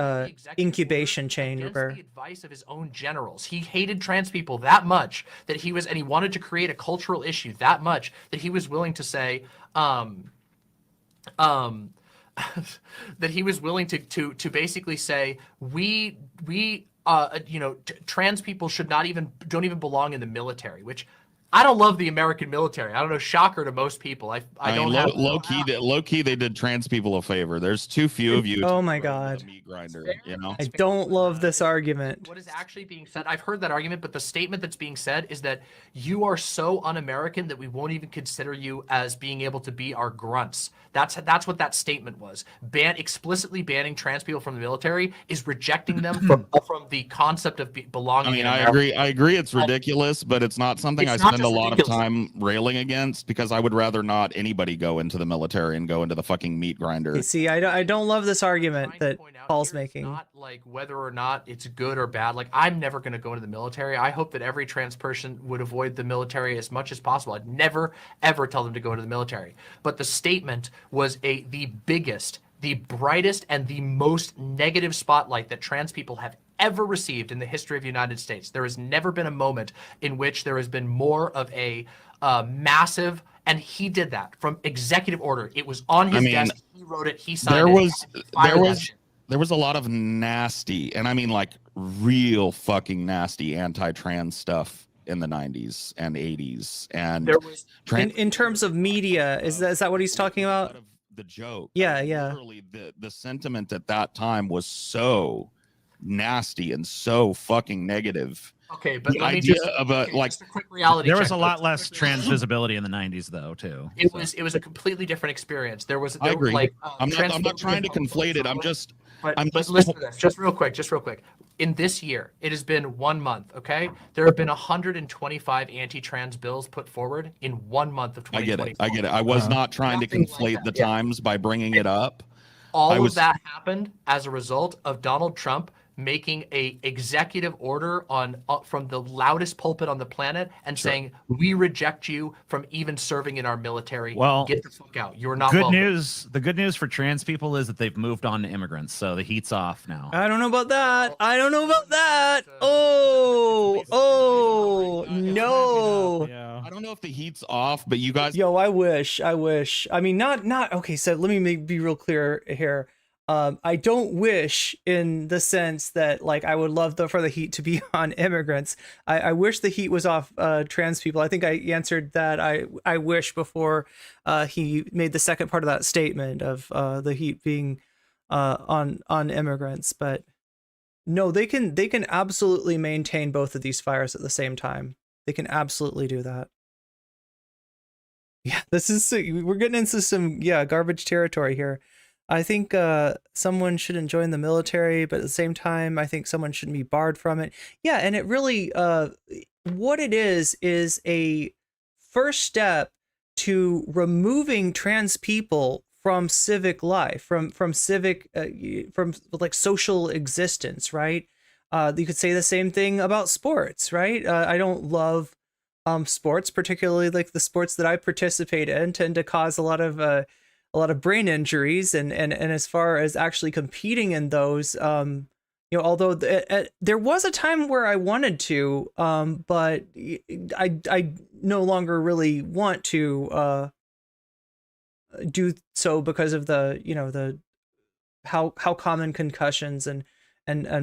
[SPEAKER 1] incubation
[SPEAKER 21] Against
[SPEAKER 1] chamber.
[SPEAKER 21] the advice of his own generals. He hated trans people that much that he was, and he wanted to create a cultural issue that much that he was willing to say, that he was willing to basically say, trans people don't even belong in the military, which I don't love the American military. I don't know, shocker to most people. I don't
[SPEAKER 19] mean,
[SPEAKER 21] have
[SPEAKER 19] low key they did trans people a favor. There's too few of you.
[SPEAKER 1] Oh my God.
[SPEAKER 19] Meat grinder, you know.
[SPEAKER 1] I don't love this argument.
[SPEAKER 21] What is actually being said, I've heard that argument, but the statement that's being said is that you are so un-American that we won't even consider you as being able to be our grunts. That's what that statement was. Explicitly banning trans people from the military is rejecting them from the concept of belonging.
[SPEAKER 19] I mean,
[SPEAKER 21] in
[SPEAKER 19] I
[SPEAKER 21] America.
[SPEAKER 19] agree. It's ridiculous, but it's not something I spend a lot of time railing against, because I would rather not anybody go into the military and go into the fucking meat grinder.
[SPEAKER 1] You see, I don't love this argument that Paul's making.
[SPEAKER 21] Not like whether or not it's good or bad. Like, I'm never going to go into the military. I hope that every trans person would avoid the military as much as possible. I'd never ever tell them to go into the military. But the statement was the biggest, the brightest, and the most negative spotlight that trans people have ever received in the history of the United States. There has never been a moment in which there has been more of a massive, and he did that from executive order. It was on his desk. He wrote it. He signed it.
[SPEAKER 19] There was a lot of nasty, and I mean like real fucking nasty anti-trans stuff in the 90s and 80s. And
[SPEAKER 1] there was in terms of media, is that what he's talking about?
[SPEAKER 19] The joke.
[SPEAKER 1] Yeah.
[SPEAKER 19] Literally, the sentiment at that time was so nasty and so fucking negative.
[SPEAKER 21] Okay, but
[SPEAKER 19] the
[SPEAKER 21] let me
[SPEAKER 19] idea
[SPEAKER 21] just,
[SPEAKER 19] of a
[SPEAKER 21] okay,
[SPEAKER 19] like
[SPEAKER 21] just a quick reality
[SPEAKER 2] there was
[SPEAKER 21] check.
[SPEAKER 2] a lot less trans visibility in the 90s though too.
[SPEAKER 21] It was a completely different experience.
[SPEAKER 19] I agree.
[SPEAKER 21] Like,
[SPEAKER 19] I'm not trying to conflate it. I'm just
[SPEAKER 21] listen to this, just real quick. In this year, it has been 1 month, okay? There have been 125 anti-trans bills put forward in 1 month of 2020.
[SPEAKER 19] I get it. I was not trying to conflate the times by bringing it up.
[SPEAKER 21] All of that happened as a result of Donald Trump making a executive order on from the loudest pulpit on the planet and saying, we reject you from even serving in our military.
[SPEAKER 2] Well,
[SPEAKER 21] get the fuck out. You're not
[SPEAKER 2] good
[SPEAKER 21] welcome.
[SPEAKER 2] news. The good news for trans people is that they've moved on to immigrants, so the heat's off now.
[SPEAKER 1] I don't know about that. No.
[SPEAKER 19] I don't know if the heat's off, but you guys.
[SPEAKER 1] Yo, I wish. I mean, not. Okay, so let me be real clear here. I don't wish in the sense that like I would love for the heat to be on immigrants. I wish the heat was off trans people. I think I answered that. I wish before he made the second part of that statement of the heat being on immigrants. But no, they can absolutely maintain both of these fires at the same time. They can absolutely do that. Yeah, we're getting into some garbage territory here. I think someone shouldn't join the military, but at the same time, I think someone shouldn't be barred from it. Yeah, and it really, what it is a first step to removing trans people from civic life, from like social existence, right? You could say the same thing about sports, right? I don't love sports, particularly like the sports that I participate in tend to cause a lot of brain injuries, and as far as actually competing in those, although there was a time where I wanted to, but I no longer really want to do so because of the how common concussions and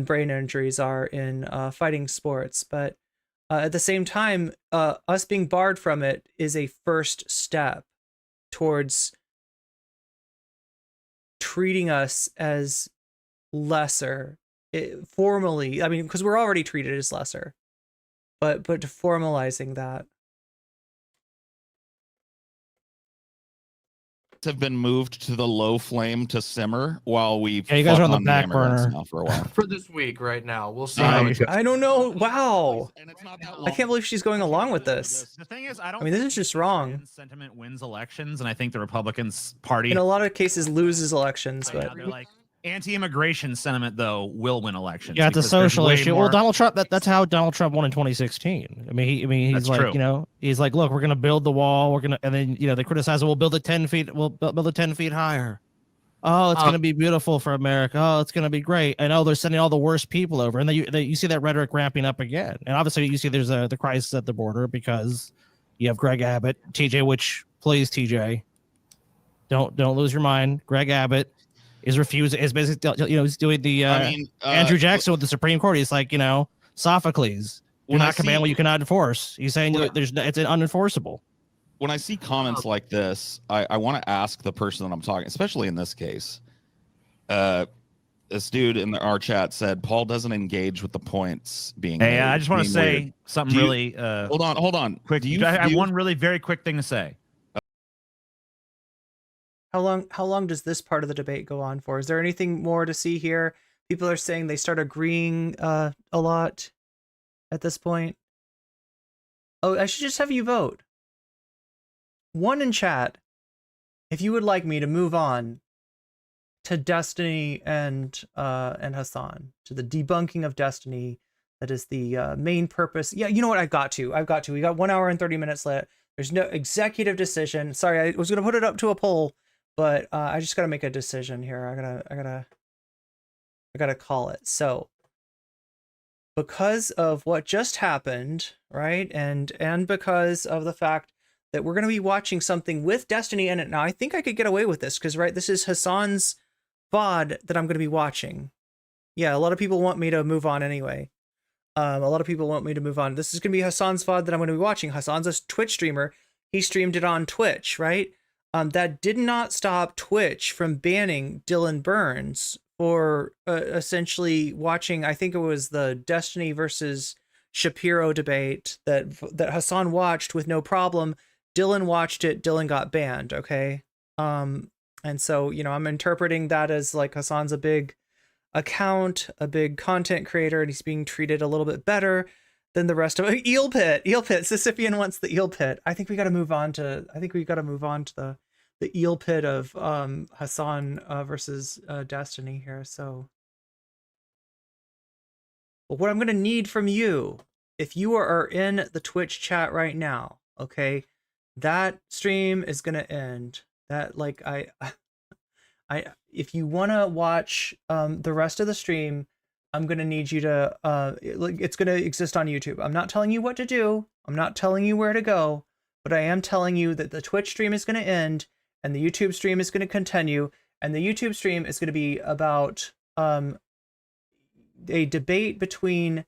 [SPEAKER 1] brain injuries are in fighting sports. But at the same time, us being barred from it is a first step towards treating us as lesser formally. I mean, because we're already treated as lesser, but formalizing that.
[SPEAKER 19] Have been moved to the low flame to simmer while we
[SPEAKER 20] you guys are on the back
[SPEAKER 19] immigrants
[SPEAKER 20] burner
[SPEAKER 19] now for a while.
[SPEAKER 21] For this week right now. We'll see how it goes.
[SPEAKER 1] I don't know. Wow. I can't believe she's going along with this.
[SPEAKER 2] The thing is, I
[SPEAKER 1] mean, this is just wrong.
[SPEAKER 2] Sentiment wins elections, and I think the Republicans Party
[SPEAKER 1] in a lot of cases loses elections, but
[SPEAKER 2] they're like, Anti-immigration sentiment, though, will win elections.
[SPEAKER 20] Yeah, it's a
[SPEAKER 2] because there's
[SPEAKER 20] social
[SPEAKER 2] way
[SPEAKER 20] issue.
[SPEAKER 2] more-
[SPEAKER 20] Well, Donald Trump. That's how Donald Trump won in 2016. I mean, he's
[SPEAKER 2] That's
[SPEAKER 20] like,
[SPEAKER 2] true.
[SPEAKER 20] he's like, look, we're gonna build the wall. We're gonna, and then they criticize it. We'll build it 10 feet. We'll build it 10 feet higher. Oh, it's gonna be beautiful for America. Oh, it's gonna be great. I know they're sending all the worst people over, and then you see that rhetoric ramping up again. And obviously, you see there's the crisis at the border because you have Greg Abbott, TJ. Which please, TJ, don't lose your mind. Greg Abbott is refusing. Is basically he's doing the Andrew Jackson with the Supreme Court. He's like Sophocles. Do not command what you cannot enforce. He's saying it's unenforceable.
[SPEAKER 19] When I see comments like this, I want to ask the person that I'm talking, especially in this case. This dude in our chat said Paul doesn't engage with the points being.
[SPEAKER 2] Hey,
[SPEAKER 19] made,
[SPEAKER 2] I just want to say
[SPEAKER 19] weird.
[SPEAKER 2] something really.
[SPEAKER 19] Hold on.
[SPEAKER 2] Quick. I have one really very quick thing to say.
[SPEAKER 1] How long does this part of the debate go on for? Is there anything more to see here? People are saying they start agreeing a lot at this point. Oh, I should just have you vote. One in chat, if you would like me to move on to Destiny and Hasan, to the debunking of Destiny. That is the main purpose. Yeah, you know what? I've got to. We got 1 hour and 30 minutes left. There's no executive decision. Sorry, I was gonna put it up to a poll, but I just gotta make a decision here. I gotta call it. So because of what just happened, right, and because of the fact that we're going to be watching something with Destiny in it. Now, I think I could get away with this because, right, this is Hasan's VOD that I'm going to be watching. Yeah, a lot of people want me to move on anyway. A lot of people want me to move on. This is going to be Hasan's VOD that I'm going to be watching. Hasan's a Twitch streamer. He streamed it on Twitch, right? That did not stop Twitch from banning Dylan Burns for essentially watching, I think it was the Destiny versus Shapiro debate that Hasan watched with no problem. Dylan watched it, Dylan got banned, okay? And so, I'm interpreting that as like Hasan's a big account, a big content creator, and he's being treated a little bit better than the rest of it. Eel Pit, Sisyphean wants the Eel Pit. I think we got to move on to the Eel Pit of Hasan versus Destiny here. So what I'm going to need from you, if you are in the Twitch chat right now, okay, that stream is going to end. That, like, if you want to watch the rest of the stream, I'm going to need you to, it's going to exist on YouTube. I'm not telling you what to do. I'm not telling you where to go, but I am telling you that the Twitch stream is going to end and the YouTube stream is going to continue. And the YouTube stream is going to be about a debate between,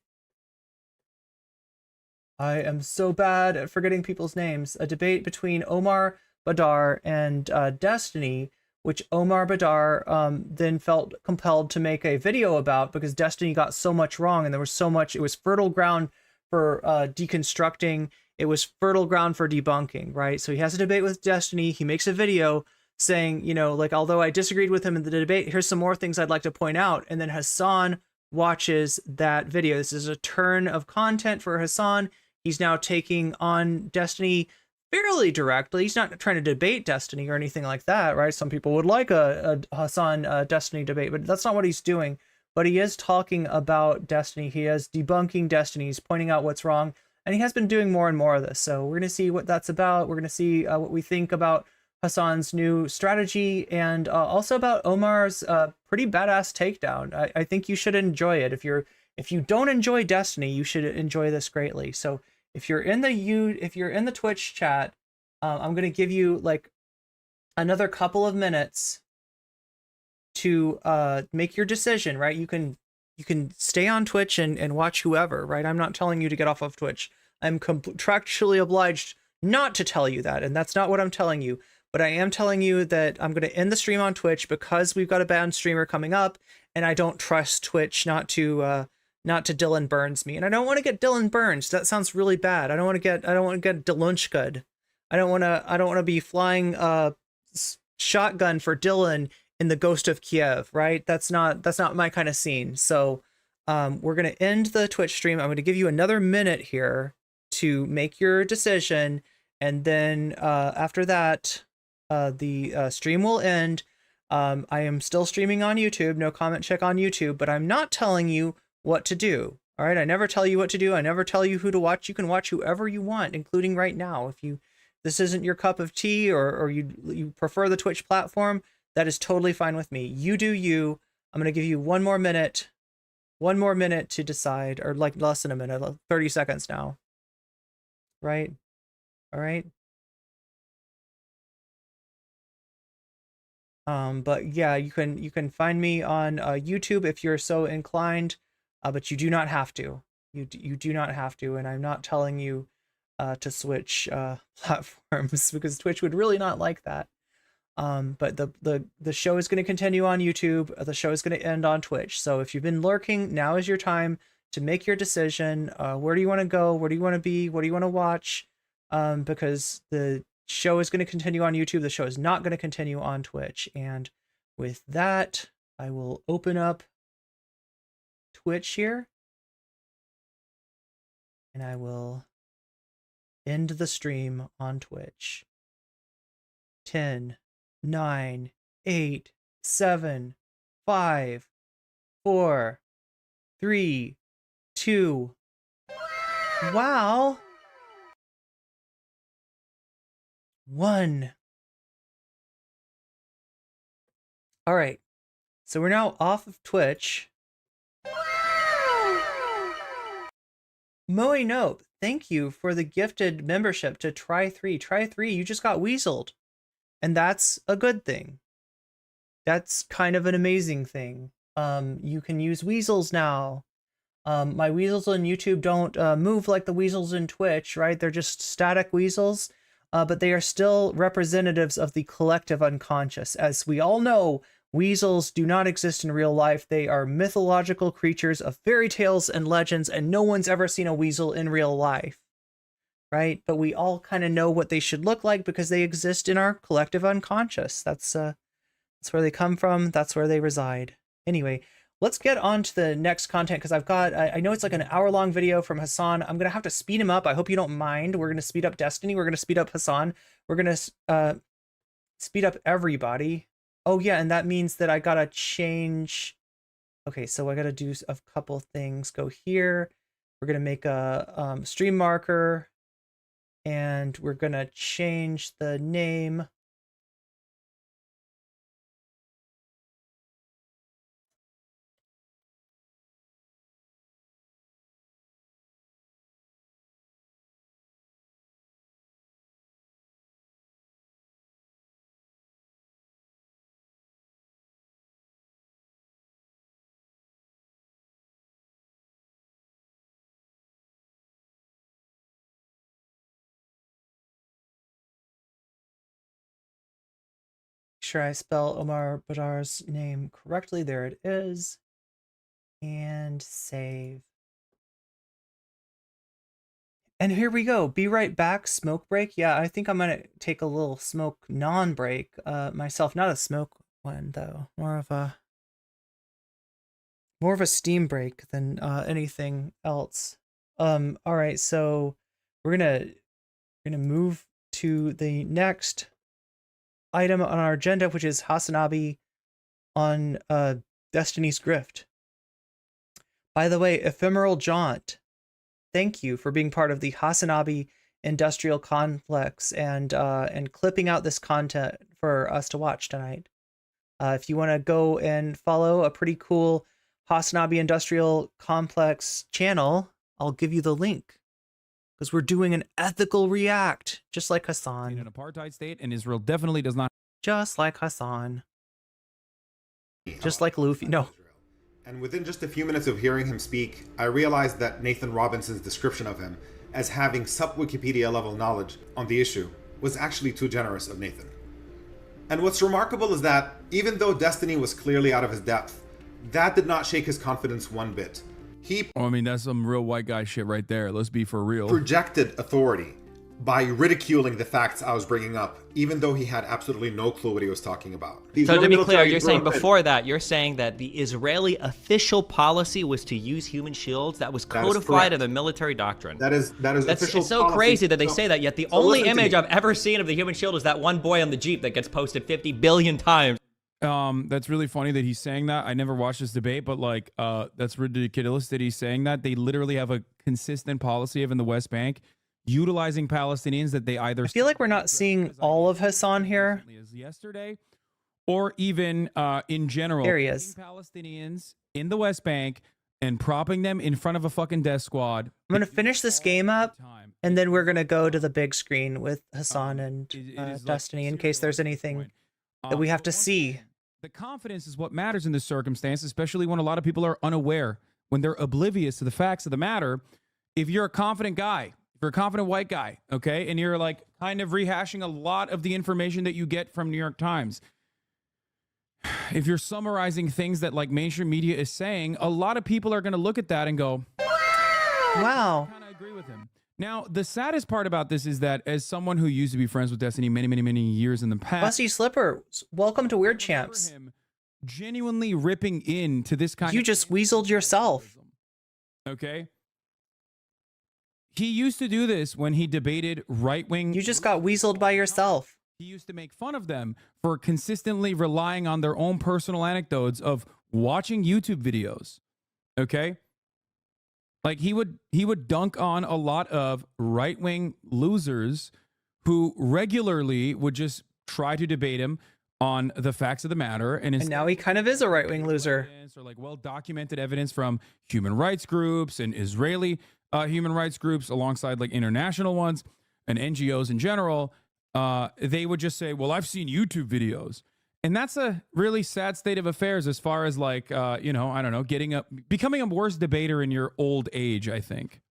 [SPEAKER 1] I am so bad at forgetting people's names, a debate between Omar Baddar and Destiny, which Omar Baddar then felt compelled to make a video about because Destiny got so much wrong and there was so much, it was fertile ground for deconstructing, it was fertile ground for debunking, right? So he has a debate with Destiny, he makes a video saying, like, although I disagreed with him in the debate, here's some more things I'd like to point out, and then Hasan watches that video. This is a turn of content for Hasan. He's now taking on Destiny fairly directly. He's not trying to debate Destiny or anything like that, right? Some people would like a Hasan Destiny debate, but that's not what he's doing. But he is talking about Destiny. He is debunking Destiny. He's pointing out what's wrong, and he has been doing more and more of this. So we're going to see what that's about. We're going to see what we think about Hasan's new strategy and also about Omar's pretty badass takedown. I think you should enjoy it. If you don't enjoy Destiny, you should enjoy this greatly. So if you're in the Twitch chat, I'm gonna give you like another couple of minutes to make your decision, right? You can stay on Twitch and watch whoever, right? I'm not telling you to get off of Twitch. I'm contractually obliged not to tell you that, and that's not what I'm telling you. But I am telling you that I'm going to end the stream on Twitch because we've got a banned streamer coming up, and I don't trust Twitch not to Dylan Burns me, and I don't want to get Dylan Burns. That sounds really bad. I don't want to get Delunchkud. I don't want to be flying shotgun for Dylan in the Ghost of Kiev, right? That's not my kind of scene. So we're going to end the Twitch stream. I'm going to give you another minute here to make your decision, and then after that, the stream will end. I am still streaming on YouTube, no comment check on YouTube, but I'm not telling you what to do. All right, I never tell you what to do. I never tell you who to watch. You can watch whoever you want, including right now. If this isn't your cup of tea, or you prefer the Twitch platform, that is totally fine with me. You do you. I'm gonna give you one more minute to decide, or like less than a minute, 30 seconds now. Right? All right. But yeah, you can find me on YouTube if you're so inclined, but you do not have to. You do not have to, and I'm not telling you to switch platforms because Twitch would really not like that. But the show is going to continue on YouTube. The show is going to end on Twitch. So if you've been lurking, now is your time to make your decision. Where do you want to go? Where do you want to be? What do you want to watch? Because the show is going to continue on YouTube. The show is not going to continue on Twitch. And with that, I will open up Twitch here. And I will end the stream on Twitch. 10, 9, 8, 7, 5, 4, 3, 2. Wow. 1. All right. So we're now off of Twitch. Moe Nope, thank you for the gifted membership to Try3. Try3, you just got weaseled. And that's a good thing. That's kind of an amazing thing. You can use weasels now. My weasels on YouTube don't move like the weasels in Twitch, right? They're just static weasels, but they are still representatives of the collective unconscious. As we all know, weasels do not exist in real life. They are mythological creatures of fairy tales and legends, and no one's ever seen a weasel in real life, right? But we all kind of know what they should look like because they exist in our collective unconscious. That's where they come from. That's where they reside. Anyway, let's get on to the next content because I know it's like an hour-long video from Hasan. I'm going to have to speed him up. I hope you don't mind. We're going to speed up Destiny. We're going to speed up Hasan. We're going to speed up everybody. Oh yeah, and that means that I gotta change. Okay, so I gotta do a couple things. Go here. We're gonna make a stream marker, and we're gonna change the name. Sure I spell Omar Baddar's name correctly. There it is. And save. And here we go. Be right back. Smoke break. Yeah, I think I'm gonna take a little smoke non-break myself. Not a smoke one though. More of a steam break than anything else. All right, so we're gonna move to the next item on our agenda, which is Hasanabi on Destiny's Grift. By the way, Ephemeral Jaunt, thank you for being part of the Hasanabi industrial complex and clipping out this content for us to watch tonight. If you want to go and follow a pretty cool Hasanabi industrial complex channel, I'll give you the link. Because we're doing an ethical react, just like Hasan.
[SPEAKER 5] In an apartheid state, and Israel definitely does not.
[SPEAKER 1] Just like Hasan. Just like Luffy. No.
[SPEAKER 22] And within just a few minutes of hearing him speak, I realized that Nathan Robinson's description of him as having sub-Wikipedia level knowledge on the issue was actually too generous of Nathan. And what's remarkable is that, even though Destiny was clearly out of his depth, that did not shake his confidence one bit. He
[SPEAKER 5] I mean, that's some real white guy shit right there. Let's be for real.
[SPEAKER 22] Projected authority by ridiculing the facts I was bringing up, even though he had absolutely no clue what he was talking about.
[SPEAKER 23] So to be clear, you're saying before that, you're saying that the Israeli official policy was to use human shields. That was codified in the military doctrine.
[SPEAKER 22] That is official
[SPEAKER 23] It's so
[SPEAKER 22] policy.
[SPEAKER 23] crazy that they say that, yet the only image I've ever seen of the human shield is that one boy on the Jeep that gets posted 50 billion times.
[SPEAKER 5] That's really funny that he's saying that. I never watched this debate, but like, that's ridiculous that he's saying that. They literally have a consistent policy of in the West Bank utilizing Palestinians that they either.
[SPEAKER 1] I feel like we're not seeing all of Hasan here.
[SPEAKER 5] As yesterday, or even in general,
[SPEAKER 1] there he is.
[SPEAKER 5] Palestinians in the West Bank and propping them in front of a fucking death squad.
[SPEAKER 1] I'm gonna finish this game up, and then we're gonna go to the big screen with Hasan and Destiny in case there's anything that we have to see.
[SPEAKER 5] The confidence is what matters in this circumstance, especially when a lot of people are unaware, when they're oblivious to the facts of the matter. If you're a confident guy, if you're a confident white guy, okay, and you're like kind of rehashing a lot of the information that you get from New York Times, if you're summarizing things that like mainstream media is saying, a lot of people are going to look at that and go,
[SPEAKER 1] wow.
[SPEAKER 5] I kind of agree with him. Now, the saddest part about this is that as someone who used to be friends with Destiny many years in the past,
[SPEAKER 1] Busty Slipper, welcome to Weird Champs.
[SPEAKER 5] Genuinely ripping into this kind
[SPEAKER 1] you
[SPEAKER 5] of...
[SPEAKER 1] just weaseled yourself.
[SPEAKER 5] Okay. He used to do this when he debated right-wing...
[SPEAKER 1] You just got weaseled by yourself.
[SPEAKER 5] He used to make fun of them for consistently relying on their own personal anecdotes of watching YouTube videos. Okay? Like he would dunk on a lot of right-wing losers who regularly would just try to debate him on the facts of the matter. And
[SPEAKER 1] now he kind of is a right-wing loser.
[SPEAKER 5] Or like well-documented evidence from human rights groups and Israeli human rights groups alongside like international ones and NGOs in general. They would just say, well, I've seen YouTube videos. And that's a really sad state of affairs as far as like, you know, I don't know, becoming a worse debater in your old age, I think.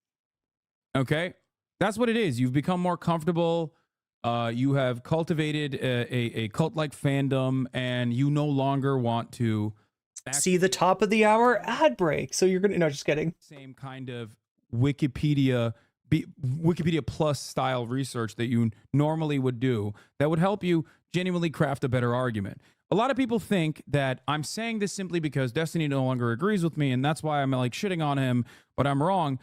[SPEAKER 5] Okay? That's what it is. You've become more comfortable. You have cultivated a cult-like fandom, and you no longer want to
[SPEAKER 1] see the top of the hour ad break. So you're going to, no, just kidding.
[SPEAKER 5] Same kind of Wikipedia Plus style research that you normally would do that would help you genuinely craft a better argument. A lot of people think that I'm saying this simply because Destiny no longer agrees with me, and that's why I'm like shitting on him, but I'm wrong.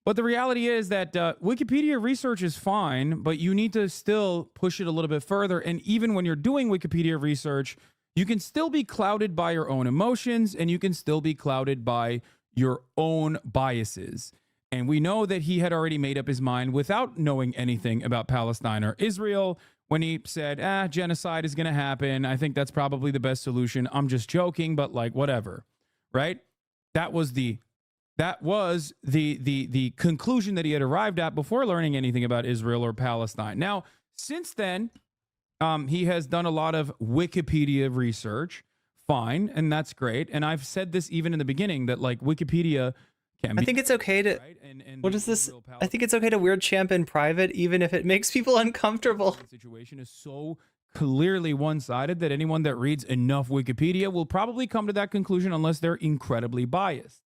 [SPEAKER 5] But the reality is that Wikipedia research is fine, but you need to still push it a little bit further. And even when you're doing Wikipedia research, you can still be clouded by your own emotions, and you can still be clouded by your own biases. And we know that he had already made up his mind without knowing anything about Palestine or Israel when he said, genocide is going to happen. I think that's probably the best solution. I'm just joking, but like whatever, right? That was the conclusion that he had arrived at before learning anything about Israel or Palestine. Now, since then, he has done a lot of Wikipedia research. Fine, and that's great. And I've said this even in the beginning that like Wikipedia can be,
[SPEAKER 1] I think it's okay to, right? And what is this? I think it's okay to weird champ in private, even if it makes people uncomfortable.
[SPEAKER 5] The situation is so clearly one-sided that anyone that reads enough Wikipedia will probably come to that conclusion unless they're incredibly biased.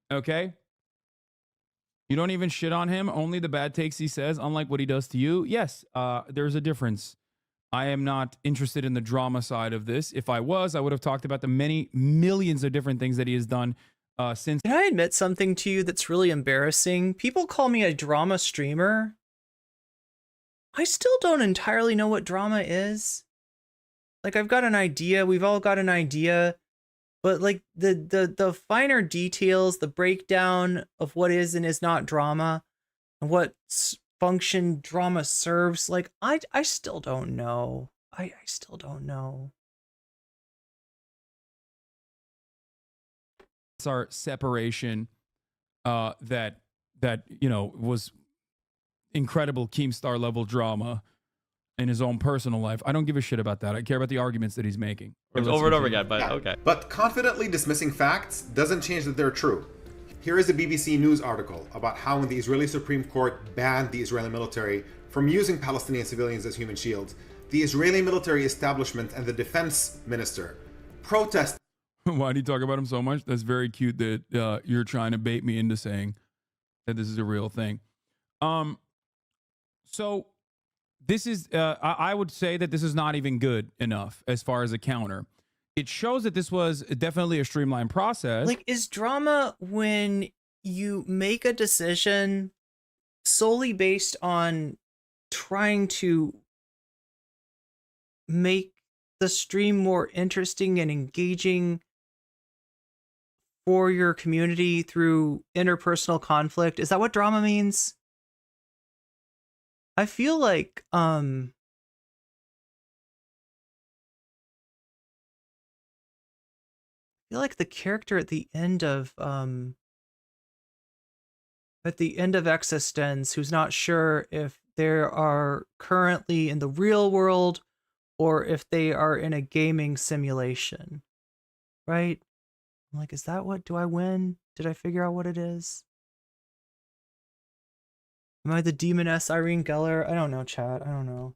[SPEAKER 5] Okay? You don't even shit on him, only the bad takes he says, unlike what he does to you. Yes, there's a difference. I am not interested in the drama side of this. If I was, I would have talked about the many millions of different things that he has done since.
[SPEAKER 1] Can I admit something to you that's really embarrassing? People call me a drama streamer. I still don't entirely know what drama is. Like, I've got an idea. We've all got an idea. But like the finer details, the breakdown of what is and is not drama, and what function drama serves, like I still don't know. I still don't know.
[SPEAKER 5] It's our separation that you know was incredible Keemstar level drama in his own personal life. I don't give a shit about that. I care about the arguments that he's making.
[SPEAKER 6] It's over and over again, but okay.
[SPEAKER 22] But confidently dismissing facts doesn't change that they're true. Here is a BBC News article about how when the Israeli Supreme Court banned the Israeli military from using Palestinian civilians as human shields, the Israeli military establishment and the defense minister protested.
[SPEAKER 5] Why do you talk about him so much? That's very cute that you're trying to bait me into saying that this is a real thing. So this is, I would say that this is not even good enough as far as a counter. It shows that this was definitely a streamlined process.
[SPEAKER 1] Like, is drama when you make a decision solely based on trying to make the stream more interesting and engaging for your community through interpersonal conflict? Is that what drama means? I feel like the character at the end of Existence, who's not sure if they are currently in the real world or if they are in a gaming simulation, right? I'm like, is that what, do I win? Did I figure out what it is? Am I the demoness Irene Geller? I don't know, chat. I don't know.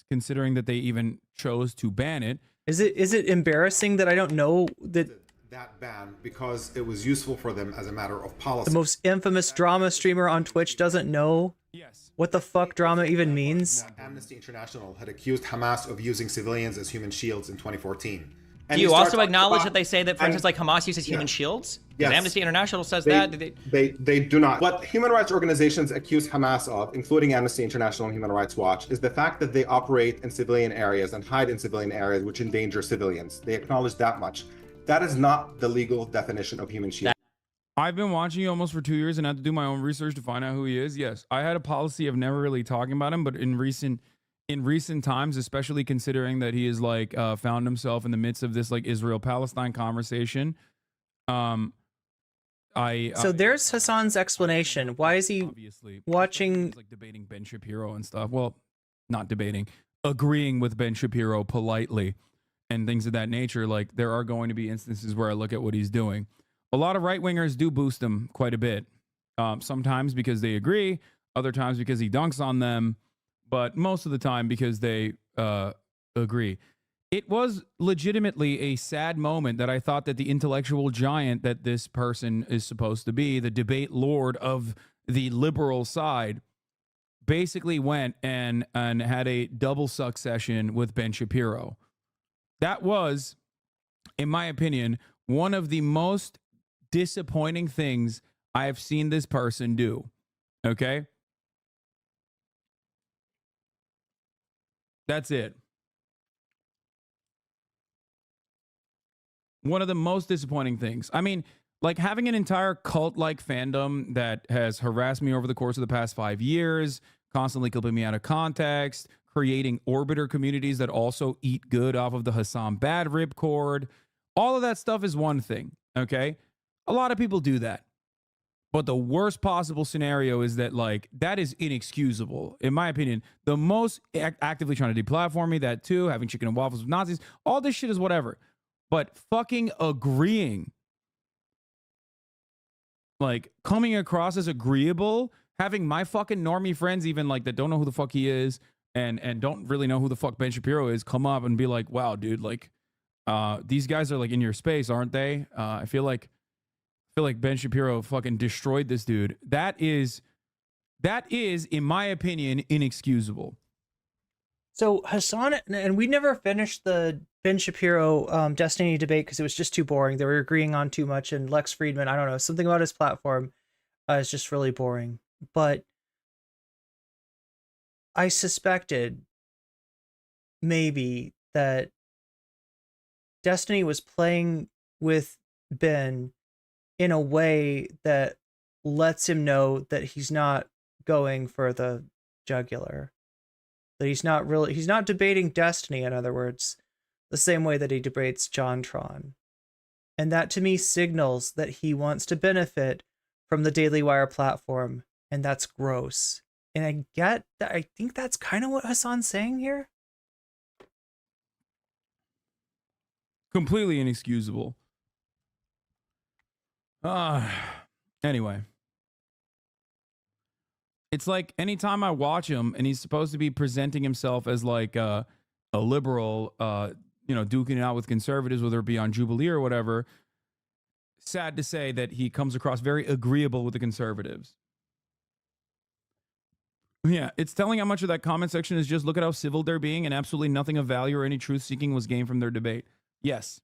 [SPEAKER 5] Considering that they even chose to ban it.
[SPEAKER 1] Is it embarrassing that I don't know that
[SPEAKER 22] ban because it was useful for them as a matter of policy?
[SPEAKER 1] the most infamous drama streamer on Twitch doesn't know what the fuck drama even means?
[SPEAKER 22] Amnesty International had accused Hamas of using civilians as human shields in 2014.
[SPEAKER 23] Do you also acknowledge that they say that, for instance, like Hamas uses human shields? Because
[SPEAKER 22] Yes.
[SPEAKER 23] Amnesty International says that.
[SPEAKER 22] They do not. What human rights organizations accuse Hamas of, including Amnesty International and Human Rights Watch, is the fact that they operate in civilian areas and hide in civilian areas which endanger civilians. They acknowledge that much. That is not the legal definition of human shield.
[SPEAKER 5] I've been watching you almost for 2 years and had to do my own research to find out who he is. Yes, I had a policy of never really talking about him, but in recent times, especially considering that he is like found himself in the midst of this like Israel-Palestine conversation,
[SPEAKER 1] So there's Hasan's explanation. Why is he watching
[SPEAKER 5] like debating Ben Shapiro and stuff? Well, not debating, agreeing with Ben Shapiro politely and things of that nature. Like there are going to be instances where I look at what he's doing. A lot of right-wingers do boost him quite a bit. Sometimes because they agree, other times because he dunks on them, but most of the time because they agree. It was legitimately a sad moment that I thought that the intellectual giant that this person is supposed to be, the debate lord of the liberal side, basically went and had a double suck session with Ben Shapiro. That was, in my opinion, one of the most disappointing things I have seen this person do. Okay? That's it. One of the most disappointing things. I mean, like having an entire cult-like fandom that has harassed me over the course of the past 5 years, constantly clipping me out of context, creating orbiter communities that also eat good off of the Hasan Bad ripcord. All of that stuff is one thing, okay? A lot of people do that. But the worst possible scenario is that, like, that is inexcusable. In my opinion, the most actively trying to deplatform me, that too, having chicken and waffles with Nazis, all this shit is whatever. But fucking agreeing, like, coming across as agreeable, having my fucking normie friends even, like, that don't know who the fuck he is and don't really know who the fuck Ben Shapiro is, come up and be like, wow, dude, like, these guys are, like, in your space, aren't they? I feel like Ben Shapiro fucking destroyed this dude. That is, in my opinion, inexcusable.
[SPEAKER 1] So Hasan, and we never finished the Ben Shapiro Destiny debate because it was just too boring. They were agreeing on too much, and Lex Friedman, I don't know, something about his platform is just really boring. But I suspected maybe that Destiny was playing with Ben in a way that lets him know that he's not going for the jugular. That he's not debating Destiny, in other words, the same way that he debates JonTron. And that to me signals that he wants to benefit from the Daily Wire platform, and that's gross. And I think that's kind of what Hasan's saying here.
[SPEAKER 5] Completely inexcusable. Anyway. It's like anytime I watch him and he's supposed to be presenting himself as like a liberal, duking it out with conservatives, whether it be on Jubilee or whatever, sad to say that he comes across very agreeable with the conservatives. Yeah, it's telling how much of that comment section is just look at how civil they're being and absolutely nothing of value or any truth seeking was gained from their debate. Yes.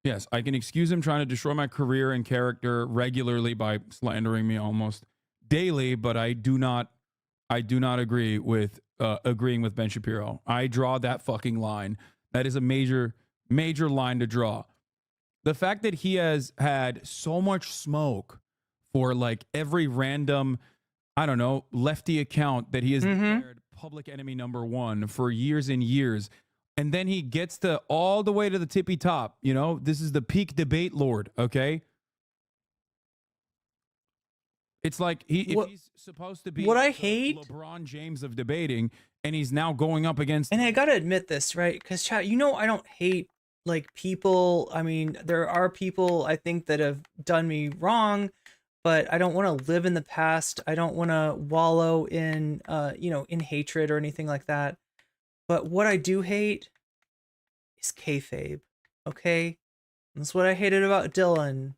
[SPEAKER 5] Yes, I can excuse him trying to destroy my career and character regularly by slandering me almost daily, but I do not agree with agreeing with Ben Shapiro. I draw that fucking line. That is a major line to draw. The fact that he has had so much smoke for like every random, I don't know, lefty account that he has declared public enemy number one for years and years. And then he gets to all the way to the tippy top. You know, this is the peak debate lord. Okay. It's like if he's supposed to be
[SPEAKER 1] what I hate
[SPEAKER 5] LeBron James of debating, and he's now going up against.
[SPEAKER 1] And I gotta admit this, right? Because chat, you know, I don't hate like people. I mean, there are people I think that have done me wrong, but I don't want to live in the past. I don't want to wallow in, you know, in hatred or anything like that. But what I do hate is kayfabe. Okay, that's what I hated about Dylan.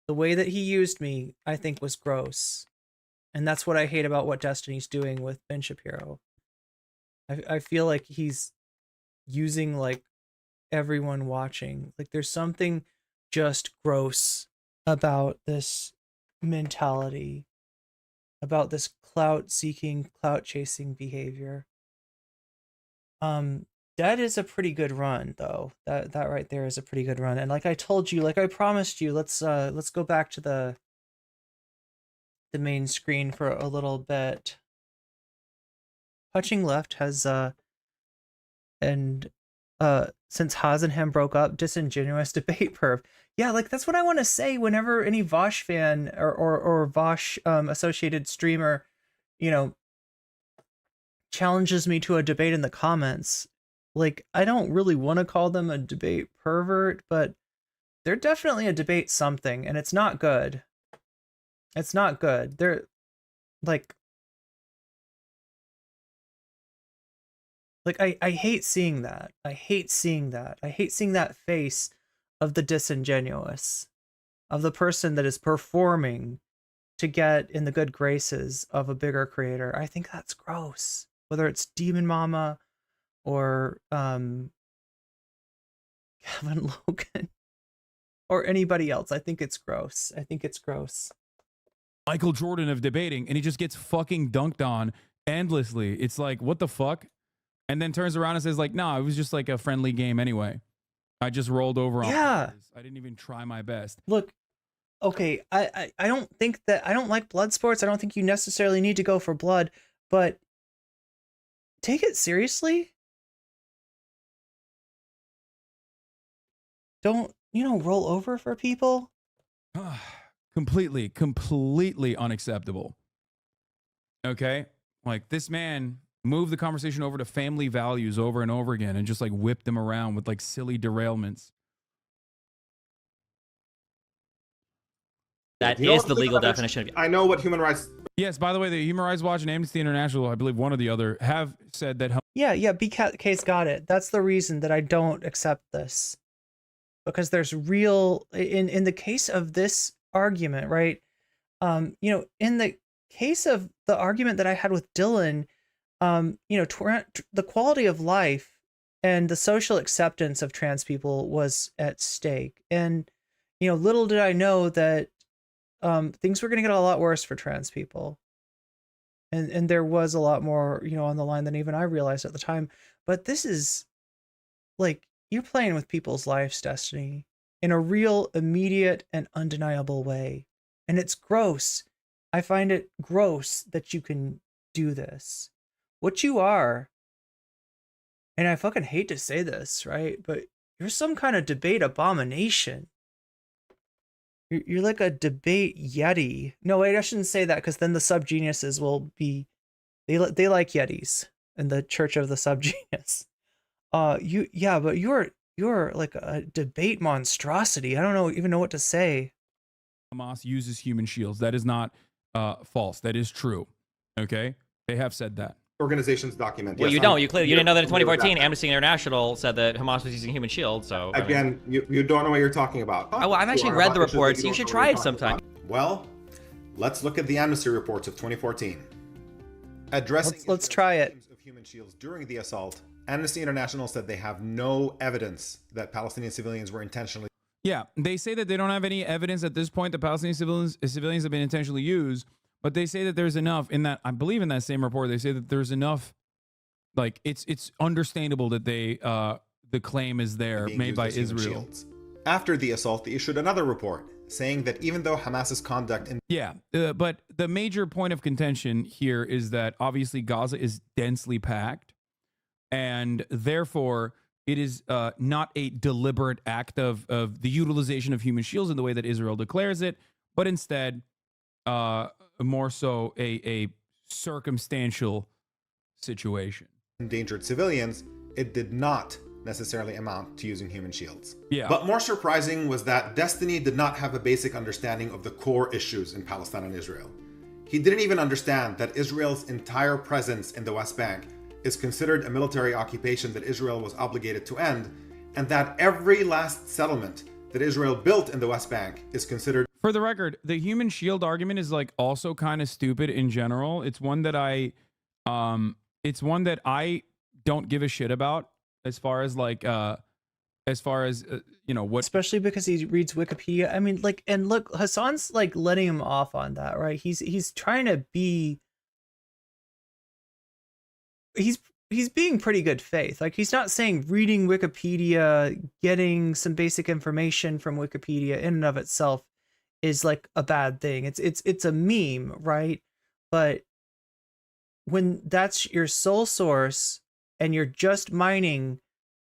[SPEAKER 1] The way that he used me, I think, was gross. And that's what I hate about what Destiny's doing with Ben Shapiro. I feel like he's using, like, everyone watching. Like, there's something just gross about this mentality, about this clout-seeking, clout-chasing behavior. That is a pretty good run, though. That right there is a pretty good run. And like I told you, like I promised you, let's go back to the main screen for a little bit. Punching Left has since Haas and him broke up, disingenuous debate perv. Yeah, like that's what I want to say whenever any Vosh fan or Vosh associated streamer, you know, challenges me to a debate in the comments. Like, I don't really want to call them a debate pervert, but they're definitely a debate something, and it's not good. It's not good. They're like I hate seeing that. I hate seeing that. I hate seeing that face of the disingenuous, of the person that is performing to get in the good graces of a bigger creator. I think that's gross. Whether it's Demon Mama or Kevin Logan or anybody else, I think it's gross. I think it's gross.
[SPEAKER 5] Michael Jordan of debating, and he just gets fucking dunked on endlessly. It's like, what the fuck? And then turns around and says like, no, it was just like a friendly game anyway. I just rolled over on purpose. I didn't even try my best.
[SPEAKER 1] Look, okay, I don't think that, I don't like blood sports. I don't think you necessarily need to go for blood, but take it seriously. Don't, you know, roll over for people.
[SPEAKER 5] Completely unacceptable. Okay? Like, this man moved the conversation over to family values over and over again and just like whipped them around with like silly derailments.
[SPEAKER 6] That is the legal definition of.
[SPEAKER 22] I know what human rights.
[SPEAKER 5] Yes, by the way, the Human Rights Watch and Amnesty International, I believe one or the other, have said that.
[SPEAKER 1] Yeah, BK's got it. That's the reason that I don't accept this. Because there's real, in the case of this argument, right? You know, in the case of the argument that I had with Dylan, you know, the quality of life and the social acceptance of trans people was at stake. And, you know, little did I know that things were going to get a lot worse for trans people. And there was a lot more, you know, on the line than even I realized at the time. But this is like, you're playing with people's lives, Destiny, in a real, immediate, and undeniable way. And it's gross. I find it gross that you can do this. What you are, and I fucking hate to say this, right? But you're some kind of debate abomination. You're like a debate yeti. No, wait, I shouldn't say that, because then the subgeniuses will be... They like yetis in the Church of the Subgenius. But you're like a debate monstrosity. I don't even know what to say.
[SPEAKER 5] Hamas uses human shields. That is not false. That is true. Okay? They have said that.
[SPEAKER 22] Organizations document.
[SPEAKER 6] Well,
[SPEAKER 22] yes,
[SPEAKER 6] you don't. You didn't know that in 2014, Amnesty International said that Hamas was using human shields. So
[SPEAKER 22] again, you don't know what you're talking about.
[SPEAKER 6] Oh, well, I've actually read the reports. You should try it sometime.
[SPEAKER 22] Well, let's look at the amnesty reports of 2014. Addressing
[SPEAKER 1] let's try it.
[SPEAKER 22] Of human shields during the assault, Amnesty International said they have no evidence that Palestinian civilians were intentionally.
[SPEAKER 5] Yeah, they say that they don't have any evidence at this point that Palestinian civilians have been intentionally used. But they say that there's enough in that, I believe in that same report, they say that there's enough, like it's understandable that they the claim is there
[SPEAKER 22] being
[SPEAKER 5] made
[SPEAKER 22] used
[SPEAKER 5] by
[SPEAKER 22] as human
[SPEAKER 5] Israel.
[SPEAKER 22] shields. After the assault, they issued another report saying that even though Hamas's conduct in
[SPEAKER 5] But the major point of contention here is that obviously Gaza is densely packed, and therefore it is not a deliberate act of the utilization of human shields in the way that Israel declares it, but instead more so a circumstantial situation.
[SPEAKER 22] endangered civilians, it did not necessarily amount to using human shields.
[SPEAKER 5] Yeah.
[SPEAKER 22] But more surprising was that Destiny did not have a basic understanding of the core issues in Palestine and Israel. He didn't even understand that Israel's entire presence in the West Bank is considered a military occupation that Israel was obligated to end, and that every last settlement that Israel built in the West Bank is considered.
[SPEAKER 5] For the record, the human shield argument is like also kind of stupid in general. It's one that I don't give a shit about as far as like you know what,
[SPEAKER 1] especially because he reads Wikipedia. I mean, like, and look, Hasan's like letting him off on that, right? He's trying to be, he's being pretty good faith. Like, he's not saying reading Wikipedia, getting some basic information from Wikipedia in and of itself is like a bad thing. It's a meme, right? But when that's your sole source and you're just mining,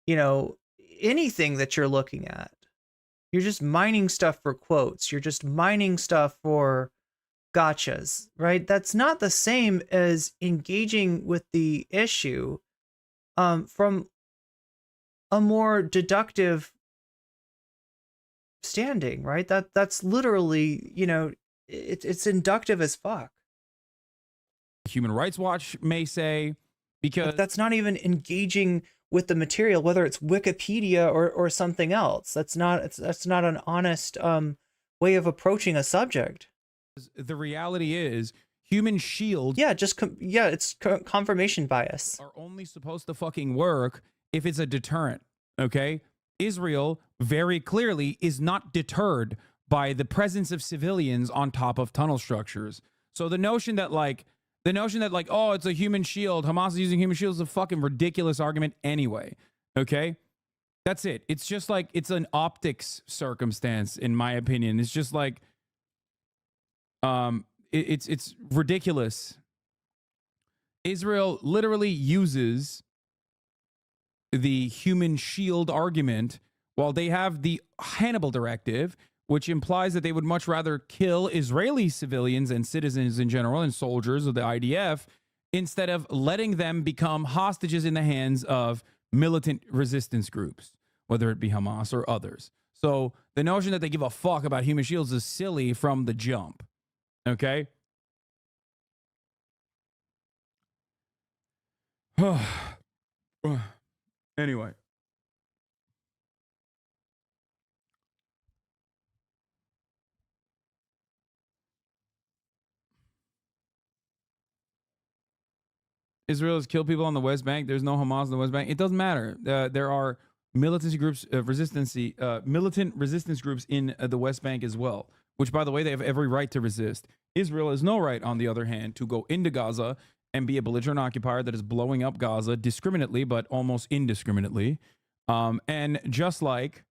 [SPEAKER 1] you know, anything that you're looking at, you're just mining stuff for quotes, you're just mining stuff for gotchas, right? That's not the same as engaging with the issue from a more deductive standing, right? That's literally, you know, it's inductive as fuck.
[SPEAKER 5] Human Rights Watch may say, because
[SPEAKER 1] but that's not even engaging with the material, whether it's Wikipedia or something else. That's not an honest way of approaching a subject.
[SPEAKER 5] The reality is human shields,
[SPEAKER 1] it's confirmation bias,
[SPEAKER 5] are only supposed to fucking work if it's a deterrent. Okay, Israel very clearly is not deterred by the presence of civilians on top of tunnel structures. So the notion that like oh, it's a human shield, Hamas is using human shields, is a fucking ridiculous argument anyway. Okay, that's it. It's just like, it's an optics circumstance, in my opinion. It's just like it's ridiculous. Israel literally uses the human shield argument while they have the Hannibal Directive, which implies that they would much rather kill Israeli civilians and citizens in general and soldiers of the IDF instead of letting them become hostages in the hands of militant resistance groups, whether it be Hamas or others. So the notion that they give a fuck about human shields is silly from the jump. Okay? Anyway. Israel has killed people on the West Bank. There's no Hamas on the West Bank. It doesn't matter. There are militant groups, militant resistance groups in the West Bank as well, which, by the way, they have every right to resist. Israel has no right, on the other hand, to go into Gaza and be a belligerent occupier that is blowing up Gaza discriminately, but almost indiscriminately. And just like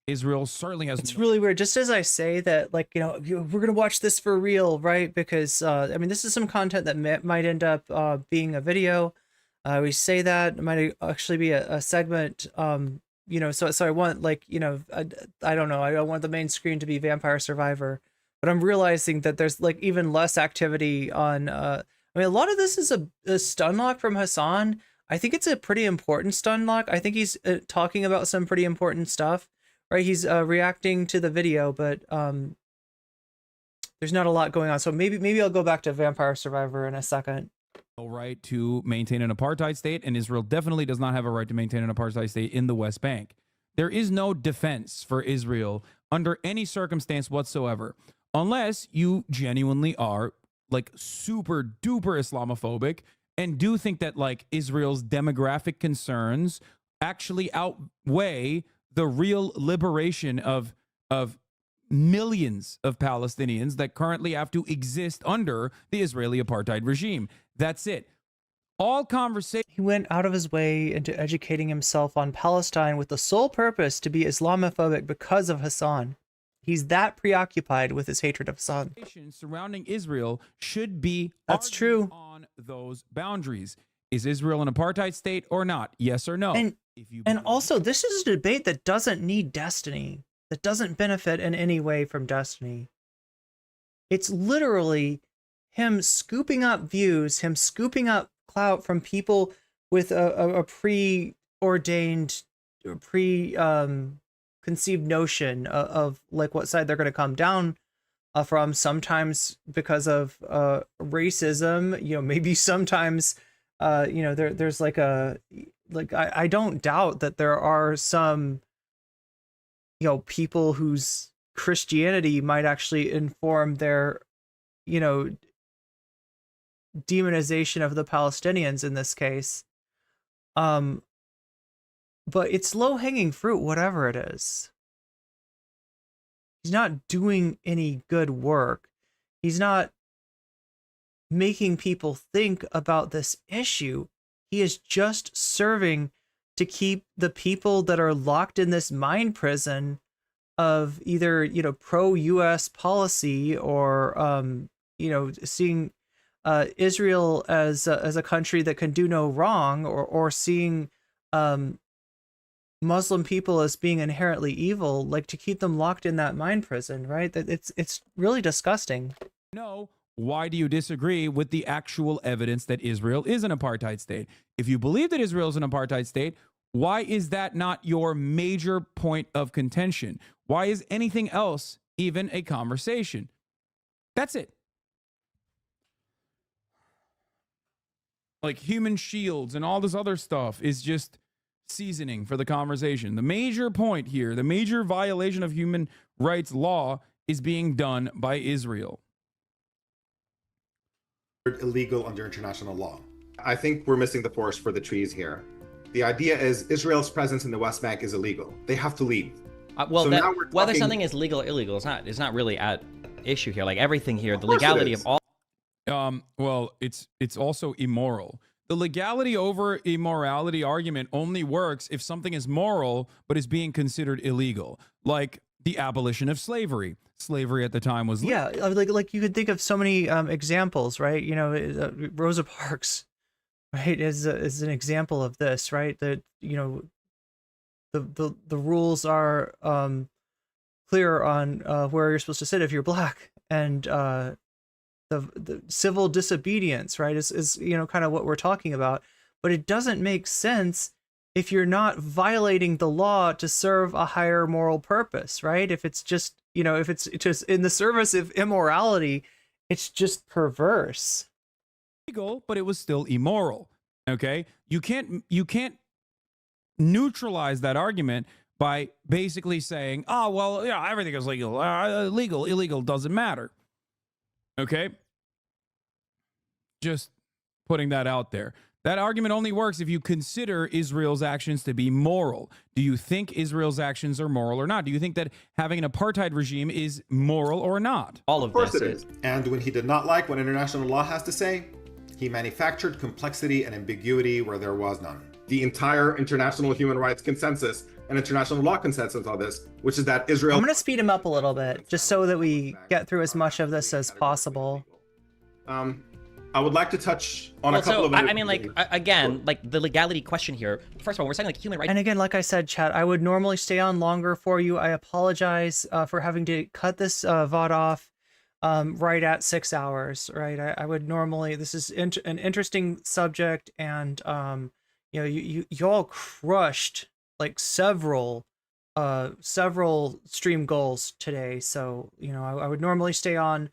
[SPEAKER 5] Israel certainly has.
[SPEAKER 1] It's really weird. Just as I say that, like, you know, we're gonna watch this for real, right? Because I mean, this is some content that might end up being a video. We say that it might actually be a segment. You know, so I want, like, you know, I don't know. I don't want the main screen to be Vampire Survivor, but I'm realizing that there's like even less activity on. I mean, a lot of this is a stun lock from Hasan. I think it's a pretty important stun lock. I think he's talking about some pretty important stuff. Right, he's reacting to the video, but there's not a lot going on. So maybe I'll go back to Vampire Survivor in a second.
[SPEAKER 5] No right to maintain an apartheid state, and Israel definitely does not have a right to maintain an apartheid state in the West Bank. There is no defense for Israel under any circumstance whatsoever, unless you genuinely are like super duper Islamophobic and do think that like Israel's demographic concerns actually outweigh the real liberation of millions of Palestinians that currently have to exist under the Israeli apartheid regime. That's it. All conversation.
[SPEAKER 1] He went out of his way into educating himself on Palestine with the sole purpose to be Islamophobic because of Hasan. He's that preoccupied with his hatred of Hasan.
[SPEAKER 5] Surrounding Israel should be
[SPEAKER 1] That's true
[SPEAKER 5] on those boundaries. Is Israel an apartheid state or not? Yes or no?
[SPEAKER 1] And also, this is a debate that doesn't need destiny, that doesn't benefit in any way from destiny. It's literally him scooping up views, him scooping up clout from people with a preordained, conceived notion of like what side they're going to come down from, sometimes because of racism, maybe sometimes there's like I don't doubt that there are some people whose Christianity might actually inform their demonization of the Palestinians in this case. But it's low-hanging fruit, whatever it is. He's not doing any good work. He's not making people think about this issue. He is just serving to keep the people that are locked in this mind prison of either, pro-US policy or, seeing Israel as a country that can do no wrong, or seeing Muslim people as being inherently evil, like to keep them locked in that mind prison, right? That it's really disgusting.
[SPEAKER 5] No. Why do you disagree with the actual evidence that Israel is an apartheid state? If you believe that Israel is an apartheid state, why is that not your major point of contention? Why is anything else even a conversation? That's it. Like human shields and all this other stuff is just seasoning for the conversation. The major point here, the major violation of human rights law is being done by Israel.
[SPEAKER 22] Illegal under international law. I think we're missing the forest for the trees here. The idea is Israel's presence in the West Bank is illegal. They have to leave.
[SPEAKER 23] Well,
[SPEAKER 22] So
[SPEAKER 23] that,
[SPEAKER 22] now we're
[SPEAKER 23] whether
[SPEAKER 22] talking-
[SPEAKER 23] something is legal or illegal, it's not really at issue here. Like everything here, the legality of all.
[SPEAKER 5] Well, it's also immoral. The legality over immorality argument only works if something is moral but is being considered illegal, like the abolition of slavery. Slavery at the time was
[SPEAKER 1] like you could think of so many examples, right? Rosa Parks, right, is an example of this, right? That the rules are clear on where you're supposed to sit if you're black, and the civil disobedience, right, is kind of what we're talking about. But it doesn't make sense if you're not violating the law to serve a higher moral purpose, right? If it's just if it's just in the service of immorality, it's just perverse.
[SPEAKER 5] Legal, but it was still immoral. Okay, you can't neutralize that argument by basically saying, oh well, yeah, everything is legal. Illegal doesn't matter. Okay, just putting that out there. That argument only works if you consider Israel's actions to be moral. Do you think Israel's actions are moral or not? Do you think that having an apartheid regime is moral or not?
[SPEAKER 23] All
[SPEAKER 22] Of course it is. And when he did not like what international law has to say, he manufactured complexity and ambiguity where there was none. The entire international human rights consensus and international law consensus on this, which is that Israel...
[SPEAKER 1] I'm going to speed him up a little bit, just so that we get through as much of this as possible.
[SPEAKER 22] I would like to touch on a couple of...
[SPEAKER 23] I mean, again, like the legality question here. First of all, we're saying like human rights.
[SPEAKER 1] And again, like I said, chat, I would normally stay on longer for you. I apologize for having to cut this VOD off right at 6 hours, right? I would normally, this is an interesting subject, and you all crushed like several stream goals today. So, I would normally stay on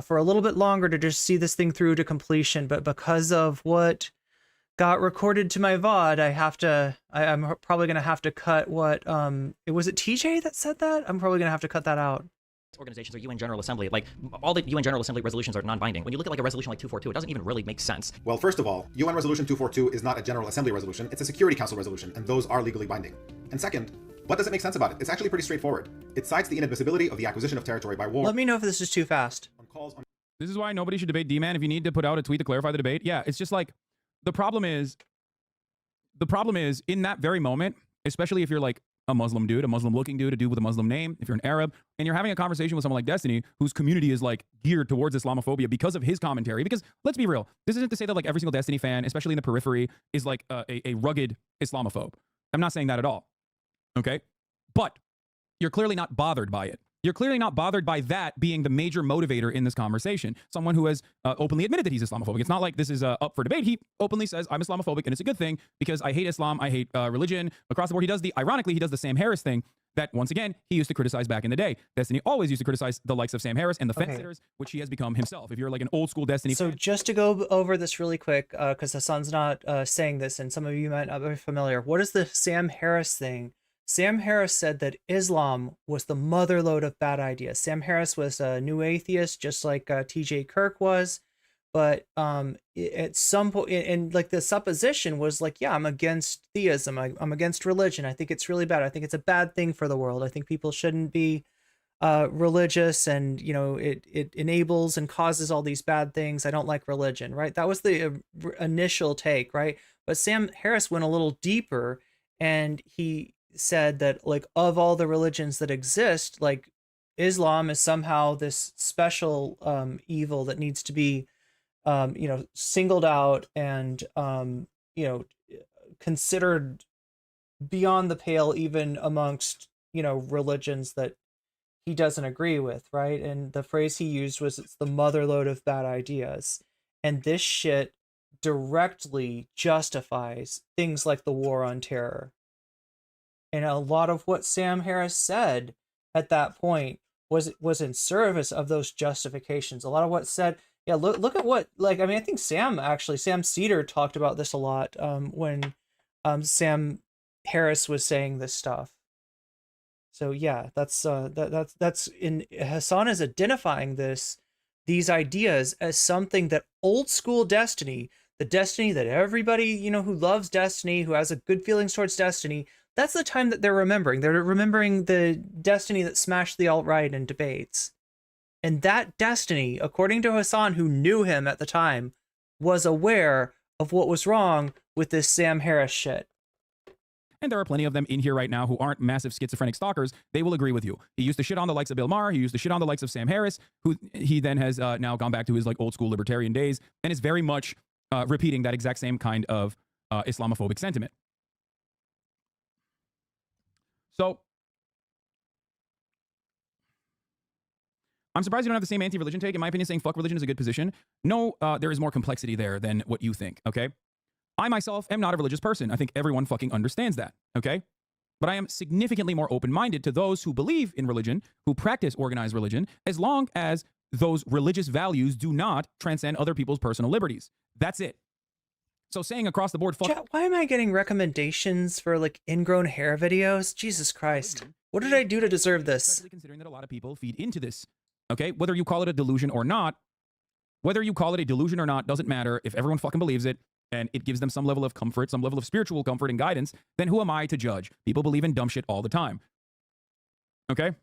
[SPEAKER 1] for a little bit longer to just see this thing through to completion, but because of what got recorded to my VOD, I'm probably gonna have to cut what was it TJ that said that? I'm probably gonna have to cut that out.
[SPEAKER 23] Organizations or UN General Assembly, like all the UN General Assembly resolutions are non-binding. When you look at like a resolution like 242, it doesn't even really make sense.
[SPEAKER 22] Well, first of all, UN Resolution 242 is not a General Assembly resolution, it's a Security Council resolution, and those are legally binding. And second, What doesn't make sense about it? It's actually pretty straightforward. It cites the inadmissibility of the acquisition of territory by war.
[SPEAKER 1] Let me know if this is too fast.
[SPEAKER 5] This is why nobody should debate D-Man. If you need to put out a tweet to clarify the debate, yeah, it's just like, the problem is in that very moment, especially if you're like a Muslim dude, a Muslim looking dude, a dude with a Muslim name, if you're an Arab, and you're having a conversation with someone like Destiny, whose community is like geared towards Islamophobia because of his commentary, because let's be real, this isn't to say that like every single Destiny fan, especially in the periphery, is like a rugged Islamophobe. I'm not saying that at all. Okay? But you're clearly not bothered by it. You're clearly not bothered by that being the major motivator in this conversation. Someone who has openly admitted that he's Islamophobic. It's not like this is up for debate. He openly says, I'm Islamophobic, and it's a good thing because I hate Islam, I hate religion. Across the board, ironically, he does the Sam Harris thing that, once again, he used to criticize back in the day. Destiny always used to criticize the likes of Sam Harris and the fence sitters, which he has become himself. If you're like an old school Destiny
[SPEAKER 1] So
[SPEAKER 5] fan,
[SPEAKER 1] just to go over this really quick, because Hasan's not saying this, and some of you might not be familiar. What is the Sam Harris thing? Sam Harris said that Islam was the motherlode of bad ideas. Sam Harris was a new atheist, just like TJ Kirk was. But at some point, and like the supposition was like, yeah, I'm against theism. I'm against religion. I think it's really bad. I think it's a bad thing for the world. I think people shouldn't be religious, and you know, it enables and causes all these bad things. I don't like religion, right? That was the initial take, right? But Sam Harris went a little deeper, and he said that like of all the religions that exist, like Islam is somehow this special evil that needs to be you know, singled out and you know, considered beyond the pale even amongst, you know, religions that he doesn't agree with, right? And the phrase he used was, it's the motherlode of bad ideas. And this shit directly justifies things like the war on terror. And a lot of what Sam Harris said at that point was in service of those justifications. A lot of what said, yeah, look at what, like, I mean, I think Sam Cedar talked about this a lot when Sam Harris was saying this stuff. So yeah, that's in Hasan is identifying these ideas as something that old school Destiny, the Destiny that everybody, you know, who loves Destiny, who has a good feelings towards Destiny, that's the time that they're remembering. They're remembering the Destiny that smashed the alt-right in debates. And that Destiny, according to Hasan, who knew him at the time, was aware of what was wrong with this Sam Harris shit.
[SPEAKER 5] and there are plenty of them in here right now who aren't massive schizophrenic stalkers, they will agree with you. He used to shit on the likes of Bill Maher. He used to shit on the likes of Sam Harris, who he then has now gone back to his like old school libertarian days and is very much repeating that exact same kind of Islamophobic sentiment. So I'm surprised you don't have the same anti-religion take. In my opinion, saying fuck religion is a good position. No, there is more complexity there than what you think, okay? I myself am not a religious person. I think everyone fucking understands that, okay? But I am significantly more open-minded to those who believe in religion, who practice organized religion, as long as those religious values do not transcend other people's personal liberties. That's it. So saying across the board, fuck.
[SPEAKER 1] Chat, why am I getting recommendations for like ingrown hair videos? Jesus Christ. What did I do to deserve this?
[SPEAKER 5] Especially considering that a lot of people feed into this. Okay, whether you call it a delusion or not, doesn't matter. If everyone fucking believes it and it gives them some level of comfort, some level of spiritual comfort and guidance, then who am I to judge? People believe in dumb shit all the time. Okay?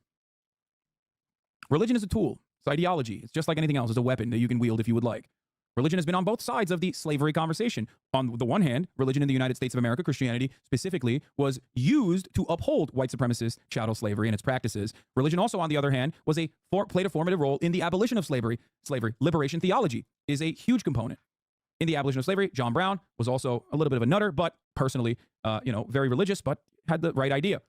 [SPEAKER 5] Religion is a tool. It's ideology. It's just like anything else. It's a weapon that you can wield if you would like. Religion has been on both sides of the slavery conversation. On the one hand, religion in the United States of America, Christianity specifically, was used to uphold white supremacist chattel slavery and its practices. Religion also, on the other hand, played a formative role in the abolition of slavery. Liberation theology is a huge component. In the abolition of slavery, John Brown was also a little bit of a nutter, but personally, very religious, but had the right idea.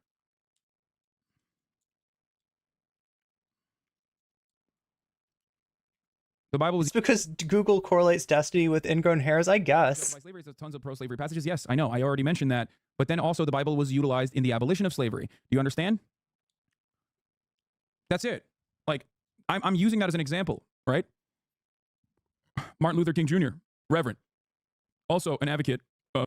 [SPEAKER 5] The Bible was...
[SPEAKER 1] It's because Google correlates destiny with ingrown hairs, I guess.
[SPEAKER 5] By slavery, there's tons of pro-slavery passages. Yes, I know. I already mentioned that. But then also the Bible was utilized in the abolition of slavery. Do you understand? That's it. Like, I'm using that as an example, right? Martin Luther King Jr., Reverend. Also an advocate.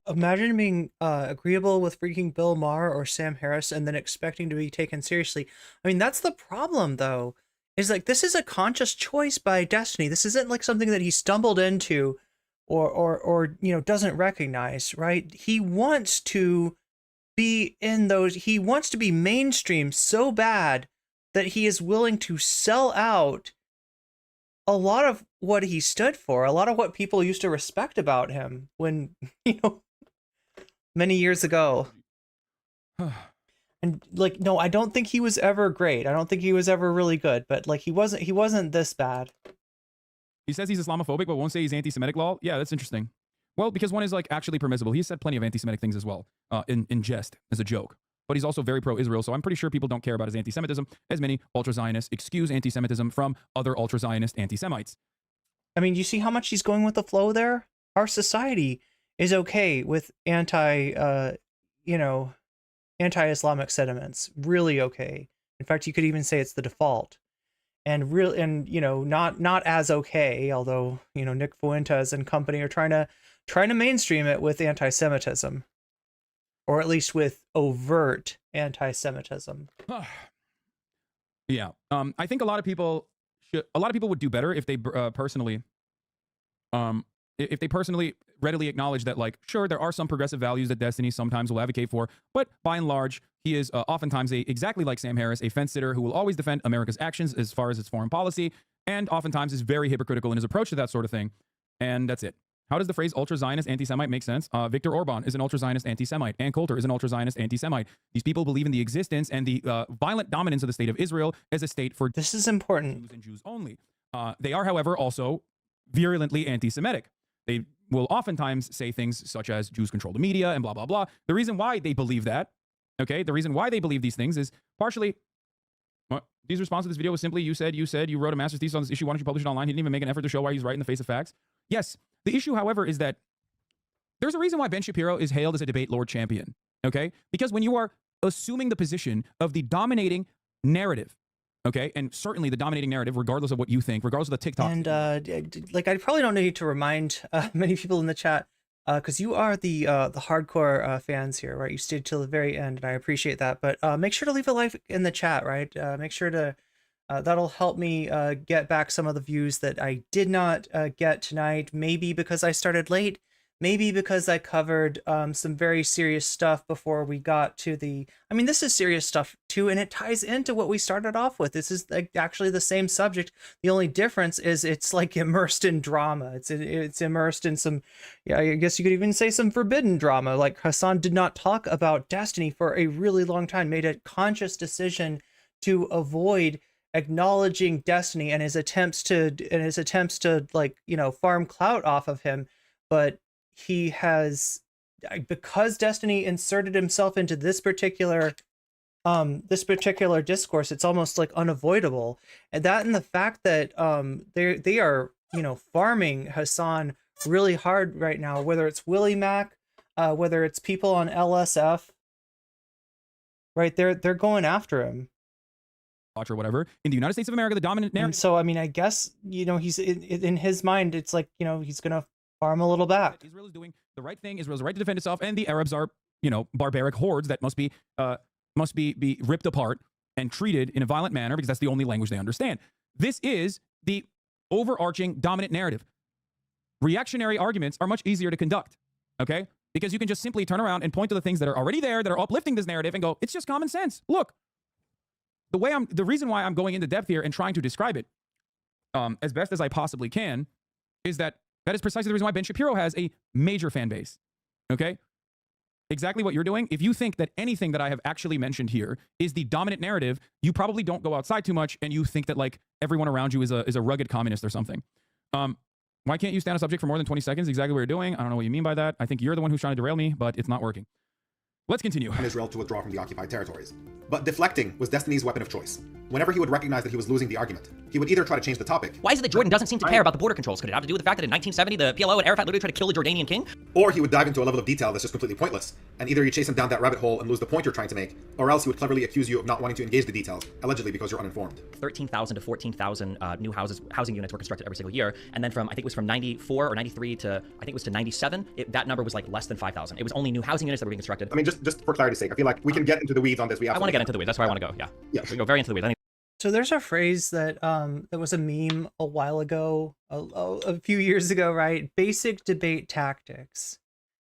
[SPEAKER 1] Imagine being agreeable with freaking Bill Maher or Sam Harris and then expecting to be taken seriously. I mean, that's the problem, though. Is like, this is a conscious choice by Destiny. This isn't like something that he stumbled into or doesn't recognize, right? He wants to be in those. He wants to be mainstream so bad that he is willing to sell out a lot of what he stood for, a lot of what people used to respect about him when, many years ago. And like, no, I don't think he was ever great. I don't think he was ever really good, but like he wasn't this bad.
[SPEAKER 5] He says he's Islamophobic, but won't say he's anti-Semitic. Lol. Yeah, that's interesting. Well, because one is like actually permissible. He's said plenty of anti-Semitic things as well, in jest, as a joke. But he's also very pro-Israel, so I'm pretty sure people don't care about his anti-Semitism, as many ultra-Zionists excuse anti-Semitism from other ultra-Zionist anti-Semites.
[SPEAKER 1] I mean, you see how much he's going with the flow there? Our society is okay with anti-Islamic sentiments. Really okay. In fact, you could even say it's the default. And not as okay, although, Nick Fuentes and company are trying to mainstream it with anti-Semitism. Or at least with overt anti-Semitism.
[SPEAKER 5] Yeah, I think a lot of people would do better if they personally readily acknowledge that, like, sure, there are some progressive values that Destiny sometimes will advocate for, but by and large, he is oftentimes exactly like Sam Harris, a fence sitter who will always defend America's actions as far as its foreign policy, and oftentimes is very hypocritical in his approach to that sort of thing. And that's it. How does the phrase ultra-Zionist anti-Semite make sense? Viktor Orban is an ultra-Zionist anti-Semite. Ann Coulter is an ultra-Zionist anti-Semite. These people believe in the existence and the violent dominance of the state of Israel as a state for
[SPEAKER 1] this is important.
[SPEAKER 5] Jews and Jews only. They are, however, also virulently anti-Semitic. They will oftentimes say things such as Jews control the media and blah, blah, blah. The reason why they believe that, okay, the reason why they believe these things is partially, Dee's response to this video was simply, you said you wrote a master's thesis on this issue. Why don't you publish it online? He didn't even make an effort to show why he's right in the face of facts. Yes. The issue, however, is that there's a reason why Ben Shapiro is hailed as a debate lord champion, okay? Because when you are assuming the position of the dominating narrative, okay, and certainly the dominating narrative, regardless of what you think, regardless of the TikTok.
[SPEAKER 1] And like, I probably don't need to remind many people in the chat, because you are the hardcore fans here, right? You stayed till the very end, and I appreciate that. But make sure to leave a like in the chat, right? Make sure to. That'll help me get back some of the views that I did not get tonight. Maybe because I started late. Maybe because I covered some very serious stuff before we got to the... I mean, this is serious stuff too, and it ties into what we started off with. This is like actually the same subject. The only difference is it's like immersed in drama. It's immersed in some... Yeah, I guess you could even say some forbidden drama. Like Hasan did not talk about Destiny for a really long time. Made a conscious decision to avoid acknowledging Destiny and his attempts to like, farm clout off of him. But he has, because Destiny inserted himself into this particular discourse, it's almost like unavoidable. And the fact that they are farming Hasan really hard right now, whether it's Willie Mac, whether it's people on LSF, right? They're going after him.
[SPEAKER 5] Or whatever in the United States of America, the dominant narrative.
[SPEAKER 1] And so, I mean, I guess he's in his mind, it's like he's gonna farm a little back.
[SPEAKER 5] Israel is doing the right thing. Israel has the right to defend itself, and the Arabs are barbaric hordes that must be ripped apart and treated in a violent manner because that's the only language they understand. This is the overarching dominant narrative. Reactionary arguments are much easier to conduct, okay? Because you can just simply turn around and point to the things that are already there that are uplifting this narrative and go, it's just common sense. Look. The reason why I'm going into depth here and trying to describe it as best as I possibly can is that is precisely the reason why Ben Shapiro has a major fan base. Okay? Exactly what you're doing. If you think that anything that I have actually mentioned here is the dominant narrative, you probably don't go outside too much and you think that like everyone around you is a rugged communist or something. Why can't you stand a subject for more than 20 seconds? Exactly what you're doing. I don't know what you mean by that. I think you're the one who's trying to derail me, but it's not working. Let's continue.
[SPEAKER 22] Israel to withdraw from the occupied territories. But deflecting was Destiny's weapon of choice. Whenever he would recognize that he was losing the argument, he would either try to change the topic.
[SPEAKER 6] Why is it that Jordan doesn't seem to care about the border controls? Could it have to do with the fact that in 1970 the PLO and Arafat literally tried to kill the Jordanian king?
[SPEAKER 22] Or he would dive into a level of detail that's just completely pointless, and either you chase him down that rabbit hole and lose the point you're trying to make, or else he would cleverly accuse you of not wanting to engage the details, allegedly because you're uninformed.
[SPEAKER 6] 13,000 to 14,000 new housing units were constructed every single year, and then I think it was from 94 or 93 to, I think it was to 97, that number was like less than 5,000. It was only new housing units that were being constructed.
[SPEAKER 22] I mean, just for clarity's sake, I feel like we can get into the weeds on this.
[SPEAKER 6] I want to get into the weeds. That's where I want to go. Yeah.
[SPEAKER 22] Yeah.
[SPEAKER 6] We can go very into the weeds.
[SPEAKER 1] So there's a phrase that that was a meme a while ago, a few years ago, right? Basic debate tactics.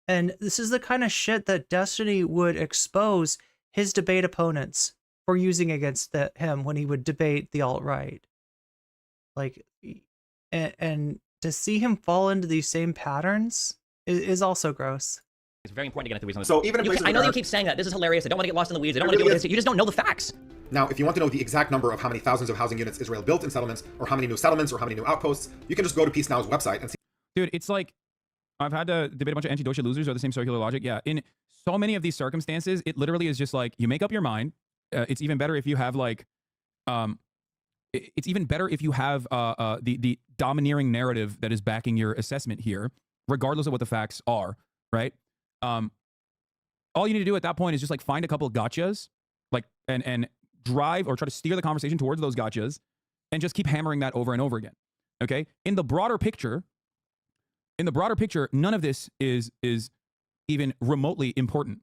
[SPEAKER 1] And this is the kind of shit that Destiny would expose his debate opponents for using against him when he would debate the alt-right. Like, and to see him fall into these same patterns is also gross.
[SPEAKER 6] It's very important to get into the weeds on this.
[SPEAKER 22] So even in places
[SPEAKER 6] I know
[SPEAKER 22] where-
[SPEAKER 6] you keep saying that. This is hilarious. I don't want to get lost in the weeds. I don't want to
[SPEAKER 22] really
[SPEAKER 6] do
[SPEAKER 22] is.
[SPEAKER 6] this. You just don't know the facts.
[SPEAKER 22] Now, if you want to know the exact number of how many thousands of housing units Israel built in settlements, or how many new settlements, or how many new outposts, you can just go to Peace Now's website and see.
[SPEAKER 5] Dude, it's like, I've had to debate a bunch of anti-Deutsche losers or the same circular logic. Yeah, in so many of these circumstances, it literally is just like, you make up your mind. It's even better if you have like, it's even better if you have the domineering narrative that is backing your assessment here, regardless of what the facts are, right? All you need to do at that point is just like find a couple of gotchas, like, and drive or try to steer the conversation towards those gotchas, and just keep hammering that over and over again. Okay? In the broader picture, none of this is even remotely important.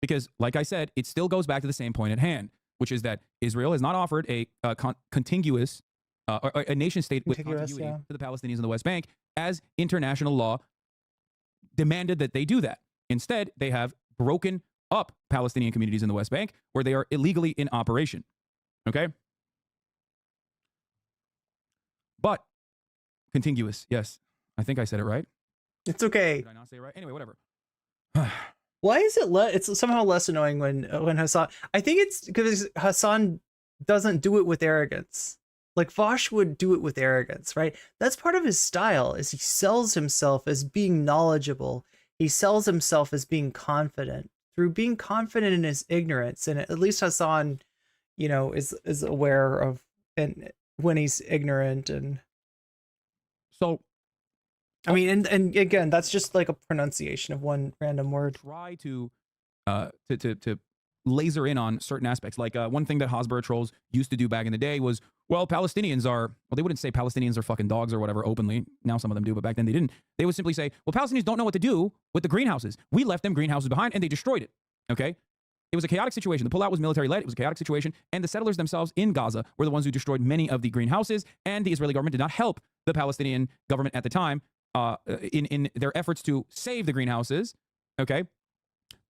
[SPEAKER 5] Because, like I said, it still goes back to the same point at hand, which is that Israel has not offered a contiguous, a nation state with contiguity to the Palestinians in the West Bank, as international law demanded that they do that. Instead, they have broken up Palestinian communities in the West Bank where they are illegally in operation. Okay? But contiguous, yes. I think I said it right.
[SPEAKER 1] It's okay.
[SPEAKER 5] Did I not say it right? Anyway, whatever.
[SPEAKER 1] Why is it it's somehow less annoying when Hasan, I think it's because Hasan doesn't do it with arrogance. Like Vosh would do it with arrogance, right? That's part of his style, is he sells himself as being knowledgeable. He sells himself as being confident through being confident in his ignorance. And at least Hasan, you know, is aware of and when he's ignorant. And
[SPEAKER 5] so,
[SPEAKER 1] I mean, and again, that's just like a pronunciation of one random word.
[SPEAKER 5] Try to laser in on certain aspects. Like one thing that Hasbara trolls used to do back in the day was, well, Palestinians are, well, they wouldn't say Palestinians are fucking dogs or whatever openly. Now some of them do, but back then they didn't. They would simply say, well, Palestinians don't know what to do with the greenhouses. We left them greenhouses behind and they destroyed it. Okay? It was a chaotic situation. The pullout was military-led. It was a chaotic situation. And the settlers themselves in Gaza were the ones who destroyed many of the greenhouses. And the Israeli government did not help the Palestinian government at the time in their efforts to save the greenhouses. Okay?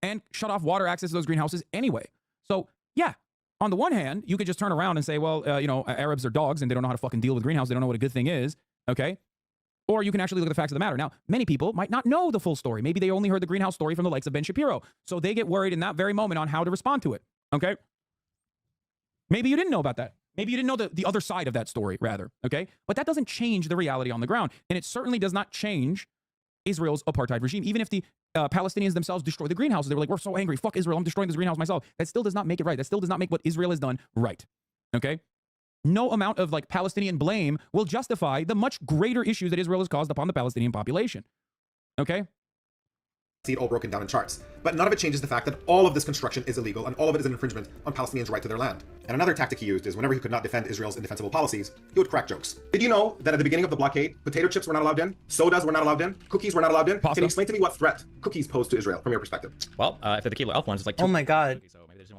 [SPEAKER 5] And shut off water access to those greenhouses anyway. So, yeah, on the one hand, you could just turn around and say, well, you know, Arabs are dogs and they don't know how to fucking deal with greenhouses. They don't know what a good thing is, okay? Or you can actually look at the facts of the matter. Now, many people might not know the full story. Maybe they only heard the greenhouse story from the likes of Ben Shapiro. So they get worried in that very moment on how to respond to it, okay? Maybe you didn't know about that. Maybe you didn't know the other side of that story, rather, okay? But that doesn't change the reality on the ground. And it certainly does not change Israel's apartheid regime. Even if the Palestinians themselves destroy the greenhouses, they were like, we're so angry, fuck Israel, I'm destroying this greenhouse myself. That still does not make it right. That still does not make what Israel has done right. Okay? No amount of like Palestinian blame will justify the much greater issues that Israel has caused upon the Palestinian population. Okay?
[SPEAKER 22] See it all broken down in charts. But none of it changes the fact that all of this construction is illegal and all of it is an infringement on Palestinians' right to their land. And another tactic he used is whenever he could not defend Israel's indefensible policies, he would crack jokes. Did you know that at the beginning of the blockade, potato chips were not allowed in, sodas were not allowed in, cookies were not allowed in?
[SPEAKER 5] Pasta.
[SPEAKER 22] Can you explain to me what threat cookies pose to Israel from your perspective?
[SPEAKER 6] Well, if they're the Kilo Elf ones, it's like
[SPEAKER 1] Oh my God.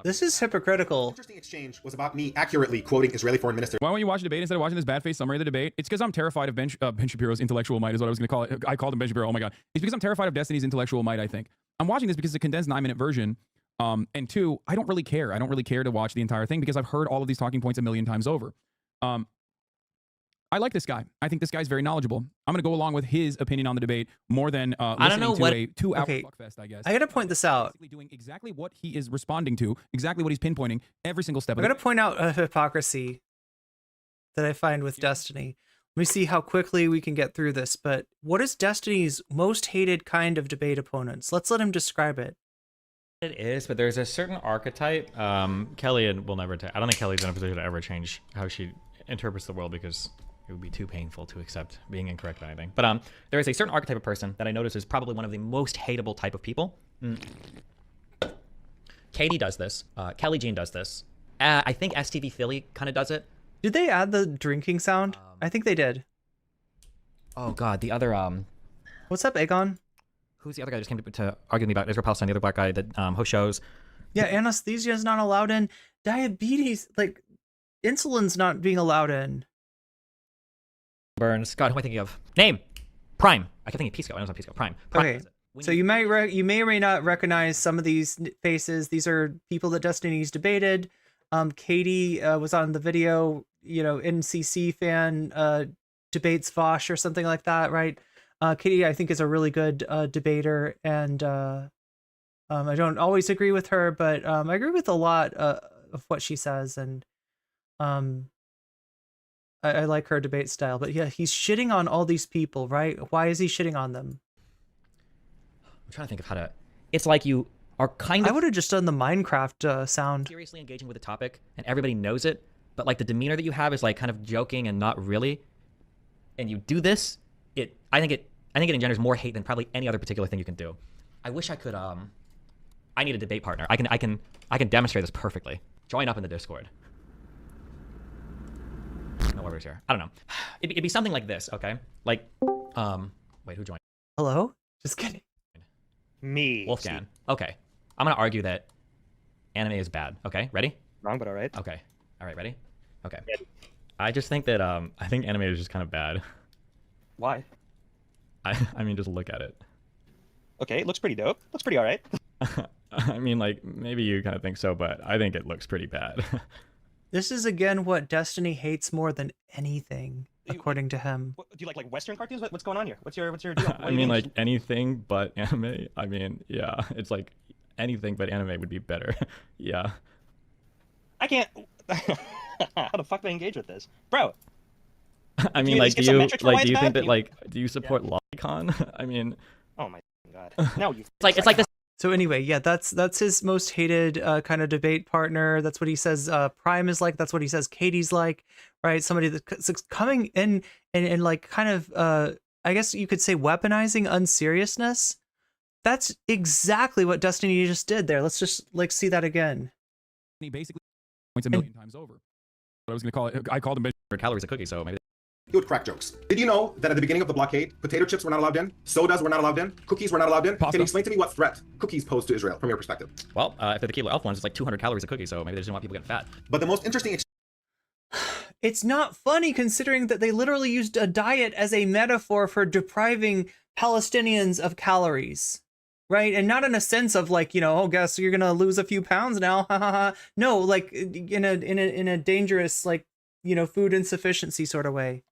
[SPEAKER 1] This is hypocritical.
[SPEAKER 22] Interesting exchange was about me accurately quoting Israeli foreign minister.
[SPEAKER 5] Why won't you watch the debate instead of watching this bad-faced summary of the debate? It's because I'm terrified of Ben Shapiro's intellectual might is what I was going to call it. I called him Ben Shapiro. Oh my God. It's because I'm terrified of Destiny's intellectual might, I think. I'm watching this because it's a condensed 9-minute version. And two, I don't really care. I don't really care to watch the entire thing because I've heard all of these talking points a million times over. I like this guy. I think this guy's very knowledgeable. I'm going to go along with his opinion on the debate more than listening to a 2-hour fuckfest, I guess.
[SPEAKER 1] I got to point this out.
[SPEAKER 5] Basically doing exactly what he is responding to, exactly what he's pinpointing every single step
[SPEAKER 1] I
[SPEAKER 5] of
[SPEAKER 1] got to point out a hypocrisy that I find with Destiny. Let me see how quickly we can get through this. But what is Destiny's most hated kind of debate opponents? Let's let him describe it.
[SPEAKER 6] It is, but there's a certain archetype. Kelly will never. I don't think Kelly's in a position to ever change how she interprets the world because it would be too painful to accept being incorrect about anything. But there is a certain archetype of person that I notice is probably one of the most hateable type of people. Katie does this. Kelly Jean does this. I think STV Philly kind of does it.
[SPEAKER 1] Did they add the drinking sound? I think they did.
[SPEAKER 6] Oh God, the other
[SPEAKER 1] What's up, Aegon?
[SPEAKER 6] Who's the other guy who just came to argue with me about Israel Palestine? The other black guy that hosts shows.
[SPEAKER 1] Yeah, anesthesia is not allowed in. Diabetes, like insulin's not being allowed in.
[SPEAKER 6] Burns. God, who am I thinking of? Name. Prime. I kept thinking Pisco. I know it's not Pisco. Prime.
[SPEAKER 1] Okay. So you may you may or may not recognize some of these faces. These are people that Destiny's debated. Katie was on the video, NCC fan debates Vosh or something like that, right? Katie, I think, is a really good debater, and I don't always agree with her, but I agree with a lot of what she says, and I like her debate style. But yeah, he's shitting on all these people, right? Why is he shitting on them?
[SPEAKER 7] I'm trying to think of how to. It's like you are kind of.
[SPEAKER 1] I would have just done the Minecraft sound.
[SPEAKER 7] Seriously engaging with the topic, and everybody knows it, but like the demeanor that you have is like kind of joking and not really. And you do this, I think it engenders more hate than probably any other particular thing you can do. I wish I could. I need a debate partner. I can demonstrate this perfectly. Join up in the Discord. No worries here. I don't know. It'd be something like this, okay? Like, wait, who joined?
[SPEAKER 1] Hello? Just kidding.
[SPEAKER 8] Me.
[SPEAKER 7] Wolfgang. Okay. I'm gonna argue that anime is bad. Okay, ready?
[SPEAKER 8] Wrong, but all right.
[SPEAKER 7] Okay. All right, ready? Okay. I just think that I think anime is just kind of bad.
[SPEAKER 8] Why?
[SPEAKER 7] I mean, just look at it.
[SPEAKER 8] Okay, it looks pretty dope. Looks pretty all right.
[SPEAKER 7] I mean, like, maybe you kind of think so, but I think it looks pretty bad.
[SPEAKER 1] This is again what Destiny hates more than anything, according to him.
[SPEAKER 8] Do you like Western cartoons? What's going on here? What's your deal?
[SPEAKER 7] I mean, like anything but anime. I mean, yeah, it's like anything but anime would be better. Yeah.
[SPEAKER 8] I can't. How the fuck do I engage with this, bro?
[SPEAKER 7] I mean, like, do you think that do you support Lolicon? I mean,
[SPEAKER 8] oh my god, no, you.
[SPEAKER 7] It's like this.
[SPEAKER 1] So anyway, yeah, that's his most hated kind of debate partner. That's what he says Prime is like. That's what he says Katie's like, right? Somebody that's coming in and like kind of, I guess you could say weaponizing unseriousness. That's exactly what Destiny just did there. Let's just like see that again.
[SPEAKER 5] He basically points a million times over. What I was going to call it, I called him
[SPEAKER 7] calories a cookie, so maybe.
[SPEAKER 22] He would crack jokes. Did you know that at the beginning of the blockade, potato chips were not allowed in, sodas were not allowed in, cookies were not allowed in? Can you explain to me what threat cookies pose to Israel from your perspective?
[SPEAKER 7] Well, if they're the Kilo Elf ones, it's like 200 calories a cookie, so maybe they just don't want people getting fat.
[SPEAKER 22] But the most interesting...
[SPEAKER 1] It's not funny considering that they literally used a diet as a metaphor for depriving Palestinians of calories. Right? And not in a sense of like, oh, guess you're going to lose a few pounds now. No, like in a dangerous, like, food insufficiency sort of way.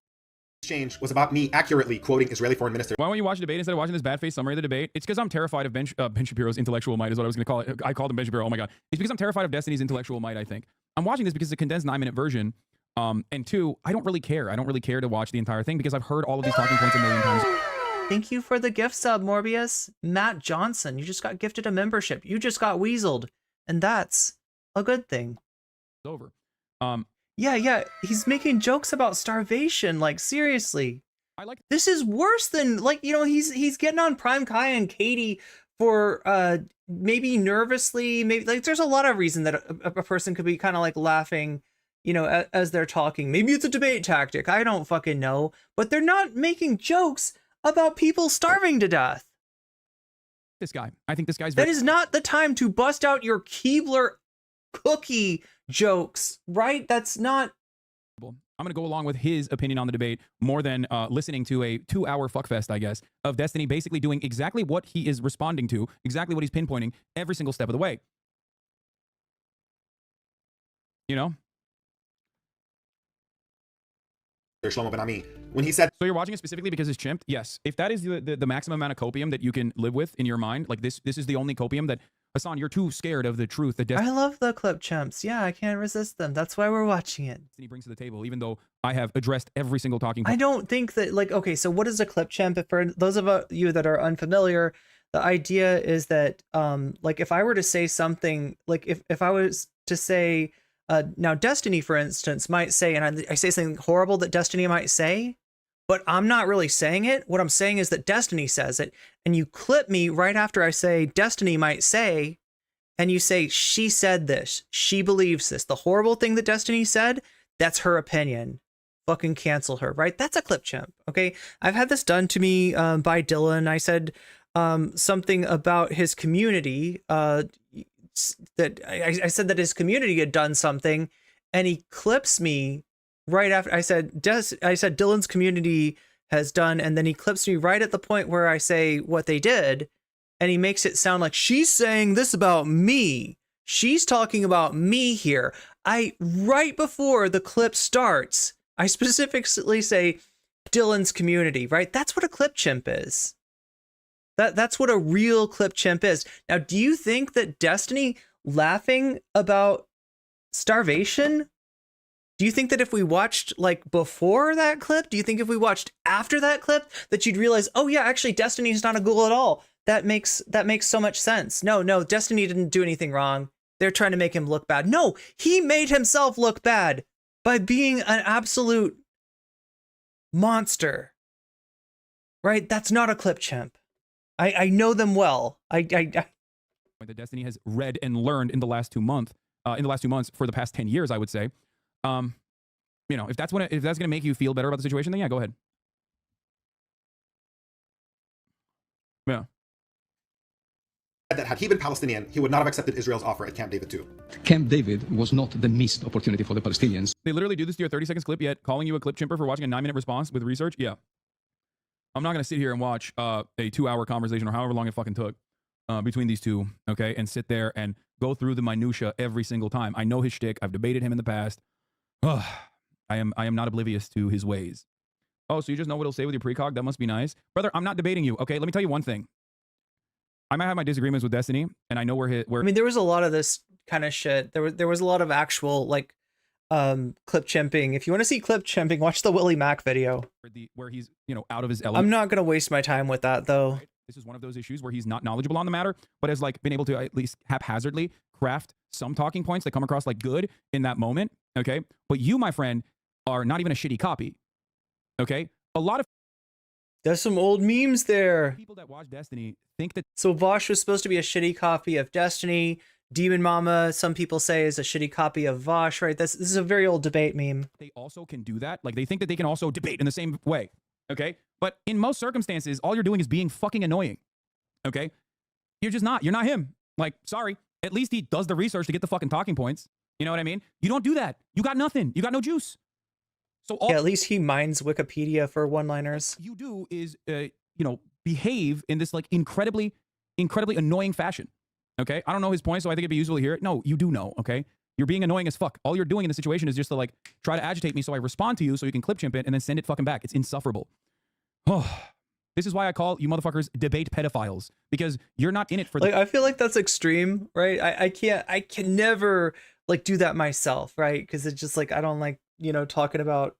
[SPEAKER 22] Exchange was about me accurately quoting Israeli foreign minister.
[SPEAKER 5] Why don't you watch the debate instead of watching this bad face summary of the debate? It's because I'm terrified of Ben Shapiro's intellectual might is what I was going to call it. I called him Ben Shapiro. Oh my God. It's because I'm terrified of Destiny's intellectual might, I think. I'm watching this because it's a condensed 9-minute version. And two, I don't really care. I don't really care to watch the entire thing because I've heard all of these talking points a million times.
[SPEAKER 1] Thank you for the gift sub, Morbius. Matt Johnson, you just got gifted a membership. You just got weaseled. And that's a good thing.
[SPEAKER 5] It's over.
[SPEAKER 1] Yeah, he's making jokes about starvation. Like, seriously. This is worse than, like, he's getting on Prime Kai and Katie for maybe nervously, maybe, like, there's a lot of reason that a person could be kind of like laughing, as they're talking. Maybe it's a debate tactic. I don't fucking know. But they're not making jokes about people starving to death.
[SPEAKER 5] This guy. I think this guy's
[SPEAKER 1] That is not the time to bust out your Keebler cookie jokes, right? That's not...
[SPEAKER 5] I'm going to go along with his opinion on the debate more than listening to a 2-hour fuckfest, I guess, of Destiny basically doing exactly what he is responding to, exactly what he's pinpointing every single step of the way.
[SPEAKER 22] Shlomo Ben Ami, when he said...
[SPEAKER 5] So you're watching it specifically because it's chimped? Yes. If that is the maximum amount of copium that you can live with in your mind, like this is the only copium that... Hasan, you're too scared of the truth that
[SPEAKER 1] I love the clip chimps. Yeah, I can't resist them. That's why we're watching it.
[SPEAKER 5] He brings to the table, even though I have addressed every single talking point.
[SPEAKER 1] I don't think that, like, okay, so what is a clip chimp? For those of you that are unfamiliar, the idea is that, like, if I were to say something, like, if I was to say, now Destiny, for instance, might say, and I say something horrible that Destiny might say, but I'm not really saying it. What I'm saying is that Destiny says it, and you clip me right after I say Destiny might say, and you say, she said this, she believes this. The horrible thing that Destiny said, that's her opinion. Fucking cancel her, right? That's a clip chimp, okay? I've had this done to me by Dylan. I said something about his community, that I said that his community had done something, and he clips me right after I said Dylan's community has done, and then he clips me right at the point where I say what they did, and he makes it sound like she's saying this about me. She's talking about me here. Right before the clip starts, I specifically say Dylan's community, right? That's what a clip chimp is. That's what a real clip chimp is. Now, do you think that Destiny laughing about starvation, do you think that if we watched like before that clip, do you think if we watched after that clip that you'd realize, oh yeah, actually Destiny's not a ghoul at all? That makes so much sense. No, Destiny didn't do anything wrong. They're trying to make him look bad. No, he made himself look bad by being an absolute monster. Right? That's not a clip chimp. I know them well. That
[SPEAKER 5] Destiny has read and learned in the last 2 months, for the past 10 years, I would say. You know, if that's going to make you feel better about the situation, then yeah, go ahead. Yeah.
[SPEAKER 22] That had he been Palestinian, he would not have accepted Israel's offer at Camp David II.
[SPEAKER 4] Camp David was not the missed opportunity for the Palestinians.
[SPEAKER 5] They literally do this to your 30 seconds clip, yet calling you a clip chimper for watching a 9-minute response with research. Yeah. I'm not going to sit here and watch a 2-hour conversation or however long it fucking took between these two, okay, and sit there and go through the minutia every single time. I know his shtick. I've debated him in the past. I am not oblivious to his ways. Oh, so you just know what he'll say with your precog? That must be nice. Brother, I'm not debating you, okay? Let me tell you one thing. I might have my disagreements with Destiny, and I know where
[SPEAKER 1] I mean, there was a lot of this kind of shit. There was a lot of actual, like, clip chimping. If you want to see clip chimping, watch the Willie Mack video.
[SPEAKER 5] Where he's, you know, out of his element.
[SPEAKER 1] I'm not going to waste my time with that, though.
[SPEAKER 5] This is one of those issues where he's not knowledgeable on the matter, but has, like, been able to at least haphazardly craft some talking points that come across, like, good in that moment, okay? But you, my friend, are not even a shitty copy, okay? A lot of...
[SPEAKER 1] There's some old memes there.
[SPEAKER 5] People that watch Destiny think that...
[SPEAKER 1] So Vosh was supposed to be a shitty copy of Destiny. Demon Mama, some people say, is a shitty copy of Vosh, right? This is a very old debate meme.
[SPEAKER 5] They also can do that. Like, they think that they can also debate in the same way, okay? But in most circumstances, all you're doing is being fucking annoying, okay? You're just not. You're not him. Like, sorry. At least he does the research to get the fucking talking points. You know what I mean? You don't do that. You got nothing. You got no juice. So
[SPEAKER 1] yeah, at least he mines Wikipedia for one-liners.
[SPEAKER 5] You do is, you know, behave in this, like, incredibly annoying fashion. Okay, I don't know his point, so I think it'd be useful to hear it. No, you do know, okay? You're being annoying as fuck. All you're doing in the situation is just to, like, try to agitate me so I respond to you so you can clip chimp it and then send it fucking back. It's insufferable. Oh, this is why I call you motherfuckers debate pedophiles, because you're not in it for the...
[SPEAKER 1] Like, I feel like that's extreme, right? I can never, like, do that myself, right? Because it's just, like, I don't like, you know, talking about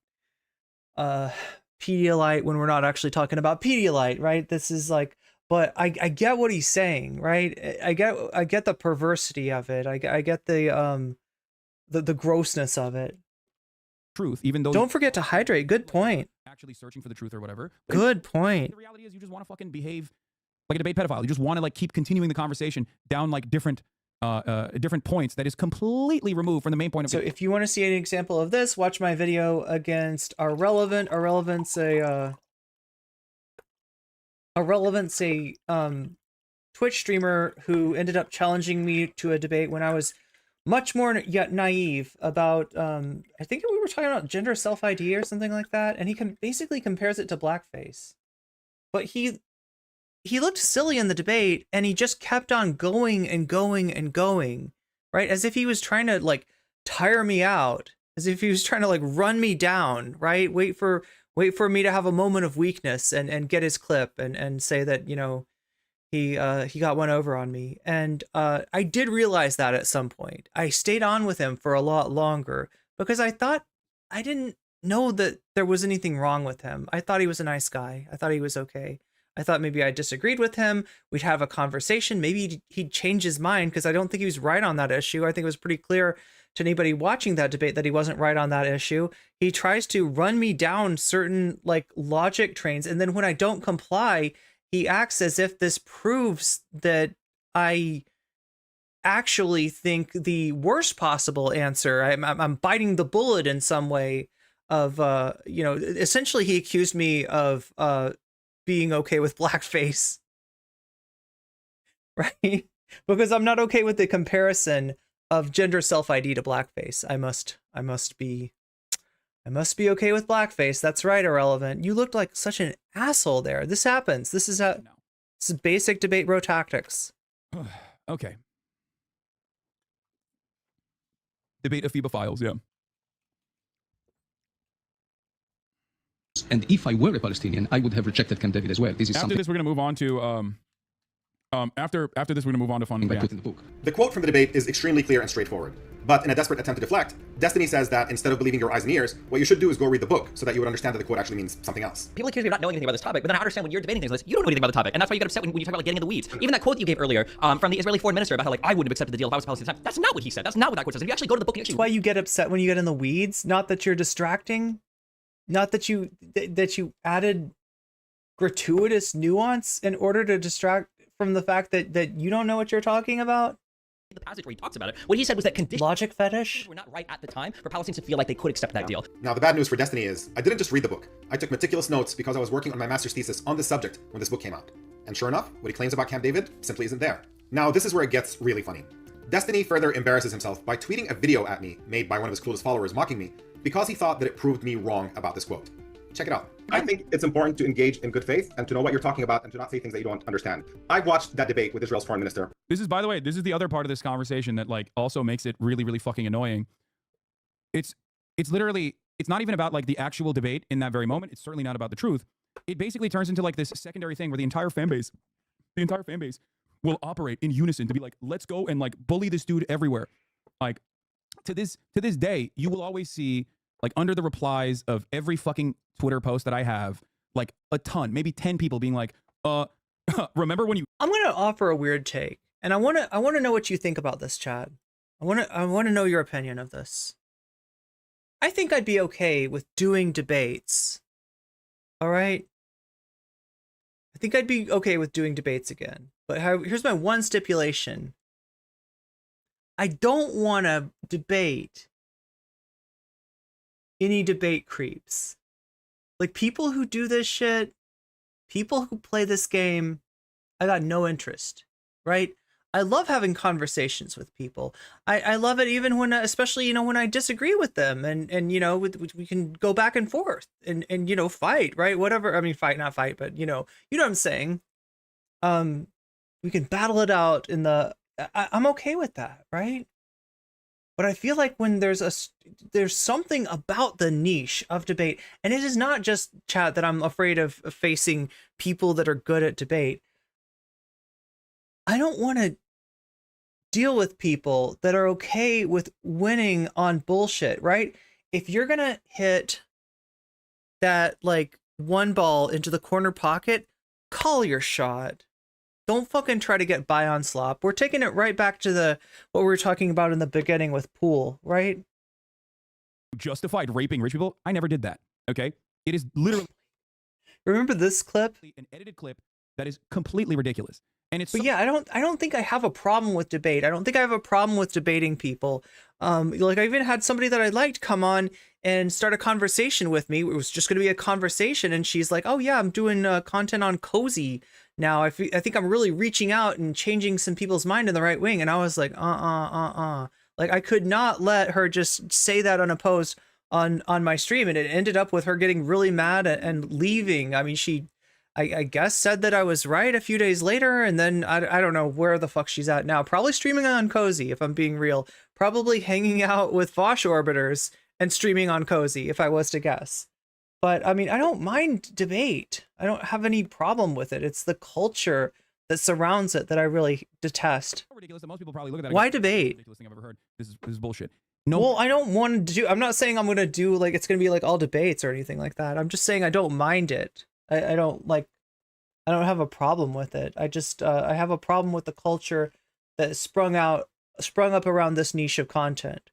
[SPEAKER 1] Pedialyte when we're not actually talking about Pedialyte, right? This is, like... But I get what he's saying, right? I get the perversity of it. I get the grossness of it.
[SPEAKER 5] Truth, even though...
[SPEAKER 1] Don't forget to hydrate. Good point.
[SPEAKER 5] Actually searching for the truth or whatever.
[SPEAKER 1] Good point.
[SPEAKER 5] The reality is you just want to fucking behave like a debate pedophile. You just want to, like, keep continuing the conversation down, like, different points that is completely removed from the main point of
[SPEAKER 1] So if you want to see an example of this, watch my video against Irrelevant's a Twitch streamer who ended up challenging me to a debate when I was much more yet naive about I think we were talking about gender self-ID or something like that, and he basically compares it to blackface. But he looked silly in the debate, and he just kept on going and going and going, right? As if he was trying to, like, tire me out, as if he was trying to, like, run me down, right? Wait for me to have a moment of weakness and get his clip and say that, you know, he got one over on me. And I did realize that at some point. I stayed on with him for a lot longer because I didn't know that there was anything wrong with him. I thought he was a nice guy. I thought he was okay. I thought maybe I disagreed with him. We'd have a conversation. Maybe he'd change his mind, because I don't think he was right on that issue. I think it was pretty clear to anybody watching that debate that he wasn't right on that issue. He tries to run me down certain, like, logic trains, and then when I don't comply, he acts as if this proves that I actually think the worst possible answer. I'm biting the bullet in some way of, you know, essentially he accused me of being okay with blackface, right? Because I'm not okay with the comparison of gender self-ID to blackface. I must be okay with blackface. That's right, Irrelevant. You looked like such an asshole there. This happens. This is how This is basic debate bro tactics.
[SPEAKER 5] Okay. Debate of Phoebophiles, yeah.
[SPEAKER 4] And if I were a Palestinian, I would have rejected Camp David as well. This is
[SPEAKER 5] After
[SPEAKER 4] something
[SPEAKER 5] this, we're going to move on to after this, we're going to move on to fun.
[SPEAKER 4] I put in the book.
[SPEAKER 22] The quote from the debate is extremely clear and straightforward. But in a desperate attempt to deflect, Destiny says that instead of believing your eyes and ears, what you should do is go read the book so that you would understand that the quote actually means something else.
[SPEAKER 7] People accuse me of not knowing anything about this topic, but then I understand when you're debating things like this, you don't know anything about the topic, and that's why you get upset when you talk about getting in the weeds. Even that quote that you gave earlier from the Israeli foreign minister about how like I wouldn't have accepted the deal if I was Palestinian at the time. That's not what he said. That's not what that quote says. If you actually go to the book and
[SPEAKER 1] That's why you get upset when you get in the weeds. Not that you're distracting, not that you added gratuitous nuance in order to distract from the fact that you don't know what you're talking about.
[SPEAKER 7] the passage where he talks about it, what he said was that conditions
[SPEAKER 1] logic fetish
[SPEAKER 7] were not right at the time for Palestinians to feel like they could accept that deal.
[SPEAKER 22] Now, the bad news for Destiny is I didn't just read the book. I took meticulous notes because I was working on my master's thesis on this subject when this book came out. And sure enough, what he claims about Camp David simply isn't there. Now, this is where it gets really funny. Destiny further embarrasses himself by tweeting a video at me made by one of his clueless followers mocking me because he thought that it proved me wrong about this quote. Check it out. I think it's important to engage in good faith and to know what you're talking about and to not say things that you don't understand. I watched that debate with Israel's foreign minister.
[SPEAKER 5] This is, by the way, this is the other part of this conversation that like also makes it really, really fucking annoying. It's literally, it's not even about like the actual debate in that very moment. It's certainly not about the truth. It basically turns into like this secondary thing where the entire fan base will operate in unison to be like, let's go and like bully this dude everywhere. Like to this day, you will always see like under the replies of every fucking Twitter post that I have, like a ton, maybe 10 people being like, remember when you...
[SPEAKER 1] I'm going to offer a weird take, and I want to know what you think about this, Chad. I want to know your opinion of this. I think I'd be okay with doing debates. All right? I think I'd be okay with doing debates again. But here's my one stipulation. I don't want to debate any debate creeps. Like people who do this shit, people who play this game, I got no interest, right? I love having conversations with people. I love it even when, especially, you know, when I disagree with them and you know, we can go back and forth and, you know, fight, right? Whatever. I mean, fight, not fight, but you know what I'm saying? We can battle it out in the, I'm okay with that, right? But I feel like when there's something about the niche of debate, and it is not just chat that I'm afraid of facing people that are good at debate. I don't want to deal with people that are okay with winning on bullshit, right? If you're going to hit that like one ball into the corner pocket, call your shot. Don't fucking try to get by on slop. We're taking it right back to what we were talking about in the beginning with Pool, right?
[SPEAKER 5] Justified raping rich people. I never did that. Okay, it is literally.
[SPEAKER 1] Remember this clip?
[SPEAKER 5] An edited clip that is completely ridiculous. And it's.
[SPEAKER 1] But yeah, I don't think I have a problem with debate. I don't think I have a problem with debating people. Like I even had somebody that I liked come on and start a conversation with me. It was just going to be a conversation, and she's like, "Oh yeah, I'm doing content on Cozy now. I think I'm really reaching out and changing some people's mind in the right wing." And I was like, like I could not let her just say that unopposed on my stream, and it ended up with her getting really mad and leaving. I mean, I guess said that I was right a few days later, and then I don't know where the fuck she's at now. Probably streaming on Cozy, if I'm being real. Probably hanging out with Vosh orbiters and streaming on Cozy, if I was to guess. But I mean, I don't mind debate. I don't have any problem with it. It's the culture that surrounds it that I really detest.
[SPEAKER 5] Ridiculous that most people probably look at that.
[SPEAKER 1] Why debate?
[SPEAKER 5] Ridiculous thing I've ever heard. This is bullshit. No.
[SPEAKER 1] Well, I don't want to do. I'm not saying I'm going to do like it's going to be like all debates or anything like that. I'm just saying I don't mind it. I don't have a problem with it. I just I have a problem with the culture that sprung up around this niche of content.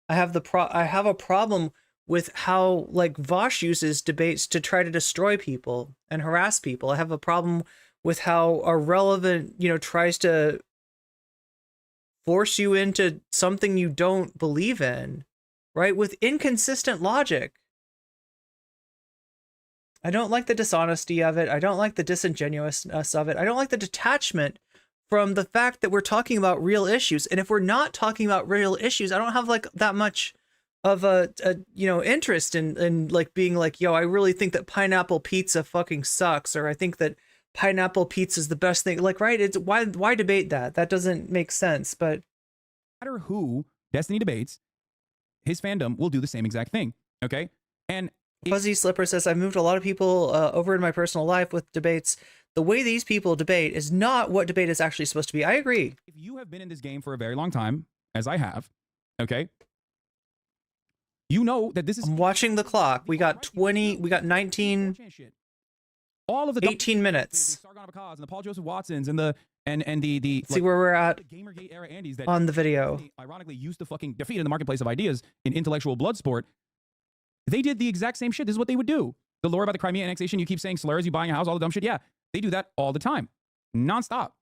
[SPEAKER 1] I have a problem with how like Vosh uses debates to try to destroy people and harass people. I have a problem with how Irrelevant, you know, tries to force you into something you don't believe in, right? With inconsistent logic. I don't like the dishonesty of it. I don't like the disingenuousness of it. I don't like the detachment from the fact that we're talking about real issues. And if we're not talking about real issues, I don't have like that much of a you know, interest in like being like, yo, I really think that pineapple pizza fucking sucks, or I think that pineapple pizza is the best thing. Like, right? It's why debate that? That doesn't make sense. But
[SPEAKER 5] no matter who Destiny debates, his fandom will do the same exact thing. Okay, and
[SPEAKER 1] Fuzzy Slipper says, I've moved a lot of people over in my personal life with debates. The way these people debate is not what debate is actually supposed to be. I agree.
[SPEAKER 5] If you have been in this game for a very long time, as I have, okay, you know that this is.
[SPEAKER 1] I'm watching the clock. We got 19,
[SPEAKER 5] all of the
[SPEAKER 1] 18 minutes.
[SPEAKER 5] The Sargon of Akkad and the Paul Joseph Watsons and the
[SPEAKER 1] see where we're at
[SPEAKER 5] Gamergate era Andys that
[SPEAKER 1] on the video.
[SPEAKER 5] Ironically used to fucking defeat in the marketplace of ideas in intellectual blood sport. They did the exact same shit. This is what they would do. The lore about the Crimea annexation, you keep saying slurs, you buying a house, all the dumb shit. Yeah, they do that all the time, nonstop.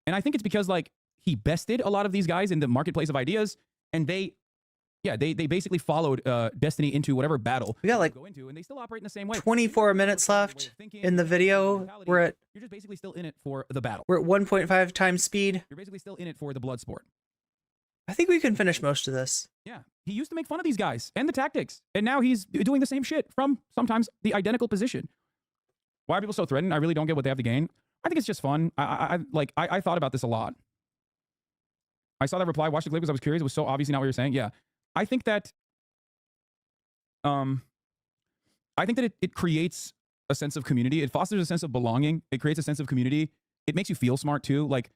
[SPEAKER 5] And I think it's because like he bested a lot of these guys in the marketplace of ideas, and they basically followed Destiny into whatever battle
[SPEAKER 1] we got like
[SPEAKER 5] go into, and they still operate in the same way.
[SPEAKER 1] 24 minutes left in the video. You're
[SPEAKER 5] just basically still in it for the battle.
[SPEAKER 1] We're at 1.5 times speed.
[SPEAKER 5] You're basically still in it for the blood sport.
[SPEAKER 1] I think we can finish most of this.
[SPEAKER 5] Yeah, he used to make fun of these guys and the tactics, and now he's doing the same shit from sometimes the identical position. Why are people so threatened? I really don't get what they have to gain. I think it's just fun. I thought about this a lot. I saw that reply, watched the clip because I was curious. It was so obviously not what you're saying. Yeah, I think that it creates a sense of community. It fosters a sense of belonging. It creates a sense of community. It makes you feel smart too. Like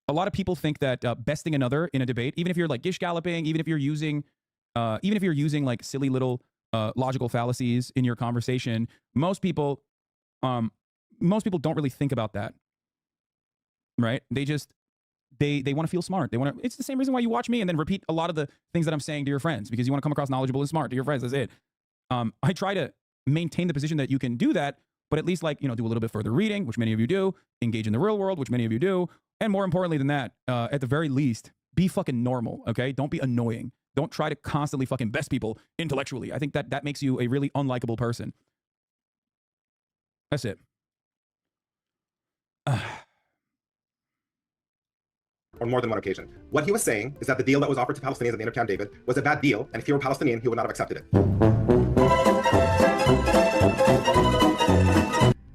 [SPEAKER 5] a lot of people think that besting another in a debate, even if you're like gish galloping, even if you're using like silly little logical fallacies in your conversation, most people don't really think about that, right? They just they want to feel smart. They want to. It's the same reason why you watch me and then repeat a lot of the things that I'm saying to your friends, because you want to come across knowledgeable and smart to your friends. That's it. I try to maintain the position that you can do that, but at least like do a little bit further reading, which many of you do. Engage in the real world, which many of you do. And more importantly than that, at the very least, be fucking normal, okay? Don't be annoying. Don't try to constantly fucking best people intellectually. I think that makes you a really unlikable person. That's it.
[SPEAKER 22] On more than one occasion. What he was saying is that the deal that was offered to Palestinians at the end of Camp David was a bad deal, and if he were Palestinian, he would not have accepted it.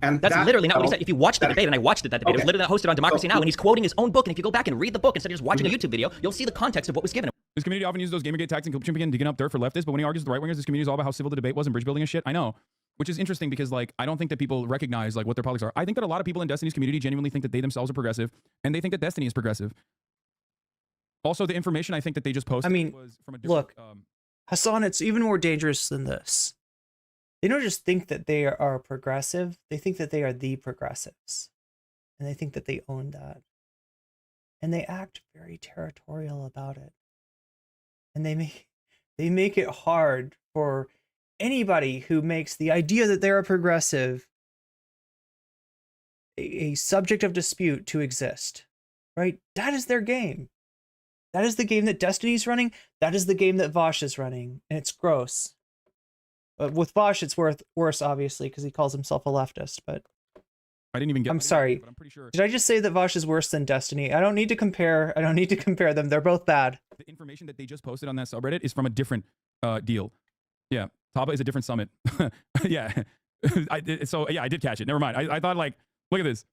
[SPEAKER 22] And
[SPEAKER 7] that's literally not what he said. If you watch the debate, and I watched that debate, it was literally hosted on Democracy Now, and he's quoting his own book. And if you go back and read the book instead of just watching a YouTube video, you'll see the context of what was given.
[SPEAKER 5] This community often uses those Gamergate tactics and chimping and digging up dirt for leftists, but when he argues with the right-wingers, this community is all about how civil the debate was and bridge building and shit. I know, which is interesting because like I don't think that people recognize like what their politics are. I think that a lot of people in Destiny's community genuinely think that they themselves are progressive, and they think that Destiny is progressive. Also, the information I think that they just posted was from a different...
[SPEAKER 1] Look, Hasan, it's even more dangerous than this. They don't just think that they are progressive. They think that they are the progressives. And they think that they own that. And they act very territorial about it. And they make it hard for anybody who makes the idea that they're a progressive a subject of dispute to exist. Right? That is their game. That is the game that Destiny's running. That is the game that Vosh is running. And it's gross. With Vosh, it's worse, obviously, because he calls himself a leftist. But
[SPEAKER 5] I didn't even get.
[SPEAKER 1] I'm sorry.
[SPEAKER 5] But I'm pretty sure.
[SPEAKER 1] Did I just say that Vosh is worse than Destiny? I don't need to compare. I don't need to compare them. They're both bad.
[SPEAKER 5] The information that they just posted on that subreddit is from a different deal. Yeah, Taba is a different summit. Yeah. I did catch it. Never mind. I thought like, look at this.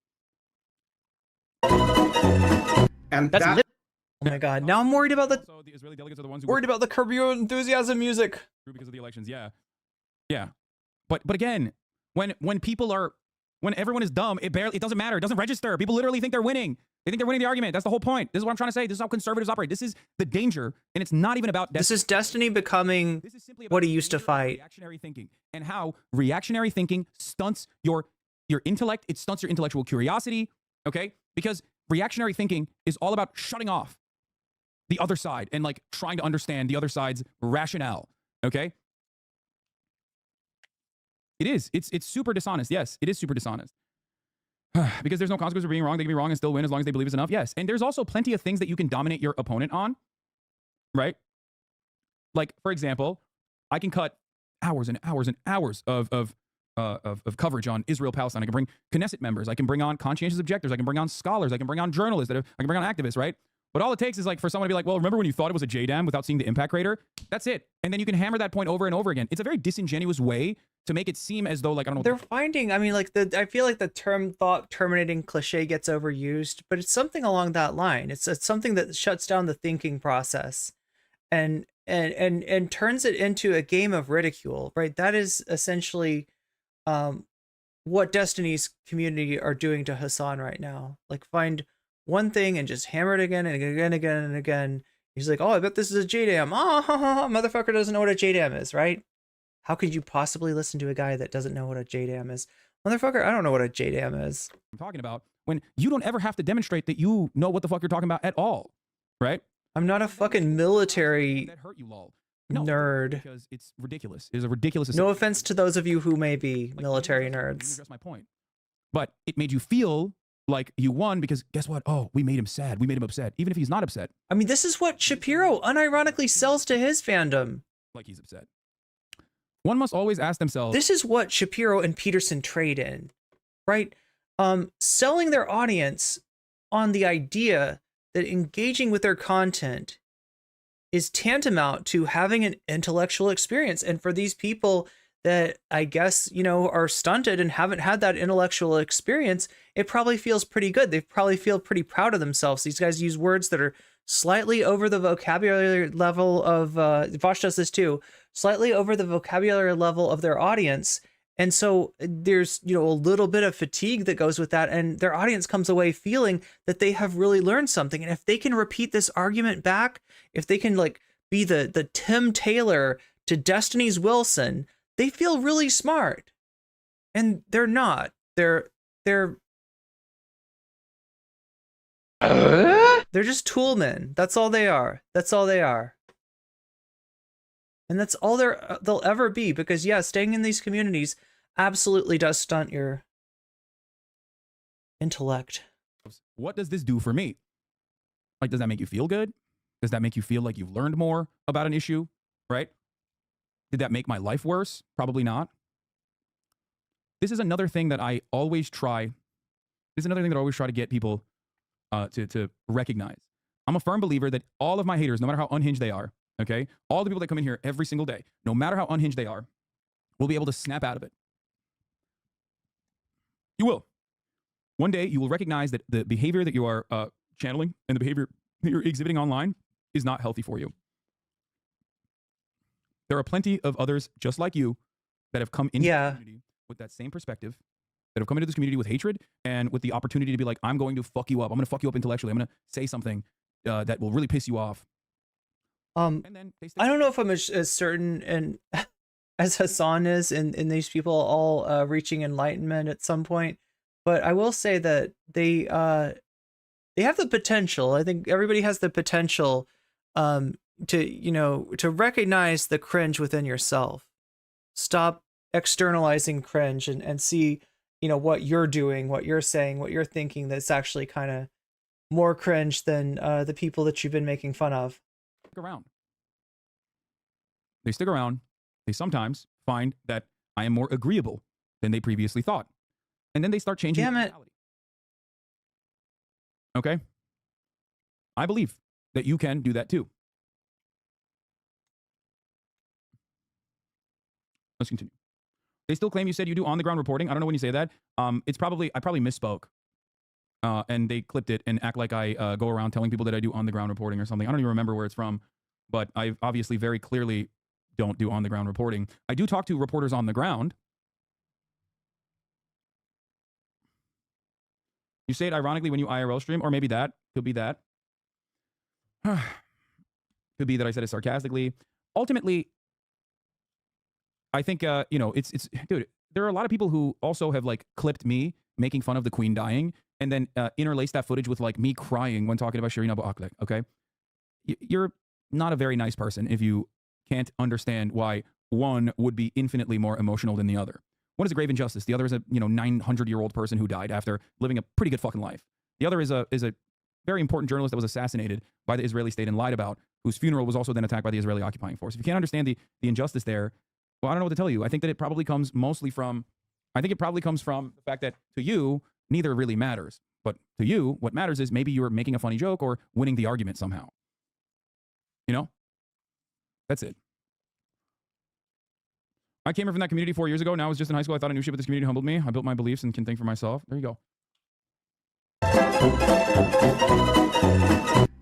[SPEAKER 22] And
[SPEAKER 1] that's oh my god. Now I'm worried about the
[SPEAKER 5] Israeli delegates are the ones who
[SPEAKER 1] worried about the Curb Your Enthusiasm music
[SPEAKER 5] because of the elections. Yeah. Yeah, but again, when everyone is dumb, it doesn't matter. It doesn't register. People literally think they're winning. They think they're winning the argument. That's the whole point. This is what I'm trying to say. This is how conservatives operate. This is the danger, and it's not even about.
[SPEAKER 1] This is Destiny becoming what he used to fight.
[SPEAKER 5] Reactionary thinking, and how reactionary thinking stunts your intellect. It stunts your intellectual curiosity. Okay, because reactionary thinking is all about shutting off the other side and like trying to understand the other side's rationale. Okay. It is. It's super dishonest. Yes, it is super dishonest. Because there's no consequence for being wrong. They can be wrong and still win as long as they believe it's enough. Yes. And there's also plenty of things that you can dominate your opponent on. Right? Like, for example, I can cut hours and hours and hours of coverage on Israel-Palestine. I can bring Knesset members. I can bring on conscientious objectors. I can bring on scholars. I can bring on journalists. I can bring on activists, right? But all it takes is like for someone to be like, well, remember when you thought it was a JDAM without seeing the impact crater? That's it. And then you can hammer that point over and over again. It's a very disingenuous way to make it seem as though, like, I don't know.
[SPEAKER 1] They're finding, I mean, like, I feel like the term thought terminating cliche gets overused, but it's something along that line. It's something that shuts down the thinking process and turns it into a game of ridicule, right? That is essentially what Destiny's community are doing to Hasan right now. Like, find one thing and just hammer it again and again and again and again. He's like, oh, I bet this is a JDAM. Oh, motherfucker doesn't know what a JDAM is, right? How could you possibly listen to a guy that doesn't know what a JDAM is? Motherfucker, I don't know what a JDAM is.
[SPEAKER 5] I'm talking about when you don't ever have to demonstrate that you know what the fuck you're talking about at all, right?
[SPEAKER 1] I'm not a fucking military
[SPEAKER 5] that hurt you, lol. No,
[SPEAKER 1] nerd.
[SPEAKER 5] Because it's ridiculous. It is a ridiculous.
[SPEAKER 1] No offense to those of you who may be military nerds.
[SPEAKER 5] That's my point. But it made you feel like you won because guess what? Oh, we made him sad. We made him upset, even if he's not upset.
[SPEAKER 1] I mean, this is what Shapiro unironically sells to his fandom.
[SPEAKER 5] Like he's upset. One must always ask themselves.
[SPEAKER 1] This is what Shapiro and Peterson trade in, right? Selling their audience on the idea that engaging with their content is tantamount to having an intellectual experience. And for these people that I guess, you know, are stunted and haven't had that intellectual experience, it probably feels pretty good. They probably feel pretty proud of themselves. These guys use words that are slightly over the vocabulary level of, Vosh does this too, slightly over the vocabulary level of their audience. And so there's, you know, a little bit of fatigue that goes with that. And their audience comes away feeling that they have really learned something. And if they can repeat this argument back, if they can like be the Tim Taylor to Destiny's Wilson, they feel really smart. And they're not. They're just toolmen. That's all they are. That's all they are. And that's all they'll ever be, because yeah, staying in these communities absolutely does stunt your intellect.
[SPEAKER 5] What does this do for me? Like, does that make you feel good? Does that make you feel like you've learned more about an issue, right? Did that make my life worse? Probably not. This is another thing that I always try. This is another thing that I always try to get people to recognize. I'm a firm believer that all of my haters, no matter how unhinged they are, okay, all the people that come in here every single day, no matter how unhinged they are, will be able to snap out of it. You will. One day, you will recognize that the behavior that you are channeling and the behavior that you're exhibiting online is not healthy for you. There are plenty of others just like you that have come into the community with that same perspective, that have come into this community with hatred and with the opportunity to be like, I'm going to fuck you up. I'm going to fuck you up intellectually. I'm going to say something that will really piss you off.
[SPEAKER 1] I don't know if I'm as certain and as Hasan is in these people all reaching enlightenment at some point, but I will say that they have the potential. I think everybody has the potential to recognize the cringe within yourself. Stop externalizing cringe and see, what you're doing, what you're saying, what you're thinking that's actually kind of more cringe than the people that you've been making fun of.
[SPEAKER 5] Stick around. They stick around. They sometimes find that I am more agreeable than they previously thought. And then they start changing their mentality. Okay? I believe that you can do that too. Let's continue. They still claim you said you do on-the-ground reporting. I don't know when you say that. I probably misspoke. And they clipped it and act like I go around telling people that I do on-the-ground reporting or something. I don't even remember where it's from, but I obviously very clearly don't do on-the-ground reporting. I do talk to reporters on the ground. You say it ironically when you IRL stream, or maybe that. Could be that. Could be that I said it sarcastically. Ultimately, I think, it's dude, there are a lot of people who also have, like, clipped me making fun of the Queen dying and then interlace that footage with, like, me crying when talking about Shireen Abu Akleh, okay? You're not a very nice person if you can't understand why one would be infinitely more emotional than the other. One is a grave injustice. The other is a 900-year-old person who died after living a pretty good fucking life. The other is a very important journalist that was assassinated by the Israeli state and lied about, whose funeral was also then attacked by the Israeli occupying force. If you can't understand the injustice there, well, I don't know what to tell you. I think that it probably comes from the fact that to you, neither really matters. But to you, what matters is maybe you're making a funny joke or winning the argument somehow. You know? That's it. I came from that community 4 years ago. Now I was just in high school. I thought I knew shit, but this community humbled me. I built my beliefs and can think for myself. There you go.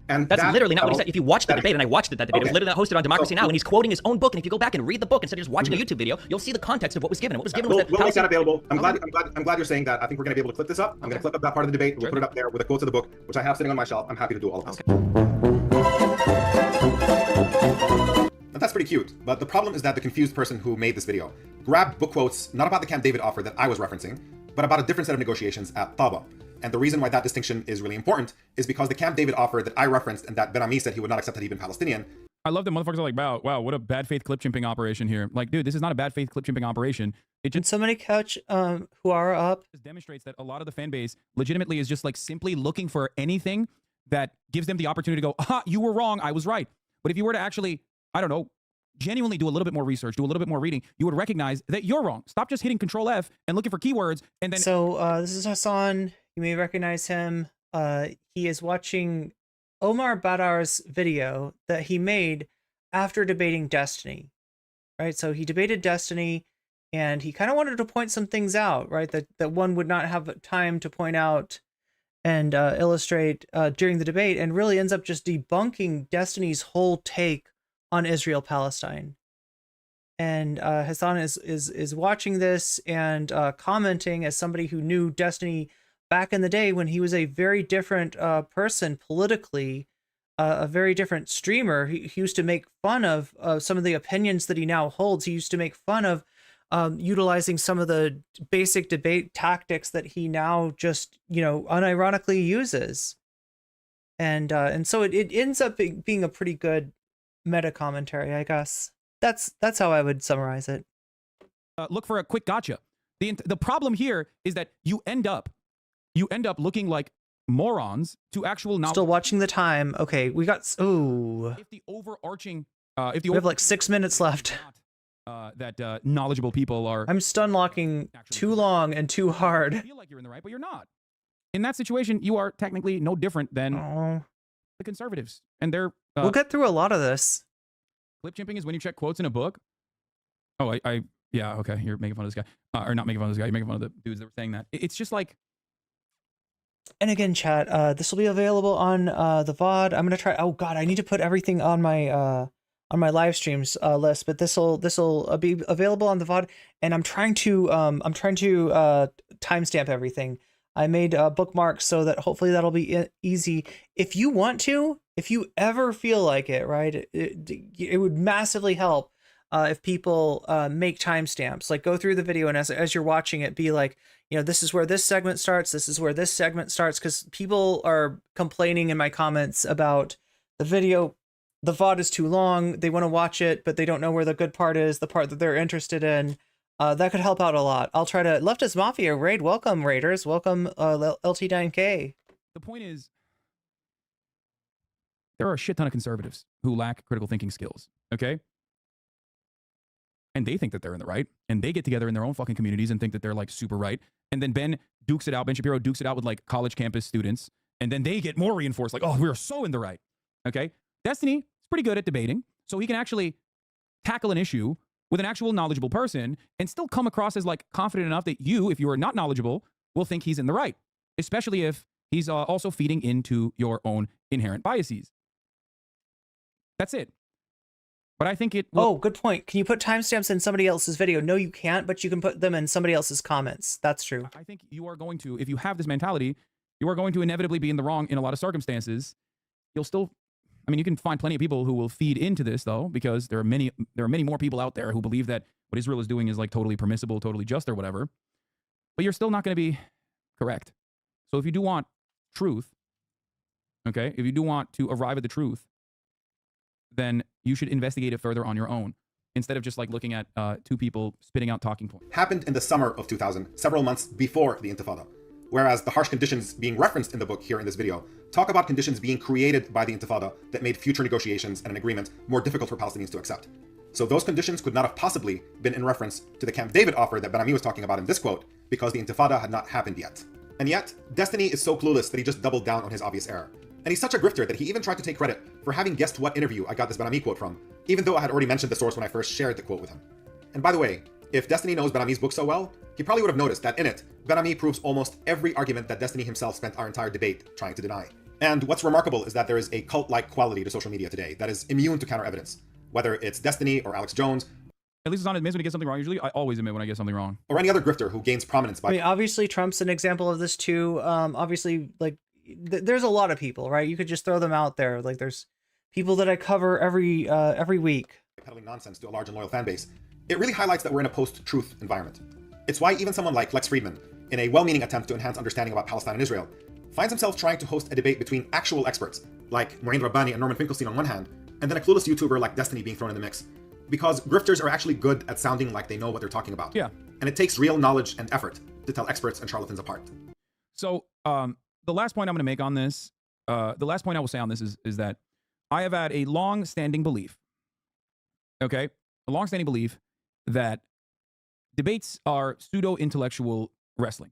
[SPEAKER 7] And that's literally not what he said. If you watch the debate, and I watched that debate, it was literally not hosted on Democracy Now, and he's quoting his own book. And if you go back and read the book instead of just watching a YouTube video, you'll see the context of what was given. And what was given was that
[SPEAKER 22] we'll make that available. I'm glad you're saying that. I think we're going to be able to clip this up. I'm going to clip up that part of the debate. We'll put it up there with the quotes of the book, which I have sitting on my shelf. I'm happy to do all of this. And that's pretty cute. But the problem is that the confused person who made this video grabbed book quotes not about the Camp David offer that I was referencing, but about a different set of negotiations at Taba. And the reason why that distinction is really important is because the Camp David offer that I referenced and that Ben Ami said he would not accept had he been Palestinian.
[SPEAKER 5] I love that motherfuckers are like, wow, what a bad faith clip chimping operation here. Like, dude, this is not a bad faith clip chimping operation. It just
[SPEAKER 1] somebody catch who are up.
[SPEAKER 5] Demonstrates that a lot of the fan base legitimately is just like simply looking for anything that gives them the opportunity to go, aha, you were wrong, I was right. But if you were to actually, I don't know, genuinely do a little bit more research, do a little bit more reading, you would recognize that you're wrong. Stop just hitting Control F and looking for keywords and then.
[SPEAKER 1] So this is Hasan. You may recognize him. He is watching Omar Baddar's video that he made after debating Destiny, right? So he debated Destiny, and he kind of wanted to point some things out, right? That one would not have time to point out and illustrate during the debate, and really ends up just debunking Destiny's whole take on Israel-Palestine. And Hasan is watching this and commenting as somebody who knew Destiny back in the day when he was a very different person politically, a very different streamer. He used to make fun of some of the opinions that he now holds. He used to make fun of utilizing some of the basic debate tactics that he now just, unironically uses. And so it ends up being a pretty good meta commentary, I guess. That's how I would summarize it.
[SPEAKER 5] Look for a quick gotcha. The problem here is that you end up looking like morons to actual knowledge.
[SPEAKER 1] Still watching the time. Okay, we got
[SPEAKER 5] if the overarching
[SPEAKER 1] we have like 6 minutes left.
[SPEAKER 5] That knowledgeable people are.
[SPEAKER 1] I'm stun locking too long and too hard.
[SPEAKER 5] You feel like you're in the right, but you're not. In that situation, you are technically no different than the conservatives, and they're.
[SPEAKER 1] We'll get through a lot of this.
[SPEAKER 5] Clip chimping is when you check quotes in a book. Oh, yeah, okay. You're making fun of this guy, or not making fun of this guy. You're making fun of the dudes that were saying that. It's just like.
[SPEAKER 1] And again, chat. This will be available on the VOD. I'm gonna try. Oh God, I need to put everything on my live streams list, but this will be available on the VOD. And I'm trying to timestamp everything. I made bookmarks so that hopefully that'll be easy. If you want to, if you ever feel like it, right, it would massively help if people make timestamps. Like go through the video and as you're watching it, be like, this is where this segment starts. This is where this segment starts. Because people are complaining in my comments about the video. The VOD is too long. They want to watch it, but they don't know where the good part is, the part that they're interested in. That could help out a lot. I'll try to. Leftist Mafia raid. Welcome, Raiders. Welcome, LT9K.
[SPEAKER 5] The point is, there are a shit ton of conservatives who lack critical thinking skills, okay? And they think that they're in the right, and they get together in their own fucking communities and think that they're like super right. And then Ben Shapiro dukes it out with like college campus students, and then they get more reinforced, like, oh, we're so in the right, okay? Destiny is pretty good at debating, so he can actually tackle an issue with an actual knowledgeable person and still come across as like confident enough that you, if you are not knowledgeable, will think he's in the right, especially if he's also feeding into your own inherent biases. That's it. But I think it...
[SPEAKER 1] Oh, good point. Can you put timestamps in somebody else's video? No, you can't, but you can put them in somebody else's comments. That's true.
[SPEAKER 5] I think you are going to, if you have this mentality, you are going to inevitably be in the wrong in a lot of circumstances. You'll still... I mean, you can find plenty of people who will feed into this, though, because there are many more people out there who believe that what Israel is doing is like totally permissible, totally just, or whatever. But you're still not going to be correct. So if you do want truth, okay, if you do want to arrive at the truth, then you should investigate it further on your own instead of just like looking at two people spitting out talking points.
[SPEAKER 22] Happened in the summer of 2000, several months before the Intifada. Whereas the harsh conditions being referenced in the book here in this video talk about conditions being created by the Intifada that made future negotiations and an agreement more difficult for Palestinians to accept. So those conditions could not have possibly been in reference to the Camp David offer that Ben Ami was talking about in this quote, because the Intifada had not happened yet. And yet, Destiny is so clueless that he just doubled down on his obvious error. And he's such a grifter that he even tried to take credit for having guessed what interview I got this Ben-Ami quote from, even though I had already mentioned the source when I first shared the quote with him. And by the way, if Destiny knows Ben-Ami's book so well, he probably would have noticed that in it, Ben-Ami proves almost every argument that Destiny himself spent our entire debate trying to deny. And what's remarkable is that there is a cult-like quality to social media today that is immune to counter-evidence, whether it's Destiny or Alex Jones.
[SPEAKER 5] At least Hasan admits when he gets something wrong. Usually, I always admit when I get something wrong.
[SPEAKER 22] Or any other grifter who gains prominence by...
[SPEAKER 1] I mean, obviously, Trump's an example of this too. Obviously, like, there's a lot of people, right? You could just throw them out there. Like, there's people that I cover every week.
[SPEAKER 22] Peddling nonsense to a large and loyal fan base. It really highlights that we're in a post-truth environment. It's why even someone like Lex Friedman, in a well-meaning attempt to enhance understanding about Palestine and Israel, finds himself trying to host a debate between actual experts, like Maureen Rabbani and Norman Finkelstein on one hand, and then a clueless YouTuber like Destiny being thrown in the mix. Because grifters are actually good at sounding like they know what they're talking about.
[SPEAKER 5] Yeah.
[SPEAKER 22] And it takes real knowledge and effort to tell experts and charlatans apart.
[SPEAKER 5] So, the last point I'm going to make on this, the last point I will say on this is that I have had a long-standing belief, okay? A long-standing belief that debates are pseudo-intellectual wrestling,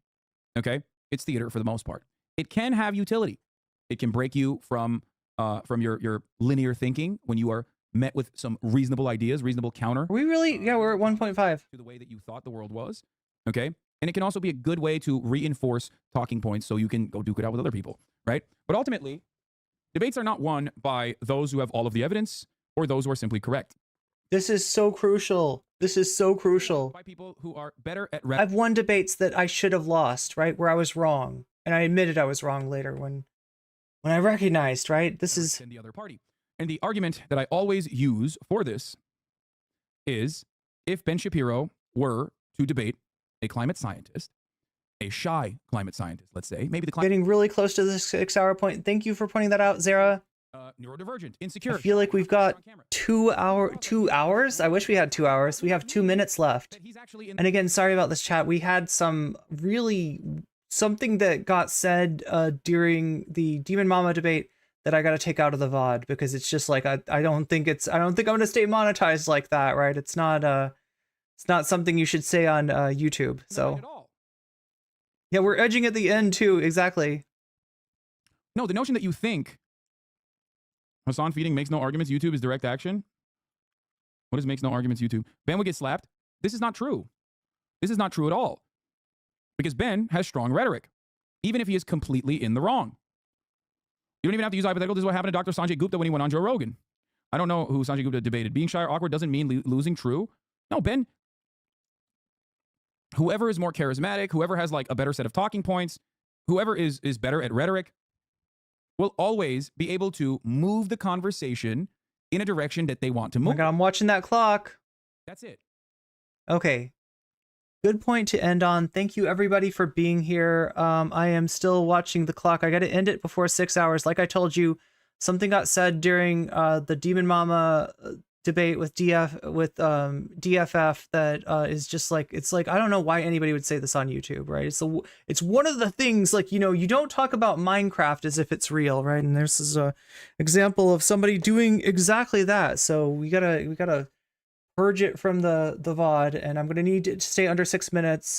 [SPEAKER 5] okay? It's theater for the most part. It can have utility. It can break you from your linear thinking when you are met with some reasonable ideas, reasonable counter.
[SPEAKER 1] Are we really? Yeah, we're at 1.5.
[SPEAKER 5] To the way that you thought the world was, okay? And it can also be a good way to reinforce talking points so you can go duke it out with other people, right? But ultimately, debates are not won by those who have all of the evidence or those who are simply correct.
[SPEAKER 1] This is so crucial. This is so crucial.
[SPEAKER 5] By people who are better at
[SPEAKER 1] I've won debates that I should have lost, right? Where I was wrong. And I admitted I was wrong later when I recognized, right? This is
[SPEAKER 5] the other party. And the argument that I always use for this is if Ben Shapiro were to debate a climate scientist, a shy climate scientist, let's say, maybe the climate...
[SPEAKER 1] Getting really close to the 6-hour point. Thank you for pointing that out, Zara.
[SPEAKER 5] Neurodivergent, insecure.
[SPEAKER 1] I feel like we've got 2 hours. I wish we had 2 hours. We have 2 minutes left. And again, sorry about this chat. We had some really... something that got said during the Demon Mama debate that I got to take out of the VOD because it's just like I don't think I'm going to stay monetized like that, right? It's not something you should say on YouTube. So yeah, we're edging at the end too. Exactly.
[SPEAKER 5] No, the notion that you think Hasan feeding makes no arguments, YouTube is direct action. What does makes no arguments YouTube? Ben would get slapped. This is not true. This is not true at all. Because Ben has strong rhetoric, even if he is completely in the wrong. You don't even have to use hypothetical. This is what happened to Dr. Sanjay Gupta when he went on Joe Rogan. I don't know who Sanjay Gupta debated. Being shy or awkward doesn't mean losing true. No, Ben, whoever is more charismatic, whoever has like a better set of talking points, whoever is better at rhetoric will always be able to move the conversation in a direction that they want to move.
[SPEAKER 1] Oh my God, I'm watching that clock.
[SPEAKER 5] That's it.
[SPEAKER 1] Okay. Good point to end on. Thank you everybody for being here. I am still watching the clock. I got to end it before 6 hours. Like I told you, something got said during the Demon Mama debate with DFF that is just like, it's like, I don't know why anybody would say this on YouTube, right? It's one of the things, like, you know, you don't talk about Minecraft as if it's real, right? And this is a example of somebody doing exactly that. So we gotta purge it from the VOD, and I'm gonna need to stay under 6 minutes.